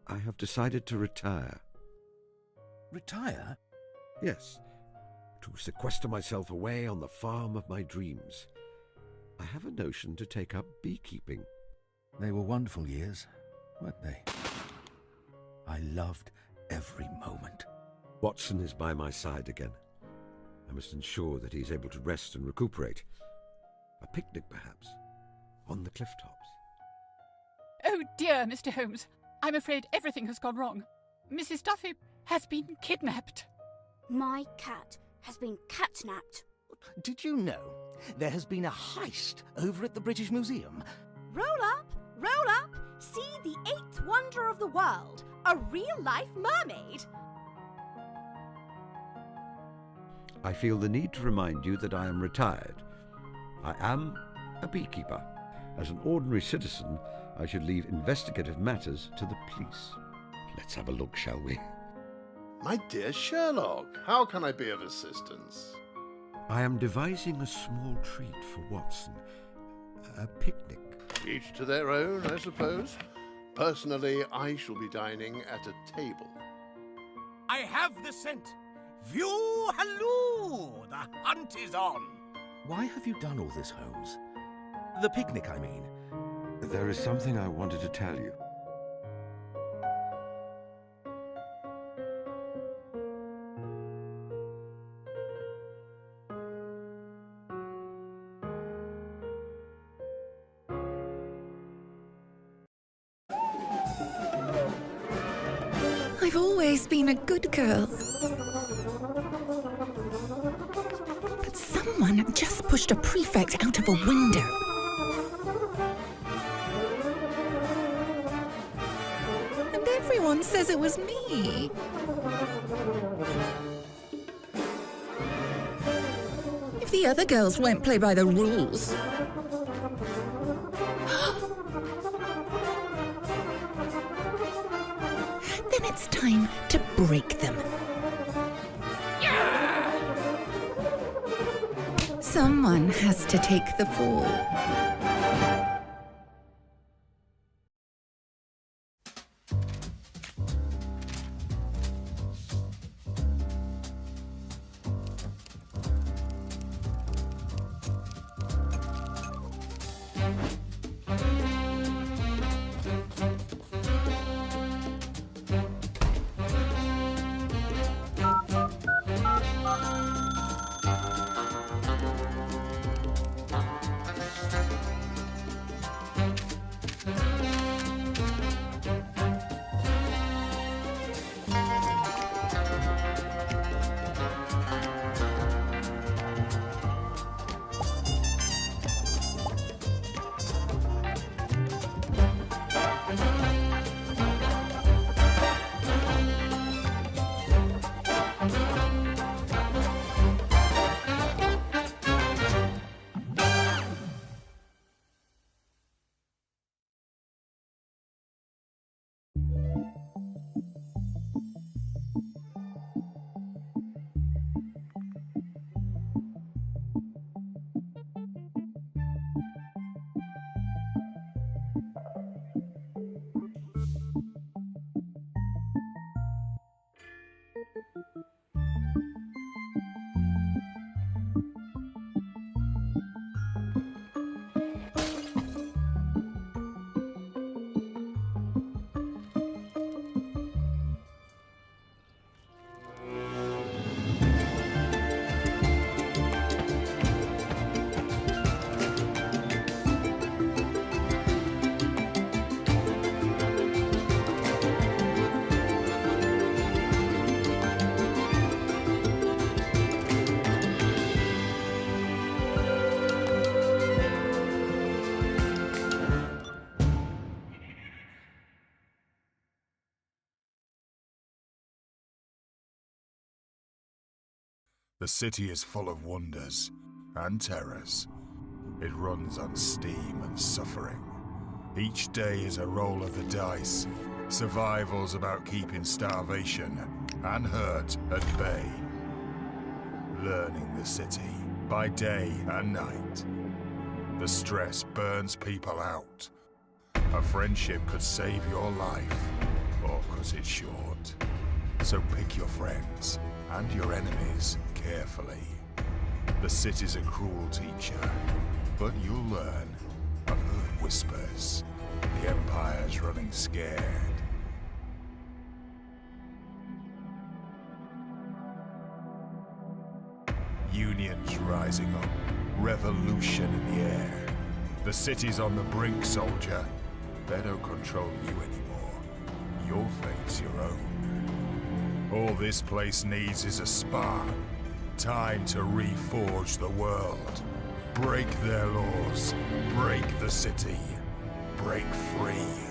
I have decided to retire. Retire? Yes, to sequester myself away on the farm of my dreams. I have a notion to take up beekeeping. They were wonderful years, weren't they? I loved every moment. Watson is by my side again. I must ensure that he is able to rest and recuperate. A picnic, perhaps, on the cliff tops. Oh dear, Mr. Holmes. I'm afraid everything has gone wrong. Mrs. Duffy has been kidnapped. My cat has been catnapped. Did you know there has been a heist over at the British Museum? Roll up, roll up, see the 8th wonder of the world, a real-life mermaid. I feel the need to remind you that I am retired. I am a beekeeper. As an ordinary citizen, I should leave investigative matters to the police. Let's have a look, shall we? My dear Sherlock, how can I be of assistance? I am devising a small treat for Watson. A picnic. Each to their own, I suppose. Personally, I shall be dining at a table. I have the scent! View halloo! The hunt is on! Why have you done all this, Holmes? The picnic, I mean. There is something I wanted to tell you. I've always been a good girl. But someone just pushed a prefect out of a window. And everyone says it was me. If the other girls won't play by the rules... then it's time to break them. Someone has to take the fall. The city is full of wonders and terrors. It runs on steam and suffering. Each day is a roll of the dice. Survival's about keeping starvation and hurt at bay. Learning the city by day and night. The stress burns people out. A friendship could save your life, or cut it short. So pick your friends and your enemies carefully. The city's a cruel teacher, but you'll learn. I've heard whispers. The Empire's running scared. Unions rising up. Revolution in the air. The city's on the brink, soldier. They don't control you anymore. Your fate's your own. All this place needs is a spark. Time to reforge the world. Break their laws. Break the city. Break free.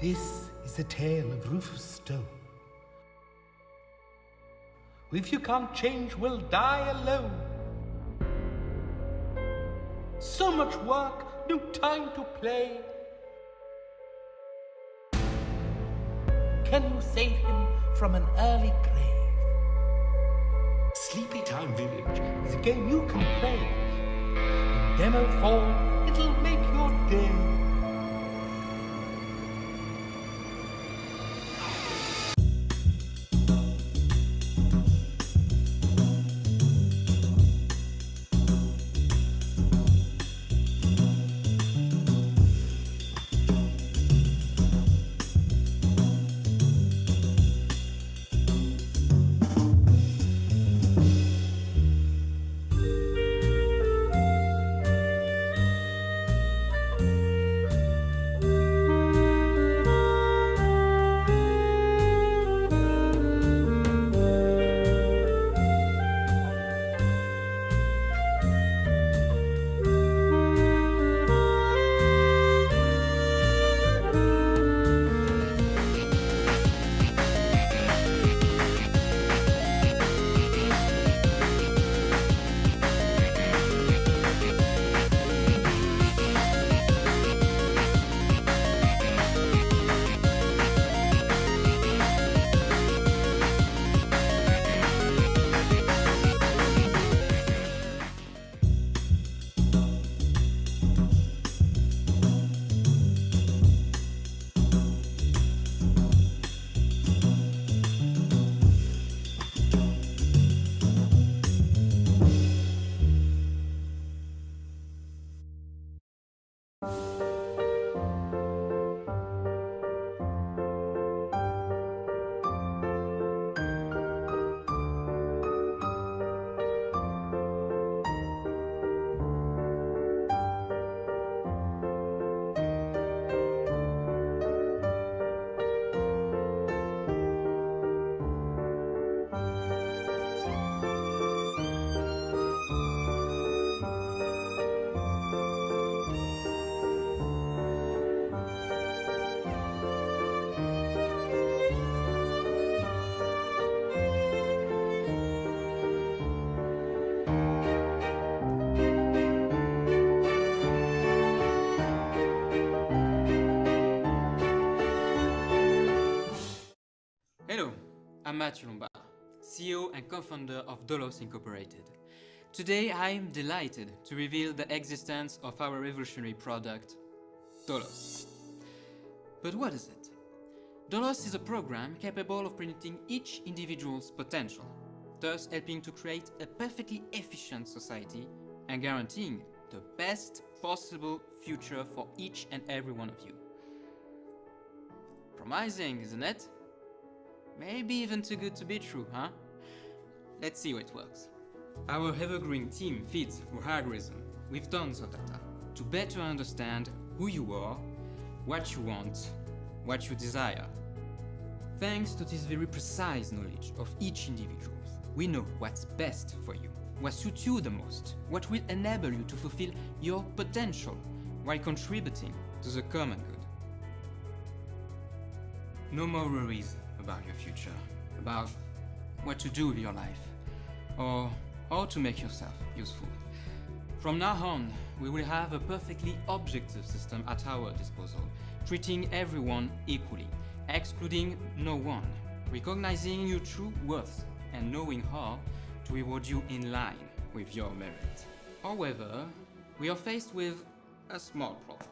This is the tale of Rufus Stone. If you can't change, we'll die alone. So much work, no time to play. Can you save him from an early grave? Sleepy Town Village is a game you can play. In demo form, it'll make your day. Armato, CEO and co-founder of Dolos Incorporated. Today I am delighted to reveal the existence of our revolutionary product, Dolos. But what is it? Dolos is a program capable of predicting each individual's potential, thus helping to create a perfectly efficient society and guaranteeing the best possible future for each and every one of you. Promising, isn't it? Maybe even too good to be true, huh? Let's see how it works. Our ever-growing team feeds our algorithm with tons of data to better understand who you are, what you want, what you desire. Thanks to this very precise knowledge of each individual, we know what's best for you, what suits you the most, what will enable you to fulfill your potential while contributing to the common good. No more worries about your future, about what to do with your life, or how to make yourself useful. From now on, we will have a perfectly objective system at our disposal, treating everyone equally, excluding no one, recognizing your true worth and knowing how to reward you in line with your merit. However, we are faced with a small problem.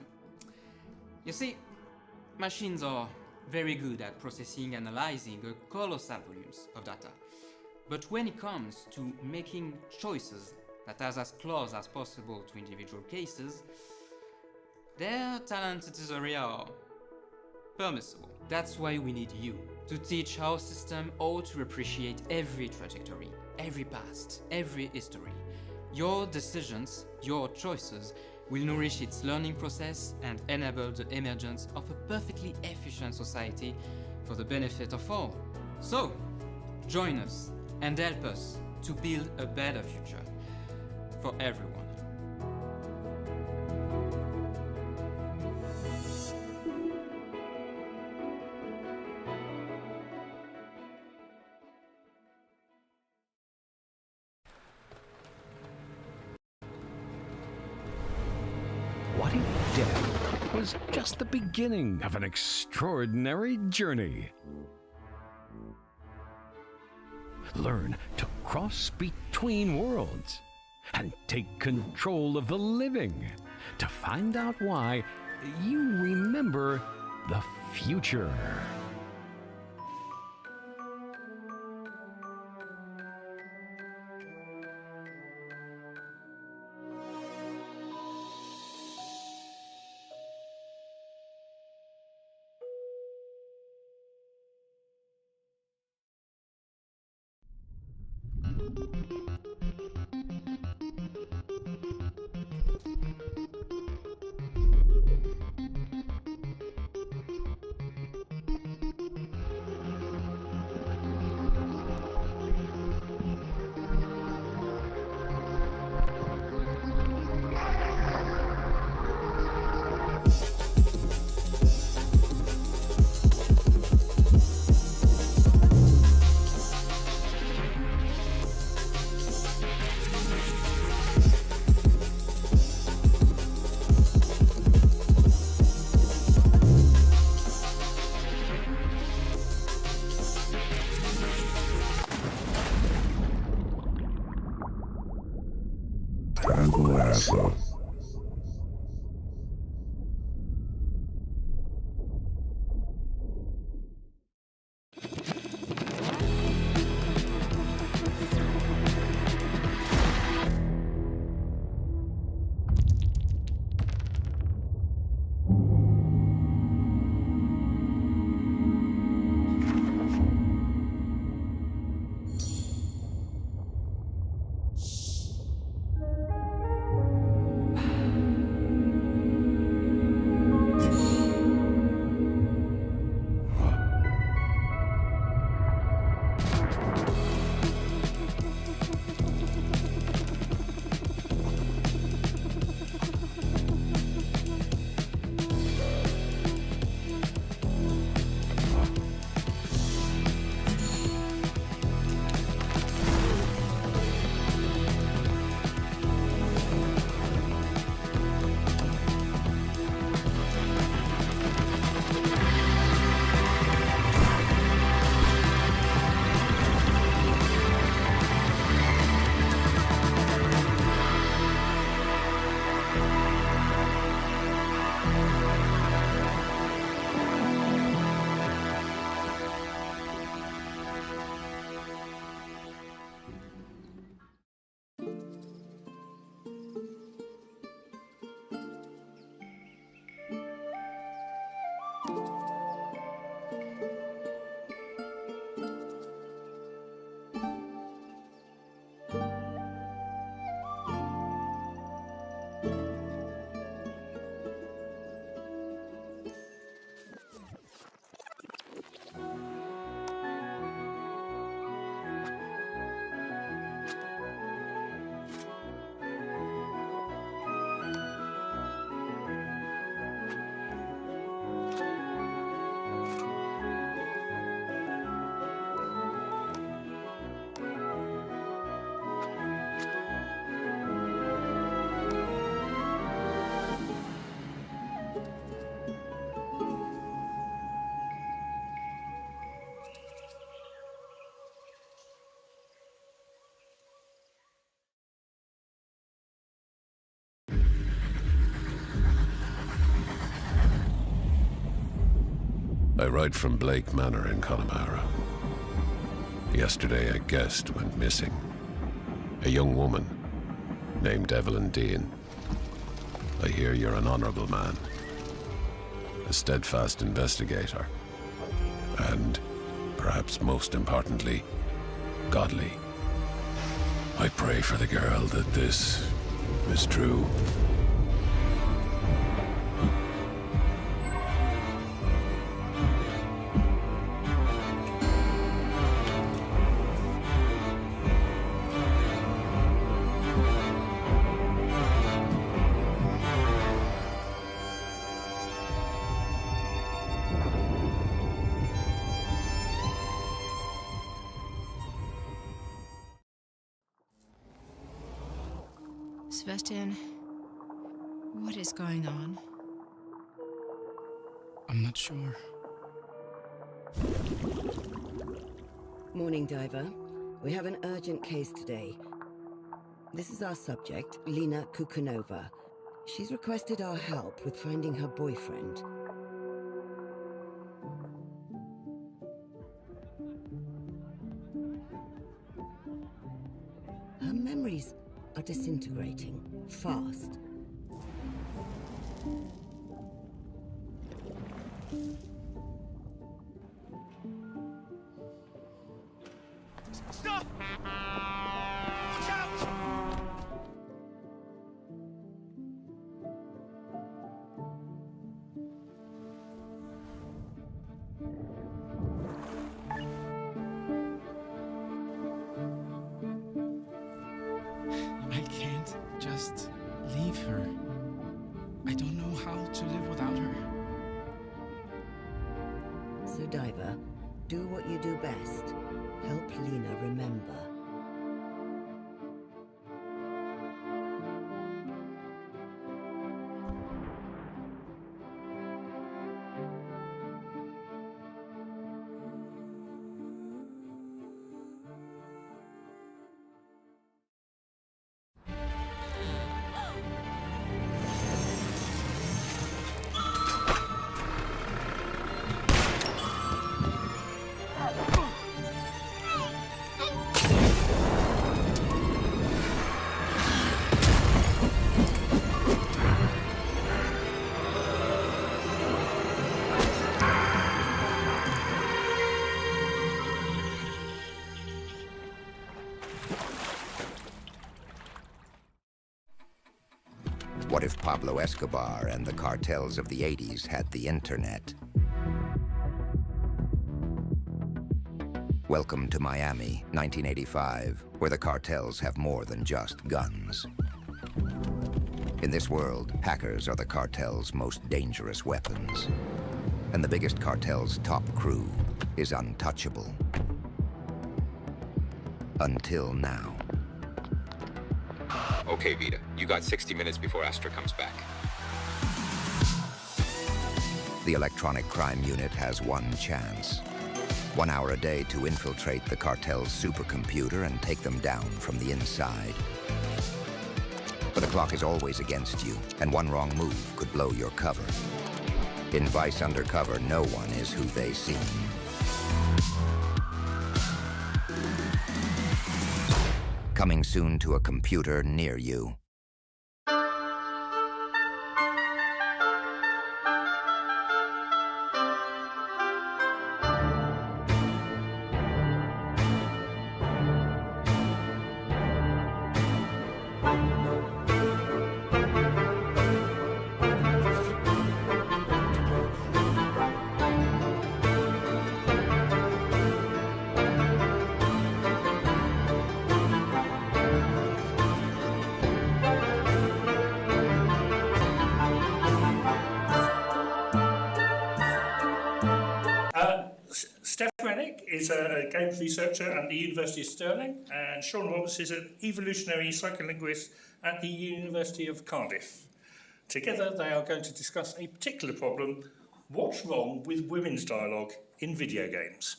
You see, machines are very good at processing and analyzing a colossal volumes of data. But when it comes to making choices that are as close as possible to individual cases, their talents in this area are permissible. That's why we need you to teach our system how to appreciate every trajectory, every past, every history. Your decisions, your choices will nourish its learning process and enable the emergence of a perfectly efficient society for the benefit of all. So, join us and help us to build a better future for everyone. What if death was just the beginning of an extraordinary journey? Learn to cross between worlds and take control of the living to find out why you remember the future. right from Blake Manor in Connemara. Yesterday, a guest went missing. A young woman named Evelyn Dean. I hear you're an honorable man, a steadfast investigator, and, perhaps most importantly, godly. I pray for the girl that this is true. Sebastian, what is going on? I'm not sure. Morning, Diver. We have an urgent case today. This is our subject, Lena Kukunova. She's requested our help with finding her boyfriend. Her memories are disintegrating fast. Stop! Watch out! I can't just leave her. I don't know how to live without her. So, Diver, do what you do best. Help Lena remember. What if Pablo Escobar and the cartels of the 80s had the internet? Welcome to Miami, 1985, where the cartels have more than just guns. In this world, hackers are the cartel's most dangerous weapons. And the biggest cartel's top crew is untouchable. Until now. Okay, Vita, you got 60 minutes before Astra comes back. The electronic crime unit has one chance. 1 hour a day to infiltrate the cartel's supercomputer and take them down from the inside. But the clock is always against you, and one wrong move could blow your cover. In Vice Undercover, no one is who they seem. Coming soon to a computer near you. Steph Rennick is a games researcher at the University of Stirling, and Sean Robertson is an evolutionary psycholinguist at the University of Cardiff. Together, they are going to discuss a particular problem: what's wrong with women's dialogue in video games?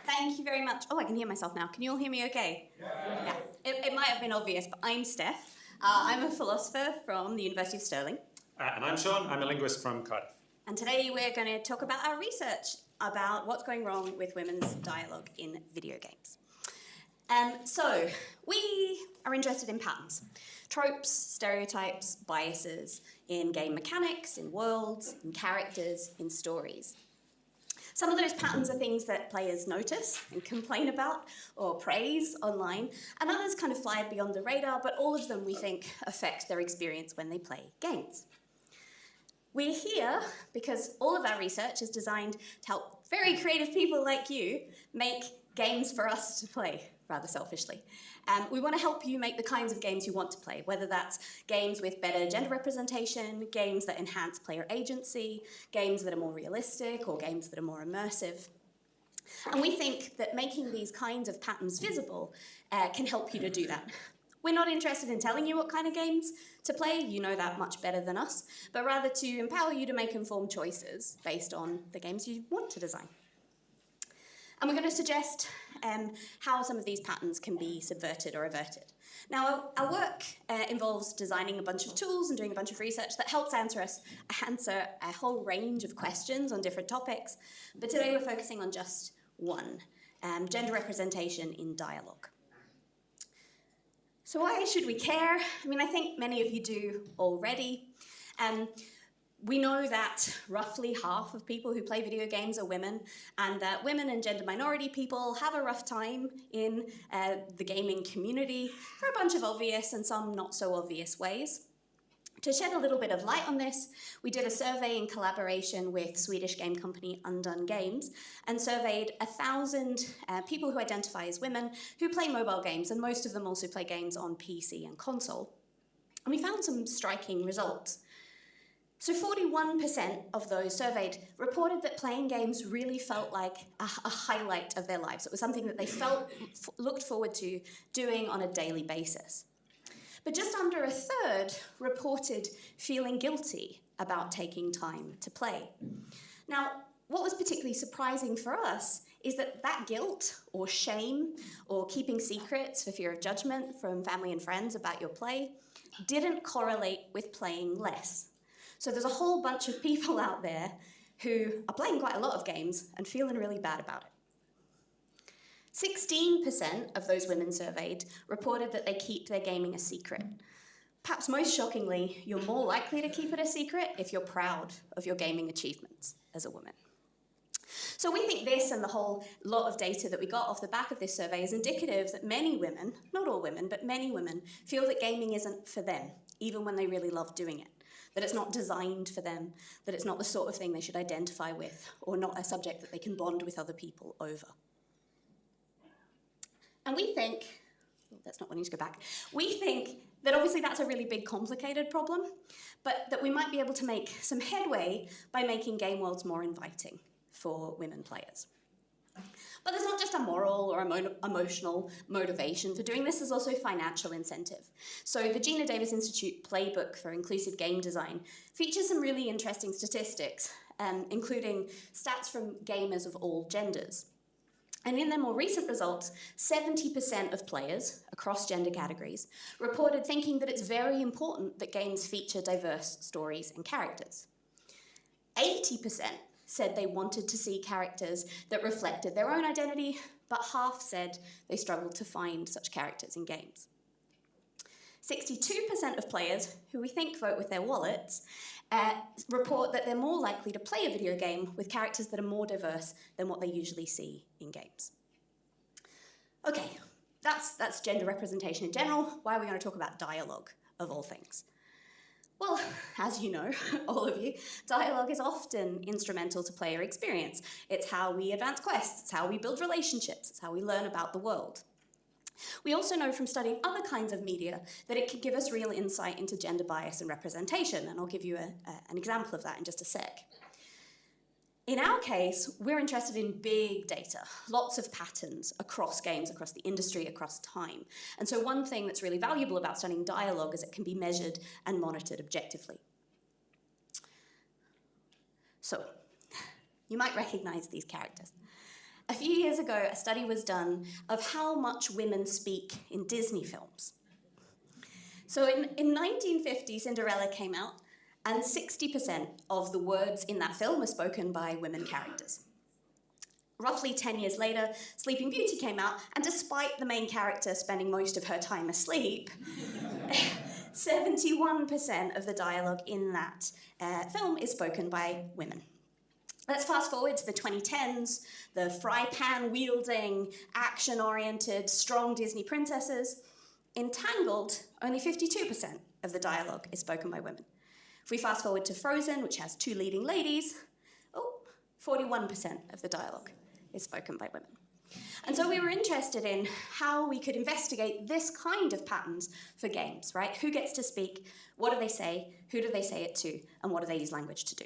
Thank you very much. Oh, I can hear myself now. Can you all hear me okay? Yeah. It might have been obvious, but I'm Steph. I'm a philosopher from the University of Stirling. And I'm Sean, I'm a linguist from Cardiff. And today we're going to talk about our research about what's going wrong with women's dialogue in video games. So, we are interested in patterns. Tropes, stereotypes, biases in game mechanics, in worlds, in characters, in stories. Some of those patterns are things that players notice and complain about or praise online, and others kind of fly beyond the radar, but all of them, we think, affect their experience when they play games. We're here because all of our research is designed to help very creative people like you make games for us to play, rather selfishly. We want to help you make the kinds of games you want to play, whether that's games with better gender representation, games that enhance player agency, games that are more realistic, or games that are more immersive. And we think that making these kinds of patterns visible can help you to do that. We're not interested in telling you what kind of games to play, you know that much better than us, but rather to empower you to make informed choices based on the games you want to design. And we're going to suggest how some of these patterns can be subverted or averted. Now, our work involves designing a bunch of tools and doing a bunch of research that helps answer a whole range of questions on different topics, but today we're focusing on just one, gender representation in dialogue. So why should we care? I mean, I think many of you do already. We know that roughly half of people who play video games are women, and that women and gender minority people have a rough time in the gaming community for a bunch of obvious and some not so obvious ways. To shed a little bit of light on this, we did a survey in collaboration with Swedish game company Undone Games and surveyed 1,000 people who identify as women who play mobile games, and most of them also play games on PC and console. And we found some striking results. So 41% of those surveyed reported that playing games really felt like a highlight of their lives. It was something that they looked forward to doing on a daily basis. But just under a third reported feeling guilty about taking time to play. Now, what was particularly surprising for us is that guilt or shame or keeping secrets for fear of judgment from family and friends about your play didn't correlate with playing less. So there's a whole bunch of people out there who are playing quite a lot of games and feeling really bad about it. 16% of those women surveyed reported that they keep their gaming a secret. Perhaps most shockingly, you're more likely to keep it a secret if you're proud of your gaming achievements as a woman. So we think this and the whole lot of data that we got off the back of this survey is indicative that many women, not all women, but many women, feel that gaming isn't for them, even when they really love doing it. That it's not designed for them, that it's not the sort of thing they should identify with, or not a subject that they can bond with other people over. And we think, that's not wanting to go back, we think that obviously that's a really big, complicated problem, but that we might be able to make some headway by making game worlds more inviting for women players. But there's not just a moral or emotional motivation for doing this, there's also financial incentive. So the Gina Davis Institute Playbook for Inclusive Game Design features some really interesting statistics, including stats from gamers of all genders. And in their more recent results, 70% of players across gender categories reported thinking that it's very important that games feature diverse stories and characters. 80% said they wanted to see characters that reflected their own identity, but half said they struggled to find such characters in games. 62% of players, who we think vote with their wallets, report that they're more likely to play a video game with characters that are more diverse than what they usually see in games. Okay, that's gender representation in general. Why are we going to talk about dialogue, of all things? Well, as you know, all of you, dialogue is often instrumental to player experience. It's how we advance quests, it's how we build relationships, it's how we learn about the world. We also know from studying other kinds of media that it can give us real insight into gender bias and representation, and I'll give you an example of that in just a sec. In our case, we're interested in big data, lots of patterns across games, across the industry, across time. And so one thing that's really valuable about studying dialogue is it can be measured and monitored objectively. So, you might recognize these characters. A few years ago, a study was done of how much women speak in Disney films. So in 1950, Cinderella came out, and 60% of the words in that film were spoken by women characters. Roughly 10 years later, Sleeping Beauty came out, and despite the main character spending most of her time asleep, 71% of the dialogue in that film is spoken by women. Let's fast forward to the 2010s, the fry pan wielding, action-oriented, strong Disney princesses. In Tangled, only 52% of the dialogue is spoken by women. If we fast forward to Frozen, which has 2 leading ladies, 41% of the dialogue is spoken by women. And so we were interested in how we could investigate this kind of patterns for games, right? Who gets to speak? What do they say? Who do they say it to? And what do they use language to do?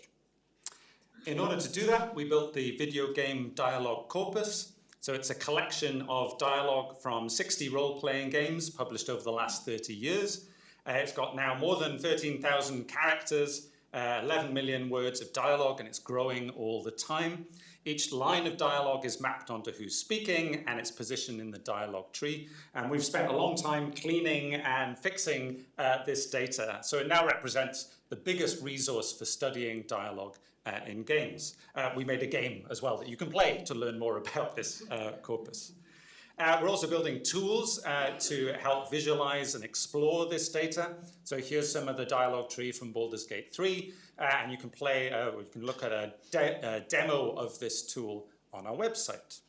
In order to do that, we built the video game dialogue corpus. So it's a collection of dialogue from 60 role-playing games published over the last 30 years. It's got now more than 13,000 characters, 11 million words of dialogue, and it's growing all the time. Each line of dialogue is mapped onto who's speaking and its position in the dialogue tree. And we've spent a long time cleaning and fixing this data. So it now represents the biggest resource for studying dialogue in games. We made a game as well that you can play to learn more about this corpus. We're also building tools to help visualize and explore this data. So here's some of the dialogue tree from Baldur's Gate 3, and you can play, or you can look at a demo of this tool on our website.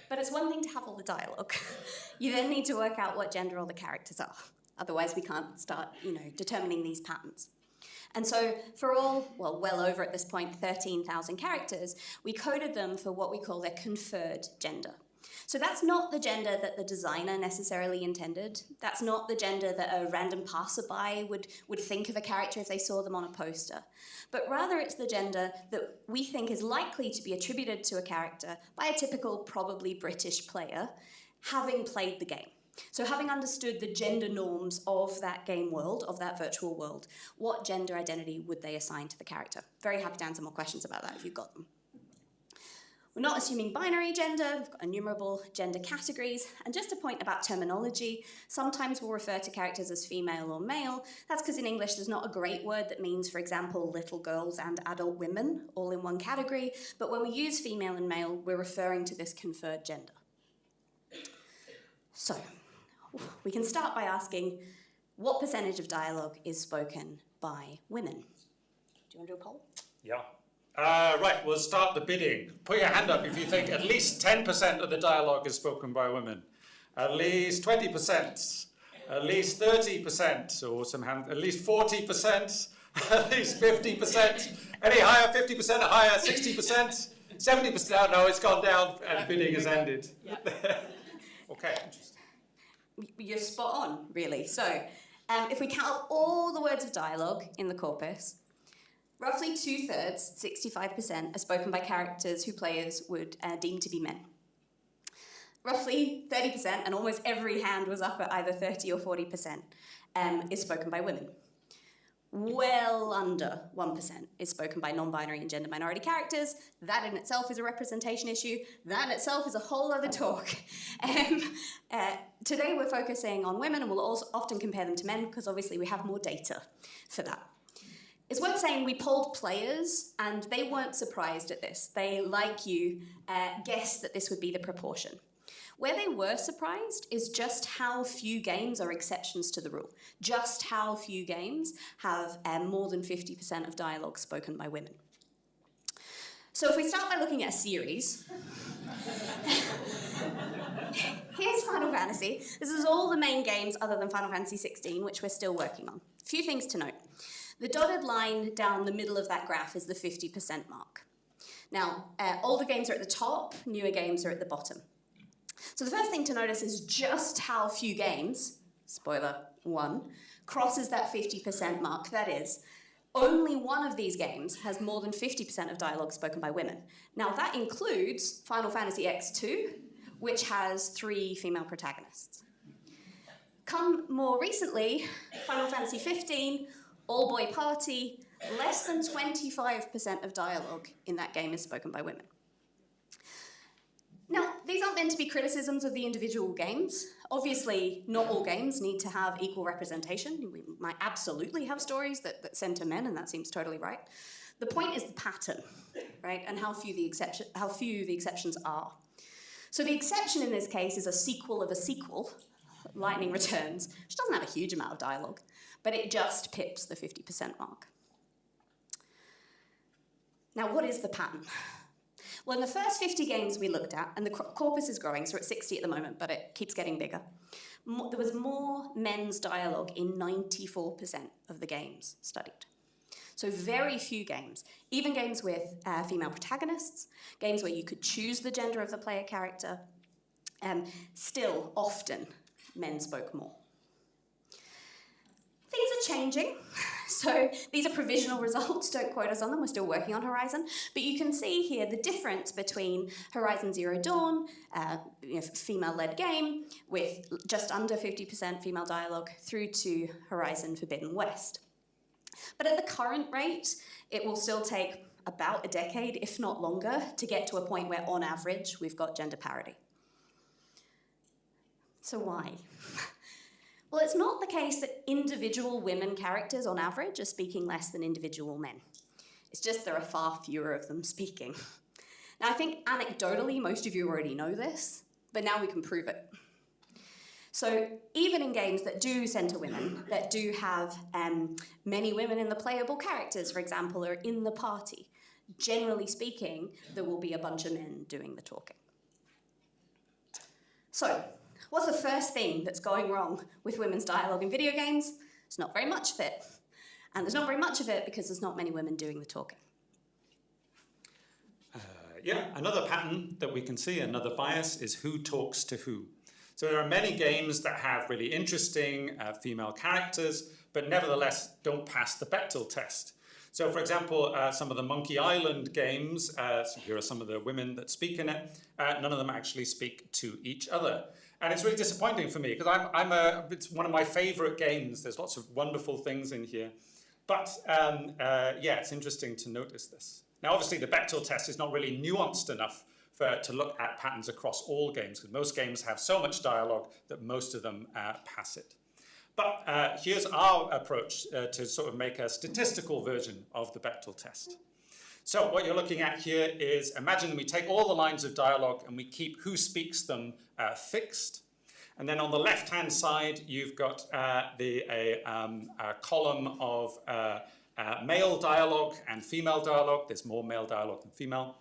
But it's one thing to have all the dialogue. You then need to work out what gender all the characters are. Otherwise, we can't start, determining these patterns. And so for all, well over at this point, 13,000 characters, we coded them for what we call their conferred gender. So that's not the gender that the designer necessarily intended. That's not the gender that a random passerby would think of a character if they saw them on a poster. But rather it's the gender that we think is likely to be attributed to a character by a typical, probably British player, having played the game. So having understood the gender norms of that game world, of that virtual world, what gender identity would they assign to the character? Very happy to answer more questions about that if you've got them. We're not assuming binary gender, we've got innumerable gender categories, and just a point about terminology, sometimes we'll refer to characters as female or male. That's because in English there's not a great word that means, for example, little girls and adult women, all in one category, but when we use female and male, we're referring to this conferred gender. So, we can start by asking, what percentage of dialogue is spoken by women? Do you want to do a poll? Yeah. Right, we'll start the bidding. Put your hand up if you think at least 10% of the dialogue is spoken by women. At least 20%. At least 30%. Or some hand, at least 40%. At least 50%. Any higher? 50% higher? 60%? 70%? No, it's gone down and bidding has ended. Okay. You're spot on, really. So, if we count all the words of dialogue in the corpus, roughly 2/3, 65%, are spoken by characters who players would deem to be men. Roughly 30%, and almost every hand was up at either 30 or 40%, is spoken by women. Well under 1% is spoken by non-binary and gender minority characters. That in itself is a representation issue. That in itself is a whole other talk. Today we're focusing on women, and we'll also often compare them to men because obviously we have more data for that. It's worth saying we polled players and they weren't surprised at this. They, like you, guessed that this would be the proportion. Where they were surprised is just how few games are exceptions to the rule. Just how few games have more than 50% of dialogue spoken by women. So if we start by looking at a series, here's Final Fantasy. This is all the main games other than Final Fantasy 16, which we're still working on. A few things to note. The dotted line down the middle of that graph is the 50% mark. Now, older games are at the top, newer games are at the bottom. So the first thing to notice is just how few games, spoiler 1, crosses that 50% mark. That is, only one of these games has more than 50% of dialogue spoken by women. Now that includes Final Fantasy X2, which has 3 female protagonists. Come more recently, Final Fantasy 15, all-boy party, less than 25% of dialogue in that game is spoken by women. Now, these aren't meant to be criticisms of the individual games. Obviously, not all games need to have equal representation. We might absolutely have stories that centre men, and that seems totally right. The point is the pattern, right, and how few the exceptions are. So the exception in this case is a sequel of a sequel, Lightning Returns, which doesn't have a huge amount of dialogue, but it just pips the 50% mark. Now, what is the pattern? Well, in the first 50 games we looked at, and the corpus is growing, so we're at 60 at the moment, but it keeps getting bigger, there was more men's dialogue in 94% of the games studied. So very few games, even games with female protagonists, games where you could choose the gender of the player character, still often men spoke more. Things are changing. So these are provisional results, don't quote us on them, we're still working on Horizon. But you can see here the difference between Horizon Zero Dawn, female-led game, with just under 50% female dialogue, through to Horizon Forbidden West. But at the current rate, it will still take about a decade, if not longer, to get to a point where, on average, we've got gender parity. So why? Well, it's not the case that individual women characters, on average, are speaking less than individual men. It's just there are far fewer of them speaking. Now, I think anecdotally, most of you already know this, but now we can prove it. So even in games that do centre women, that do have many women in the playable characters, for example, or in the party, generally speaking, there will be a bunch of men doing the talking. So, what's the first thing that's going wrong with women's dialogue in video games? There's not very much of it. And there's not very much of it because there's not many women doing the talking. Another pattern that we can see, another bias, is who talks to who. So there are many games that have really interesting female characters, but nevertheless don't pass the Bechdel test. So for example, some of the Monkey Island games, so here are some of the women that speak in it, none of them actually speak to each other. And it's really disappointing for me, because it's one of my favorite games. There's lots of wonderful things in here. But it's interesting to notice this. Now, obviously, the Bechdel test is not really nuanced enough to look at patterns across all games, because most games have so much dialogue that most of them pass it. But here's our approach to sort of make a statistical version of the Bechdel test. So what you're looking at here is, imagine we take all the lines of dialogue and we keep who speaks them fixed. And then on the left-hand side, you've got a column of male dialogue and female dialogue. There's more male dialogue than female.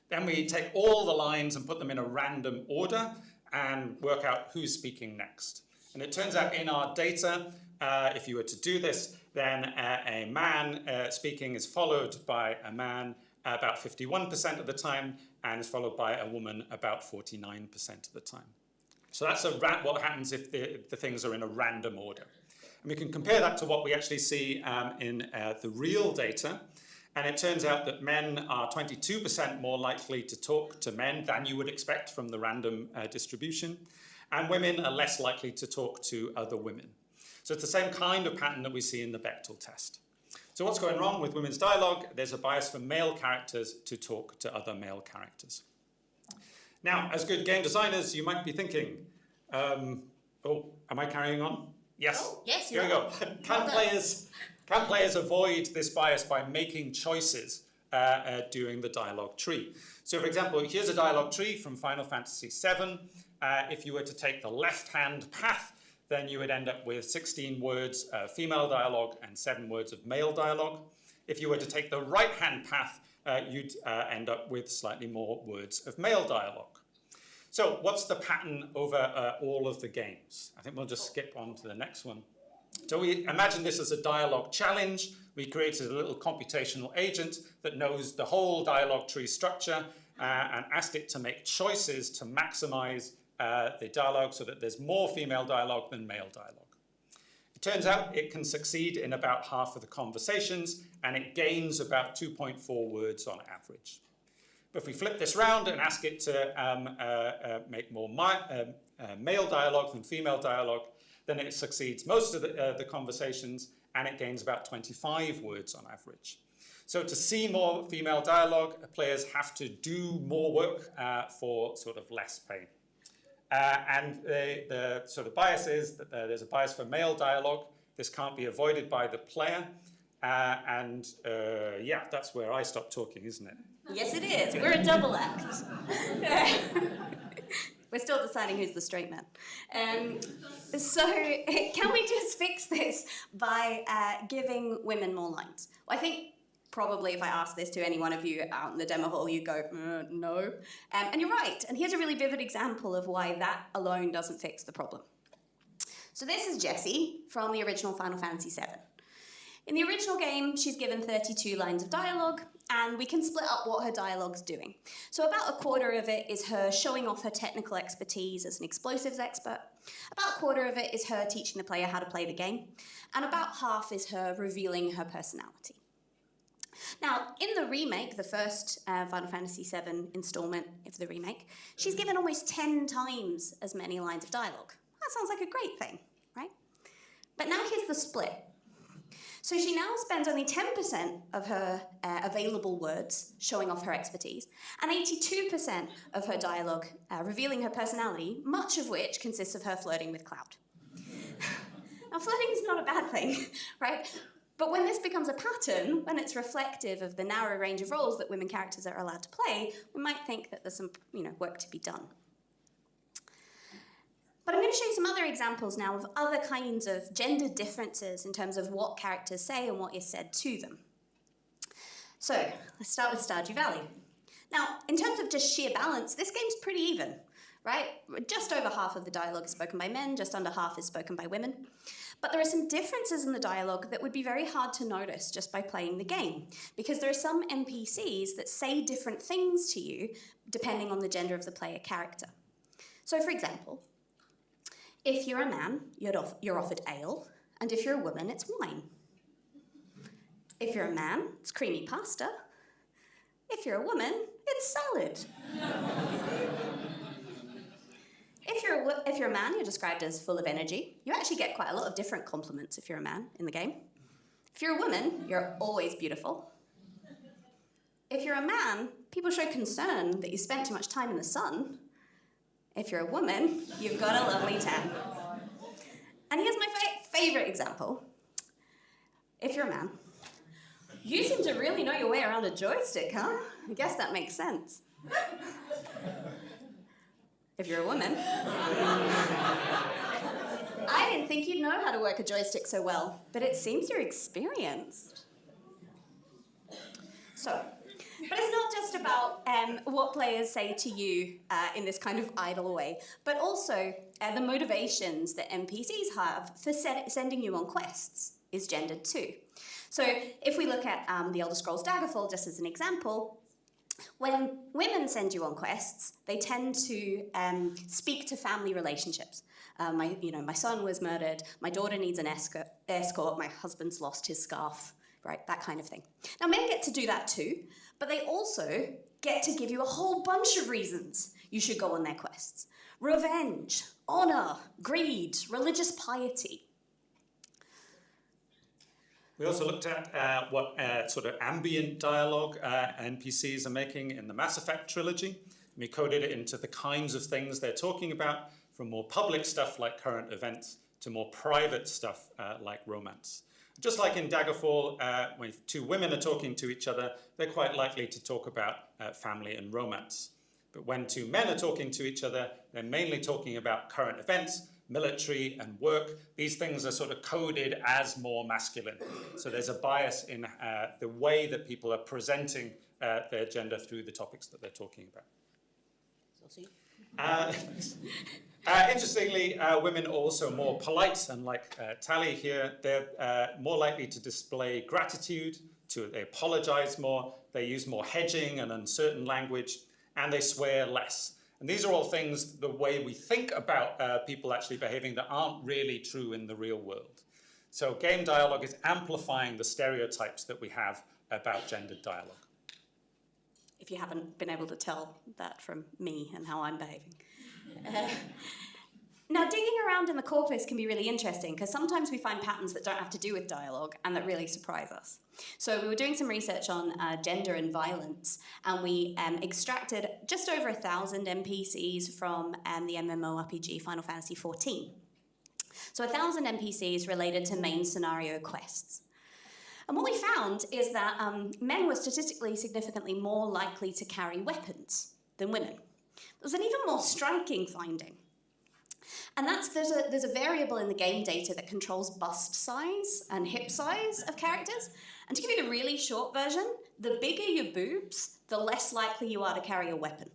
Then we take all the lines and put them in a random order and work out who's speaking next. And it turns out in our data, if you were to do this, then a man speaking is followed by a man about 51% of the time, and is followed by a woman about 49% of the time. So that's what happens if the things are in a random order. And we can compare that to what we actually see in the real data. And it turns out that men are 22% more likely to talk to men than you would expect from the random distribution. And women are less likely to talk to other women. So it's the same kind of pattern that we see in the Bechdel test. So what's going wrong with women's dialogue? There's a bias for male characters to talk to other male characters. Now, as good game designers, you might be thinking, am I carrying on? Yes. Oh, yes, here we go. Can players avoid this bias by making choices during the dialogue tree? So for example, here's a dialogue tree from Final Fantasy VII. If you were to take the left-hand path, then you would end up with 16 words of female dialogue and 7 words of male dialogue. If you were to take the right-hand path, you'd end up with slightly more words of male dialogue. So what's the pattern over all of the games? I think we'll just skip on to the next one. So we imagine this as a dialogue challenge. We created a little computational agent that knows the whole dialogue tree structure and asked it to make choices to maximize the dialogue so that there's more female dialogue than male dialogue. It turns out it can succeed in about half of the conversations, and it gains about 2.4 words on average. But if we flip this round and ask it to make more male dialogue than female dialogue, then it succeeds most of the conversations and it gains about 25 words on average. So to see more female dialogue, players have to do more work for sort of less pay. And the sort of bias is that there's a bias for male dialogue. This can't be avoided by the player. Yeah, that's where I stop talking, isn't it? Yes, it is. We're a double act. We're still deciding who's the straight man. So can we just fix this by giving women more lines? Well, I think probably if I asked this to any one of you out in the demo hall, you'd go, no. And you're right. And here's a really vivid example of why that alone doesn't fix the problem. So this is Jessie from the original Final Fantasy VII. In the original game, she's given 32 lines of dialogue, and we can split up what her dialogue's doing. So about a quarter of it is her showing off her technical expertise as an explosives expert. About a quarter of it is her teaching the player how to play the game. And about half is her revealing her personality. Now, in the remake, the first Final Fantasy VII installment of the remake, she's given almost 10 times as many lines of dialogue. That sounds like a great thing, right? But now here's the split. So she now spends only 10% of her available words showing off her expertise, and 82% of her dialogue revealing her personality, much of which consists of her flirting with Cloud. Now, flirting is not a bad thing, right? But when this becomes a pattern, when it's reflective of the narrow range of roles that women characters are allowed to play, we might think that there's some work to be done. But I'm going to show you some other examples now of other kinds of gender differences in terms of what characters say and what is said to them. So let's start with Stardew Valley. Now, in terms of just sheer balance, this game's pretty even, right? Just over half of the dialogue is spoken by men, just under half is spoken by women. But there are some differences in the dialogue that would be very hard to notice just by playing the game, because there are some NPCs that say different things to you depending on the gender of the player character. So for example, if you're a man, you're offered ale, and if you're a woman, it's wine. If you're a man, it's creamy pasta. If you're a woman, it's salad. If you're a man, you're described as full of energy. You actually get quite a lot of different compliments if you're a man in the game. If you're a woman, you're always beautiful. If you're a man, people show concern that you spent too much time in the sun. If you're a woman, you've got a lovely tan. And here's my favorite example. If you're a man, you seem to really know your way around a joystick, huh? I guess that makes sense. If you're a woman, I didn't think you'd know how to work a joystick so well, but it seems you're experienced. So, but it's not just about what players say to you in this kind of idle way, but also the motivations that NPCs have for sending you on quests is gendered too. So if we look at the Elder Scrolls Daggerfall just as an example, when women send you on quests, they tend to speak to family relationships. My son was murdered, my daughter needs an escort, my husband's lost his scarf, right, that kind of thing. Now, men get to do that too, but they also get to give you a whole bunch of reasons you should go on their quests. Revenge, honor, greed, religious piety. We also looked at what sort of ambient dialogue NPCs are making in the Mass Effect trilogy. We coded it into the kinds of things they're talking about, from more public stuff like current events to more private stuff like romance. Just like in Daggerfall, when two women are talking to each other, they're quite likely to talk about family and romance. But when two men are talking to each other, they're mainly talking about current events, military and work. These things are sort of coded as more masculine. So there's a bias in the way that people are presenting their gender through the topics that they're talking about. Interestingly, women are also more polite, and like Tally here, they're more likely to display gratitude, they apologize more, they use more hedging and uncertain language, and they swear less. And these are all things, the way we think about people actually behaving, that aren't really true in the real world. So game dialogue is amplifying the stereotypes that we have about gendered dialogue. If you haven't been able to tell that from me and how I'm behaving. Now, digging around in the corpus can be really interesting because sometimes we find patterns that don't have to do with dialogue and that really surprise us. So we were doing some research on gender and violence, and we extracted just over 1,000 NPCs from the MMORPG Final Fantasy XIV. So 1,000 NPCs related to main scenario quests. And what we found is that men were statistically significantly more likely to carry weapons than women. There was an even more striking finding. And that's there's a variable in the game data that controls bust size and hip size of characters. And to give you the really short version, the bigger your boobs, the less likely you are to carry a weapon.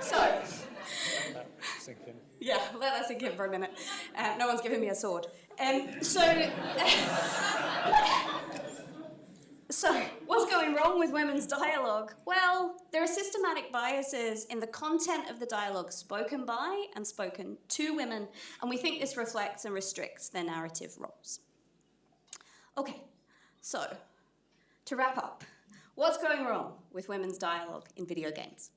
So, yeah, let that sink in for a minute. No one's giving me a sword. So, what's going wrong with women's dialogue? Well, there are systematic biases in the content of the dialogue spoken by and spoken to women, and we think this reflects and restricts their narrative roles. Okay, so, to wrap up, what's going wrong with women's dialogue in video games?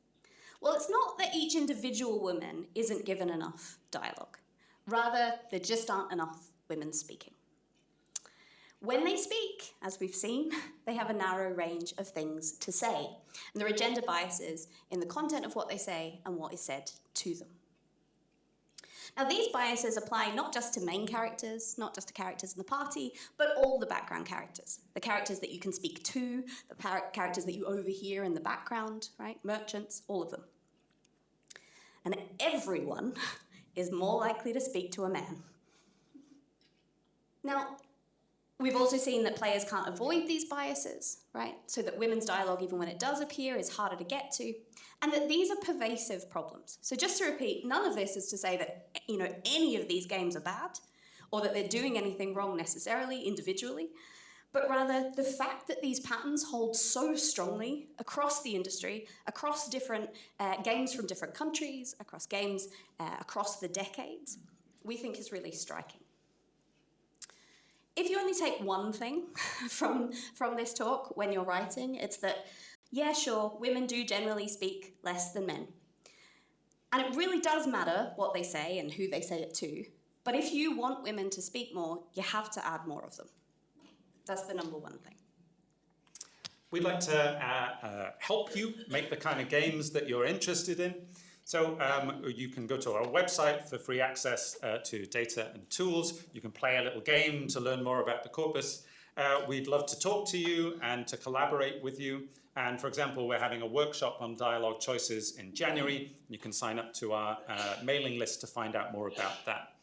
Well, it's not that each individual woman isn't given enough dialogue. Rather, there just aren't enough women speaking. When they speak, as we've seen, they have a narrow range of things to say. And there are gender biases in the content of what they say and what is said to them. Now, these biases apply not just to main characters, not just to characters in the party, but all the background characters. The characters that you can speak to, the characters that you overhear in the background, right? Merchants, all of them. And everyone is more likely to speak to a man. Now, we've also seen that players can't avoid these biases, right? So that women's dialogue, even when it does appear, is harder to get to, and that these are pervasive problems. So just to repeat, none of this is to say that, any of these games are bad, or that they're doing anything wrong necessarily, individually, but rather the fact that these patterns hold so strongly across the industry, across different games from different countries, across games across the decades, we think is really striking. If you only take one thing from this talk when you're writing, it's that, yeah, sure, women do generally speak less than men. And it really does matter what they say and who they say it to. But if you want women to speak more, you have to add more of them. That's the number one thing. We'd like to help you make the kind of games that you're interested in. So you can go to our website for free access to data and tools. You can play a little game to learn more about the corpus. We'd love to talk to you and to collaborate with you. And for example, we're having a workshop on dialogue choices in January. You can sign up to our mailing list to find out more about that.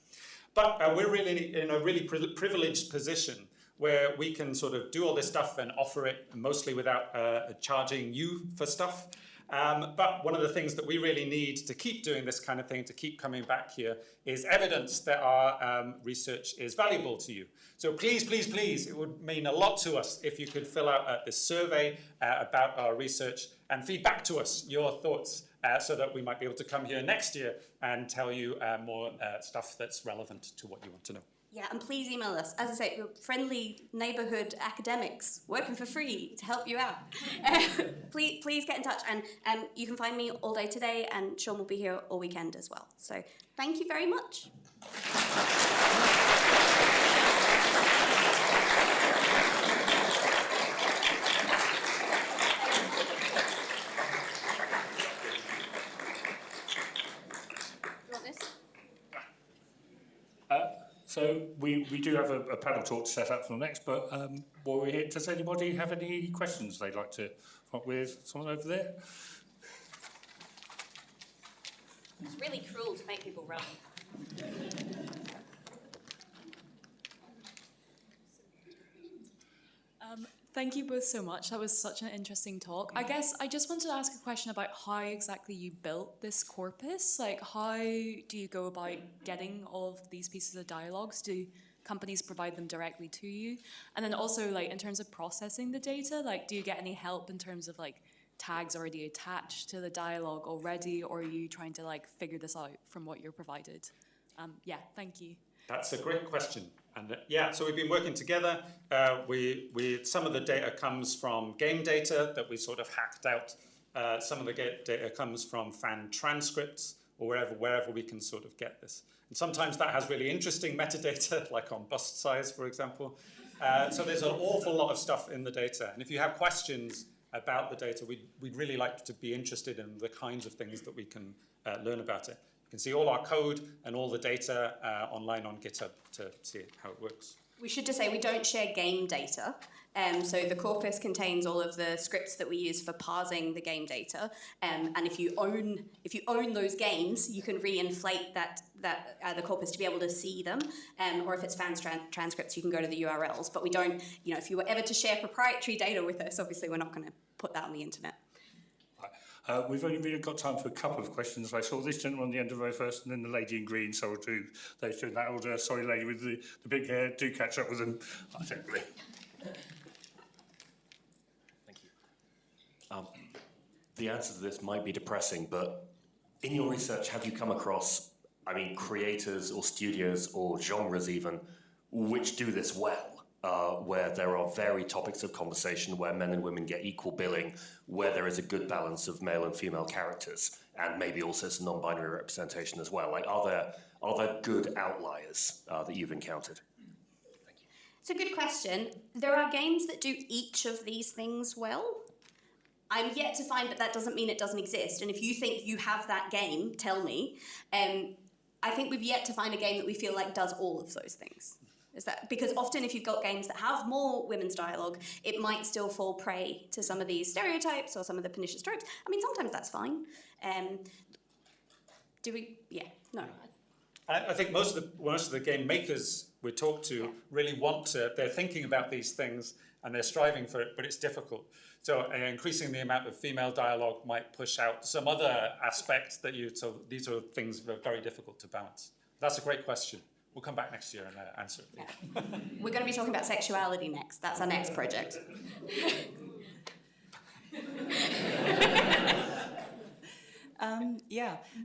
But we're really in a really privileged position where we can sort of do all this stuff and offer it mostly without charging you for stuff. But one of the things that we really need to keep doing this kind of thing, to keep coming back here, is evidence that our research is valuable to you. So please, please, please, it would mean a lot to us if you could fill out this survey about our research and feed back to us your thoughts so that we might be able to come here next year and tell you more stuff that's relevant to what you want to know. Yeah, and please email us. As I say, we're friendly neighbourhood academics working for free to help you out. Please get in touch, and you can find me all day today, and Sean will be here all weekend as well. So thank you very much. So we do have a panel talk to set up for next, but while we're here, does anybody have any questions they'd like to come up with? Someone over there? It's really cruel to make people run. Thank you both so much. That was such an interesting talk. I guess I just wanted to ask a question about how exactly you built this corpus. Like, how do you go about getting all of these pieces of dialogues? Do companies provide them directly to you? And then also, like, in terms of processing the data, like, do you get any help in terms of, like, tags already attached to the dialogue already, or are you trying to, like, figure this out from what you're provided? Yeah, thank you. That's a great question. And so we've been working together. Some of the data comes from game data that we sort of hacked out. Some of the data comes from fan transcripts or wherever we can sort of get this. And sometimes that has really interesting metadata, like on bust size, for example. So there's an awful lot of stuff in the data. And if you have questions about the data, we'd really like to be interested in the kinds of things that we can learn about it. You can see all our code and all the data online on GitHub to see how it works. We should just say we don't share game data. So the corpus contains all of the scripts that we use for parsing the game data. And if you own those games, you can reinflate the corpus to be able to see them. Or if it's fan transcripts, you can go to the URLs. But we don't, if you were ever to share proprietary data with us, obviously we're not going to put that on the internet. We've only really got time for a couple of questions. I saw this gentleman on the end of the row first, and then the lady in green, so I'll do those two. That old sorry lady with the big hair, do catch up with them, I think. Thank you. The answer to this might be depressing, but in your research, have you come across, creators or studios or genres even, which do this well? Where there are varied topics of conversation, where men and women get equal billing, where there is a good balance of male and female characters, and maybe also some non-binary representation as well. Are there good outliers that you've encountered? It's a good question. There are games that do each of these things well. I'm yet to find, but that doesn't mean it doesn't exist. And if you think you have that game, tell me. I think we've yet to find a game that we feel like does all of those things. Is that because often if you've got games that have more women's dialogue, it might still fall prey to some of these stereotypes or some of the pernicious tropes. Sometimes that's fine. No. I think most of the game makers we talk to really they're thinking about these things and they're striving for it, but it's difficult. So increasing the amount of female dialogue might push out some other aspects so these are things that are very difficult to balance. That's a great question. We'll come back next year and answer it. Yeah. We're going to be talking about sexuality next. That's our next project.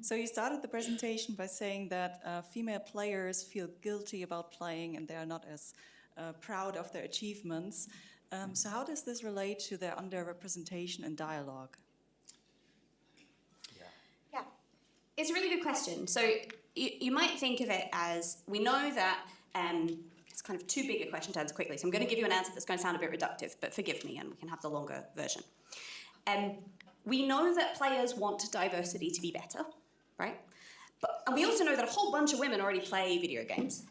So you started the presentation by saying that female players feel guilty about playing and they are not as proud of their achievements. So how does this relate to their underrepresentation in dialogue? Yeah, it's a really good question. So you might think of it as, we know that it's kind of too big a question to answer quickly, so I'm going to give you an answer that's going to sound a bit reductive, but forgive me and we can have the longer version. We know that players want diversity to be better, right? And we also know that a whole bunch of women already play video games,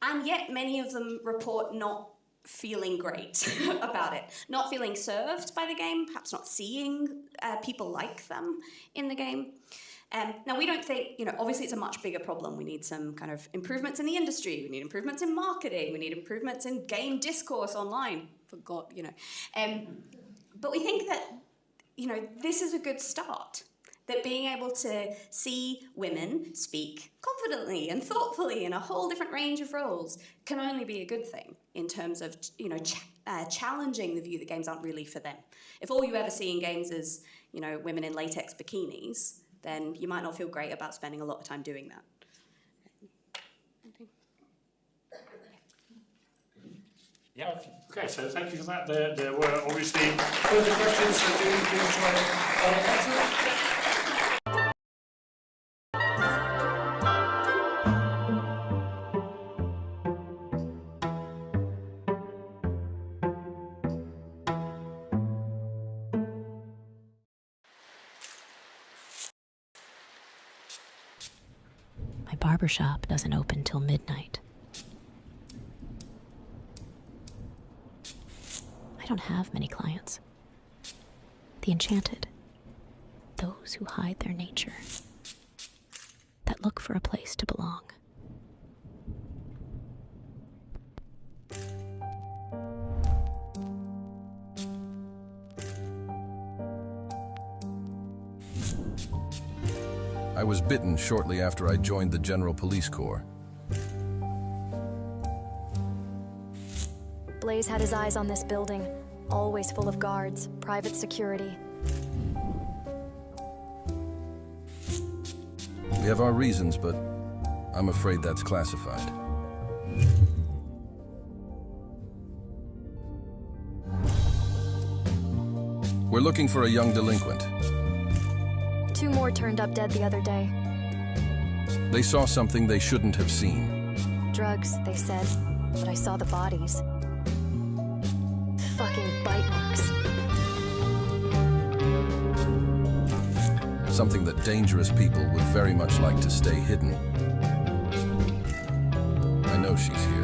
and yet many of them report not feeling great about it, not feeling served by the game, perhaps not seeing people like them in the game. Now, we don't think, obviously it's a much bigger problem. We need some kind of improvements in the industry. We need improvements in marketing. We need improvements in game discourse online. For God, But we think that, this is a good start. That being able to see women speak confidently and thoughtfully in a whole different range of roles can only be a good thing in terms of, challenging the view that games aren't really for them. If all you ever see in games is, women in latex bikinis, then you might not feel great about spending a lot of time doing that. Yeah. Okay, so thank you for that. There were obviously further questions, so do please try and answer. My barbershop doesn't open till midnight. I don't have many clients. The enchanted, those who hide their nature, that look for a place to belong. I was bitten shortly after I joined the General Police Corps. Blaze had his eyes on this building, always full of guards, private security. We have our reasons, but I'm afraid that's classified. We're looking for a young delinquent. 2 more turned up dead the other day. They saw something they shouldn't have seen. Drugs, they said, but I saw the bodies. Fucking bite marks. Something that dangerous people would very much like to stay hidden. I know she's here.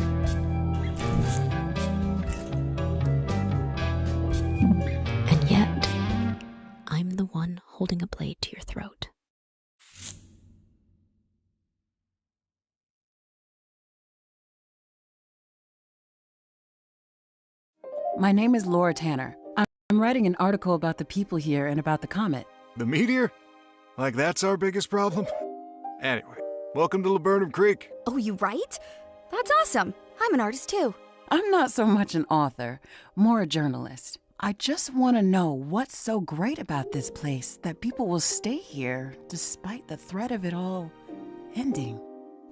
And yet, I'm the one holding a blade to your throat. My name is Laura Tanner. I'm writing an article about the people here and about the comet. The meteor? Like that's our biggest problem? Anyway, welcome to Laburnum Creek. Oh, you write? That's awesome. I'm an artist too. I'm not so much an author, more a journalist. I just want to know what's so great about this place that people will stay here despite the threat of it all ending.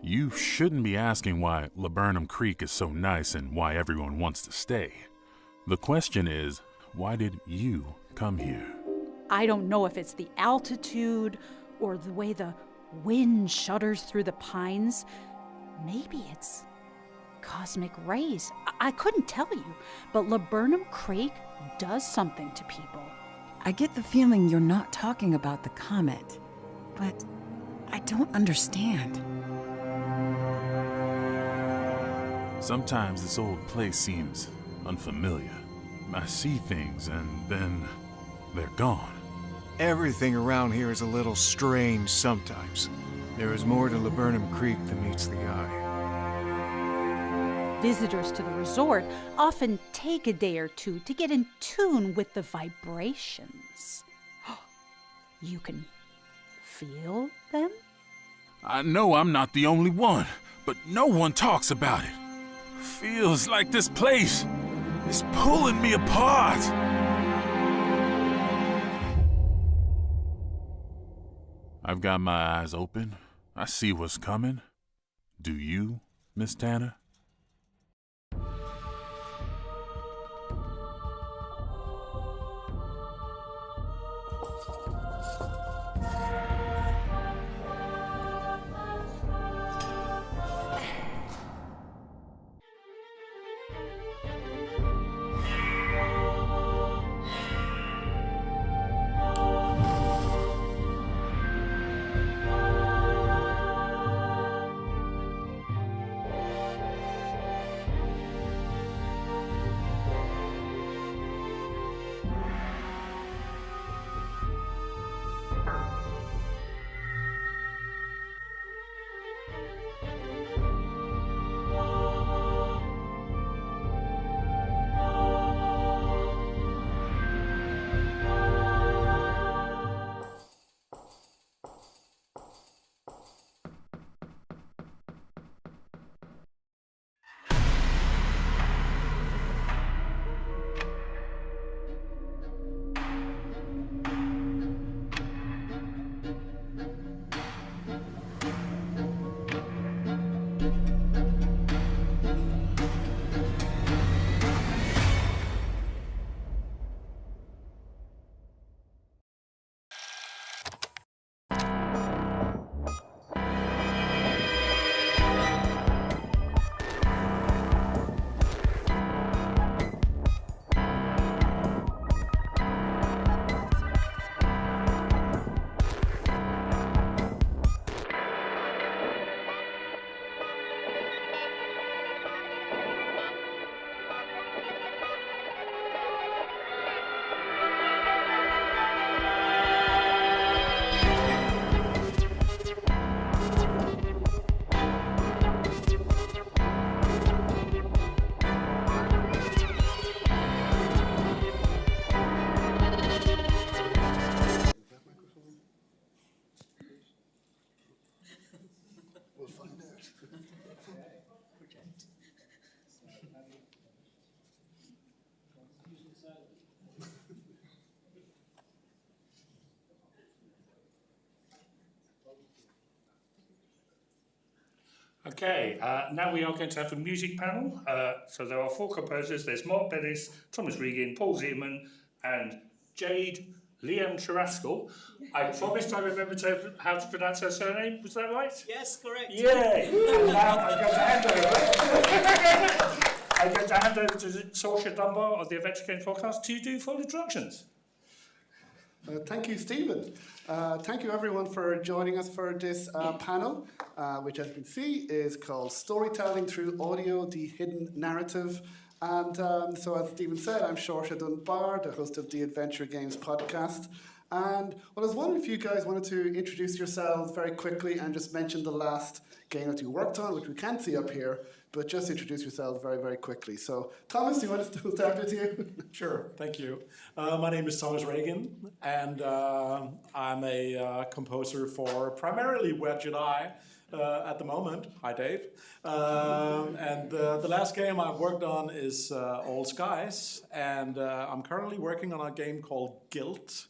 You shouldn't be asking why Laburnum Creek is so nice and why everyone wants to stay. The question is, why did you come here? I don't know if it's the altitude or the way the wind shudders through the pines. Maybe it's cosmic rays. I couldn't tell you, but Laburnum Creek does something to people. I get the feeling you're not talking about the comet, but I don't understand. Sometimes this old place seems unfamiliar. I see things and then they're gone. Everything around here is a little strange sometimes. There is more to Laburnum Creek than meets the eye. Visitors to the resort often take a day or two to get in tune with the vibrations. You can feel them? I know I'm not the only one, but no one talks about it. Feels like this place is pulling me apart. I've got my eyes open. I see what's coming. Do you, Miss Tanner? Okay, now we are going to have a music panel. So there are 4 composers. There's Mark Benis, Thomas Regin, Paul Zimmermann, and Jade Leamcharaskul. I promised I remembered how to pronounce her surname. Was that right? Yes, correct. Yay! And now I'm going to hand over. I'm going to hand over to Seoirse Dunbar of the Adventure Games podcast to do full introductions. Thank you, Stephen. Thank you, everyone, for joining us for this panel, which, as you can see, is called Storytelling Through Audio, the Hidden Narrative. And so, as Stephen said, I'm Seoirse Dunbar, the host of the Adventure Games podcast. And well, I was wondering if you guys wanted to introduce yourselves very quickly and just mention the last game that you worked on, which we can't see up here, but just introduce yourselves very, very quickly. So, Thomas, do you want to start with you? Sure, thank you. My name is Thomas Regin, and I'm a composer for primarily Jade at the moment. Hi, Dave. And the last game I've worked on is All Skies, and I'm currently working on a game called Guilt,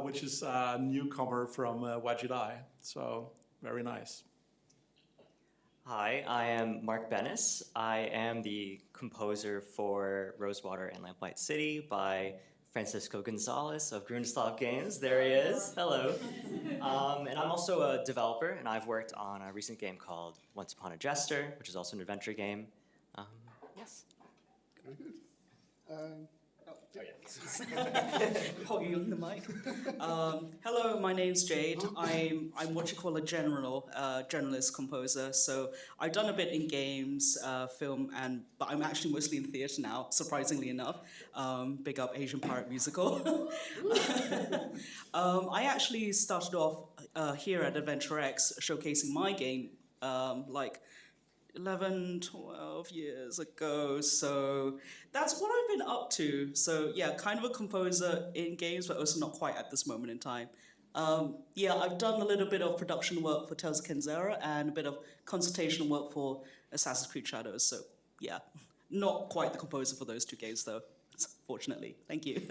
which is a newcomer from Jade. So, very nice. Hi, I am Mark Benis. I am the composer for Rosewater and Lamplight City by Francisco Gonzalez of Grunstav Games. There he is. Hello. And I'm also a developer, and I've worked on a recent game called Once Upon a Jester, which is also an adventure game. Yes. Very good. Hogging the mic. Hello, my name's Jade. I'm what you call a generalist composer. So I've done a bit in games, film, but I'm actually mostly in theatre now, surprisingly enough. Big up Asian Pirate Musical. I actually started off here at AdventureX showcasing my game like 11, 12 years ago, so that's what I've been up to. So yeah, kind of a composer in games, but also not quite at this moment in time. Yeah, I've done a little bit of production work for Tales of Kenzera and a bit of consultation work for Assassin's Creed Shadows, so yeah, not quite the composer for those 2 games though, fortunately. Thank you.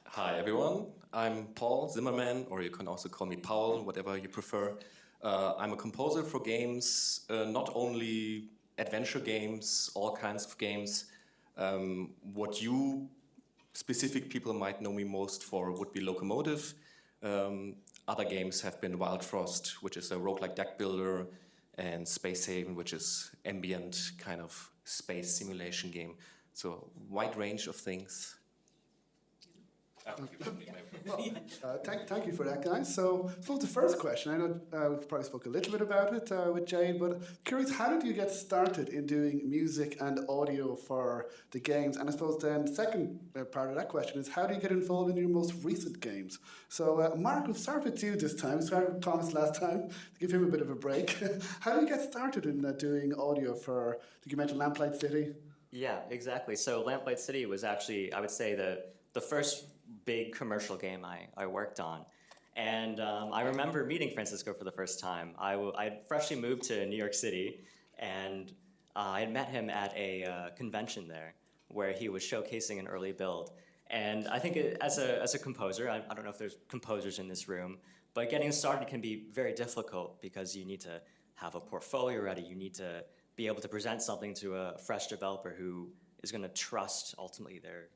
Hi everyone, I'm Paul Zimmermann, or you can also call me Paul, whatever you prefer. I'm a composer for games, not only adventure games, all kinds of games. What you specific people might know me most for would be Locomotive. Other games have been Wild Frost, which is a roguelike deck builder, and Space Haven, which is ambient kind of space simulation game. So wide range of things. Thank you for that, guys. So the first question, I know we probably spoke a little bit about it with Jade, but curious, how did you get started in doing music and audio for the games? And I suppose then the second part of that question is, how do you get involved in your most recent games? So Mark, we'll start with you this time. Started with Thomas last time, to give him a bit of a break. How do you get started in doing audio for, did you mention Lamplight City? Yeah, exactly. So Lamplight City was actually, I would say, the first big commercial game I worked on. And I remember meeting Francisco for the first time. I had freshly moved to New York City, and I had met him at a convention there where he was showcasing an early build. And I think as a composer, I don't know if there's composers in this room, but getting started can be very difficult because you need to have a portfolio ready. You need to be able to present something to a fresh developer who is going to trust ultimately their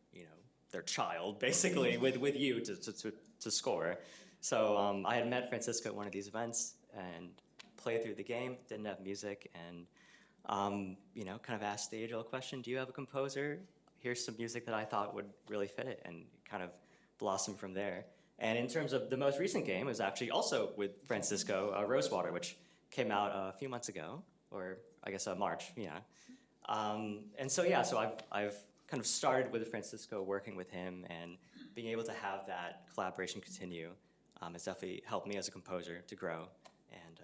child, basically, with you to score. So I had met Francisco at one of these events and played through the game, didn't have music, and kind of asked the age-old question, do you have a composer? Here's some music that I thought would really fit it, and kind of blossomed from there. And in terms of the most recent game, it was actually also with Francisco, Rosewater, which came out a few months ago, or I guess March, yeah. And so I've kind of started with Francisco, working with him, and being able to have that collaboration continue has definitely helped me as a composer to grow. And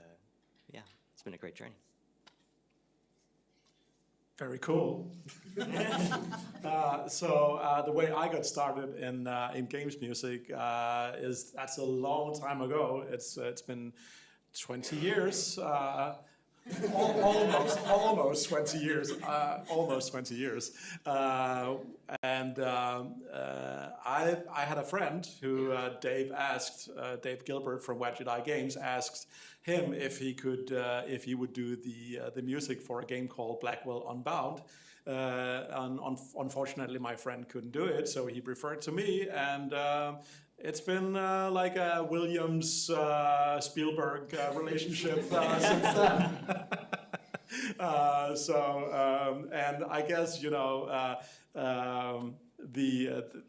it's been a great journey. Very cool. The way I got started in games music that's a long time ago. It's been 20 years. Almost 20 years. Almost 20 years. And I had a friend who Dave Gilbert from Wedge Eye Games asked him if he would do the music for a game called Blackwell Unbound. Unfortunately, my friend couldn't do it, so he referred to me, and it's been like a Williams Spielberg relationship since then. And I guess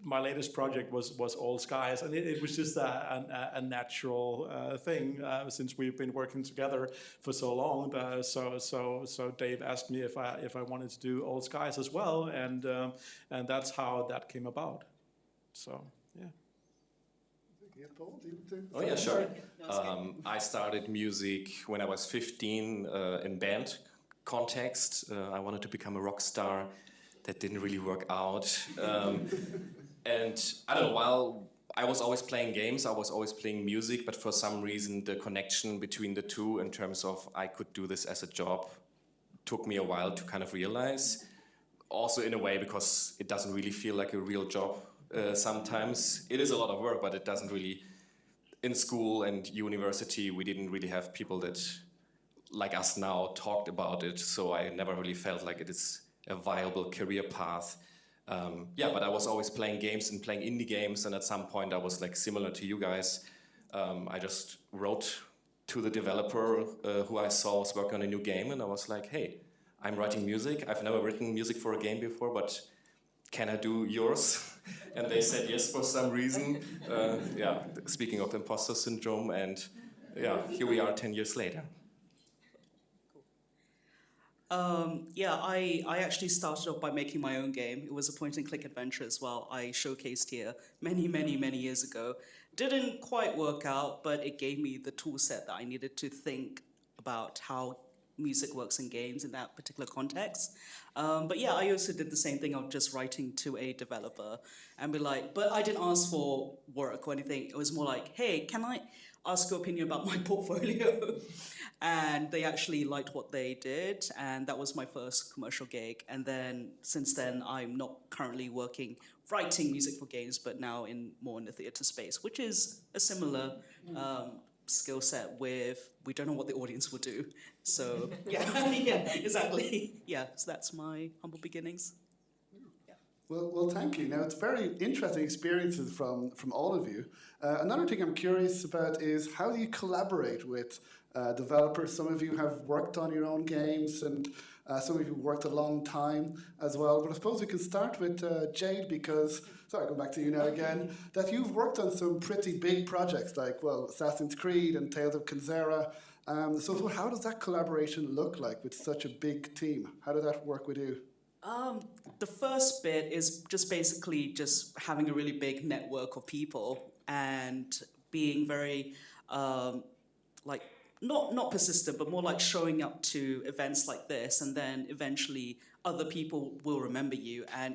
my latest project was All Skies, and it was just a natural thing since we've been working together for so long. So Dave asked me if I wanted to do All Skies as well, and that's how that came about. So yeah. Oh yeah, sure. I started music when I was 15 in band context. I wanted to become a rock star. That didn't really work out. And I don't know, while I was always playing games, I was always playing music, but for some reason the connection between the two in terms of I could do this as a job took me a while to kind of realize. Also in a way because it doesn't really feel like a real job. Sometimes it is a lot of work, but it doesn't really. In school and university, we didn't really have people that, like us now, talked about it. So I never really felt like it is a viable career path. But I was always playing games and playing indie games. And at some point, I was like similar to you guys. I just wrote to the developer who I saw was working on a new game. And I was like, hey, I'm writing music. I've never written music for a game before, but can I do yours? And they said yes for some reason. Speaking of imposter syndrome, and here we are 10 years later. I actually started off by making my own game. It was a point-and-click adventure as well. I showcased here many years ago. Didn't quite work out, but it gave me the tool set that I needed to think about how music works in games in that particular context. I also did the same thing of just writing to a developer and be like, but I didn't ask for work or anything. It was more like, hey, can I ask your opinion about my portfolio? And they actually liked what they did, and that was my first commercial gig. And then since then, I'm not currently writing music for games, but now more in the theatre space, which is a similar skill set with we don't know what the audience will do. So exactly. So that's my humble beginnings. Well, thank you. Now, it's very interesting experiences from all of you. Another thing I'm curious about is how do you collaborate with developers? Some of you have worked on your own games, and some of you worked a long time as well. But I suppose we can start with Jade, because, sorry, go back to you now again, that you've worked on some pretty big projects like, Assassin's Creed and Tales of Kenzera. So how does that collaboration look like with such a big team? How did that work with you? The first bit is just basically just having a really big network of people and being very, not persistent, but more like showing up to events like this, and then eventually other people will remember you. And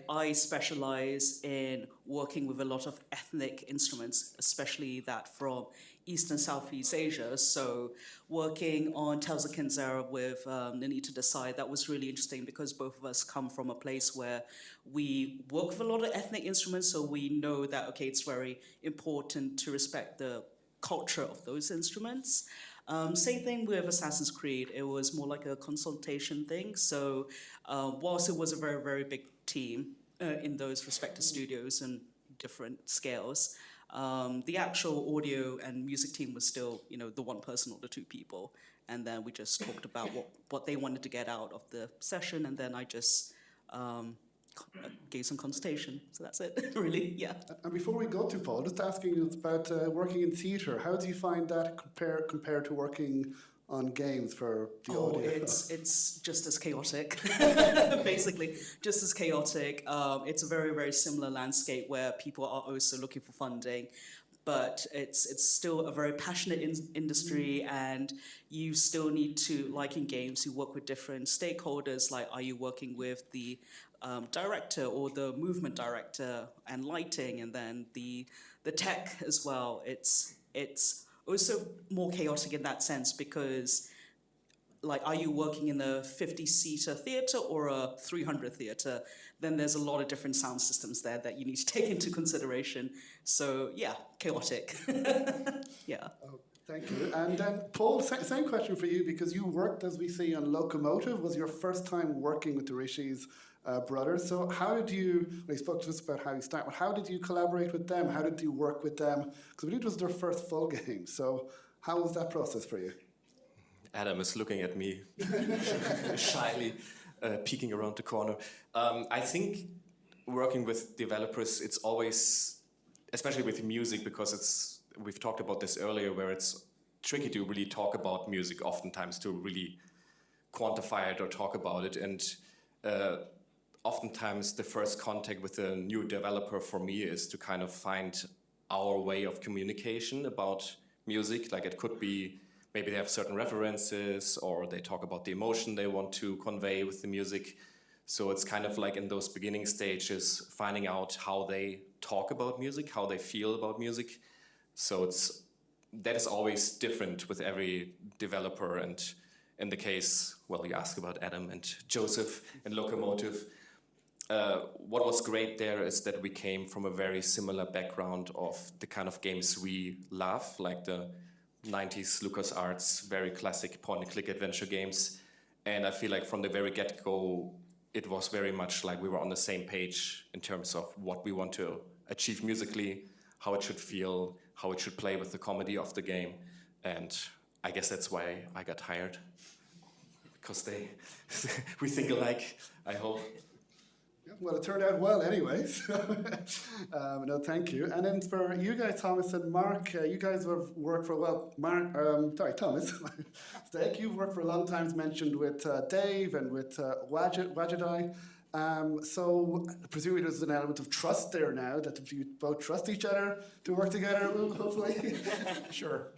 I specialize in working with a lot of ethnic instruments, especially that from East and Southeast Asia. So working on Tales of Kenzera with Nanita Desai, that was really interesting because both of us come from a place where we work with a lot of ethnic instruments, so we know that, okay, it's very important to respect the culture of those instruments. Same thing with Assassin's Creed. It was more like a consultation thing. So whilst it was a very, very big team in those respective studios and different scales, the actual audio and music team was still, the one person or the two people. And then we just talked about what they wanted to get out of the session. And then I just gave some consultation. So that's it, really, yeah. And before we go to Paul, just asking you about working in theatre. How do you find that compared to working on games for the audio? It's just as chaotic, basically, just as chaotic. It's a very, very similar landscape where people are also looking for funding, but it's still a very passionate industry, and you still need to, like in games, you work with different stakeholders, like are you working with the director or the movement director and lighting, and then the tech as well. It's also more chaotic in that sense because, like, are you working in a 50-seater theatre or a 300 theatre? Then there's a lot of different sound systems there that you need to take into consideration. So yeah, chaotic. Yeah. Oh, thank you. And then Paul, same question for you, because you worked, as we see, on Locomotive. Was your first time working with the Rishi's brothers. So how did you, when you spoke to us about how you start, but how did you collaborate with them? How did you work with them? Because I believe it was their first full game. So how was that process for you? Adam is looking at me shyly, peeking around the corner. I think working with developers, it's always, especially with music, because we've talked about this earlier, where it's tricky to really talk about music oftentimes, to really quantify it or talk about it. And oftentimes the first contact with a new developer for me is to kind of find our way of communication about music. Like, it could be maybe they have certain references, or they talk about the emotion they want to convey with the music. So it's kind of like in those beginning stages, finding out how they talk about music, how they feel about music. So that is always different with every developer. And in the case, well, you asked about Adam and Joseph and Locomotive. What was great there is that we came from a very similar background of the kind of games we love, like the 90s LucasArts, very classic point-and-click adventure games. And I feel like from the very get-go, it was very much like we were on the same page in terms of what we want to achieve musically, how it should feel, how it should play with the comedy of the game. And I guess that's why I got hired, because we think alike, I hope. Well, it turned out well anyways. No, thank you. And then for you guys, Thomas and Mark, you guys have worked for, well, Thomas, Steak, you've worked for a long time, as mentioned, with Dave and with Wajidai. So presumably there's an element of trust there now, that you both trust each other to work together, hopefully. Sure.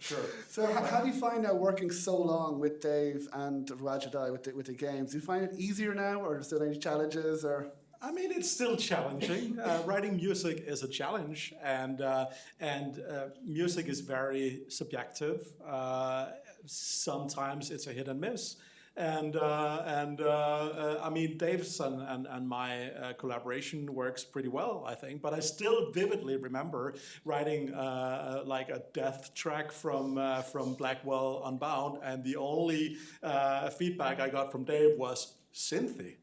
So how do you find now working so long with Dave and Wajidai with the games? Do you find it easier now, or is there any challenges, or...? I mean, it's still challenging. Writing music is a challenge, and music is very subjective. Sometimes it's a hit and miss. And I mean, Dave's and my collaboration works pretty well, I think. But I still vividly remember writing like a death track from Blackwell Unbound, and the only feedback I got from Dave was synthy.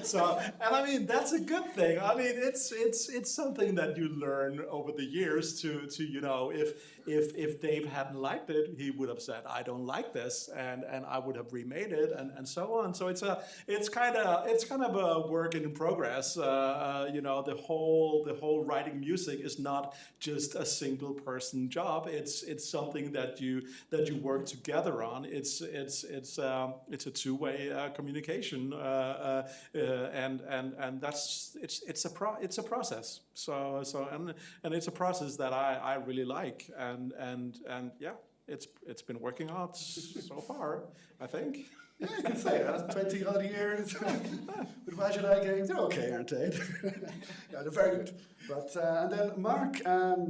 So, and I mean, that's a good thing. I mean, it's something that you learn over the years to you know, if Dave hadn't liked it, he would have said, I don't like this, and I would have remade it, and so on. So it's kind of a work in progress. You know, the whole writing music is not just a single person job. It's something that you work together on. It's a two-way communication, and that's it's a process. So and it's a process that I really like, and yeah, it's been working out so far, I think. Yeah, you can say that. 20 odd years with Wajidai games. They're okay, aren't they? Yeah, they're very good. But and then Mark,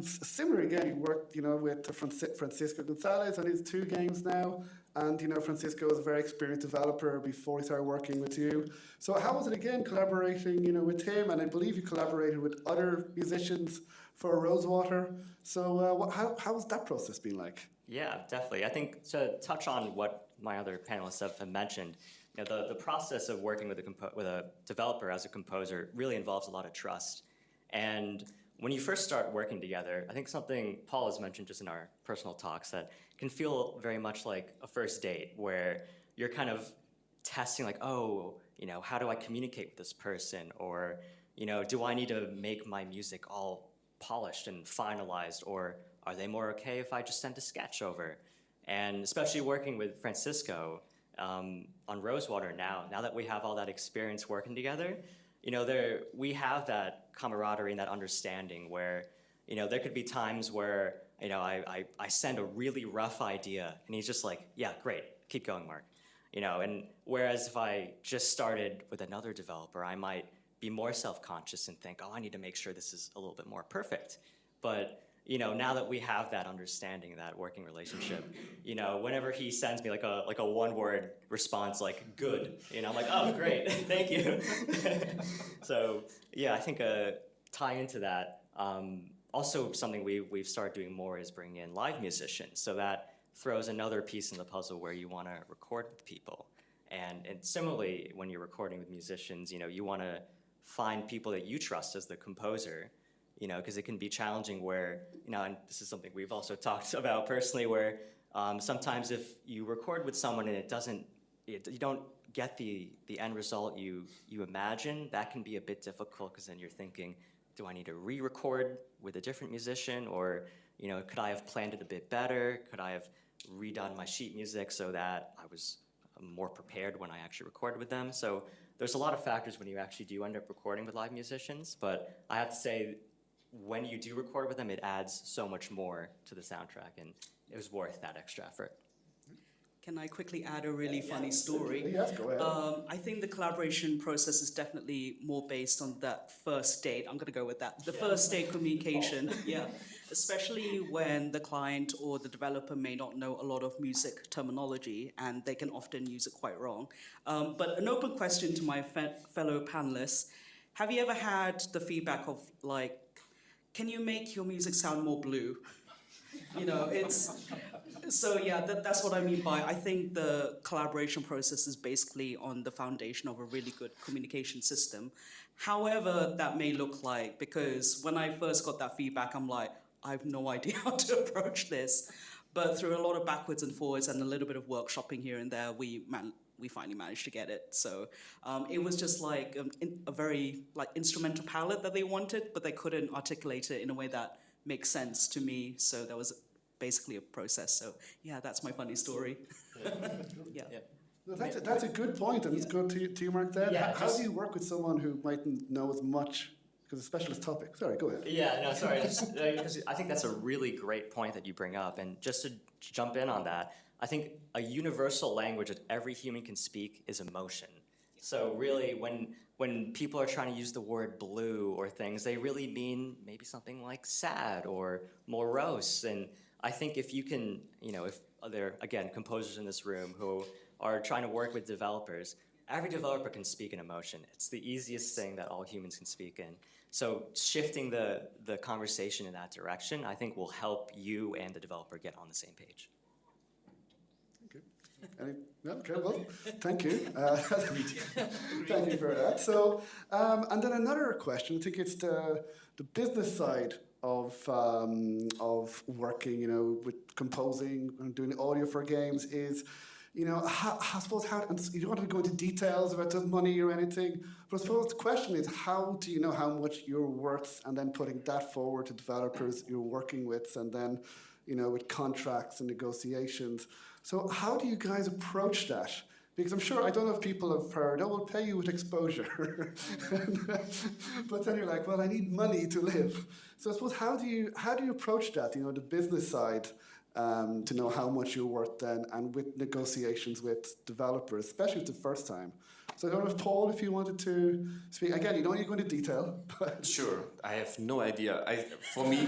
similar again, he worked, you know, with Francisco Gonzalez on his 2 games now. And, you know, Francisco was a very experienced developer before he started working with you. So how was it again collaborating, you know, with him? And I believe you collaborated with other musicians for Rosewater. So how has that process been like? Yeah, definitely. I think to touch on what my other panelists have mentioned, you know, the process of working with a developer as a composer really involves a lot of trust. And when you first start working together, I think something Paul has mentioned just in our personal talks that can feel very much like a first date, where you're kind of testing like, oh, you know, how do I communicate with this person? Or, you know, do I need to make my music all polished and finalized, or are they more okay if I just send a sketch over? And especially working with Francisco on Rosewater now that we have all that experience working together, you know, we have that camaraderie and that understanding where, you know, there could be times where, you know, I send a really rough idea and he's just like, yeah, great, keep going, Mark. You know, and whereas if I just started with another developer, I might be more self-conscious and think, oh, I need to make sure this is a little bit more perfect. But now that we have that understanding, that working relationship, whenever he sends me like a one-word response, like good, I'm like, oh, great, thank you. So yeah, I think tie into that. Also, something we've started doing more is bringing in live musicians. So that throws another piece in the puzzle where you want to record with people. And similarly, when you're recording with musicians, you want to find people that you trust as the composer, because it can be challenging where, and this is something we've also talked about personally, where sometimes if you record with someone and you don't get the end result you imagine, that can be a bit difficult, because then you're thinking, do I need to re-record with a different musician, or could I have planned it a bit better? Could I have redone my sheet music so that I was more prepared when I actually recorded with them? So there's a lot of factors when you actually do end up recording with live musicians, but I have to say, when you do record with them, it adds so much more to the soundtrack, and it was worth that extra effort. Can I quickly add a really funny story? Yes, go ahead. I think the collaboration process is definitely more based on that first date. I'm going to go with that. The first date communication, yeah. Especially when the client or the developer may not know a lot of music terminology, and they can often use it quite wrong. But an open question to my fellow panelists: have you ever had the feedback of, like, can you make your music sound more blue? So yeah, that's what I mean by, I think the collaboration process is basically on the foundation of a really good communication system. However that may look like, because when I first got that feedback, I'm like, I have no idea how to approach this. But through a lot of backwards and forwards and a little bit of workshopping here and there, we finally managed to get it. So it was just like a very instrumental palette that they wanted, but they couldn't articulate it in a way that makes sense to me. So that was basically a process. So yeah, that's my funny story. Yeah. No, that's a good point, and it's good to you, Mark, there. Yeah, how do you work with someone who mightn't know as much, because it's a specialist topic? Sorry, go ahead. Yeah, no, sorry. Because I think that's a really great point that you bring up. And just to jump in on that, I think a universal language that every human can speak is emotion. So really, when people are trying to use the word blue or things, they really mean maybe something like sad or morose. And I think if you can, if there are, again, composers in this room who are trying to work with developers, every developer can speak in emotion. It's the easiest thing that all humans can speak in. So shifting the conversation in that direction, I think, will help you and the developer get on the same page. Okay, well, thank you. Thank you for that. So, and then another question, I think it's the business side of working, with composing and doing audio for games is, I suppose and you don't want to go into details about the money or anything, but I suppose the question is, how do you know how much you're worth, and then putting that forward to developers you're working with, and then, with contracts and negotiations. So how do you guys approach that? Because I'm sure, I don't know if people have heard, we'll pay you with exposure. But then you're like, well, I need money to live. So I suppose, how do you approach that, the business side, to know how much you're worth then, and with negotiations with developers, especially the first time. So I don't know if, Paul, if you wanted to speak. Again, you don't need to go into detail. But Sure, I have no idea. For me,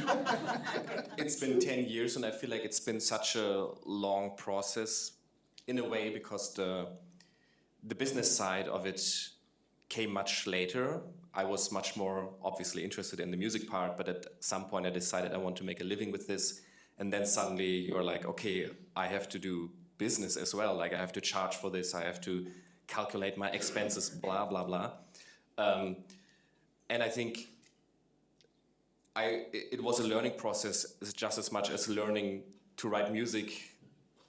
it's been 10 years, and I feel like it's been such a long process in a way, because the business side of it came much later. I was much more obviously interested in the music part, but at some point I decided I want to make a living with this. And then suddenly you're like, okay, I have to do business as well. Like, I have to charge for this. I have to calculate my expenses, blah, blah, blah. And I think it was a learning process just as much as learning to write music.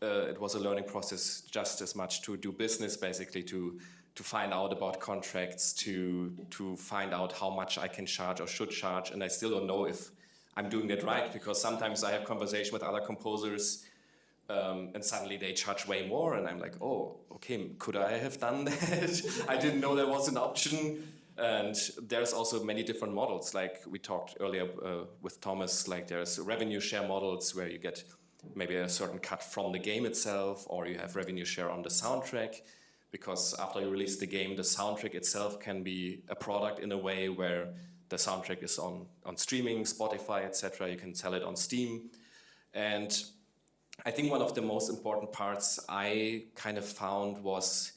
It was a learning process just as much to do business, basically, to find out about contracts, to find out how much I can charge or should charge. And I still don't know if I'm doing that right, because sometimes I have conversation with other composers, and suddenly they charge way more, and I'm like, oh, okay, could I have done that? I didn't know there was an option. And there's also many different models, like we talked earlier with Thomas, like there's revenue share models where you get maybe a certain cut from the game itself, or you have revenue share on the soundtrack. because after you release the game, the soundtrack itself can be a product in a way where the soundtrack is on streaming, Spotify, etc. You can sell it on Steam. And I think one of the most important parts I kind of found was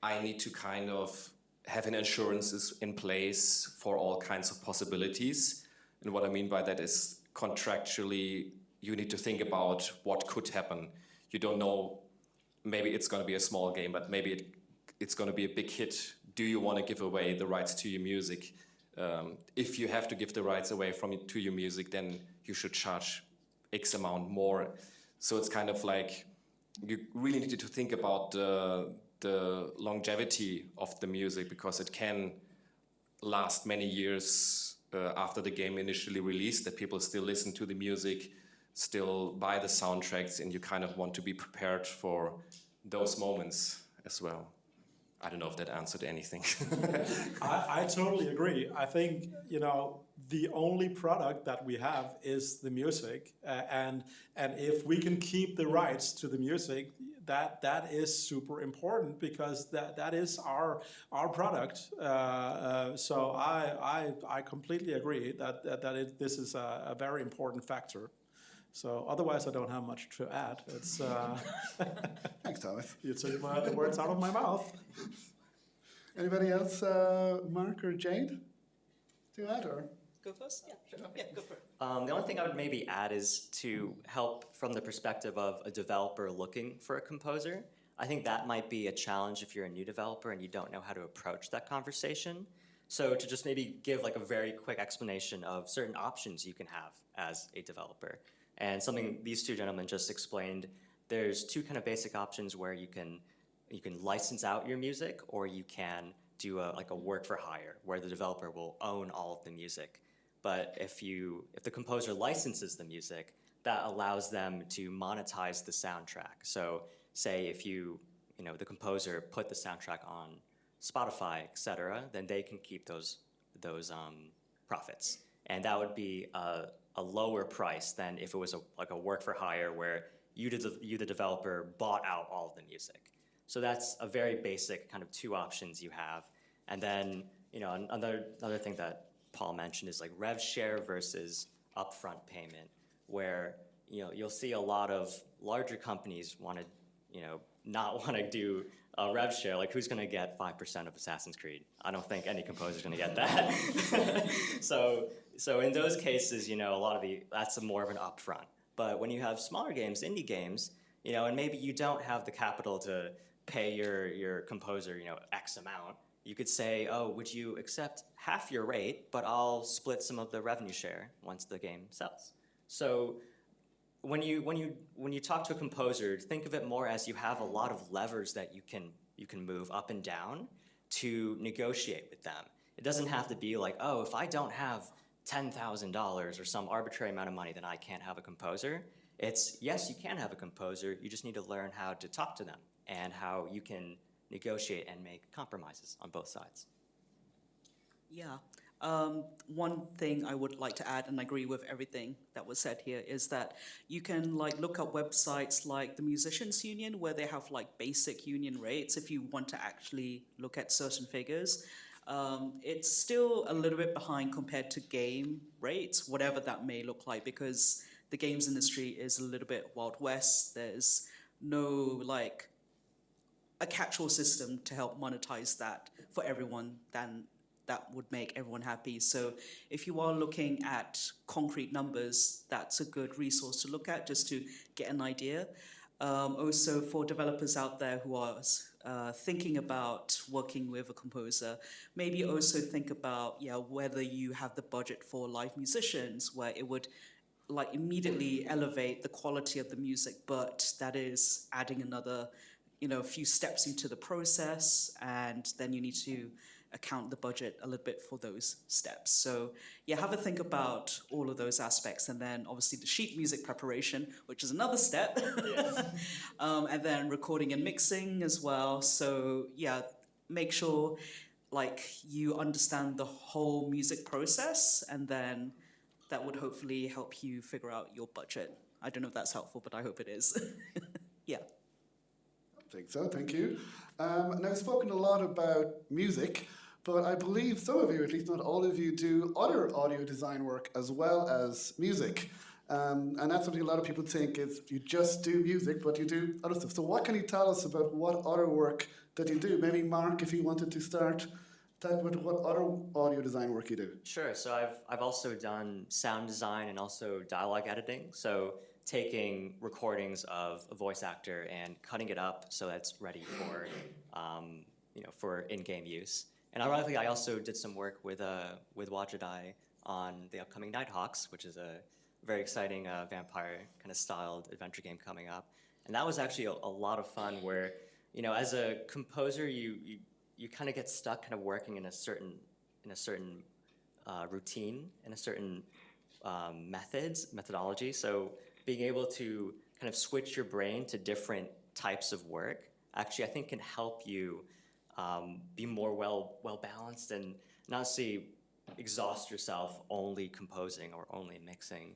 I need to kind of have an insurances in place for all kinds of possibilities. And what I mean by that is contractually, you need to think about what could happen. You don't know, maybe it's going to be a small game, but maybe it's going to be a big hit. Do you want to give away the rights to your music? If you have to give the rights away to your music, then you should charge X amount more. So it's kind of like you really need to think about the longevity of the music, because it can last many years after the game initially released, that people still listen to the music, still buy the soundtracks, and you kind of want to be prepared for those moments as well. I don't know if that answered anything. I totally agree. I think, the only product that we have is the music. And if we can keep the rights to the music, that is super important, because that is our product. So I completely agree that this is a very important factor. So otherwise, I don't have much to add. It's Thanks, Thomas. You took the words out of my mouth. Anybody else, Mark or Jade, to add? Or Go first? Yeah, sure. Yeah, go for it. The only thing I would maybe add is to help from the perspective of a developer looking for a composer. I think that might be a challenge if you're a new developer and you don't know how to approach that conversation. So to just maybe give like a very quick explanation of certain options you can have as a developer. And something these two gentlemen just explained, there's two kind of basic options where you can license out your music, or you can do a work for hire where the developer will own all of the music. But if the composer licenses the music, that allows them to monetize the soundtrack. So say if the composer put the soundtrack on Spotify, etc., then they can keep those profits. And that would be a lower price than if it was a work for hire where you the developer bought out all of the music. So that's a very basic kind of two options you have. And then another thing that Paul mentioned is like rev share versus upfront payment, where you'll see a lot of larger companies not want to do a rev share. Like, who's going to get 5% of Assassin's Creed? I don't think any composer's going to get that. So in those cases, that's more of an upfront. But when you have smaller games, indie games, and maybe you don't have the capital to pay your composer, X amount, you could say, oh, would you accept half your rate, but I'll split some of the revenue share once the game sells. So when you talk to a composer, think of it more as you have a lot of levers that you can move up and down to negotiate with them. It doesn't have to be like, oh, if I don't have $10,000 or some arbitrary amount of money, then I can't have a composer. It's, yes, you can have a composer, you just need to learn how to talk to them and how you can negotiate and make compromises on both sides. Yeah. One thing I would like to add, and I agree with everything that was said here, is that you can look up websites like the Musicians Union, where they have basic union rates if you want to actually look at certain figures. It's still a little bit behind compared to game rates, whatever that may look like, because the games industry is a little bit Wild West. There's no a catch-all system to help monetize that for everyone, then that would make everyone happy. So if you are looking at concrete numbers, that's a good resource to look at just to get an idea. Also for developers out there who are thinking about working with a composer, maybe also think about whether you have the budget for live musicians, where it would immediately elevate the quality of the music, but that is adding another few steps into the process, and then you need to account the budget a little bit for those steps. So have a think about all of those aspects, and then obviously the sheet music preparation, which is another step, and then recording and mixing as well. So make sure you understand the whole music process, and then that would hopefully help you figure out your budget. I don't know if that's helpful, but I hope it is. Yeah. I think so, thank you. Now, I've spoken a lot about music, but I believe some of you, at least not all of you, do other audio design work as well as music. And that's something a lot of people think is you just do music, but you do other stuff. So what can you tell us about what other work that you do? Maybe Mark, if you wanted to start, talk about what other audio design work you do. Sure. So I've also done sound design and also dialogue editing. So taking recordings of a voice actor and cutting it up so that it's ready for for in-game use. And ironically, I also did some work with Wajidai on the upcoming Nighthawks, which is a very exciting vampire kind of styled adventure game coming up. And that was actually a lot of fun where, as a composer, you kind of get stuck kind of working in a certain routine, in a certain methodology. So being able to kind of switch your brain to different types of work actually, I think, can help you be more well balanced and not necessarily exhaust yourself only composing or only mixing.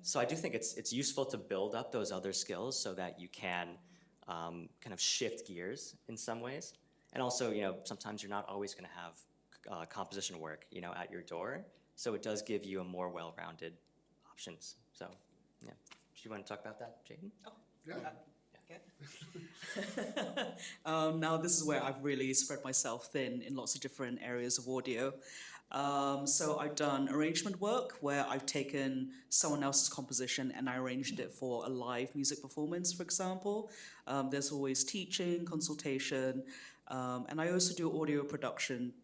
So I do think it's useful to build up those other skills so that you can kind of shift gears in some ways. And also, sometimes you're not always going to have composition work, at your door. So it does give you a more well-rounded options. So, yeah. Do you want to talk about that, Jade? Oh, yeah. Now this is where I've really spread myself thin in lots of different areas of audio. So I've done arrangement work where I've taken someone else's composition and I arranged it for a live music performance, for example. There's always teaching, consultation, and I also do audio production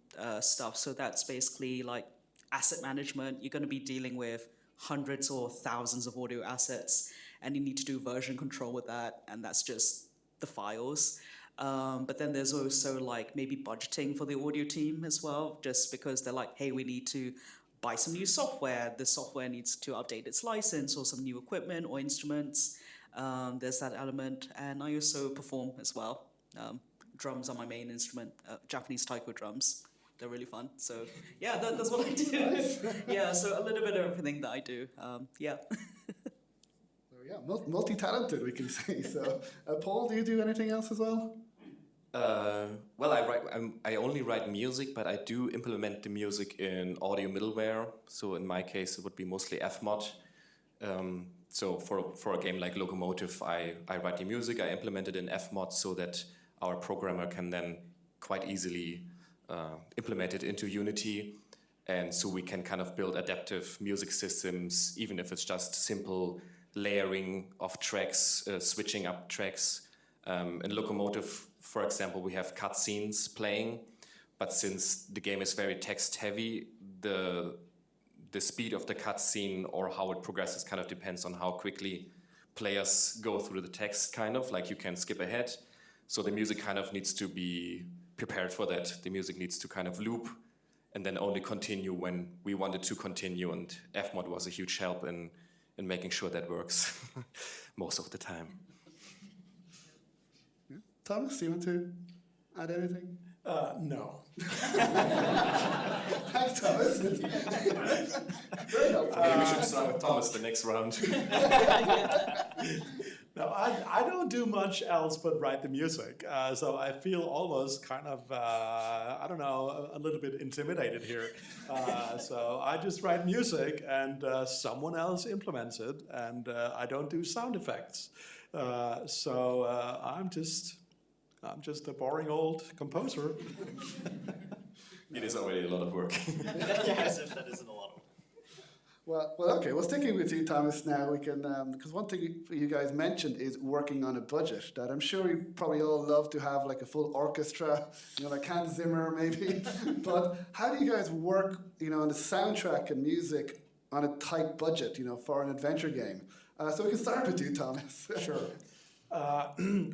stuff. So that's basically like asset management. You're going to be dealing with hundreds or thousands of audio assets, and you need to do version control with that, and that's just the files. But then there's also like maybe budgeting for the audio team as well, just because they're like, hey, we need to buy some new software. The software needs to update its license or some new equipment or instruments. There's that element. And I also perform as well. Drums are my main instrument, Japanese taiko drums. They're really fun. So yeah, that's what I do. Yeah, so a little bit of everything that I do. Yeah. Yeah, multi-talented, we can say. So, Paul, do you do anything else as well? Well, I only write music, but I do implement the music in audio middleware. So in my case, it would be mostly Fmod. So for a game like Locomotive, I write the music, I implement it in Fmod so that our programmer can then quite easily implement it into Unity. And so we can kind of build adaptive music systems, even if it's just simple layering of tracks, switching up tracks. In Locomotive, for example, we have cutscenes playing, but since the game is very text-heavy, the speed of the cutscene or how it progresses kind of depends on how quickly players go through the text, kind of, like you can skip ahead. So the music kind of needs to be prepared for that. The music needs to kind of loop and then only continue when we want it to continue, and Fmod was a huge help in making sure that works most of the time. Yeah. Thomas, do you want to add anything? No. Thanks, Thomas. Very helpful. Maybe we should start with Thomas the next round. No, I don't do much else but write the music. So I feel almost kind of, I don't know, a little bit intimidated here. So I just write music and someone else implements it, and I don't do sound effects. So I'm just a boring old composer. It is already a lot of work. Yes, that isn't a lot of work. Well, okay. Well, sticking with you, Thomas, now we can, because one thing you guys mentioned is working on a budget. That I'm sure you probably all love to have like a full orchestra, like Hans Zimmer maybe. But how do you guys work, on the soundtrack and music on a tight budget, for an adventure game? So we can start with you, Thomas. Sure.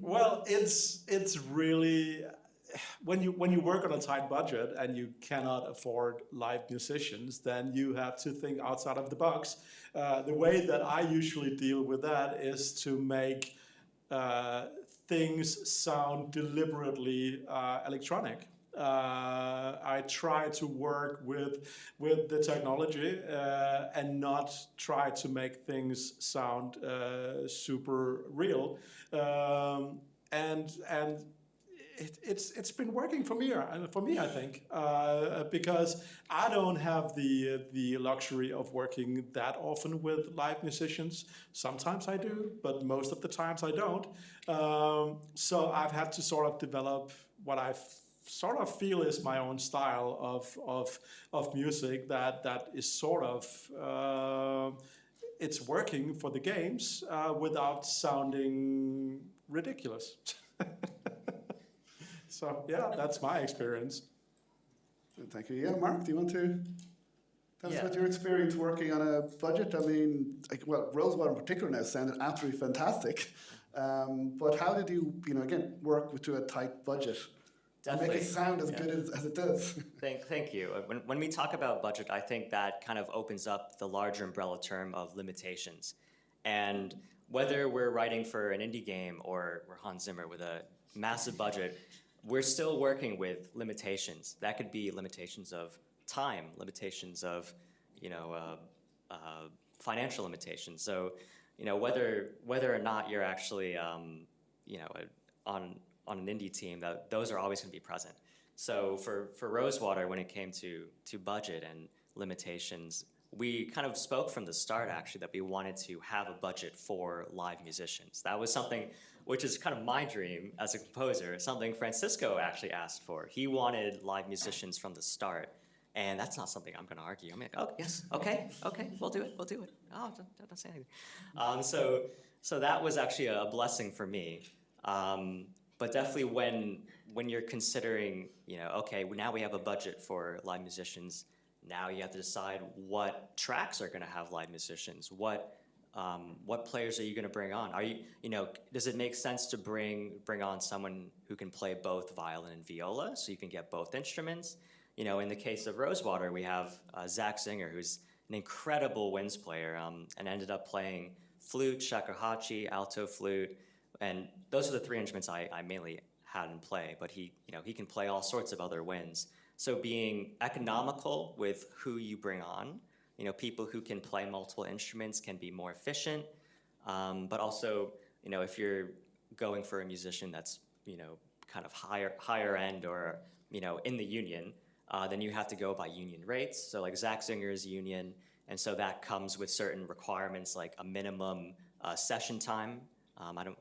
Well, it's really. When you work on a tight budget and you cannot afford live musicians, then you have to think outside of the box. The way that I usually deal with that is to make things sound deliberately electronic. I try to work with the technology and not try to make things sound super real. it's been working for me, I think, because I don't have the luxury of working that often with live musicians. Sometimes I do, but most of the times I don't. So I've had to sort of develop what I sort of feel is my own style of music that is sort of it's working for the games without sounding ridiculous. So yeah, that's my experience. Thank you. Yeah, Mark, do you want to tell us Yeah. about your experience working on a budget? I mean, well, Rosewater in particular now sounded absolutely fantastic. But how did you, again, work to a tight budget? Definitely. Make it sound as good as it does. Thank you. When we talk about budget, I think that kind of opens up the larger umbrella term of limitations. And whether we're writing for an indie game or we're Hans Zimmer with a massive budget, we're still working with limitations. That could be limitations of time, limitations of, financial limitations. So, whether or not you're actually, on an indie team, those are always going to be present. So for Rosewater, when it came to budget and limitations, we kind of spoke from the start, actually, that we wanted to have a budget for live musicians. That was something which is kind of my dream as a composer, something Francisco actually asked for. He wanted live musicians from the start, and that's not something I'm going to argue. I'm like, oh, yes, okay, we'll do it. Oh, don't say anything. So that was actually a blessing for me. But definitely when you're considering, okay, now we have a budget for live musicians, now you have to decide what tracks are going to have live musicians, what players are you going to bring on? Are you, does it make sense to bring on someone who can play both violin and viola, so you can get both instruments? In the case of Rosewater, we have Zach Singer, who's an incredible winds player, and ended up playing flute, shakuhachi, alto flute, and those are the three instruments I mainly had in play. But he can play all sorts of other winds. So being economical with who you bring on. People who can play multiple instruments can be more efficient, but also, if you're going for a musician that's, kind of higher end or, in the union, then you have to go by union rates. So like Zach Singer is union, and so that comes with certain requirements like a minimum session time. I don't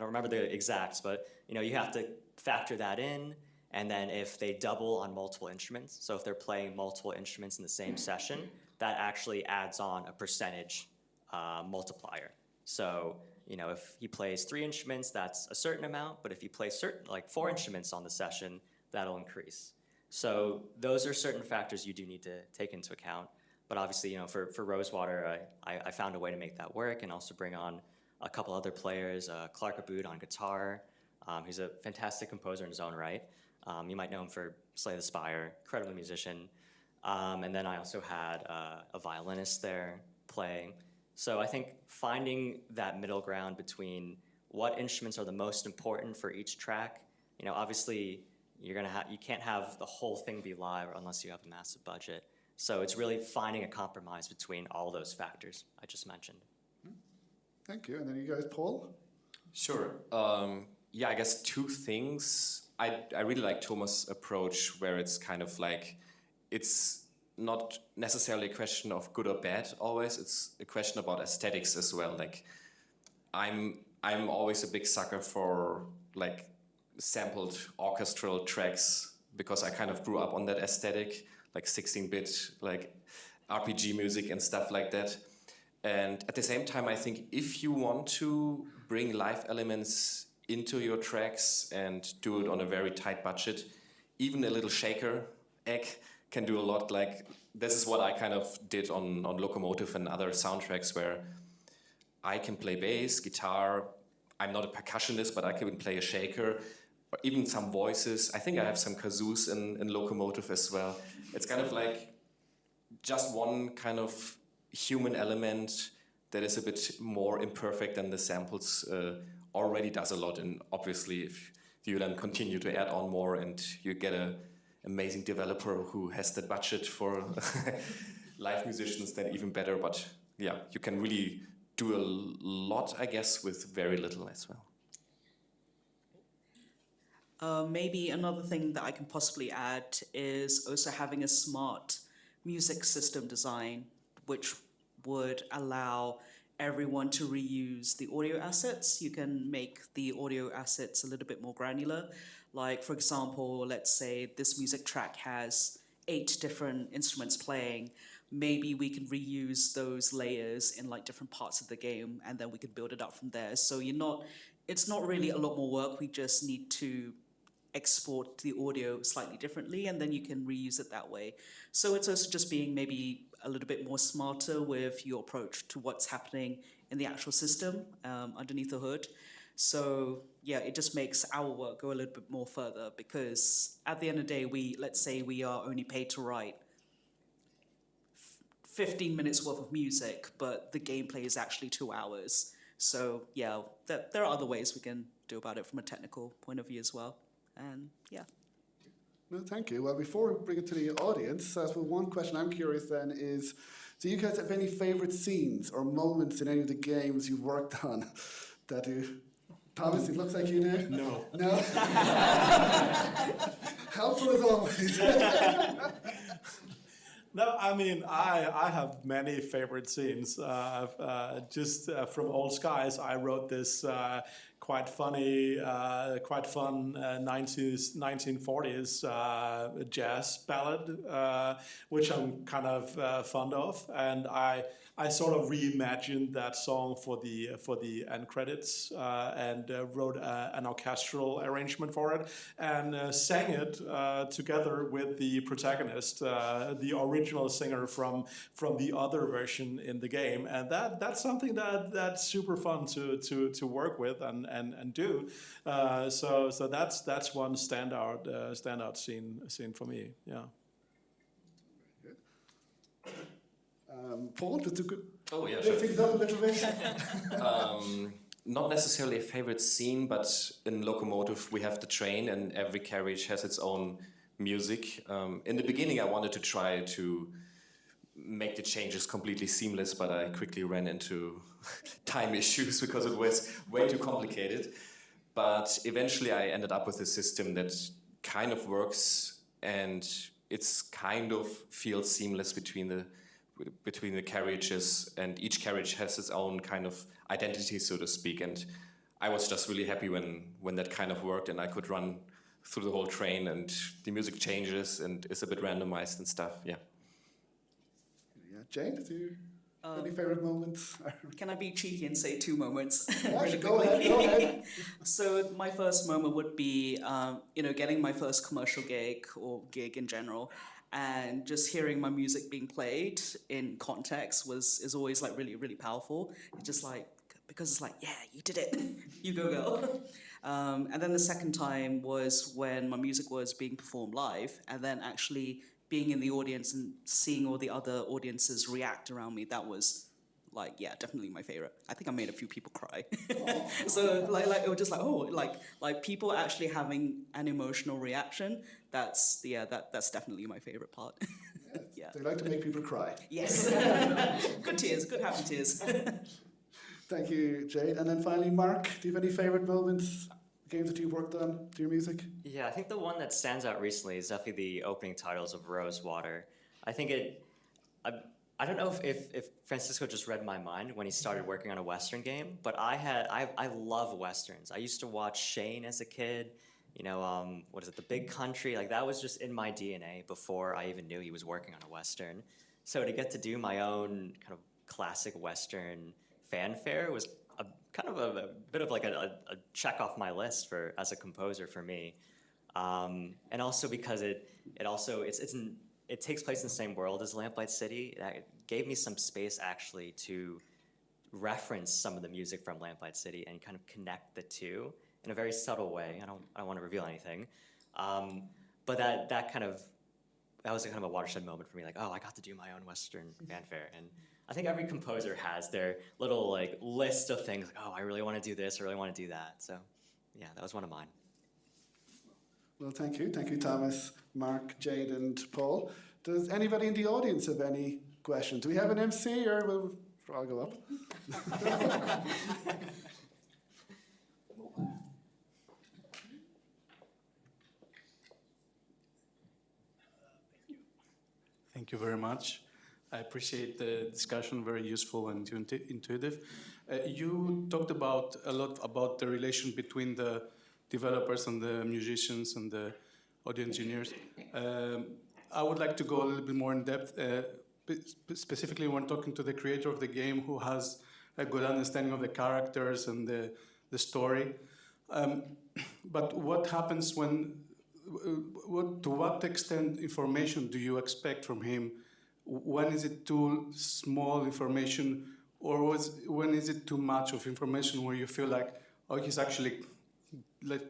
remember the exacts, but you have to factor that in. And then if they double on multiple instruments, so if they're playing multiple instruments in the same session, that actually adds on a percentage multiplier. So, if he plays 3 instruments, that's a certain amount, but if he plays 4 instruments on the session, that'll increase. So those are certain factors you do need to take into account. But obviously, for Rosewater, I found a way to make that work and also bring on a couple other players, Clark Abood on guitar. He's a fantastic composer in his own right. You might know him for Slay the Spire, incredible musician. And then I also had a violinist there playing. So I think finding that middle ground between what instruments are the most important for each track, obviously you can't have the whole thing be live unless you have a massive budget. So it's really finding a compromise between all those factors I just mentioned. Thank you. And then you guys, Paul? Sure. I guess 2 things. I really like Thomas' approach, where it's kind of like, it's not necessarily a question of good or bad always, it's a question about aesthetics as well. Like, I'm always a big sucker for like sampled orchestral tracks, because I kind of grew up on that aesthetic, like 16-bit, like RPG music and stuff like that. And at the same time, I think if you want to bring live elements into your tracks and do it on a very tight budget, even a little shaker egg can do a lot. Like, this is what I kind of did on Locomotive and other soundtracks, where I can play bass, guitar. I'm not a percussionist, but I can play a shaker, or even some voices. I think I have some kazoos in Locomotive as well. It's kind of like just one kind of human element that is a bit more imperfect than the samples already does a lot. And obviously, if you then continue to add on more and you get an amazing developer who has the budget for live musicians, then even better. But yeah, you can really do a lot, I guess, with very little as well. Maybe another thing that I can possibly add is also having a smart music system design, which would allow everyone to reuse the audio assets. You can make the audio assets a little bit more granular. Like, for example, let's say this music track has 8 different instruments playing. Maybe we can reuse those layers in like different parts of the game, and then we could build it up from there. So it's not really a lot more work. We just need to export the audio slightly differently, and then you can reuse it that way. So it's also just being maybe a little bit more smarter with your approach to what's happening in the actual system underneath the hood. So yeah, it just makes our work go a little bit more further, because at the end of the day, let's say we are only paid to write 15 minutes worth of music, but the gameplay is actually 2 hours. So yeah, there are other ways we can do about it from a technical point of view as well. And yeah. No, thank you. Well, before we bring it to the audience, one question I'm curious then is, do you guys have any favourite scenes or moments in any of the games you've worked on that you... Thomas, it looks like you do. No. No? Helpful as always. No, I mean, I have many favorite scenes. Just from Old Skies, I wrote this quite fun 1940s jazz ballad, which I'm kind of fond of, and I sort of reimagined that song for the end credits and wrote an orchestral arrangement for it and sang it together with the protagonist, the original singer from the other version in the game, and that's something that's super fun to work with and do. So that's one standout scene for me. Yeah. Paul, just to sure. things up a little bit. Not necessarily a favorite scene, but in Locomotive we have the train and every carriage has its own music. In the beginning I wanted to try to make the changes completely seamless, but I quickly ran into time issues because it was way too complicated. But eventually I ended up with a system that kind of works, and it's kind of feels seamless between the carriages, and each carriage has its own kind of identity, so to speak. And I was just really happy when that kind of worked, and I could run through the whole train, and the music changes and is a bit randomized and stuff. Yeah. Yeah, Jade, do you any favorite moments? Can I be cheeky and say 2 moments? Yeah, go ahead. So my first moment would be, getting my first commercial gig or gig in general, and just hearing my music being played in context is always like really, really powerful. It's just like, because it's like, yeah, you did it, you go girl. And then the second time was when my music was being performed live, and then actually being in the audience and seeing all the other audiences react around me. That was like, yeah, definitely my favorite. I think I made a few people cry. So like it was just like, like people actually having an emotional reaction. That's definitely my favorite part. Yeah. They like to make people cry. Yes. Good tears, good happy tears. Thank you, Jade. And then finally, Mark, do you have any favorite moments, games that you've worked on to your music? Yeah, I think the one that stands out recently is definitely the opening titles of Rosewater. I think I don't know if Francisco just read my mind when he started working on a Western game, but I love Westerns. I used to watch Shane as a kid, what is it, The Big Country? Like, that was just in my DNA before I even knew he was working on a Western. So to get to do my own kind of classic Western fanfare was a bit of like a check off my list as a composer for me. And also because it takes place in the same world as Lamplight City. That gave me some space actually to reference some of the music from Lamplight City and kind of connect the two in a very subtle way. I don't want to reveal anything, but that was a kind of a watershed moment for me. Like, oh, I got to do my own Western fanfare, and I think every composer has their little like list of things. Like, oh, I really want to do this, I really want to do that. So, yeah, that was one of mine. Well, thank you. Thank you, Thomas, Mark, Jade, and Paul. Does anybody in the audience have any questions? Do we have an MC, or I'll go up? Thank you very much. I appreciate the discussion, very useful and intuitive. You talked a lot about the relation between the developers and the musicians and the audio engineers. I would like to go a little bit more in depth, specifically when talking to the creator of the game who has a good understanding of the characters and the story. But what happens when, to what extent information do you expect from him? When is it too small information, or when is it too much of information where you feel like, oh, he's actually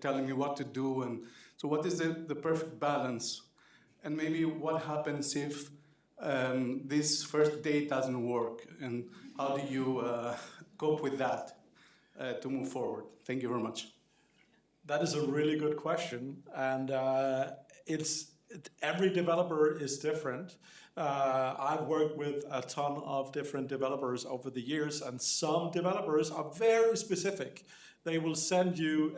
telling me what to do? And so what is the perfect balance? And maybe what happens if this first date doesn't work? And how do you cope with that to move forward? Thank you very much. That is a really good question. And every developer is different. I've worked with a ton of different developers over the years, and some developers are very specific. They will send you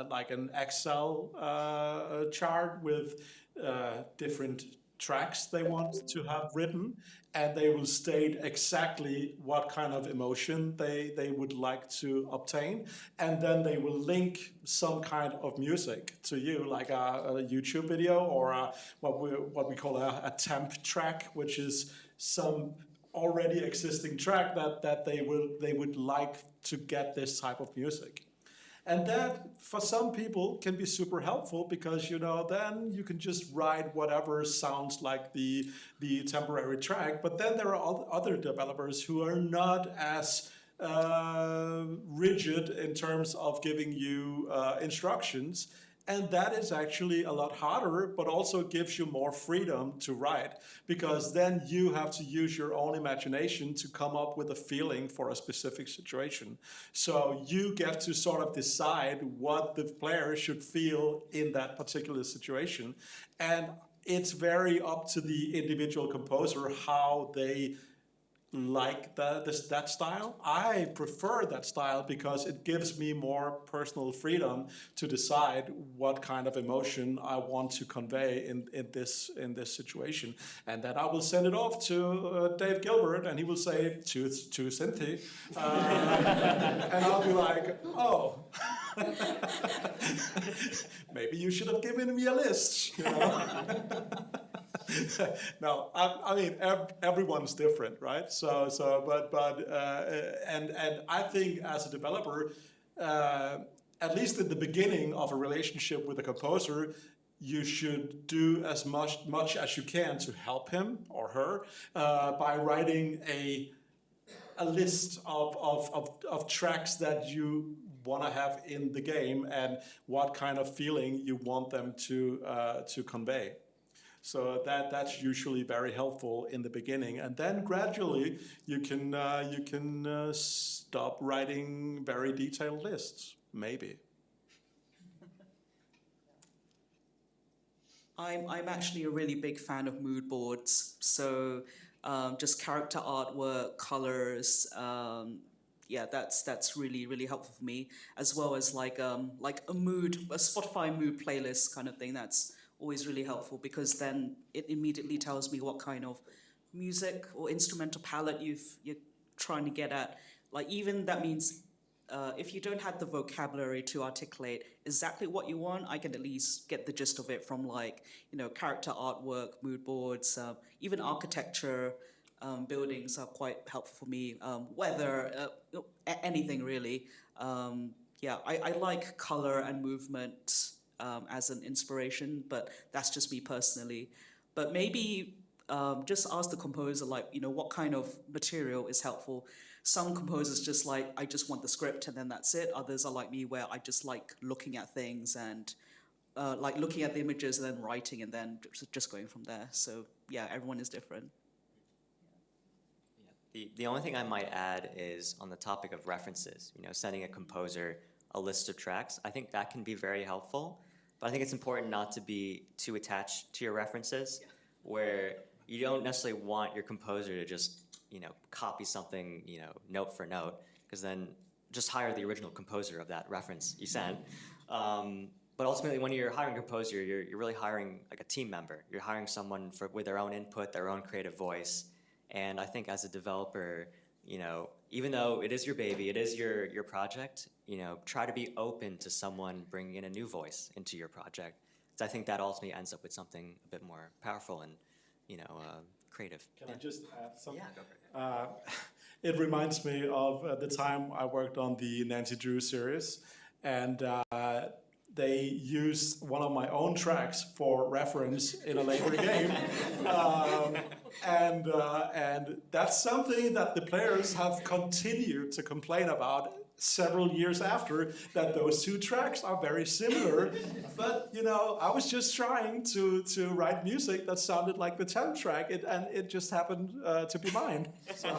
like an Excel chart with different tracks they want to have written, and they will state exactly what kind of emotion they would like to obtain, and then they will link some kind of music to you, like a YouTube video or what we call a temp track, which is some already existing track that they would like to get this type of music. And that, for some people, can be super helpful because, then you can just write whatever sounds like the temporary track. But then there are other developers who are not as rigid in terms of giving you instructions. And that is actually a lot harder, but also gives you more freedom to write, because then you have to use your own imagination to come up with a feeling for a specific situation. So you get to sort of decide what the player should feel in that particular situation. And it's very up to the individual composer how they like that style. I prefer that style because it gives me more personal freedom to decide what kind of emotion I want to convey in this situation. And then I will send it off to Dave Gilbert, and he will say, to Cynthia. And I'll be like, oh, maybe you should have given me a list. No, I mean everyone's different, right? And I think as a developer, at least at the beginning of a relationship with a composer, you should do as much as you can to help him or her by writing a list of tracks that you want to have in the game and what kind of feeling you want them to convey. So that's usually very helpful in the beginning, and then gradually you can stop writing very detailed lists, maybe. I'm actually a really big fan of mood boards. So just character artwork, colors. Yeah, that's really, really helpful for me, as well as like a Spotify mood playlist kind of thing. That's always really helpful because then it immediately tells me what kind of music or instrumental palette you're trying to get at. Like even that means if you don't have the vocabulary to articulate exactly what you want, I can at least get the gist of it from character artwork, mood boards, even architecture. Buildings are quite helpful for me. Weather, anything really. I like color and movement as an inspiration, but that's just me personally. But maybe just ask the composer, what kind of material is helpful. Some composers just I just want the script and then that's it. Others are like me where I just like looking at things and looking at the images and then writing and then just going from there. So yeah, everyone is different. The only thing I might add is on the topic of references, sending a composer a list of tracks. I think that can be very helpful, but I think it's important not to be too attached to your references, where you don't necessarily want your composer to just, copy something, note for note, because then just hire the original composer of that reference you sent. But But ultimately, when you're hiring a composer, you're really hiring like a team member. You're hiring someone with their own input, their own creative voice. And I think as a developer, you know, even though it is your baby, it is your project, you know, try to be open to someone bringing in a new voice into your project. So I think that ultimately ends up with something a bit more powerful and, you know, creative. Can I just add something? Yeah, go for it. It reminds me of the time I worked on the Nancy Drew series, and they used one of my own tracks for reference in a later game. And that's something that the players have continued to complain about several years after, that those two tracks are very similar. But, you know, I was just trying to write music that sounded like the 10th track, and it just happened to be mine. So.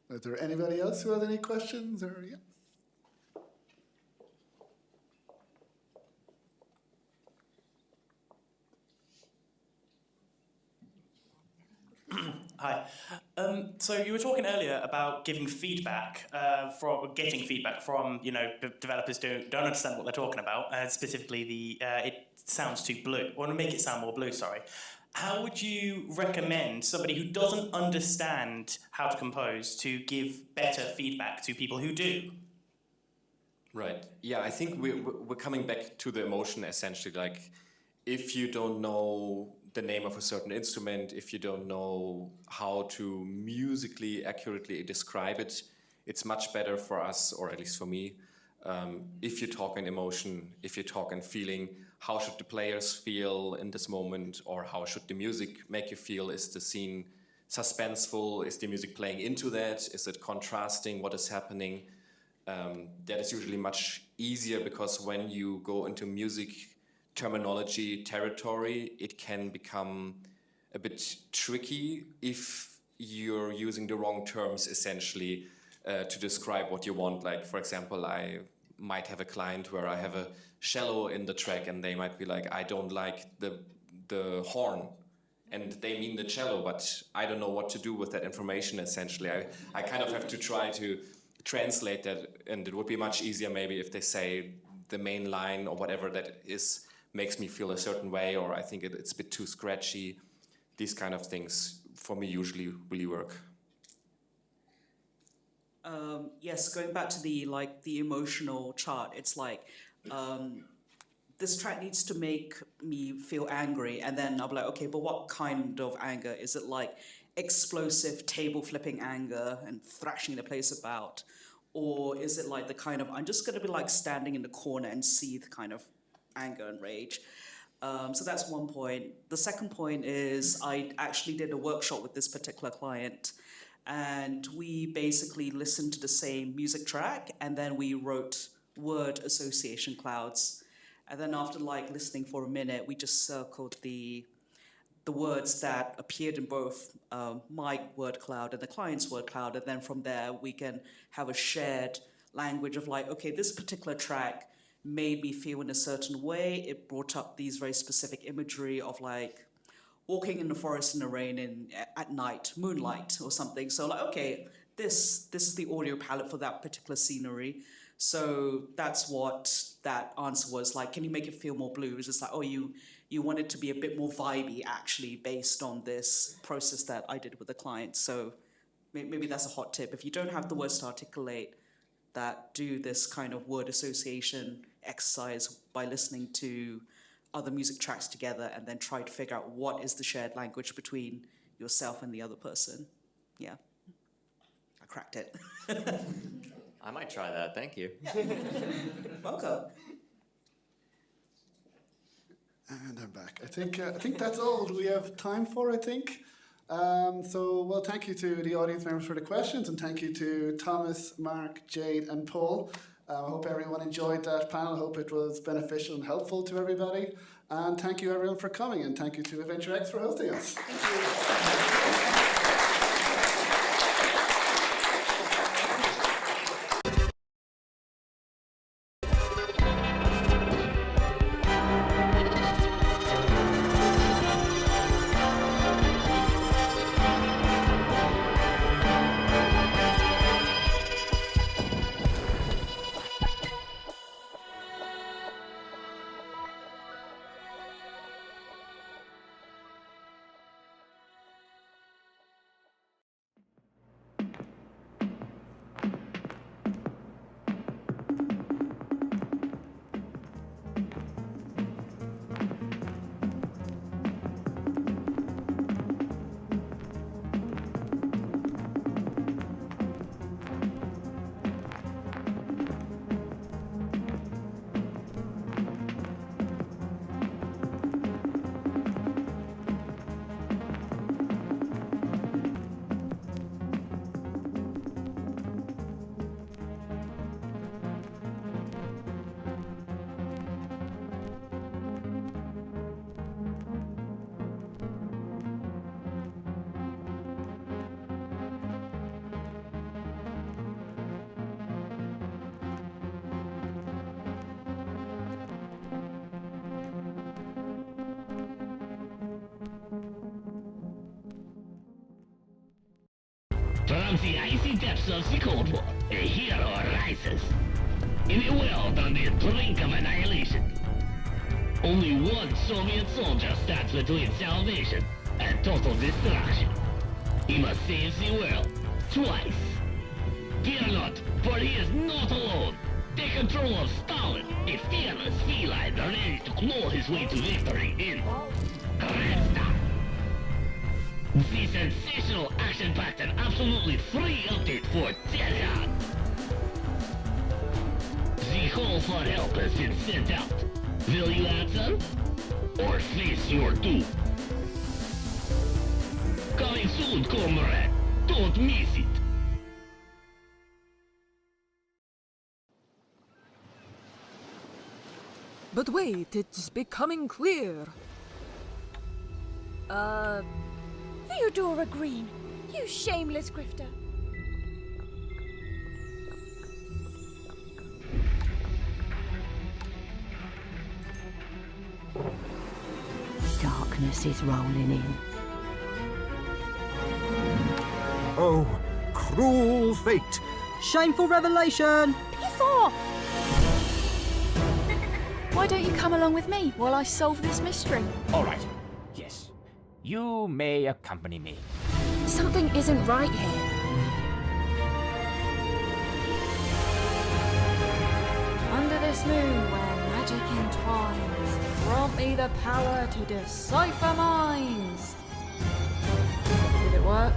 Is there anybody else who has any questions? Or yeah? Hi. So you were talking earlier about giving feedback, getting feedback from, you know, developers don't understand what they're talking about, specifically it sounds too blue, or to make it sound more blue, sorry. How would you recommend somebody who doesn't understand how to compose to give better feedback to people who do? Right. Yeah, I think we're coming back to the emotion essentially. Like, if you don't know the name of a certain instrument, if you don't know how to musically accurately describe it, it's much better for us, or at least for me, if you talk in emotion, if you talk in feeling. How should the players feel in this moment, or how should the music make you feel? Is the scene suspenseful? Is the music playing into that? Is it contrasting what is happening? That is usually much easier, because when you go into music terminology territory, it can become a bit tricky if you're using the wrong terms essentially to describe what you want. Like, for example, I might have a client where I have a cello in the track, and they might be like, I don't like the horn, and they mean the cello, but I don't know what to do with that information essentially. I kind of have to try to translate that, and it would be much easier maybe if they say the main line or whatever that is makes me feel a certain way, or I think it's a bit too scratchy. These kind of things for me usually really work. Yes, going back to the emotional chart, it's like this track needs to make me feel angry, and then I'll be like, okay, but what kind of anger? Is it like explosive table flipping anger and thrashing the place about, or is it like the kind of, I'm just going to be like standing in the corner and seethe kind of anger and rage? So that's one point. The second point is I actually did a workshop with this particular client, and we basically listened to the same music track, and then we wrote word association clouds. And then after like listening for a minute, we just circled the words that appeared in both my word cloud and the client's word cloud. And then from there, we can have a shared language of like, okay, this particular track made me feel in a certain way. It brought up these very specific imagery of like walking in the forest in the rain at night, moonlight or something. So like, okay, this is the audio palette for that particular scenery. So that's what that answer was like. Can you make it feel more blue? It's just like, oh, you want it to be a bit more vibey actually based on this process that I did with the client. So maybe that's a hot tip. If you don't have the words to articulate that, do this kind of word association exercise by listening to other music tracks together, and then try to figure out what is the shared language between yourself and the other person. Yeah, I cracked it. I might try that, thank you. Welcome. And I'm back. I think that's all we have time for, I think. Well, thank you to the audience members for the questions, and thank you to Thomas, Mark, Jade, and Paul. I hope everyone enjoyed that panel. I hope it was beneficial and helpful to everybody. And thank you everyone for coming, and thank you to AdventureX for hosting us. Thank you. From the icy depths of the Cold War, a hero arises. In a world on the brink of annihilation, only one Soviet soldier stands between salvation and total destruction. He must save the world twice. Fear not, for he is not alone. Take control of Stalin, a fearless feline ready to claw his way to victory in Krasna. The sensational, action-packed, and absolutely free update for Séan. The call for help has been sent out. Will you answer? Or face your doom? Coming soon, comrade. Don't miss it. But wait, it's becoming clear. Theodora Green, you shameless grifter. Darkness is rolling in. Oh, cruel fate! Shameful revelation! Piss off! Why don't you come along with me while I solve this mystery? All right. Yes. You may accompany me. Something isn't right here. Under this moon where magic entwines, grant me the power to decipher minds. Did it work?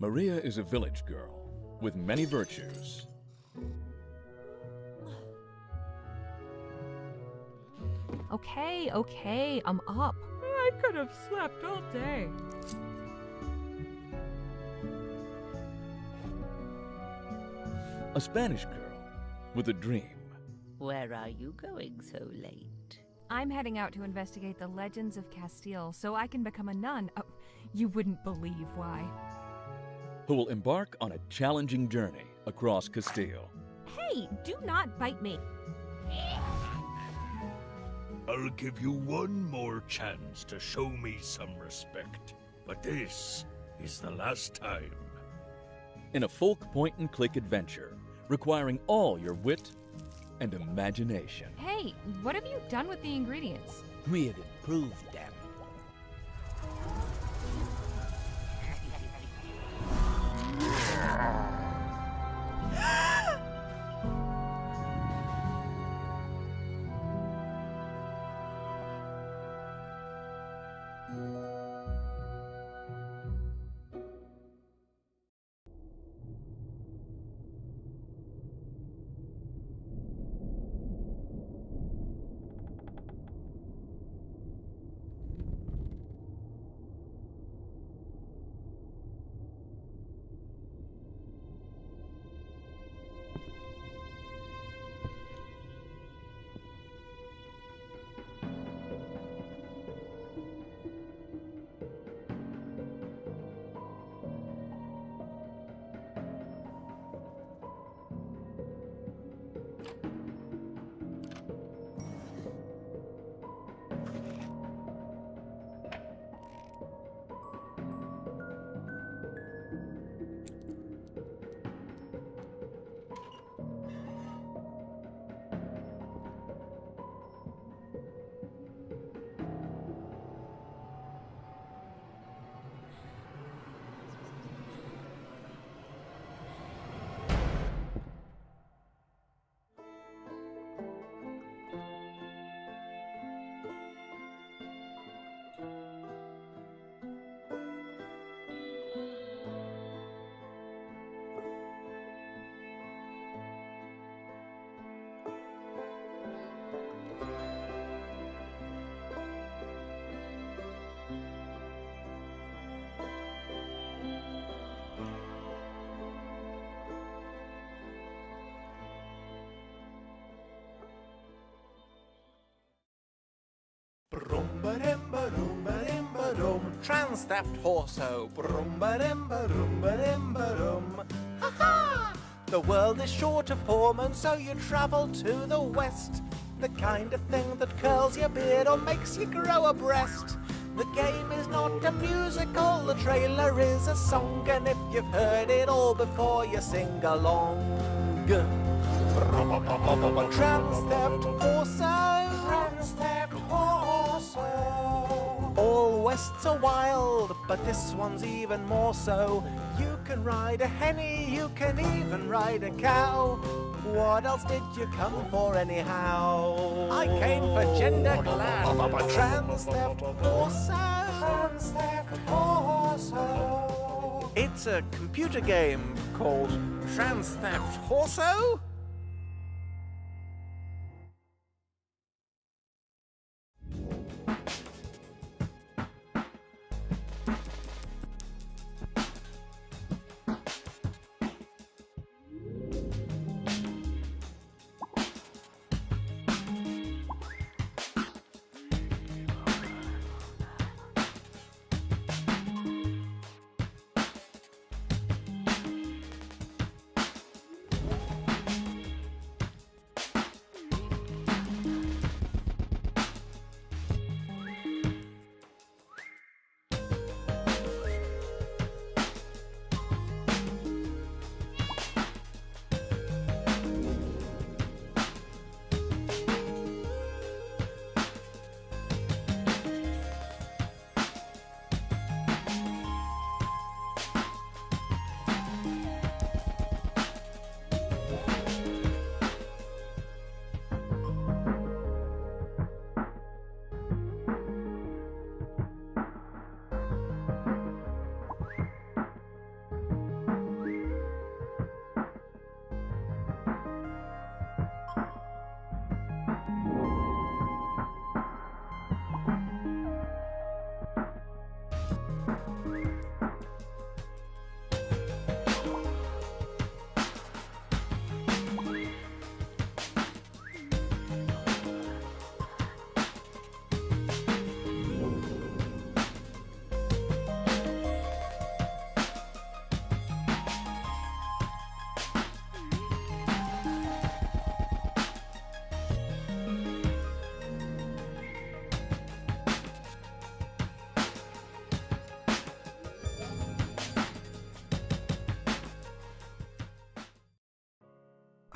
Maria is a village girl with many virtues. Okay, I'm up. I could have slept all day. A Spanish girl with a dream. Where are you going so late? I'm heading out to investigate the legends of Castile so I can become a nun. Oh, you wouldn't believe why. Who will embark on a challenging journey across Castile. Hey, do not bite me. I'll give you one more chance to show me some respect. But this is the last time. In a folk point-and-click adventure, requiring all your wit and imagination. Hey, what have you done with the ingredients? We have improved them. Trans theft horso. Ha-ha! The world is short of hormones, so you travel to the west. The kind of thing that curls your beard or makes you grow a breast. The game is not a musical, the trailer is a song, and if you've heard it all before, you sing along. Trans theft horso. Trans theft horso. All wests are wild, but this one's even more so. You can ride a henny, you can even ride a cow. What else did you come for anyhow? I came for gender glad. Trans theft horso. Trans theft horso. It's a computer game called Trans Theft Horso.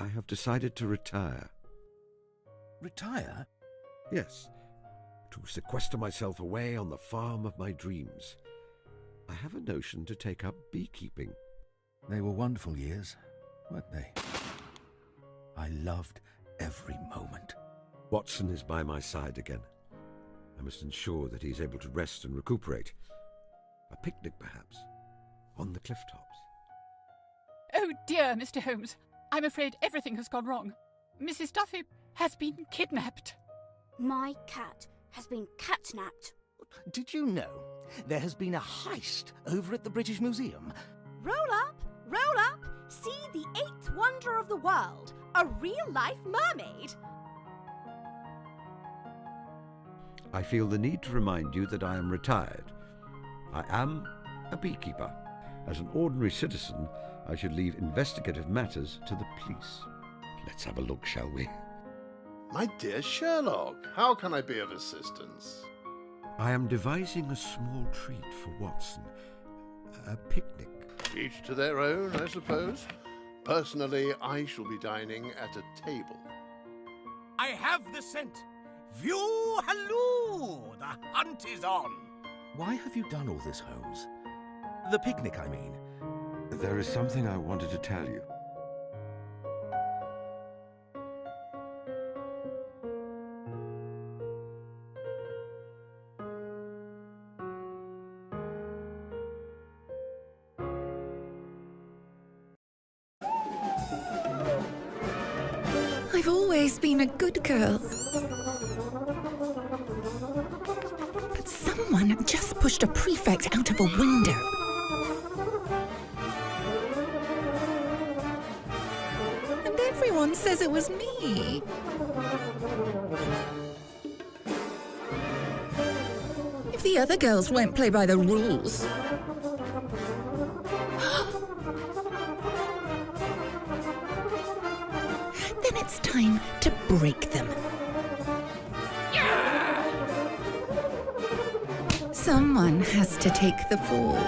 I have decided to retire. Retire? Yes, to sequester myself away on the farm of my dreams. I have a notion to take up beekeeping. They were wonderful years, weren't they? I loved every moment. Watson is by my side again. I must ensure that he is able to rest and recuperate. A picnic, perhaps, on the cliff tops. Oh dear, Mr. Holmes. I'm afraid everything has gone wrong. Mrs. Duffy has been kidnapped. My cat has been catnapped. Did you know there has been a heist over at the British Museum? Roll up, roll up, see the 8th wonder of the world, a real-life mermaid. I feel the need to remind you that I am retired. I am a beekeeper. As an ordinary citizen, I should leave investigative matters to the police. Let's have a look, shall we? My dear Sherlock, how can I be of assistance? I am devising a small treat for Watson. A picnic. Each to their own, I suppose. Personally, I shall be dining at a table. I have the scent. View halloo! The hunt is on. Why have you done all this, Holmes? The picnic, I mean. There is something I wanted to tell you. I've always been a good girl. But someone just pushed a prefect out of a window. And everyone says it was me. If the other girls won't play by the rules, then it's time to break them. Someone has to take the fall.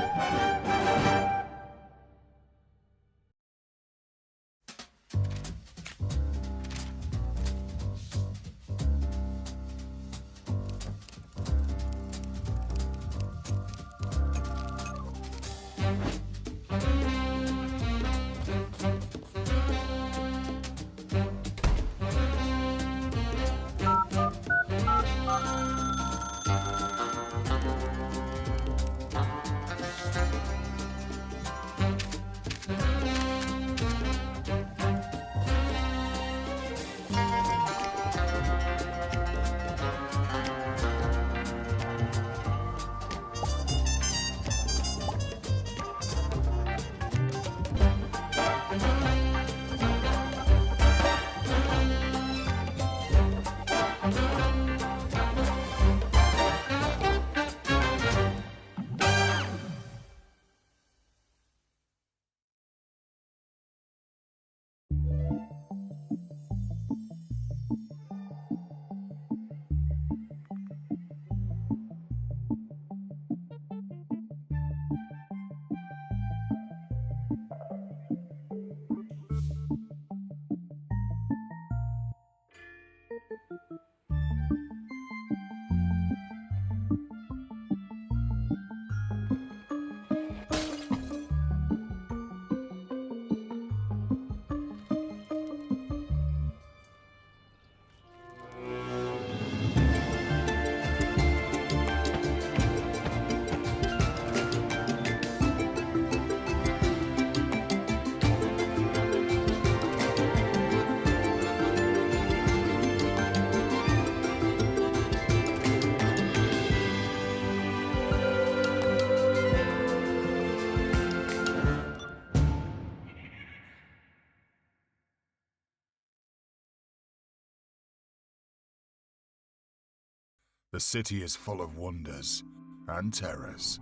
The city is full of wonders and terrors.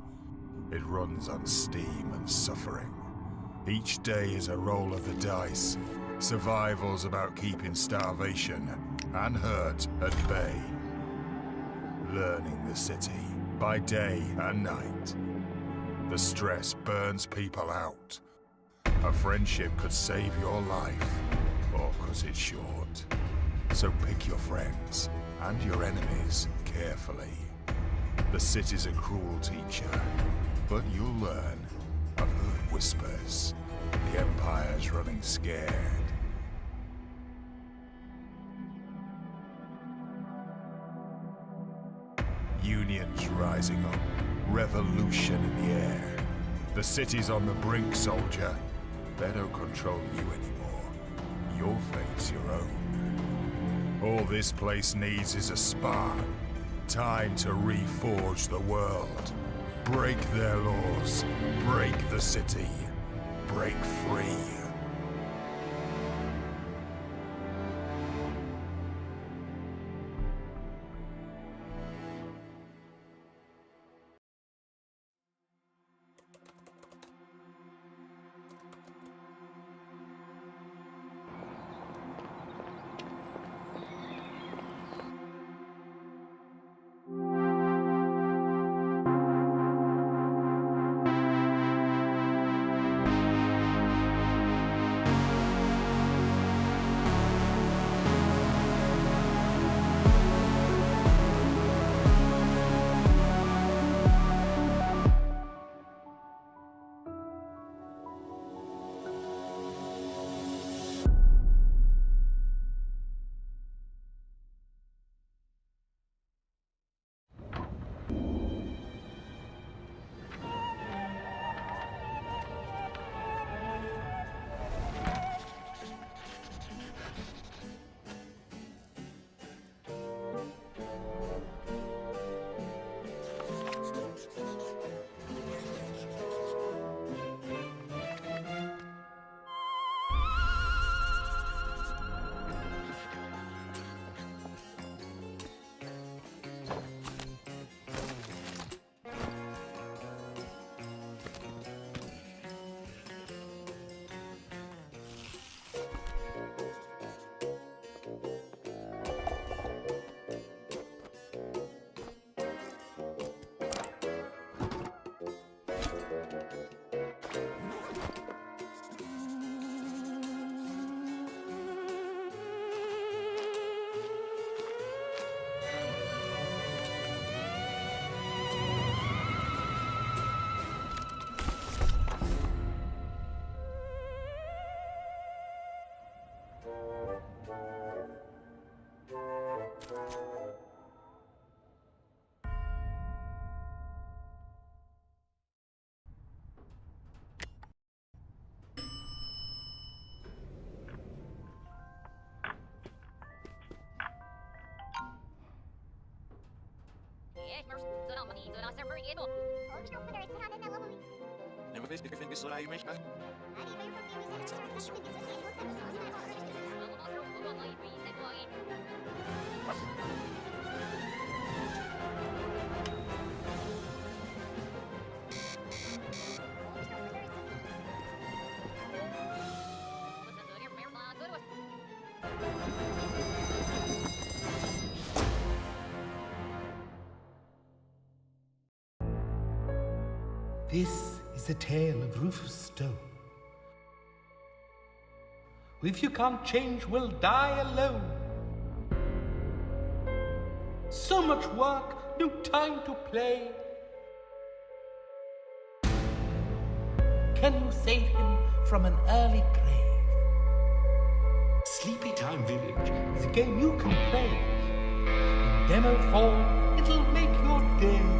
It runs on steam and suffering. Each day is a roll of the dice. Survival's about keeping starvation and hurt at bay. Learning the city by day and night. The stress burns people out. A friendship could save your life or cut it short. So pick your friends and your enemies carefully. The city's a cruel teacher, but you'll learn. I've heard whispers. The Empire's running scared. Unions rising up. Revolution in the air. The city's on the brink, soldier. They don't control you anymore. Your fate's your own. All this place needs is a spark. Time to reforge the world. Break their laws. Break the city. Break free. This is the tale of Rufus Stone. If you can't change, we'll die alone. So much work, no time to play. Can you save him from an early grave? Sleepy Town Village is a game you can play. In demo form, it'll make your day.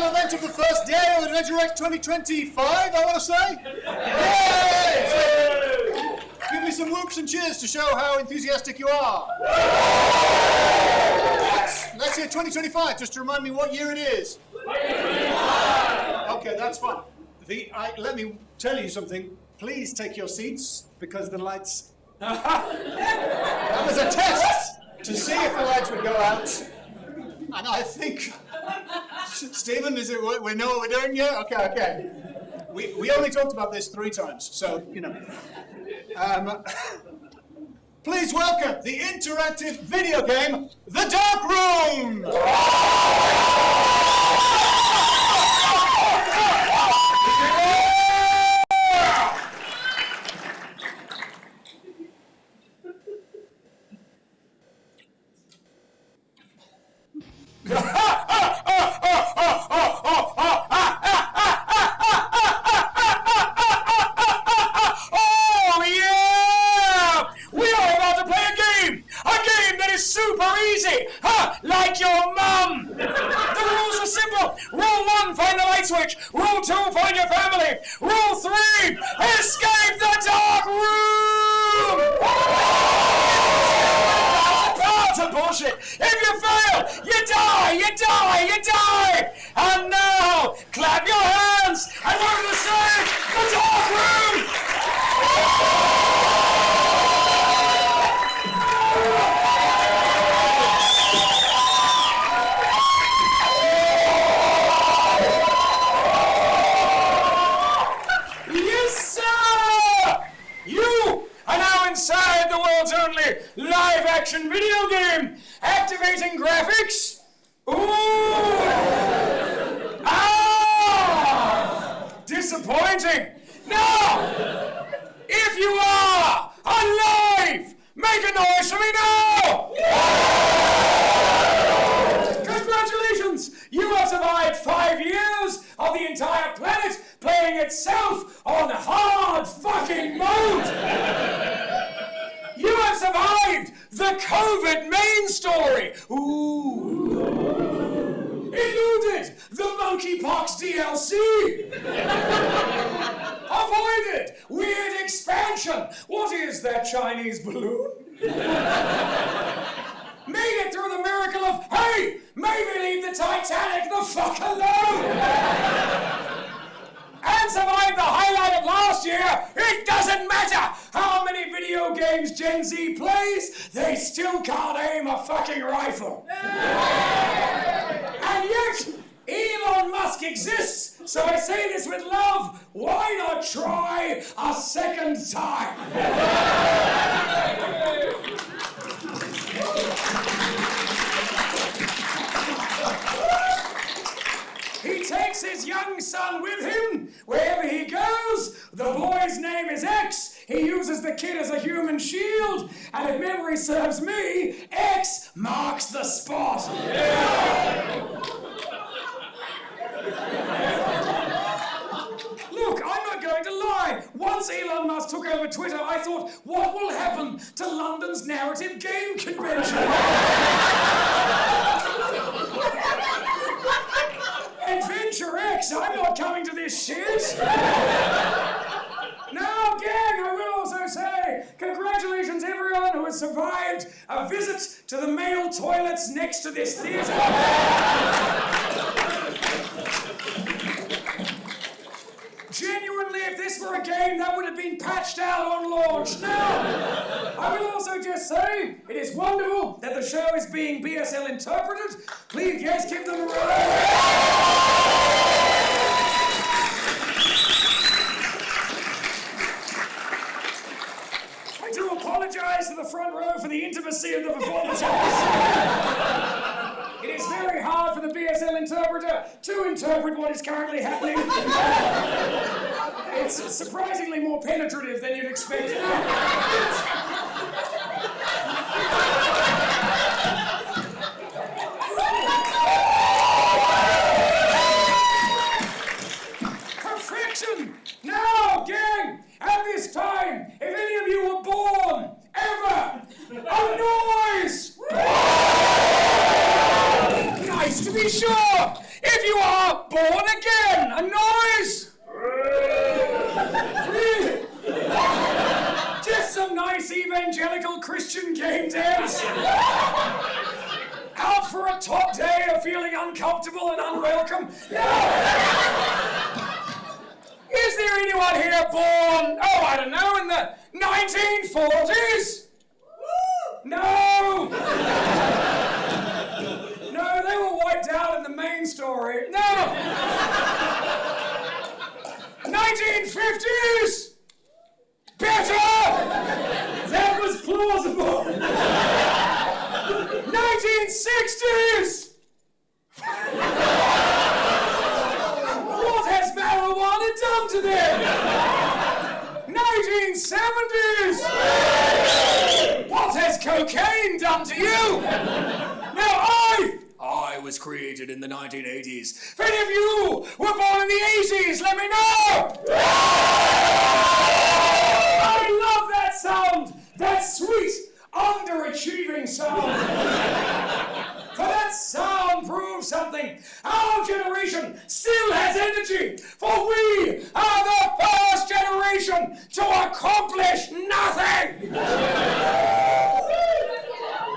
event of the first day of AdventureX 2025, I want to say. Yay! Give me some whoops and cheers to show how enthusiastic you are. Let's hear 2025, just to remind me what year it is. Okay, that's fine. Let me tell you something. Please take your seats, because the lights... That was a test to see if the lights would go out. And I think... Stephen, is it? We know what we're doing here? Okay. We only talked about this 3 times, so, you know. Please welcome the interactive video game, The Dark Room! Like your mum! The rules are simple. Rule 1, find the light switch. Rule 2, find your family. Rule 3, escape the dark room! That's a bullshit. If you fail, you die! And now, clap your hands and we're going to save the dark room! Inside the world's only live-action video game, activating graphics. Ooh! Disappointing. Now, if you are alive, make a noise for me now. Congratulations, you have survived 5 years of the entire planet playing itself on hard fucking mode. You have survived the COVID main story. Ooh. Eluded the monkeypox DLC. Avoided weird expansion. What is that Chinese balloon? Made it through the miracle of, hey, maybe leave the Titanic the fuck alone. And survived the highlight of last year. It doesn't matter how many video games Gen Z plays, they still can't aim a fucking rifle. And yet, Elon Musk exists, so I say this with love, why not try a second time? He takes his young son with him wherever he goes. The boy's name is X. He uses the kid as a human shield. And if memory serves me, X marks the spot. Look, I'm not going to lie. Once Elon Musk took over Twitter, I thought, what will happen to London's narrative game convention? AdventureX, I'm not coming to this shit. Now, gang, I will also say, congratulations everyone who has survived a visit to the male toilets next to this theatre. Genuinely, if this were a game, that would have been patched out on launch. Now, I will also just say, it is wonderful that the show is being BSL interpreted. Please, yes, give them a round. I do apologize to the front row for the intimacy of the performance. It is very hard for the BSL interpreter to interpret what is currently happening. It's surprisingly more penetrative than you'd expect. Perfection! Now, gang, at this time, if any of you were born, ever, a noise! Nice to be sure! If you are born nice evangelical Christian game devs? Out for a top day of feeling uncomfortable and unwelcome? No! Is there anyone here born, I don't know, in the 1940s? No! No, they were wiped out in the main story. No! 1950s! Better! That was plausible! 1960s! What has marijuana done to them? 1970s! What has cocaine done to you? Now I was created in the 1980s. If any of you were born in the 80s, let me know! I love that sound! That sweet, underachieving sound! For that sound proves something. Our generation still has energy, for we are the first generation to accomplish nothing!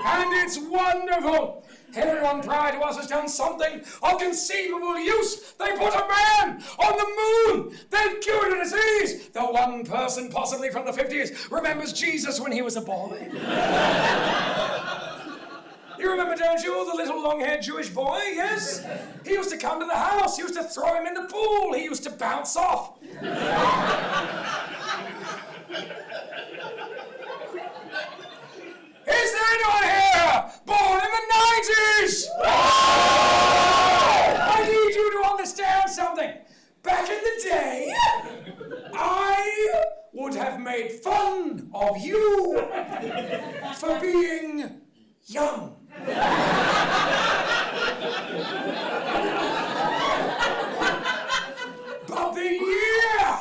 And it's wonderful. Everyone prior to us has done something of conceivable use. They put a man on the moon. They've cured a disease. The one person, possibly from the 50s, remembers Jesus when he was a boy. You remember, don't you, the little long-haired Jewish boy, yes? He used to come to the house. He used to throw him in the pool. He used to bounce off. Is there anyone here born in the 90s? I need you to understand something. Back in the day, I would have made fun of you for being young. But the year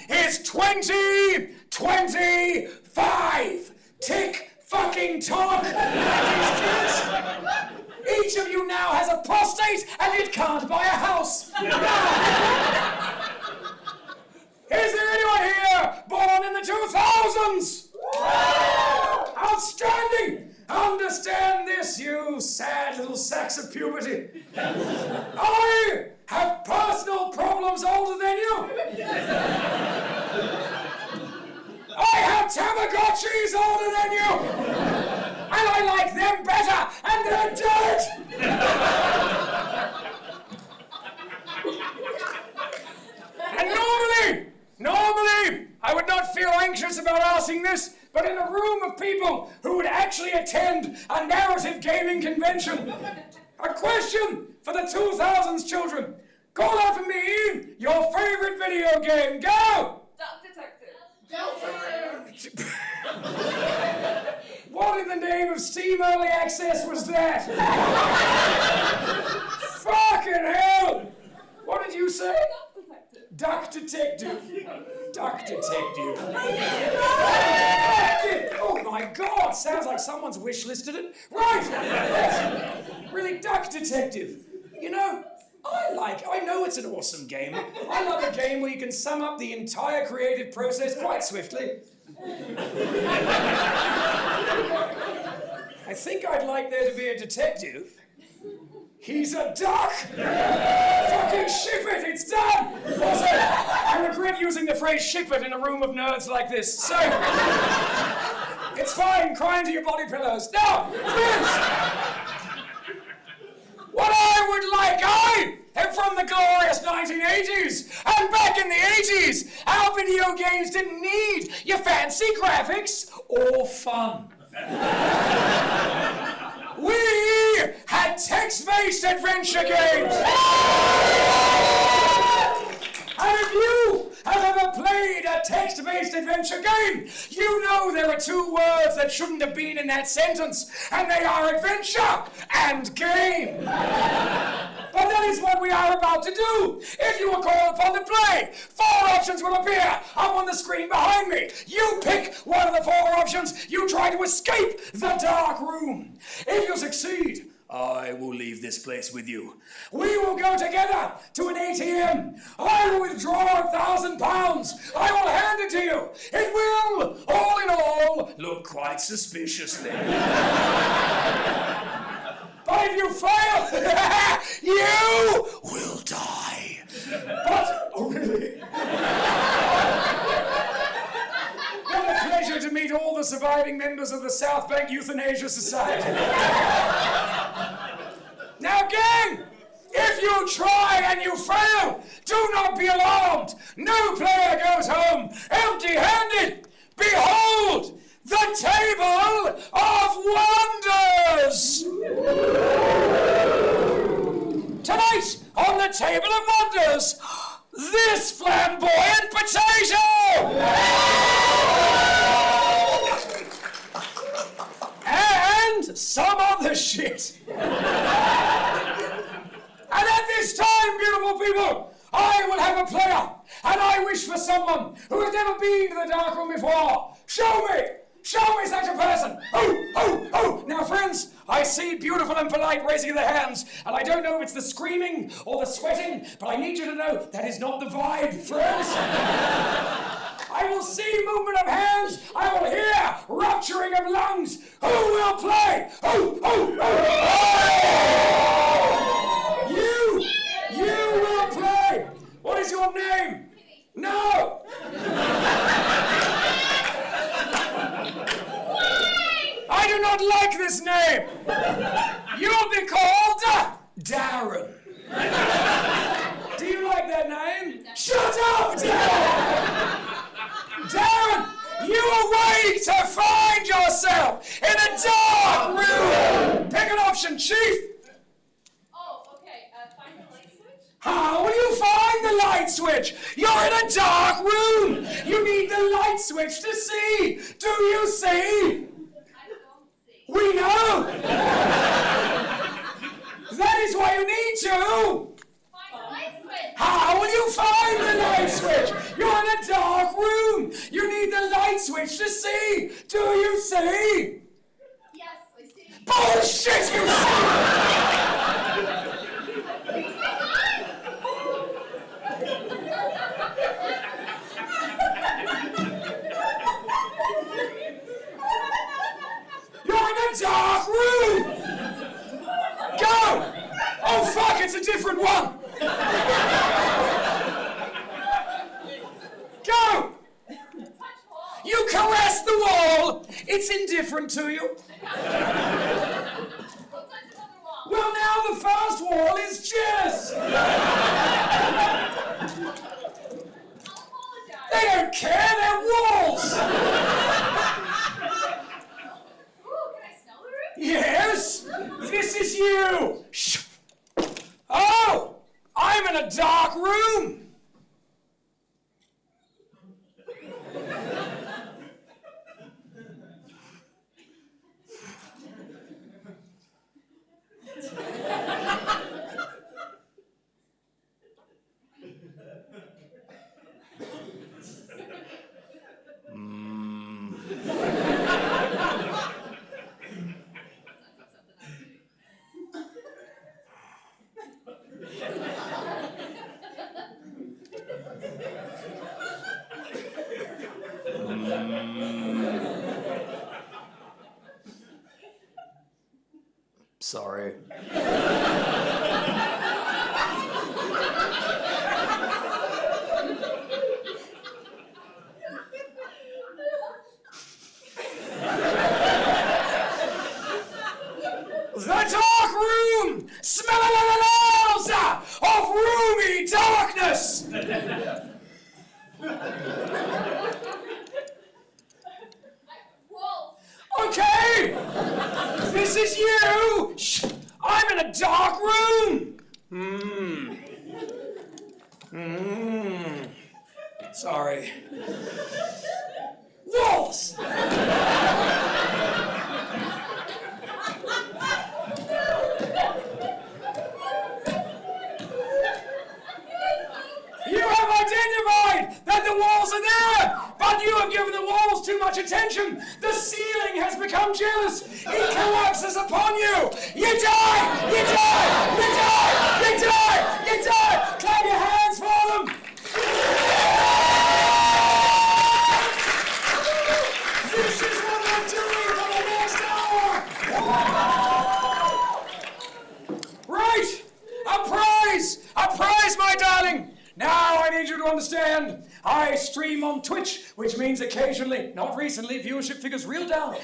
is 2025. Tick fucking tock. Each of you now has a prostate and it can't buy a house. Is there anyone here born in the 2000s? Outstanding! Understand this, you sad little sacks of puberty. I have personal problems older than you. I have Tamagotchis older than you. And I like them better, and they're dead. And normally, I would not feel anxious about asking this, but in a room of people who would actually attend a narrative gaming convention, a question for the 2000s children. Call out for me your favorite video game. Go! Duck Detective. What in the name of Steam Early Access was that? Fucking hell! What did you say? Duck Detective. Duck Detective. Oh my God! Sounds like someone's wish listed it. Right! Yes. Really, Duck Detective. You know, I know it's an awesome game. I love a game where you can sum up the entire creative process quite swiftly. I think I'd like there to be a detective. He's a duck! Fucking ship it, it's done! Also, I regret using the phrase ship it in a room of nerds like this, so... It's fine, cry into your body pillows. Now, friends! What I would like, I am from the glorious 1980s, and back in the 80s, our video games didn't need your fancy graphics or fun. We had text-based adventure games! And if you have ever played a text-based adventure game, you know there are two words that shouldn't have been in that sentence, and they are adventure and game. But that is what we are about to do. If you are called upon to play, 4 options will appear up on the screen behind me. You pick one of the 4 options. You try to escape the dark room. If you succeed, I will leave this place with you. We will go together to an ATM. I will withdraw £1,000. I will hand it to you. It will quite suspiciously. But if you fail, you will die. But, oh really? What a pleasure to meet all the surviving members of the South Bank Euthanasia Society. Now, gang, if you try and you fail, do not be alarmed. No player goes home empty-handed. Behold, the Table of Wonders! Tonight, on the Table of Wonders, this flamboyant potato! And some other shit. And at this time, beautiful people, I will have a player, and I wish for someone who has never been to the dark room before. Show me such a person. Oh. Now, friends, I see beautiful and polite raising their hands, and I don't know if it's the screaming or the sweating, but I need you to know that is not the vibe, friends. I will see movement of hands. I will hear rupturing of lungs. Who will play? You will play. What is your name? No. I do not like this name. You'll be called Darren. Do you like that name? Shut up, Darren! Darren, you await to find yourself in a dark room. Pick an option, Chief. Oh, okay. Find the light switch? How will you find the light switch? You're in a dark room. You need the light switch to see. Do you see? We know! That is why you need to! Find the light switch! How will you find the light switch? You're in a dark room! You need the light switch to see! Do you see? Yes, I see. Bullshit, you see! You're in a dark room! Go! Oh fuck, it's a different one! Go! You caress the wall! It's indifferent to you. Well, now the first wall is jealous! They don't care, they're walls! Yes! This is you! Shh. Oh! I'm in a dark room! Sorry. The dark room! Smell of roomy darkness! Okay! This is you! Shh! I'm in a dark room! Sorry. Walls! You have identified that the walls are there, but you have given the walls too much attention. The ceiling has become jealous. It collapses upon you. You die! You die! You die! You die! You die! Clap your hands for them. This is what we're doing understand. I stream on Twitch, which means occasionally, not recently, viewership figures real down.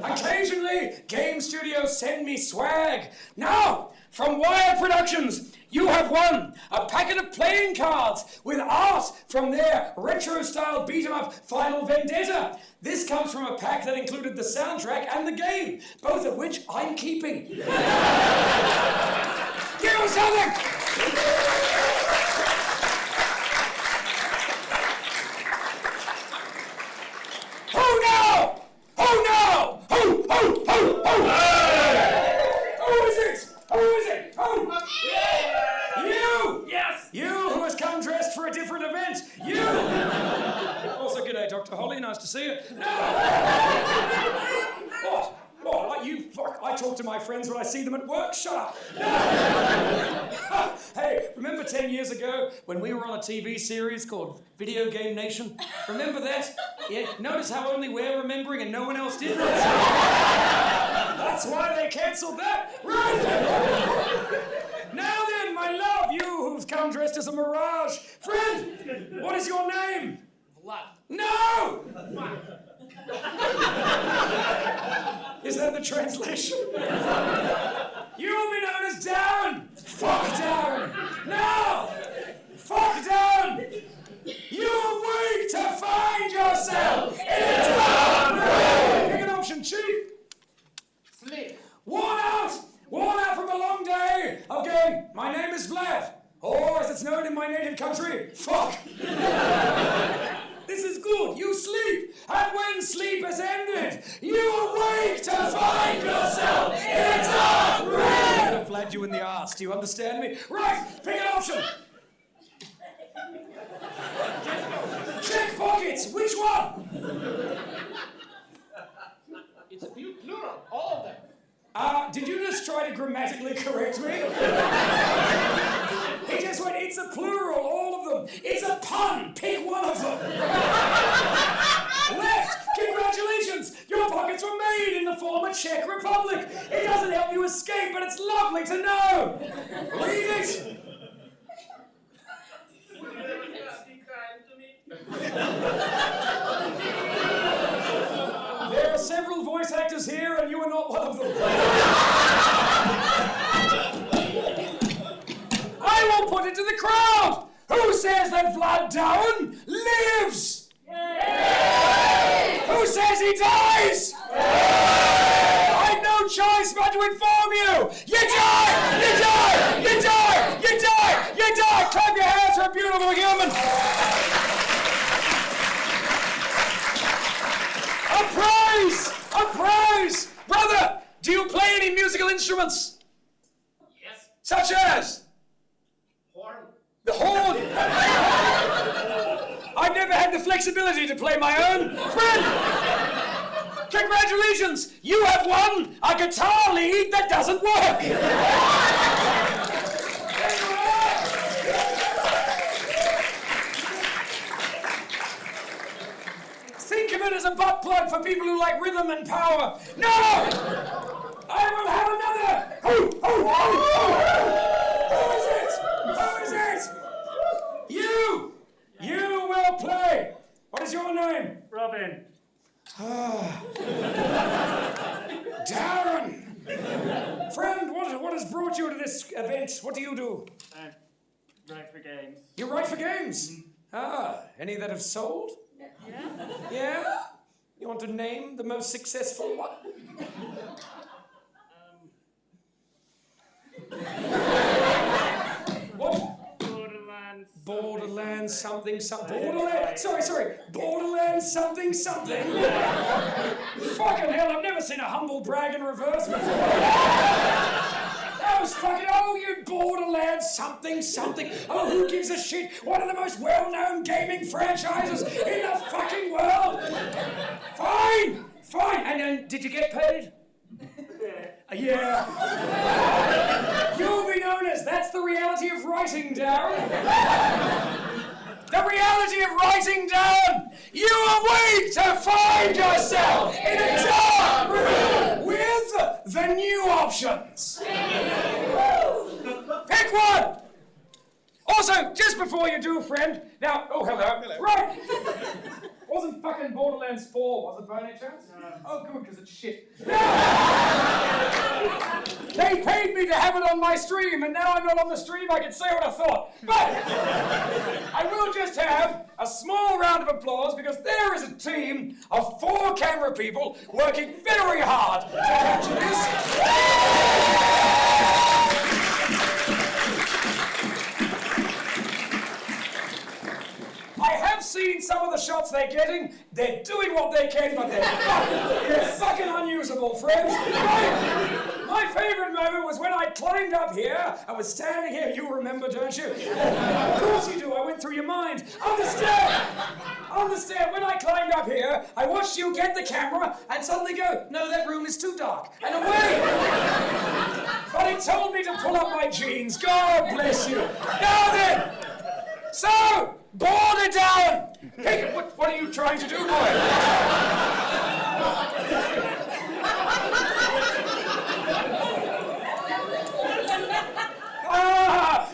Occasionally, game studios send me swag. Now, from Wire Productions, you have won a packet of playing cards with art from their retro-style beat-em-up Final Vendetta. This comes from a pack that included the soundtrack and the game, both of which I'm keeping. Give us something! Who now? Who now? Who? Who is it? Who is it? Who? You! Yes! You who has come dressed for a different event. You! Also, g'day, Dr. Holly. Nice to see you. No! What? What? You fuck. I talk to my friends when I see them at work. Shut up. No. Hey, remember 10 years ago when we were on a TV series called Video Game Nation? Remember that? Yeah. Notice how only we're remembering and no one else did. That's why they cancelled that. Right. Now then, my love, you who've come dressed as a mirage. Friend, what is your name? Vlad. No! Is that the translation? You'll be known as Darren. Fuck Darren. No! Fuck Darren. You are weak to find yourself in a dark room. Pick an option, Chief. Sleep. Worn out from a long day of going, my name is Vlad, or as it's known in my native country, fuck. This is good, you sleep, and when sleep has ended, you awake to find yourself in a dark room. I've flagged you in the arse, do you understand me? Right, pick an option. Check pockets, which one? It's a few plural, all of them. Did you just try to grammatically correct me? He just went, it's a plural, all of them. It's a pun, pick one of them. Left, congratulations. Your pockets were made in the former Czech Republic. It doesn't help you escape, but it's lovely to know. Read it. There are several voice actors here, and you are not one of them. I will put it to the crowd. Who says that Vlad Dowen lives? Yay! Who says he dies? Yay! I've no choice but to inform you. You die! You die! You die! You die! You die! Clap your hands for a beautiful human. A prize! A prize! Brother, do you play any musical instruments? Yes. Such as? Horn. The horn! I've never had the flexibility to play my own. Friend! Congratulations! You have won a guitar lead that doesn't work! Think of it as a butt plug for people who like rhythm and power. No! I will have another! Who is it? Who is it? You! You will play. What is your name? Robin. Darren! Friend, what has brought you to this event? What do you do? Write for games. You write for games? Any that have sold? Yeah. Yeah? You want to name the most successful one? What? Borderlands something. Borderlands something. Fucking hell, I've never seen a humble brag in reverse before. That was fucking, you Borderlands something. Oh, who gives a shit? One of the most well-known gaming franchises in the fucking world. Fine. And then, did you get paid? Yeah. You'll be known as, that's the reality of writing down. The reality of writing down. You awake to find yourself in a dark room with the new options. Pick one. Also, just before you do, friend, now, oh, hello. Right. Wasn't fucking Borderlands 4, was it, by any chance? Oh, good, because it's shit. They paid me to have it on my stream, and now I'm not on the stream, I can say what I thought. But I will just have a small round of applause because there is a team of 4 camera people working very hard to capture this. I have seen some of the shots they're getting. They're doing what they can, but they're fucking unusable, friends. My favourite moment was when I climbed up here. I was standing here. You remember, don't you? Of course you do. I went through your mind. Understand. When I climbed up here, I watched you get the camera and suddenly go, no, that room is too dark. And away. But it told me to pull up my jeans. God bless you. Now then. So, board it down! Hey, what are you trying to do, boy?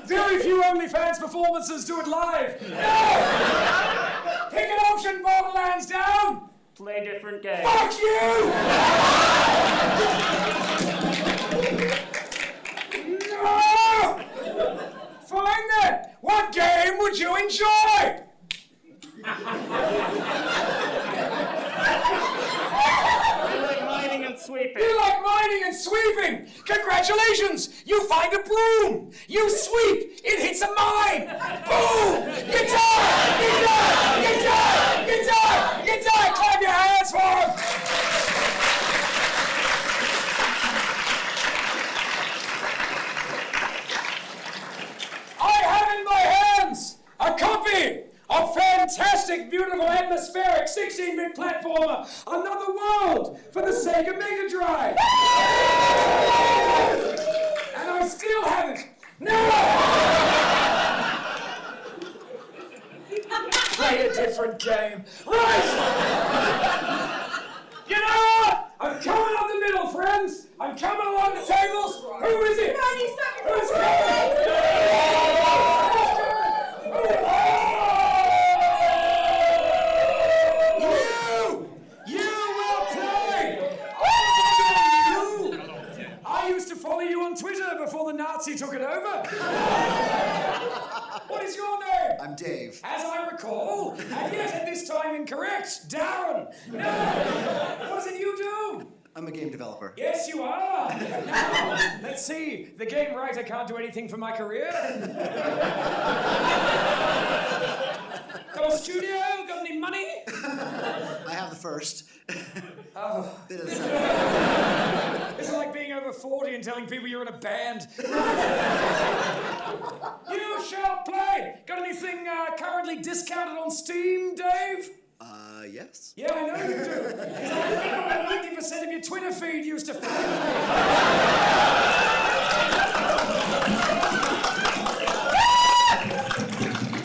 Very few OnlyFans performances do it live. No! Pick an option, Borderlands down! Play different games. Fuck you! No! Fine then. What game would you enjoy? I like mining and sweeping. You like mining and sweeping? Congratulations! You find a broom. You sweep. It hits a mine. Boom! You die! You die! You die! You die! You die! Clap your hands for him! I have in my hands a copy of fantastic, beautiful, atmospheric 16-bit platformer, Another World, for the Sega Mega Drive. And I still have it. No! Play a different game. Right! You know what? I'm coming up the middle, friends. I'm coming along the tables. Who is it? Who's coming? Follow you on Twitter before the Nazi took it over. What is your name? I'm Dave. As I recall, and yet at this time incorrect, Darren. No. What is it you do? I'm a game developer. Yes, you are. Now, let's see. The game writer can't do anything for my career. Got a studio? Got any money? I have the first. Oh. Bit of the second. Is it like being over 40 and telling people you're in a band? You shall play. Got anything currently discounted on Steam, Dave? Yes. Yeah, I know you do. Because I remember when 90% of your Twitter feed used to...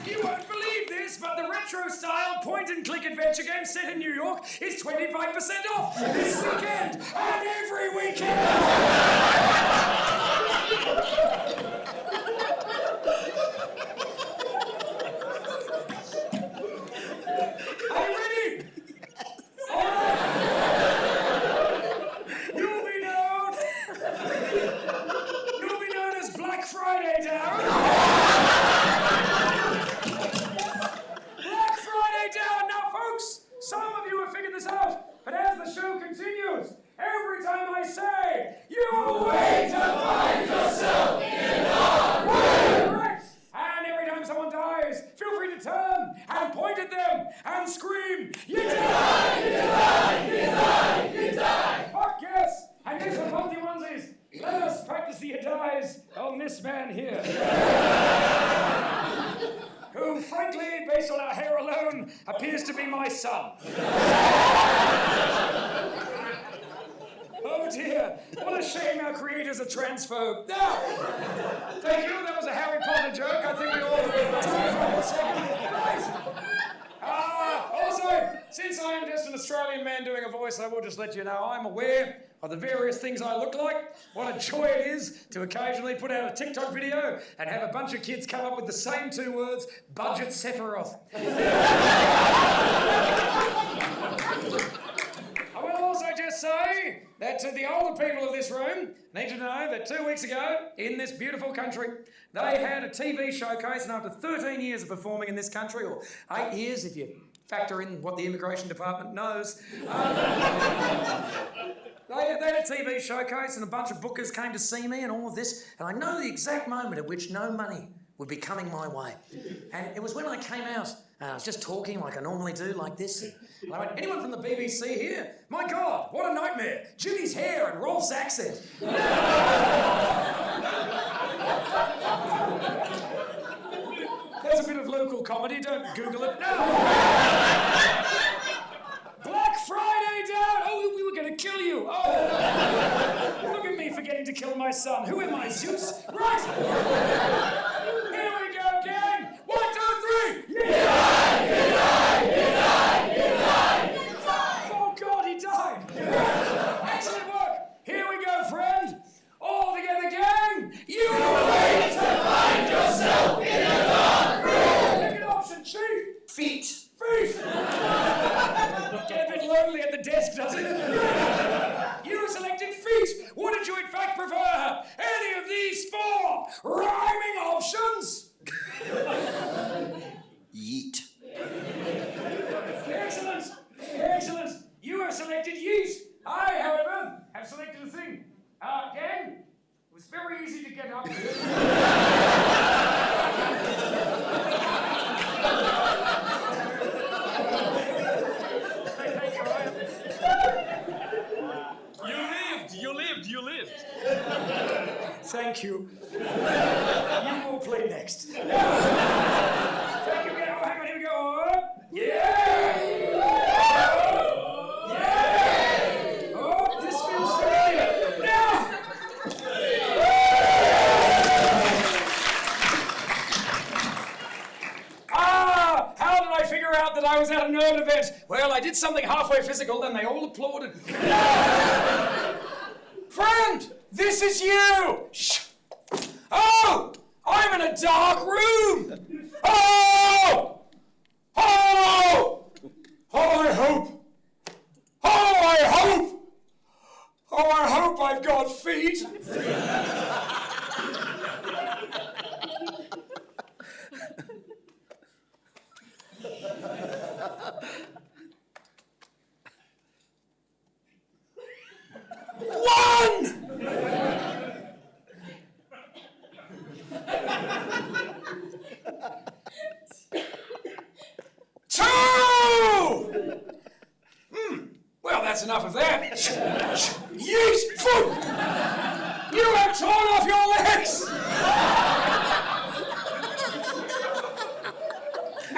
You won't believe this, but the retro-style point-and-click adventure game set in New York is 25% off this weekend and every weekend. Are you ready? Yes. All right. You'll be known as Black Friday, Darren. Black Friday down. Now, folks, some of you have figured this out, but as the show continues, every time I say, you'll wait to find yourself in our way. Correct. And every time someone dies, feel free to turn and point at them and scream, you die, you die, you die, you die. Fuck yes. And next for funky onesies, let us practice the you dies on this man here. Who, frankly, based on our hair alone, appears to be my son. Oh dear, what a shame our creator's a transphobe. Now, thank you, that was a Harry Potter joke. I think we all took it for a second. Right. Also, since I am just an Australian man doing a voice, I will just let you know I'm aware of the various things I look like. What a joy it is to occasionally put out a TikTok video and have a bunch of kids come up with the same 2 words, budget Sephiroth. I will also just say that to the older people of this room need to know that 2 weeks ago, in this beautiful country, they had a TV showcase, and after 13 years of performing in this country, or 8 years if you factor in what the immigration department knows, they had a TV showcase and a bunch of bookers came to see me and all of this, and I know the exact moment at which no money would be coming my way. And it was when I came out, and I was just talking like I normally do, like this. And I went, anyone from the BBC here? My God, what a nightmare. Jimmy's hair and Rolf's accent. There's a bit of local comedy, don't Google it. No! Black Friday, Dad! Oh, we were going to kill you. Oh! Look at me forgetting to kill my son. Who am I, Zeus? Right! Here we go, gang! 1, 2, 3! You died! You died! You died! You died! Oh, God, he died! Excellent work! Here we go, friend! All together, gang! You wait to find yourself in a dark room! Pick an option, Chief! Feet! Feet! Get a bit lonely at the desk, does it? You selected feet! Wouldn't you in fact prefer any of these 4 rhyming options? Yeet. Excellent! Excellent! You have selected yeet. I, however, have selected a thing. Gang, it was very easy to get up here. You lived. Thank you. You will play next. Thank you again. Oh, hang on, here we go. Yeah! Yeah! Oh, this feels familiar. Now! How did I figure out that I was at an urn event? Well, I did something halfway physical, and they all applauded. Friend, this is you! Shh! Oh! I'm in a dark room! Oh! Oh! Oh, I hope! Oh, I hope! Oh, I hope I've got feet! One! Two! Well, that's enough of that. Yeet! Foot! You have torn off your legs!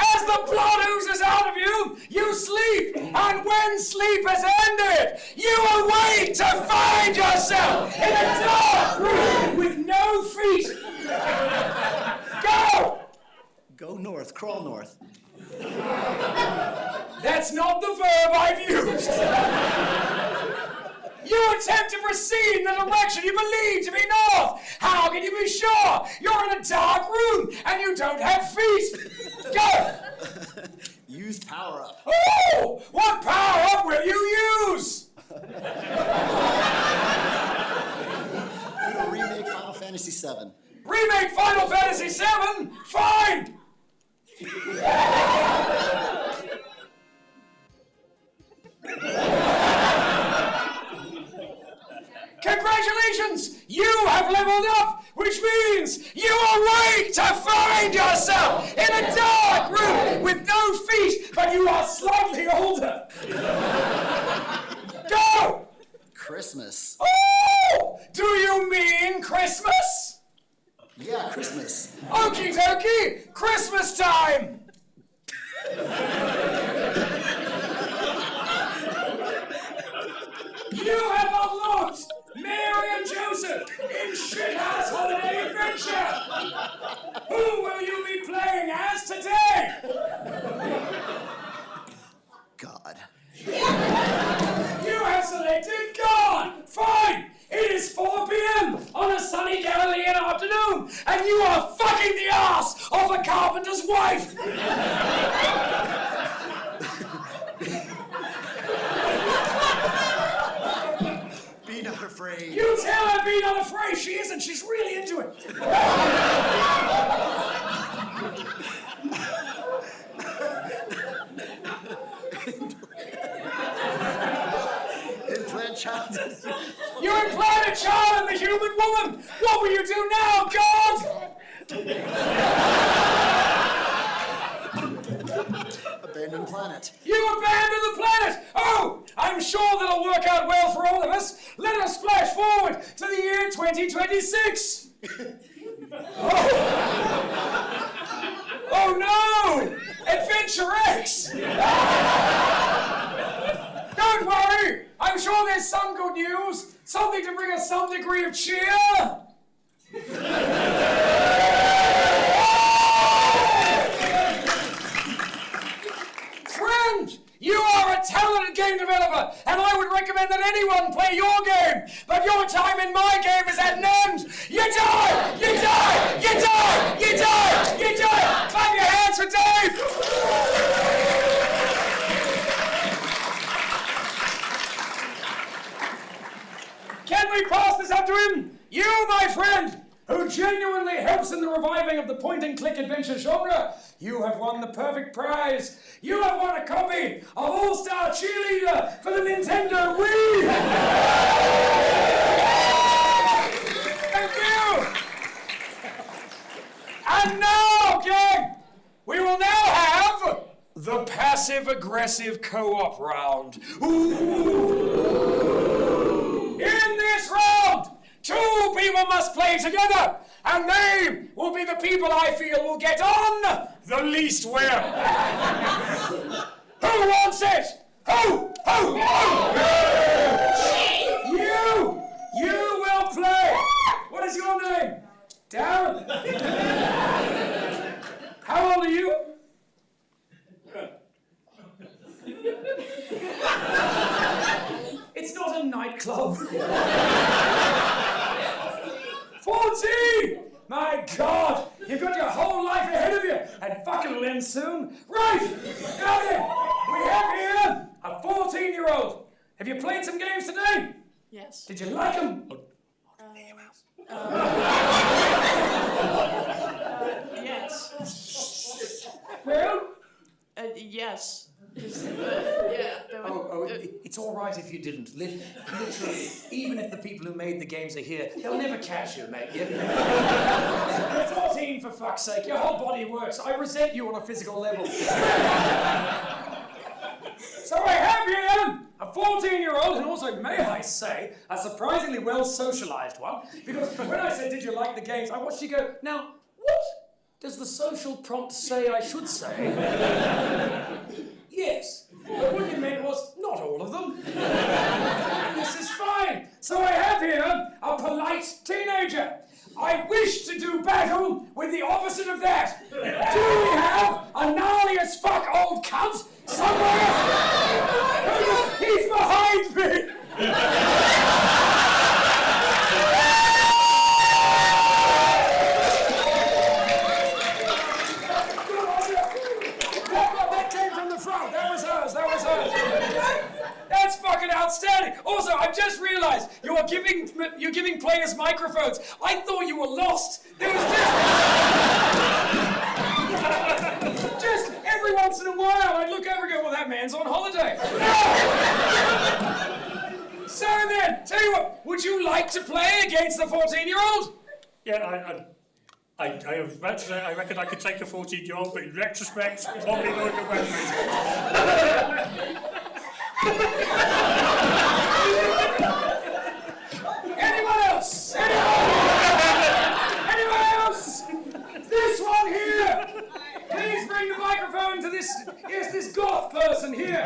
As the blood oozes out of you, you sleep, and when sleep has ended, you awake to find yourself in a dark room with no feet. Go! Go north, crawl north. That's not the verb I've used. You attempt to proceed in the direction you believe to be north. How can you be sure? You're in a dark room and you don't have feet. Go! Use power up. Oh! What power up will you use? Remake Final Fantasy VII. Remake Final Fantasy VII? Fine! Congratulations! You have leveled up, which means you awake to find yourself in a dark room with no feet, but you are slightly older. Go! Christmas. Oh! Do you mean Christmas? Yeah, Christmas. Okie dokie! Christmas time! You have unlocked Mairi and Joseph in Shithouse Holiday Adventure! Who will you be playing as today? God. child. You implanted a child in the human woman. What will you do now, God? Abandoned planet. You abandoned the planet! Oh, I'm sure that'll work out well for all of us. Let us flash forward to the year 2026. Oh no! AdventureX! Don't worry! I'm sure there's some good news. Something to bring us some degree of cheer. Friend, you are a talented game developer, and I would recommend that anyone play your game. But your time in my game is at an end. You die! You die! You die! You die! You die! Clap your hands for Dave! Can we pass this up to him? You, my friend, who genuinely helps in the reviving of the point-and-click adventure genre, you have won the perfect prize. You have won a copy of All-Star Cheerleader for the Nintendo Wii. Thank you. And now, gang, we will now have the passive-aggressive co-op round. Ooh. In this round, 2 people must play together, and they will be the people I feel will get on the least well. Who wants it? Who? You will play. What is your name? Darren? How old are you? It's not a nightclub. 14! My God! You've got your whole life ahead of you, and fucking will end soon. Right! Now then, we have here a 14-year-old. Have you played some games today? Yes. Did you like them? Yes. Well? Yes. It's all right if you didn't. Literally, even if the people who made the games are here, they'll never catch you, mate. You're 14, for fuck's sake. Your whole body works. I resent you on a physical level. So I have here a 14-year-old, and also, may I say, a surprisingly well-socialized one, because when I said, did you like the games, I watched you go, now, what does the social prompt say I should say? Yes. But what you meant was not all of them. And this is fine. So I have here a polite teenager. I wish to do battle with the opposite of that. Do we have a gnarly as fuck old cunt somewhere? He's behind me. That's fucking outstanding. Also, I've just realized you're giving players microphones. I thought you were lost. There was just every once in a while I'd look over and go, well, that man's on holiday. So then, tell you what, would you like to play against the 14-year-old? Yeah, I was about to say, I reckon I could take a 14-year-old, but in retrospect, probably not a good Anyone else? Anyone else? This one here! Please bring the microphone to this goth person here.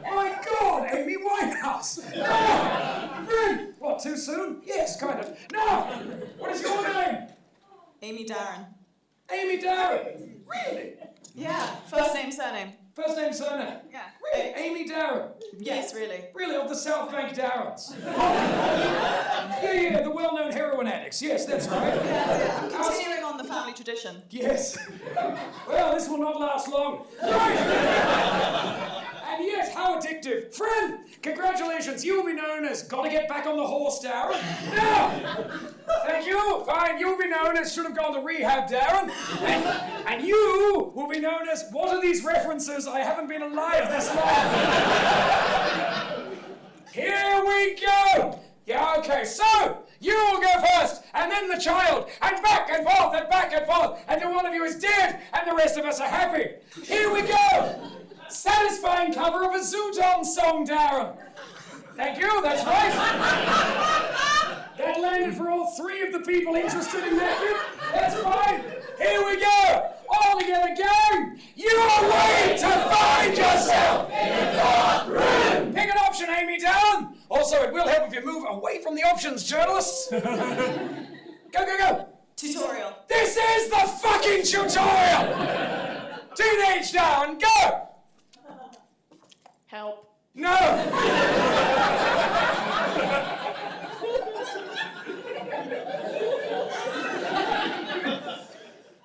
My God, Amy Winehouse! No! Friend! What, too soon? Yes, kind of. No! What is your name? Amy Darren. Amy Darren? Really? Yeah, first name, surname. First name, surname? Yeah. Really? Amy Darren? Yes, really. Really, of the South Bank Darrens? Yeah, the well-known heroin addicts. Yes, that's right. Yeah. I'm continuing on the family tradition. Yes. Well, this will not last long. Right. And yes, how addictive. Friend, congratulations. You will be known as Gotta Get Back on the Horse, Darren. Now, thank you. Fine, you'll be known as Should Have Gone to Rehab, Darren. And you will be known as What Are These References? I haven't been alive this long. Here we go! Yeah, okay, so, you all go first, and then the child, and back and forth, until one of you is dead, and the rest of us are happy. Here we go! Satisfying cover of a Zooton song, Darren. Thank you, that's right. That landed for all three of the people interested in that bit. That's fine. Here we go. All together, gang. You are waiting to find yourself in a dark room. Pick an option, Amy Down. Also, it will help if you move away from the options, journalists. Go. Tutorial. This is the fucking tutorial. Teenage Down, go. Help. No.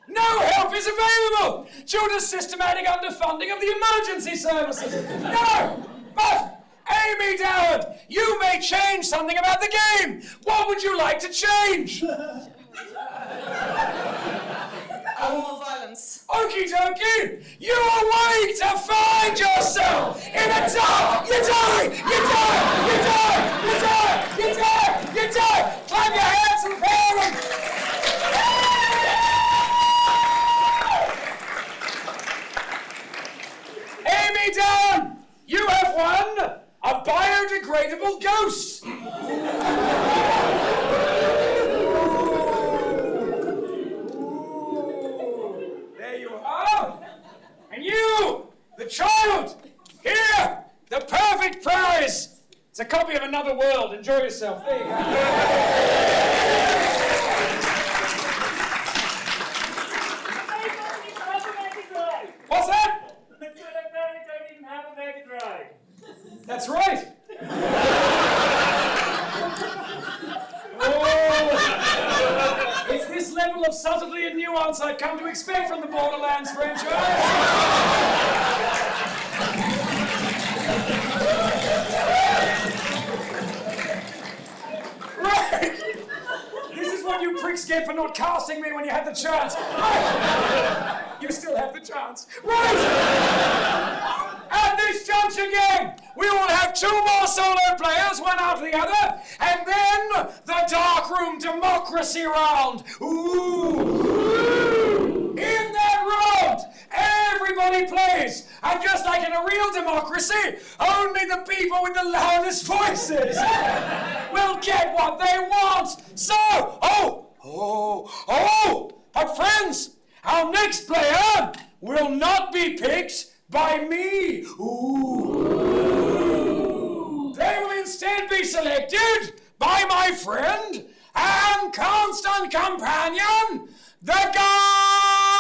No help is available due to systematic underfunding of the emergency services. No! But, Amy Dowd, you may change something about the game. What would you like to change? Animal violence. Okie dokie! You are waiting to find yourself in a dark. You die! Clap your hands and pair them! Amy Down, you have won a biodegradable ghost. There you are. And you, the child, here, the perfect prize. It's a copy of Another World. Enjoy yourself. There you go. What's that? That's right. Oh, it's this level of subtlety and nuance I've come to expect from the Borderlands franchise. Right. This is what you pricks get for not casting me when you had the chance. Right. You still have the chance. Right. At this juncture, gang, we will have 2 more solo players, one after the other, and then the Darkroom Democracy round. Ooh. In that round, everybody plays, and just like in a real democracy, only the people with the loudest voices will get what they want. So, but friends, our next player will not be picked by me. Ooh. They will instead be selected by my friend and constant companion, the God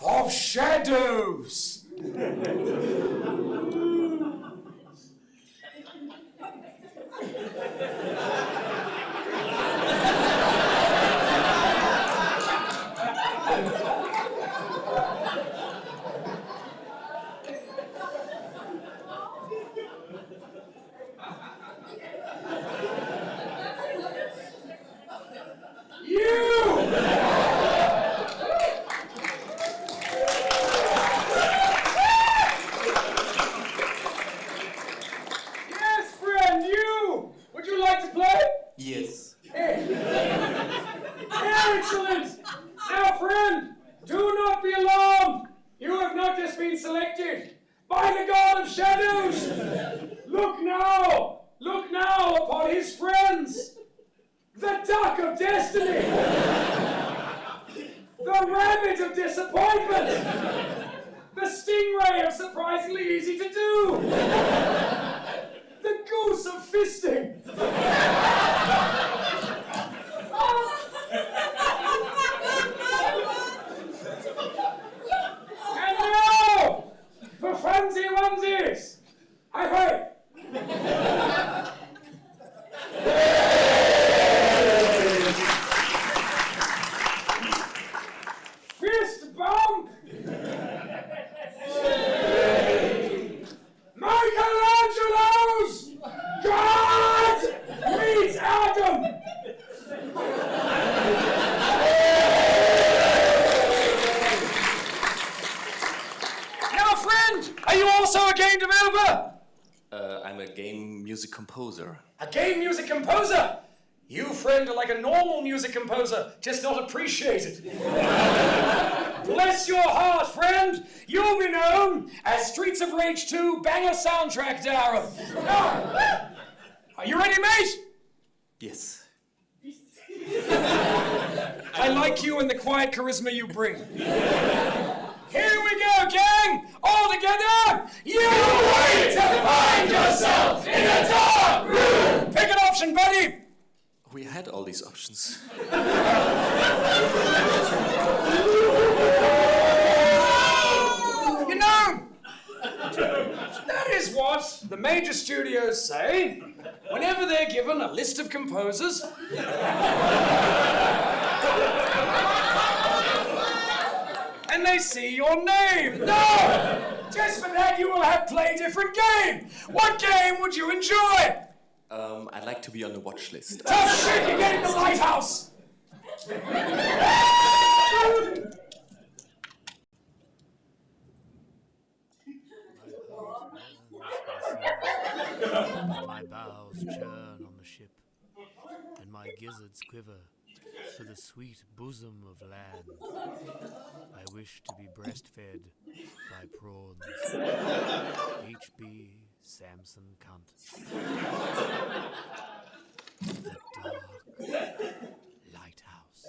of Shadows. Yes, friend, you! Would you like to play? Yes. Excellent! Now, friend, do not be alarmed. You have not just been selected by the God of Shadows. Look now upon his friends. The Duck of Destiny. The Rabbit of Disappointment. The Stingray of Surprisingly Easy to Do. The Goose of Fisting. And now, for fancy onesies, high five. Fist bump. Michelangelo's God meets Adam. Now, friend, are you also a game developer? I'm a game music composer. A game music composer? You, friend, are like a normal music composer, just not appreciated. Bless your heart, friend. You'll be known as Streets of Rage 2 banger soundtrack, Darren. Are you ready, mate? Yes. I like you and the quiet charisma you bring. Here we go, gang! All together! You wait to find yourself in a dark room! Pick an option, buddy! We had all these options. You know, that is what the major studios say whenever they're given a list of composers. And they see your name. No! Just for that, you will have to play a different game. What game would you enjoy? I'd like to be on the watch list. Tough shit, you're getting the lighthouse! My bows churn on the ship, and my gizzards quiver for the sweet bosom of land. I wish to be breastfed by prawns. H.B. Samson Cunt. The dark lighthouse.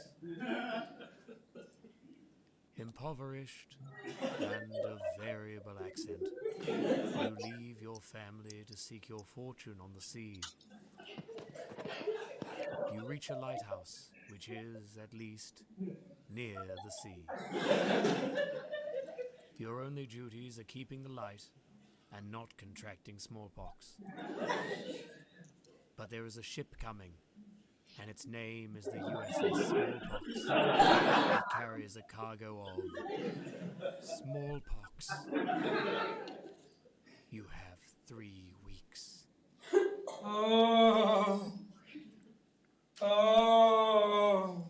Impoverished and of variable accent, you leave your family to seek your fortune on the sea. You reach a lighthouse, which is, at least, near the sea. Your only duties are keeping the light and not contracting smallpox. But there is a ship coming, and its name is the USS Smallpox. It carries a cargo of smallpox. You have 3 weeks. Oh. Oh.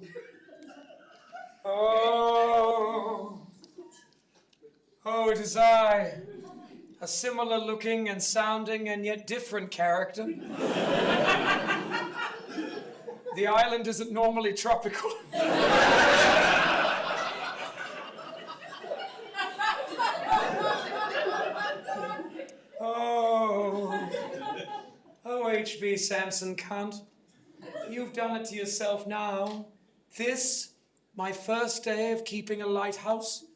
Oh. Oh, it is I. A similar looking and sounding and yet different character. The island isn't normally tropical. Oh, H.B. Samson Cunt. You've done it to yourself now. This, my first day of keeping a lighthouse,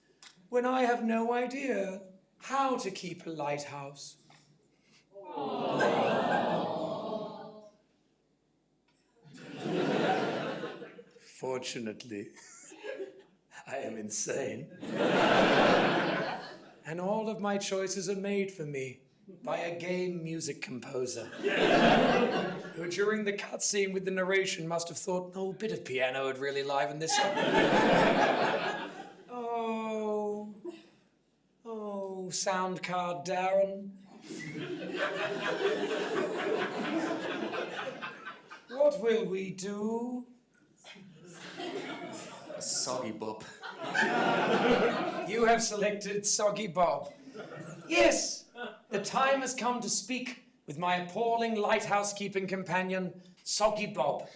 when I have no idea how to keep a lighthouse. Fortunately, I am insane. And all of my choices are made for me by a game music composer who during the cutscene with the narration must have thought, oh, a bit of piano would really liven this up. Oh, sound card Darren. What will we do? A soggy Bob. You have selected Soggy Bob. Yes, the time has come to speak with my appalling lighthouse-keeping companion, Soggy Bob.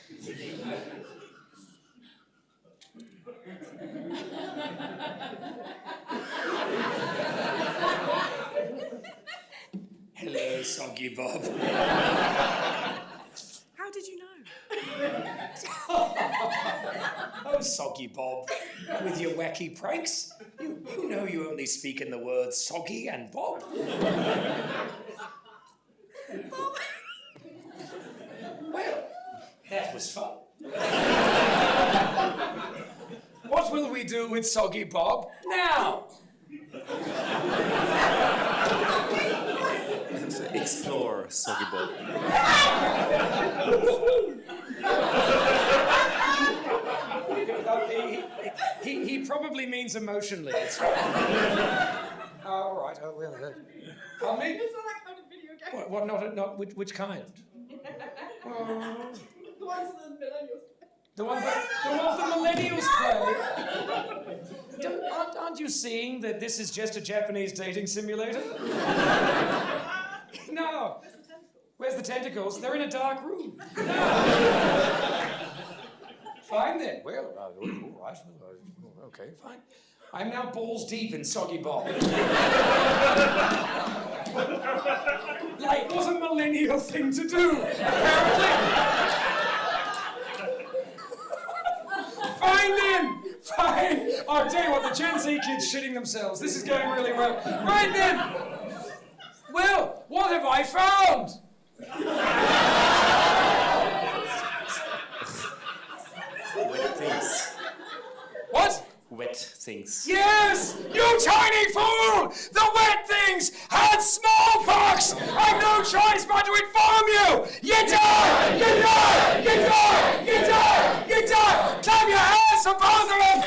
Hello, Soggy Bob. How did you know? Oh, Soggy Bob, with your wacky pranks. You know you only speak in the words Soggy and Bob. Well, that was fun. What will we do with Soggy Bob now? Explore Soggy Bob. He probably means emotionally. It's right. All right. Oh well. Pardon me? It's not that kind of video game. What? Not. Which kind? The ones that the millennials play. The ones that millennials play. Aren't you seeing that this is just a Japanese dating simulator? No. Where's the tentacles? They're in a dark room. Fine then. Well, all right. Okay, fine. I'm now balls deep in soggy Bob. Like, what a millennial thing to do, apparently. Fine then. Fine. I'll tell you what, the Gen Z kids shitting themselves. This is going really well. Right then. Well, what have I found? Wet things. What? Wet things. Yes! You tiny fool! The wet things had smallpox! I've no choice but to inform you! You die! You die! You die! You die! You die! Clap your hands for both of them!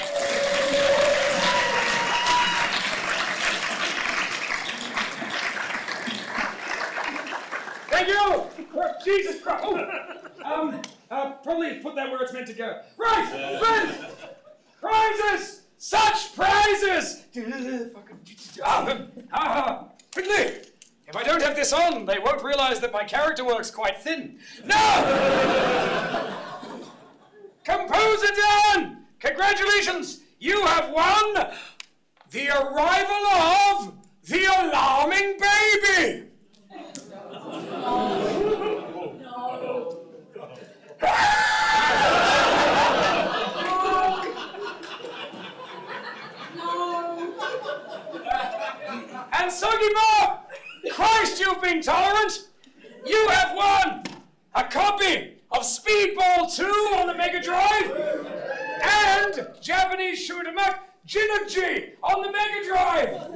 Thank you! Jesus Christ! Probably put that where it's meant to go. Right! Friends! Prizes! Such prizes! Quickly! If I don't have this on, they won't realize that my character work's quite thin. No! Composer Dan! Congratulations! You have won the arrival of the alarming baby! And Soggy Bob! Christ, you've been tolerant! You have won a copy of Speedball 2 on the Mega Drive and Japanese shoot 'em up Jinukji on the Mega Drive!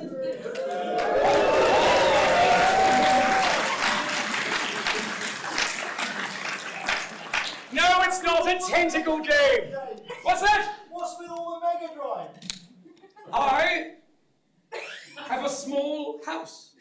No, it's not a tentacle game! What's that? What's with all the Mega Drive? I have a small house.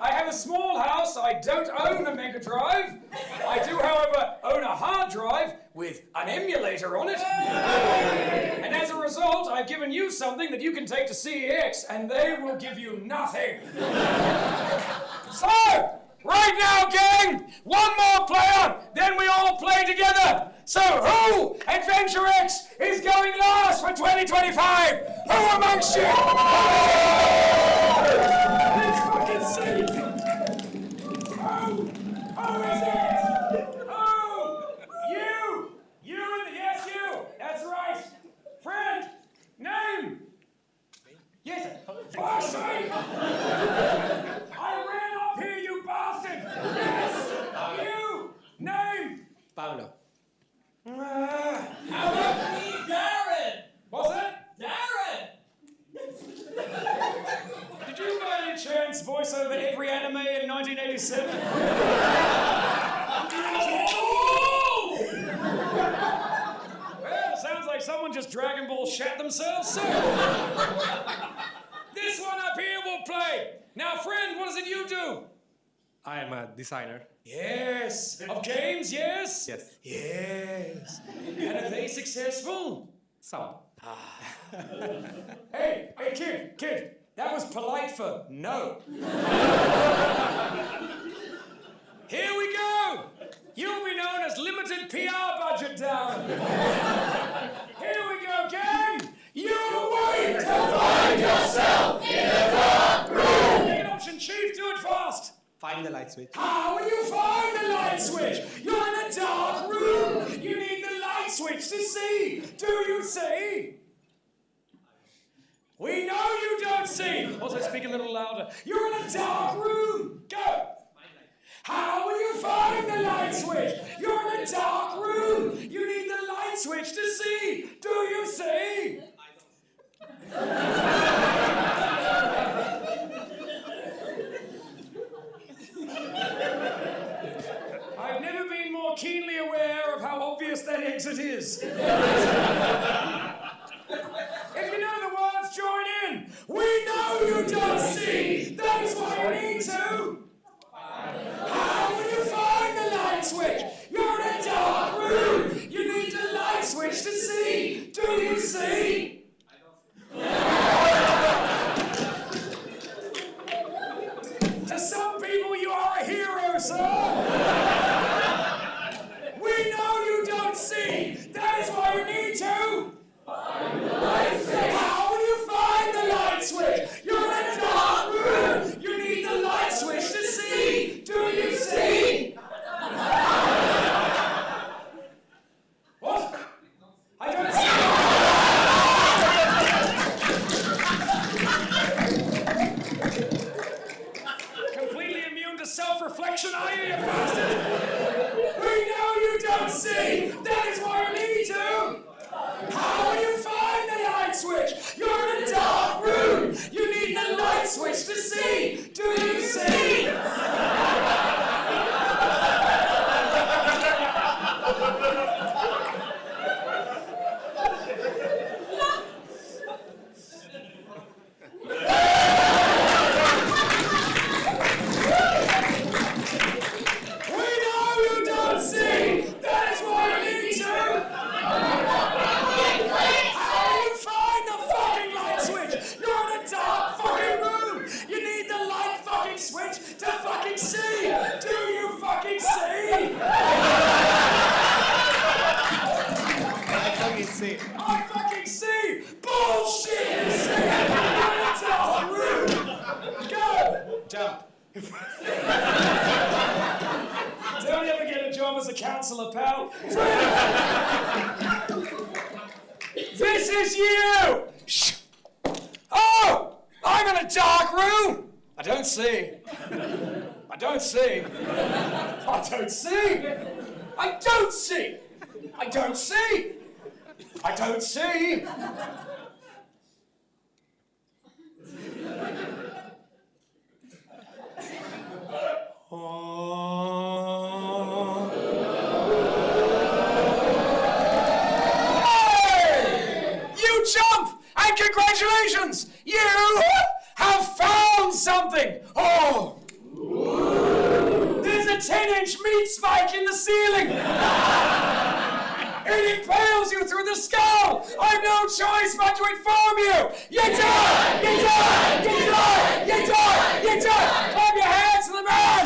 I have a small house. I don't own a Mega Drive. I do, however, own a hard drive with an emulator on it. And as a result, I've given you something that you can take to CEX, and they will give you nothing. So, right now, gang, one more player, then we all play together. So who, AdventureX, is going last for 2025? Who amongst you? Let's fucking see. Who is it? Who? You and the, yes, you. That's right. Friend, name. Yes, fuck's sake. I ran up here, you bastard. Yes, you. Name. Paolo. How about me, Darren? What's that? Darren! Did you by any chance voice over every anime in 1987? Well, sounds like someone just Dragon Ball shat themselves, so. This one up here will play. Now, friend, what is it you do? I am a designer. Yes. Of games, yes? Yes. Yes. And are they successful? Some. Hey, kid. That was polite for no. Here we go. You'll be known as limited PR budget down. Here we go, gang. You wait to find yourself in a dark room. Take an option, Chief. Do it fast. Find the light switch. How will you find the light switch? You're in a dark room. You need the light switch to see. Do you see? We know you don't see. Also, speak a little louder. You're in a dark room. Go. How will you find the light switch? You're in a dark room. You need the light switch to see. Do you see? I've never been more keenly aware of how obvious that exit is. If you know the words, join in. We know you don't see. That is why you need to. How will you find the light switch? You're in a dark room. You need the light switch to see. Do you see? you need to find the light switch. How will you find the light switch? You're in a dark room. You need the light switch to see. Do you see? What? I don't see. Completely immune to self-reflection, are you, you bastard? We know you don't see. That is why you need to. How will you find the light switch? You're in a dark room. You need the light switch to see. Do you see? I fucking see! Bullshit! You see! It's all rude! Go! Jump. Don't ever get a job as a counsellor, pal. This is you! Shh! Oh! I'm in a dark room! I don't see. I don't see. I don't see. I don't see. I don't see. I don't see! Hey! You jump! And congratulations! You have found something! Oh! There's a 10-inch meat spike in the ceiling! It impales you through the skull! I've no choice but to inform you! You die! You die! You die! You die! You die! Clap your hands to the man!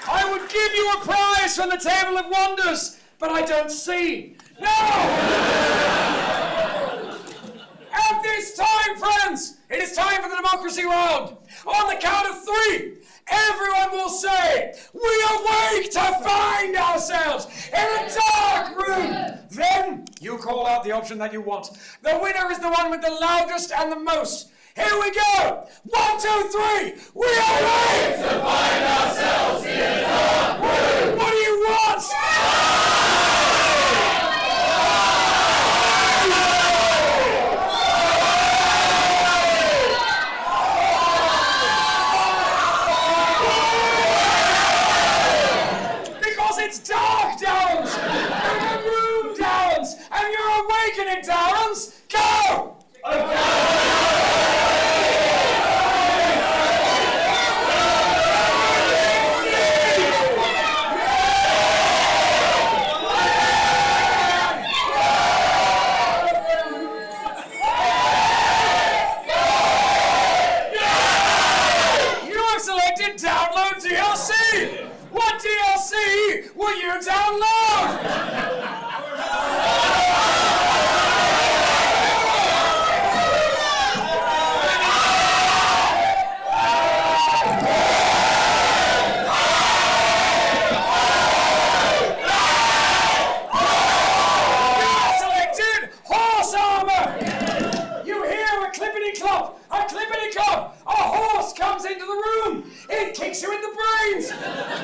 I would give you a prize from the Table of Wonders, but I don't see. No! At this time, friends, it is time for the democracy round. On the count of 3, everyone will say, "We awake to find ourselves in a dark room." Then you call out the option that you want. The winner is the one with the loudest and the most. Here we go. 1, 2, 3. We awake to find ourselves in a dark room. What do you want? It's dark, Downs! You're in a room, Downs! And you're awakening, Downs! Go! You have selected Download DLC! What DLC will you download? Kicks you in the brains!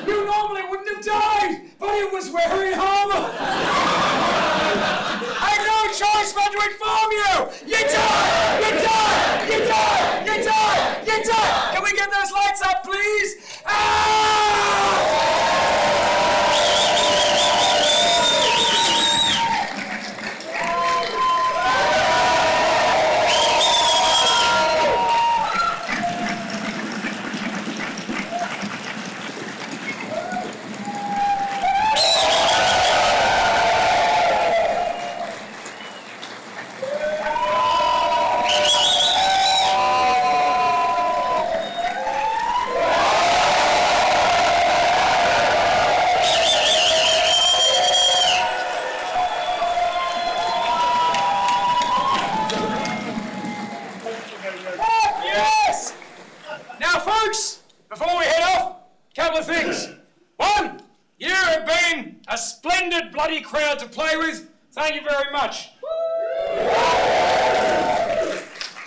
You normally wouldn't have died, but it was wearing armor! I have no choice but to inform you! You die! You die! You die! You die! You die! Can we get those lights up, please? couple of things. One, you have been a splendid bloody crowd to play with. Thank you very much.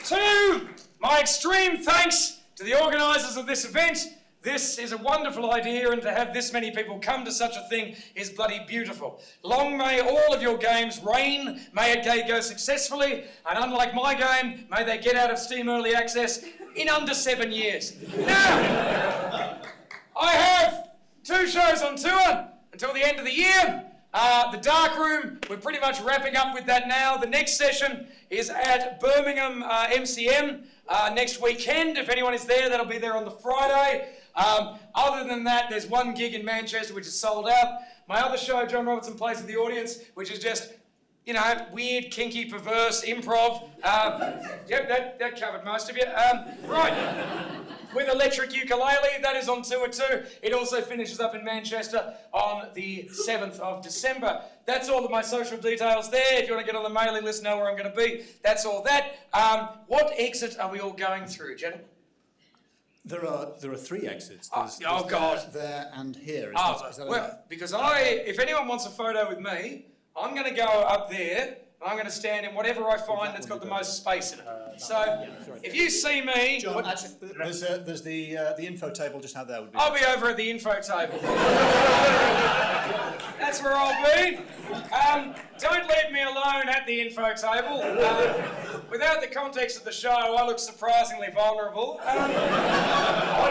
Two, my extreme thanks to the organisers of this event. This is a wonderful idea, and to have this many people come to such a thing is bloody beautiful. Long may all of your games reign, may it go successfully, and unlike my game, may they get out of Steam Early Access in under 7 years. Now, I have 2 shows on tour until the end of the year. The Dark Room, we're pretty much wrapping up with that now. The next session is at Birmingham MCM next weekend. If anyone is there, that'll be there on the Friday. Other than that, there's 1 gig in Manchester which is sold out. My other show, John Robertson Plays with the Audience, which is just, you know, weird, kinky, perverse improv. Yep, that covered most of you. Right. With electric ukulele, that is on tour too. It also finishes up in Manchester on the 7th of December. That's all of my social details there. If you want to get on the mailing list, know where I'm going to be. That's all that. What exit are we all going through, gentlemen? There are 3 exits. There's God. There and here. Is that well, enough? because if anyone wants a photo with me, I'm going to go up there. I'm going to stand in whatever I find that's got the most space in it. So, if you see me... John, actually, there's the info table just out there. Would be I'll be over at the info table. That's where I'll be. Don't leave me alone at the info table. Without the context of the show, I look surprisingly vulnerable. Are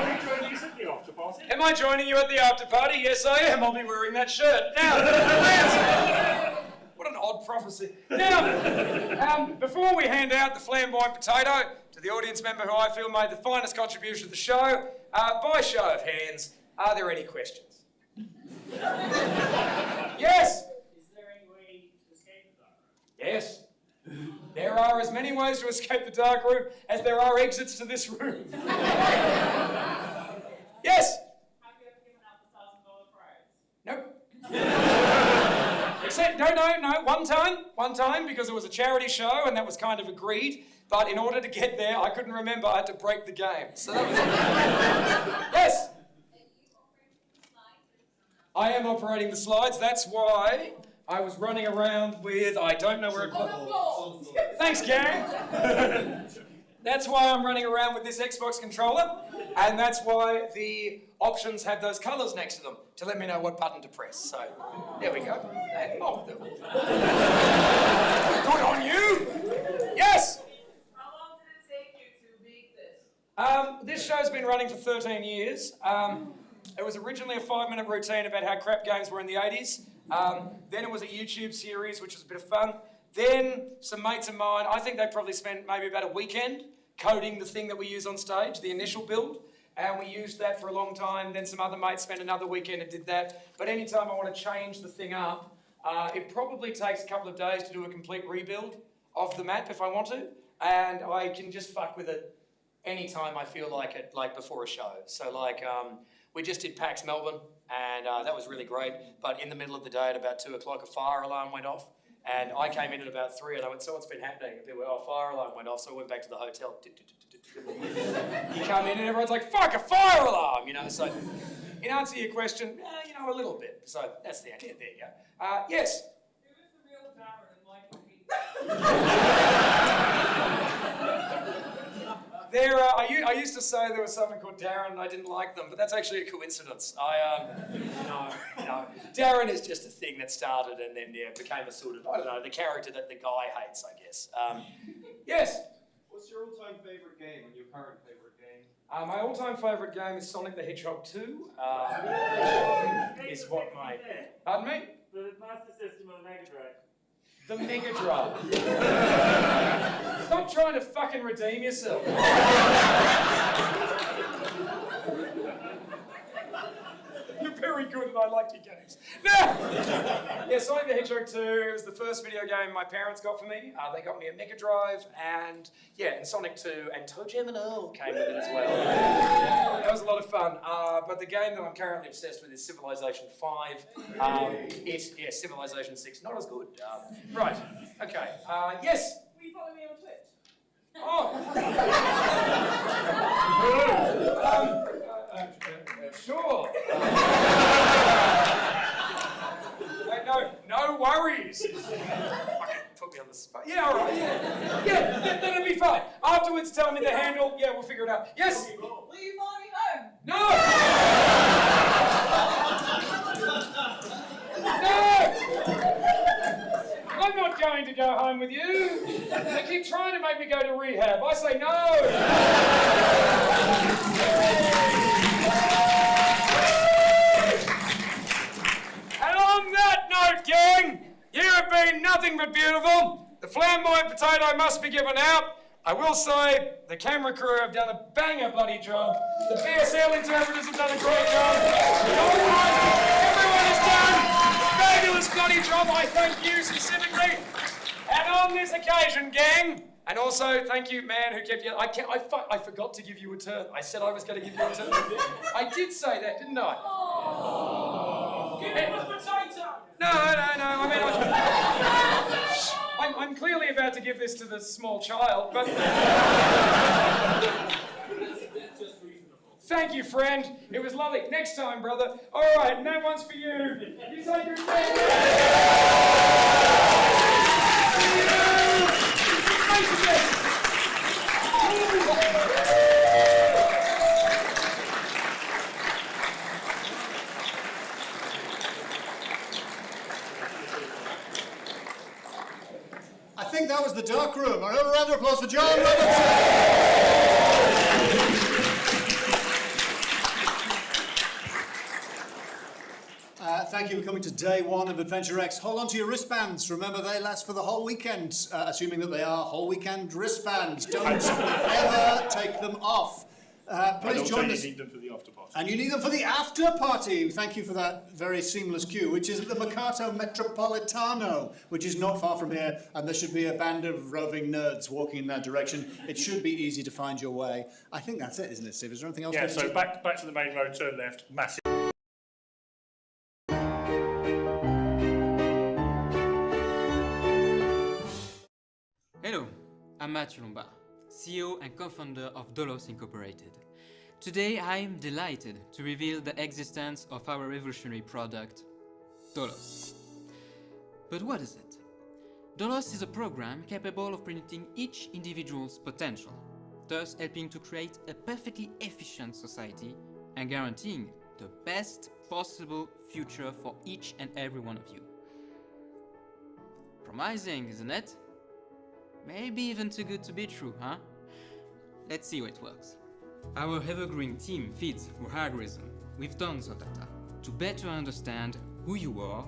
you joining us at the after party? Am I joining you at the after party? Yes, I am. I'll be wearing that shirt. Now, what an odd prophecy. Now, before we hand out the flamboyant potato to the audience member who I feel made the finest contribution to the show, by show of hands, are there any questions? Yes? Is there any way to escape the dark room? Yes. There are as many ways to escape the dark room as there are exits to this room. Yes? Have you ever given out the $1,000 prize? Nope. Except, no, one time, because it was a charity show and that was kind of agreed, but in order to get there, I couldn't remember, I had to break the game. So that was it. Yes? I am operating the slides, that's why I was running around with, I don't know where it was. Thanks, gang. That's why I'm running around with this Xbox controller, and that's why the options have those colours next to them to let me know what button to press. So, there we go. Good on you. Yes? How long did it take you to make this? This show's been running for 13 years. It was originally a 5-minute routine about how crap games were in the 80s. Then it was a YouTube series, which was a bit of fun. Then some mates of mine, I think they probably spent maybe about a weekend coding the thing that we use on stage, the initial build. And we used that for a long time. Then some other mates spent another weekend and did that. But anytime I want to change the thing up, it probably takes a couple of days to do a complete rebuild of the map if I want to. And I can just fuck with it anytime I feel like it, like before a show. So like, we just did PAX Melbourne, and that was really great. But in the middle of the day at about 2 o'clock, a fire alarm went off. And I came in at about 3, and I went, so what's been happening? And people went, oh, fire alarm went off, so I went back to the hotel. You come in and everyone's like, fuck, a fire alarm, you know. So, in answer to your question, you know, a little bit. So that's the idea. There you go. Yes? Who is the real Darren and Michael There, I used to say there was someone called Darren and I didn't like them, but that's actually a coincidence. No. Darren is just a thing that started and then became a sort of, I don't know, the character that the guy hates, I guess. Yes? What's your all-time favourite game and your current favourite game? My all-time favourite game is Sonic the Hedgehog 2. Is what my... Pardon me? The Master System of the Mega Drive. The Mega Drive. Stop trying to fucking redeem yourself. You're very good and I like your games. Yeah, Sonic the Hedgehog 2 was the first video game my parents got for me. They got me a Mega Drive and Sonic 2 and Toe Jam and Earl came with it as well. That was a lot of fun. But the game that I'm currently obsessed with is Civilization 5. Civilization 6, not as good. Right, okay. Yes? Will you follow me on Twitch? Oh! Sure. No worries. Fucking put me on the spot. Yeah, all right. Yeah, that'll be fine. Afterwards, tell me the handle. Yeah, we'll figure it out. Yes. Will you follow me home? No. I'm not going to go home with you. They keep trying to make me go to rehab. I say no. And on that note, gang, you have been nothing but beautiful. The flamboyant potato must be given out. I will say the camera crew have done a banger bloody job. The PSL interpreters have done a great job. Everyone has done a fabulous bloody job. I thank you specifically. And on this occasion, gang, and also thank you, man, who kept you. I forgot to give you a turn. I said I was going to give you a turn. I did say that, didn't I? Give him a potato! No. I mean, I'm clearly about to give this to the small child, but... Thank you, friend. It was lovely. Next time, brother. All right, and that one's for you. You take your I think that was the dark room. A round of applause for John Robertson. Thank you for coming to day one of AdventureX. Hold on to your wristbands. Remember, they last for the whole weekend, assuming that they are whole weekend wristbands. Don't ever take them off. Please join us. You need them for the after party. And you need them for the after party. Thank you for that very seamless cue, which is at the Mercato Metropolitano, which is not far from here, and there should be a band of roving nerds walking in that direction. It should be easy to find your way. I think that's it, isn't it, Steve? Is there anything else? Yeah, so back to the main road, turn left, massive. Hello, I'm Matthew Lombard, CEO and co-founder of Dolos Incorporated. Today I am delighted to reveal the existence of our revolutionary product, Dolos. But what is it? Dolos is a program capable of predicting each individual's potential, thus helping to create a perfectly efficient society and guaranteeing the best possible future for each and every one of you. Promising, isn't it? Maybe even too good to be true, huh? Let's see how it works. Our ever-growing team feeds our algorithm with tons of data to better understand who you are,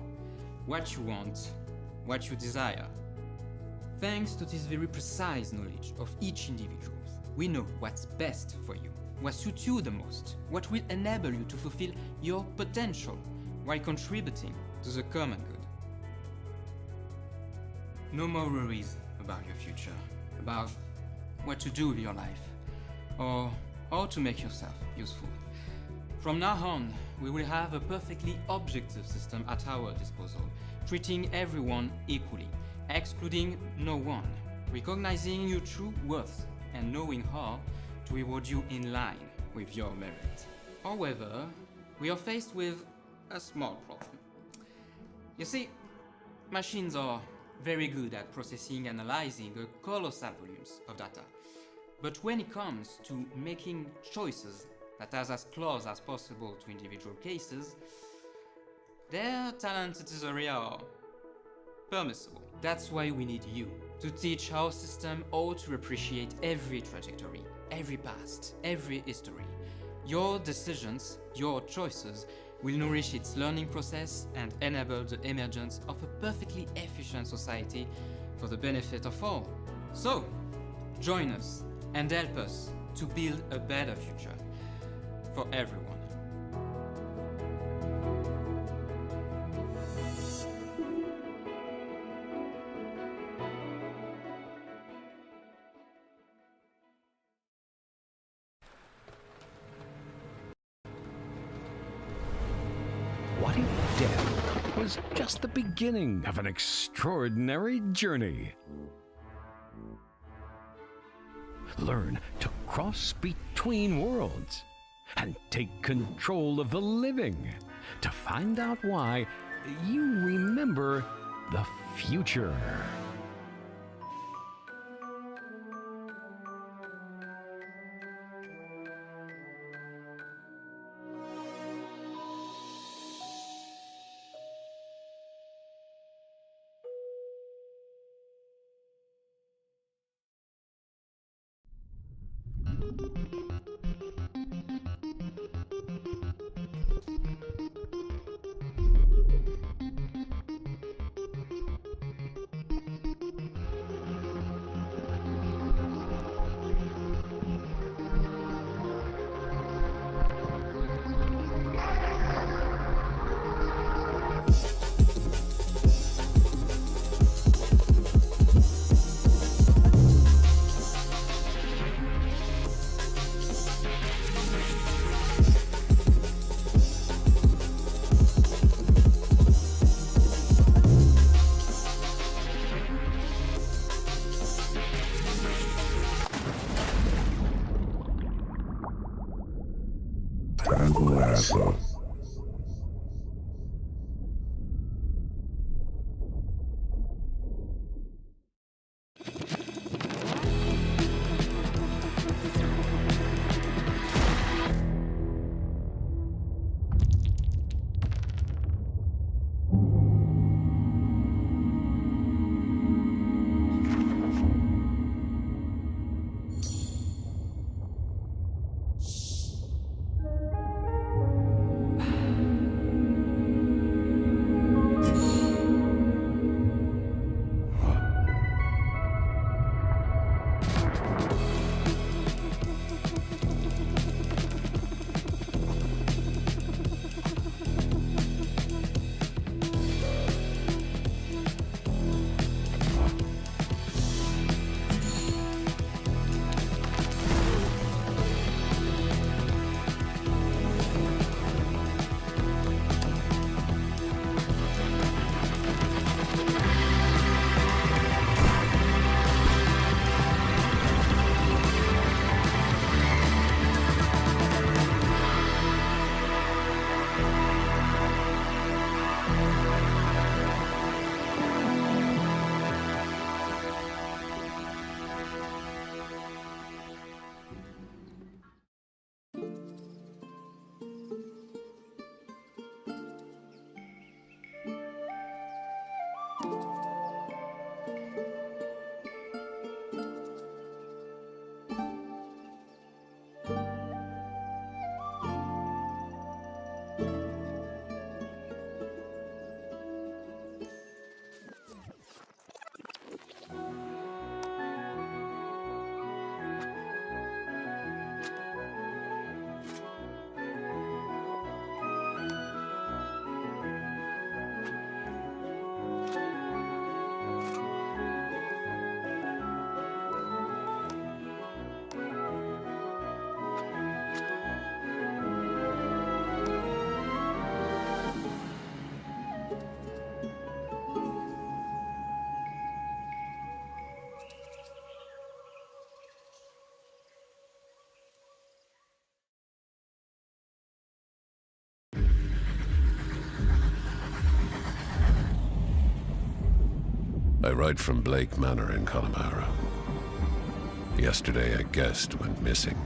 what you want, what you desire. Thanks to this very precise knowledge of each individual, we know what's best for you, what suits you the most, what will enable you to fulfill your potential while contributing to the common good. No more worries about your future, about what to do with your life, or how to make yourself useful. From now on, we will have a perfectly objective system at our disposal, treating everyone equally, excluding no one, recognizing your true worth and knowing how to reward you in line with your merit. However, we are faced with a small problem. You see, machines are very good at processing and analyzing a colossal volumes of data. But when it comes to making choices that are as close as possible to individual cases, their talents in this area are permissible. That's why we need you to teach our system how to appreciate every trajectory, every past, every history. Your decisions, your choices will nourish its learning process and enable the emergence of a perfectly efficient society for the benefit of all. So, join us and help us to build a better future for everyone. What if death was just the beginning of an extraordinary journey? Learn to cross between worlds and take control of the living. To find out why, you remember the future. I write from Blake Manor in Connemara. Yesterday, a guest went missing.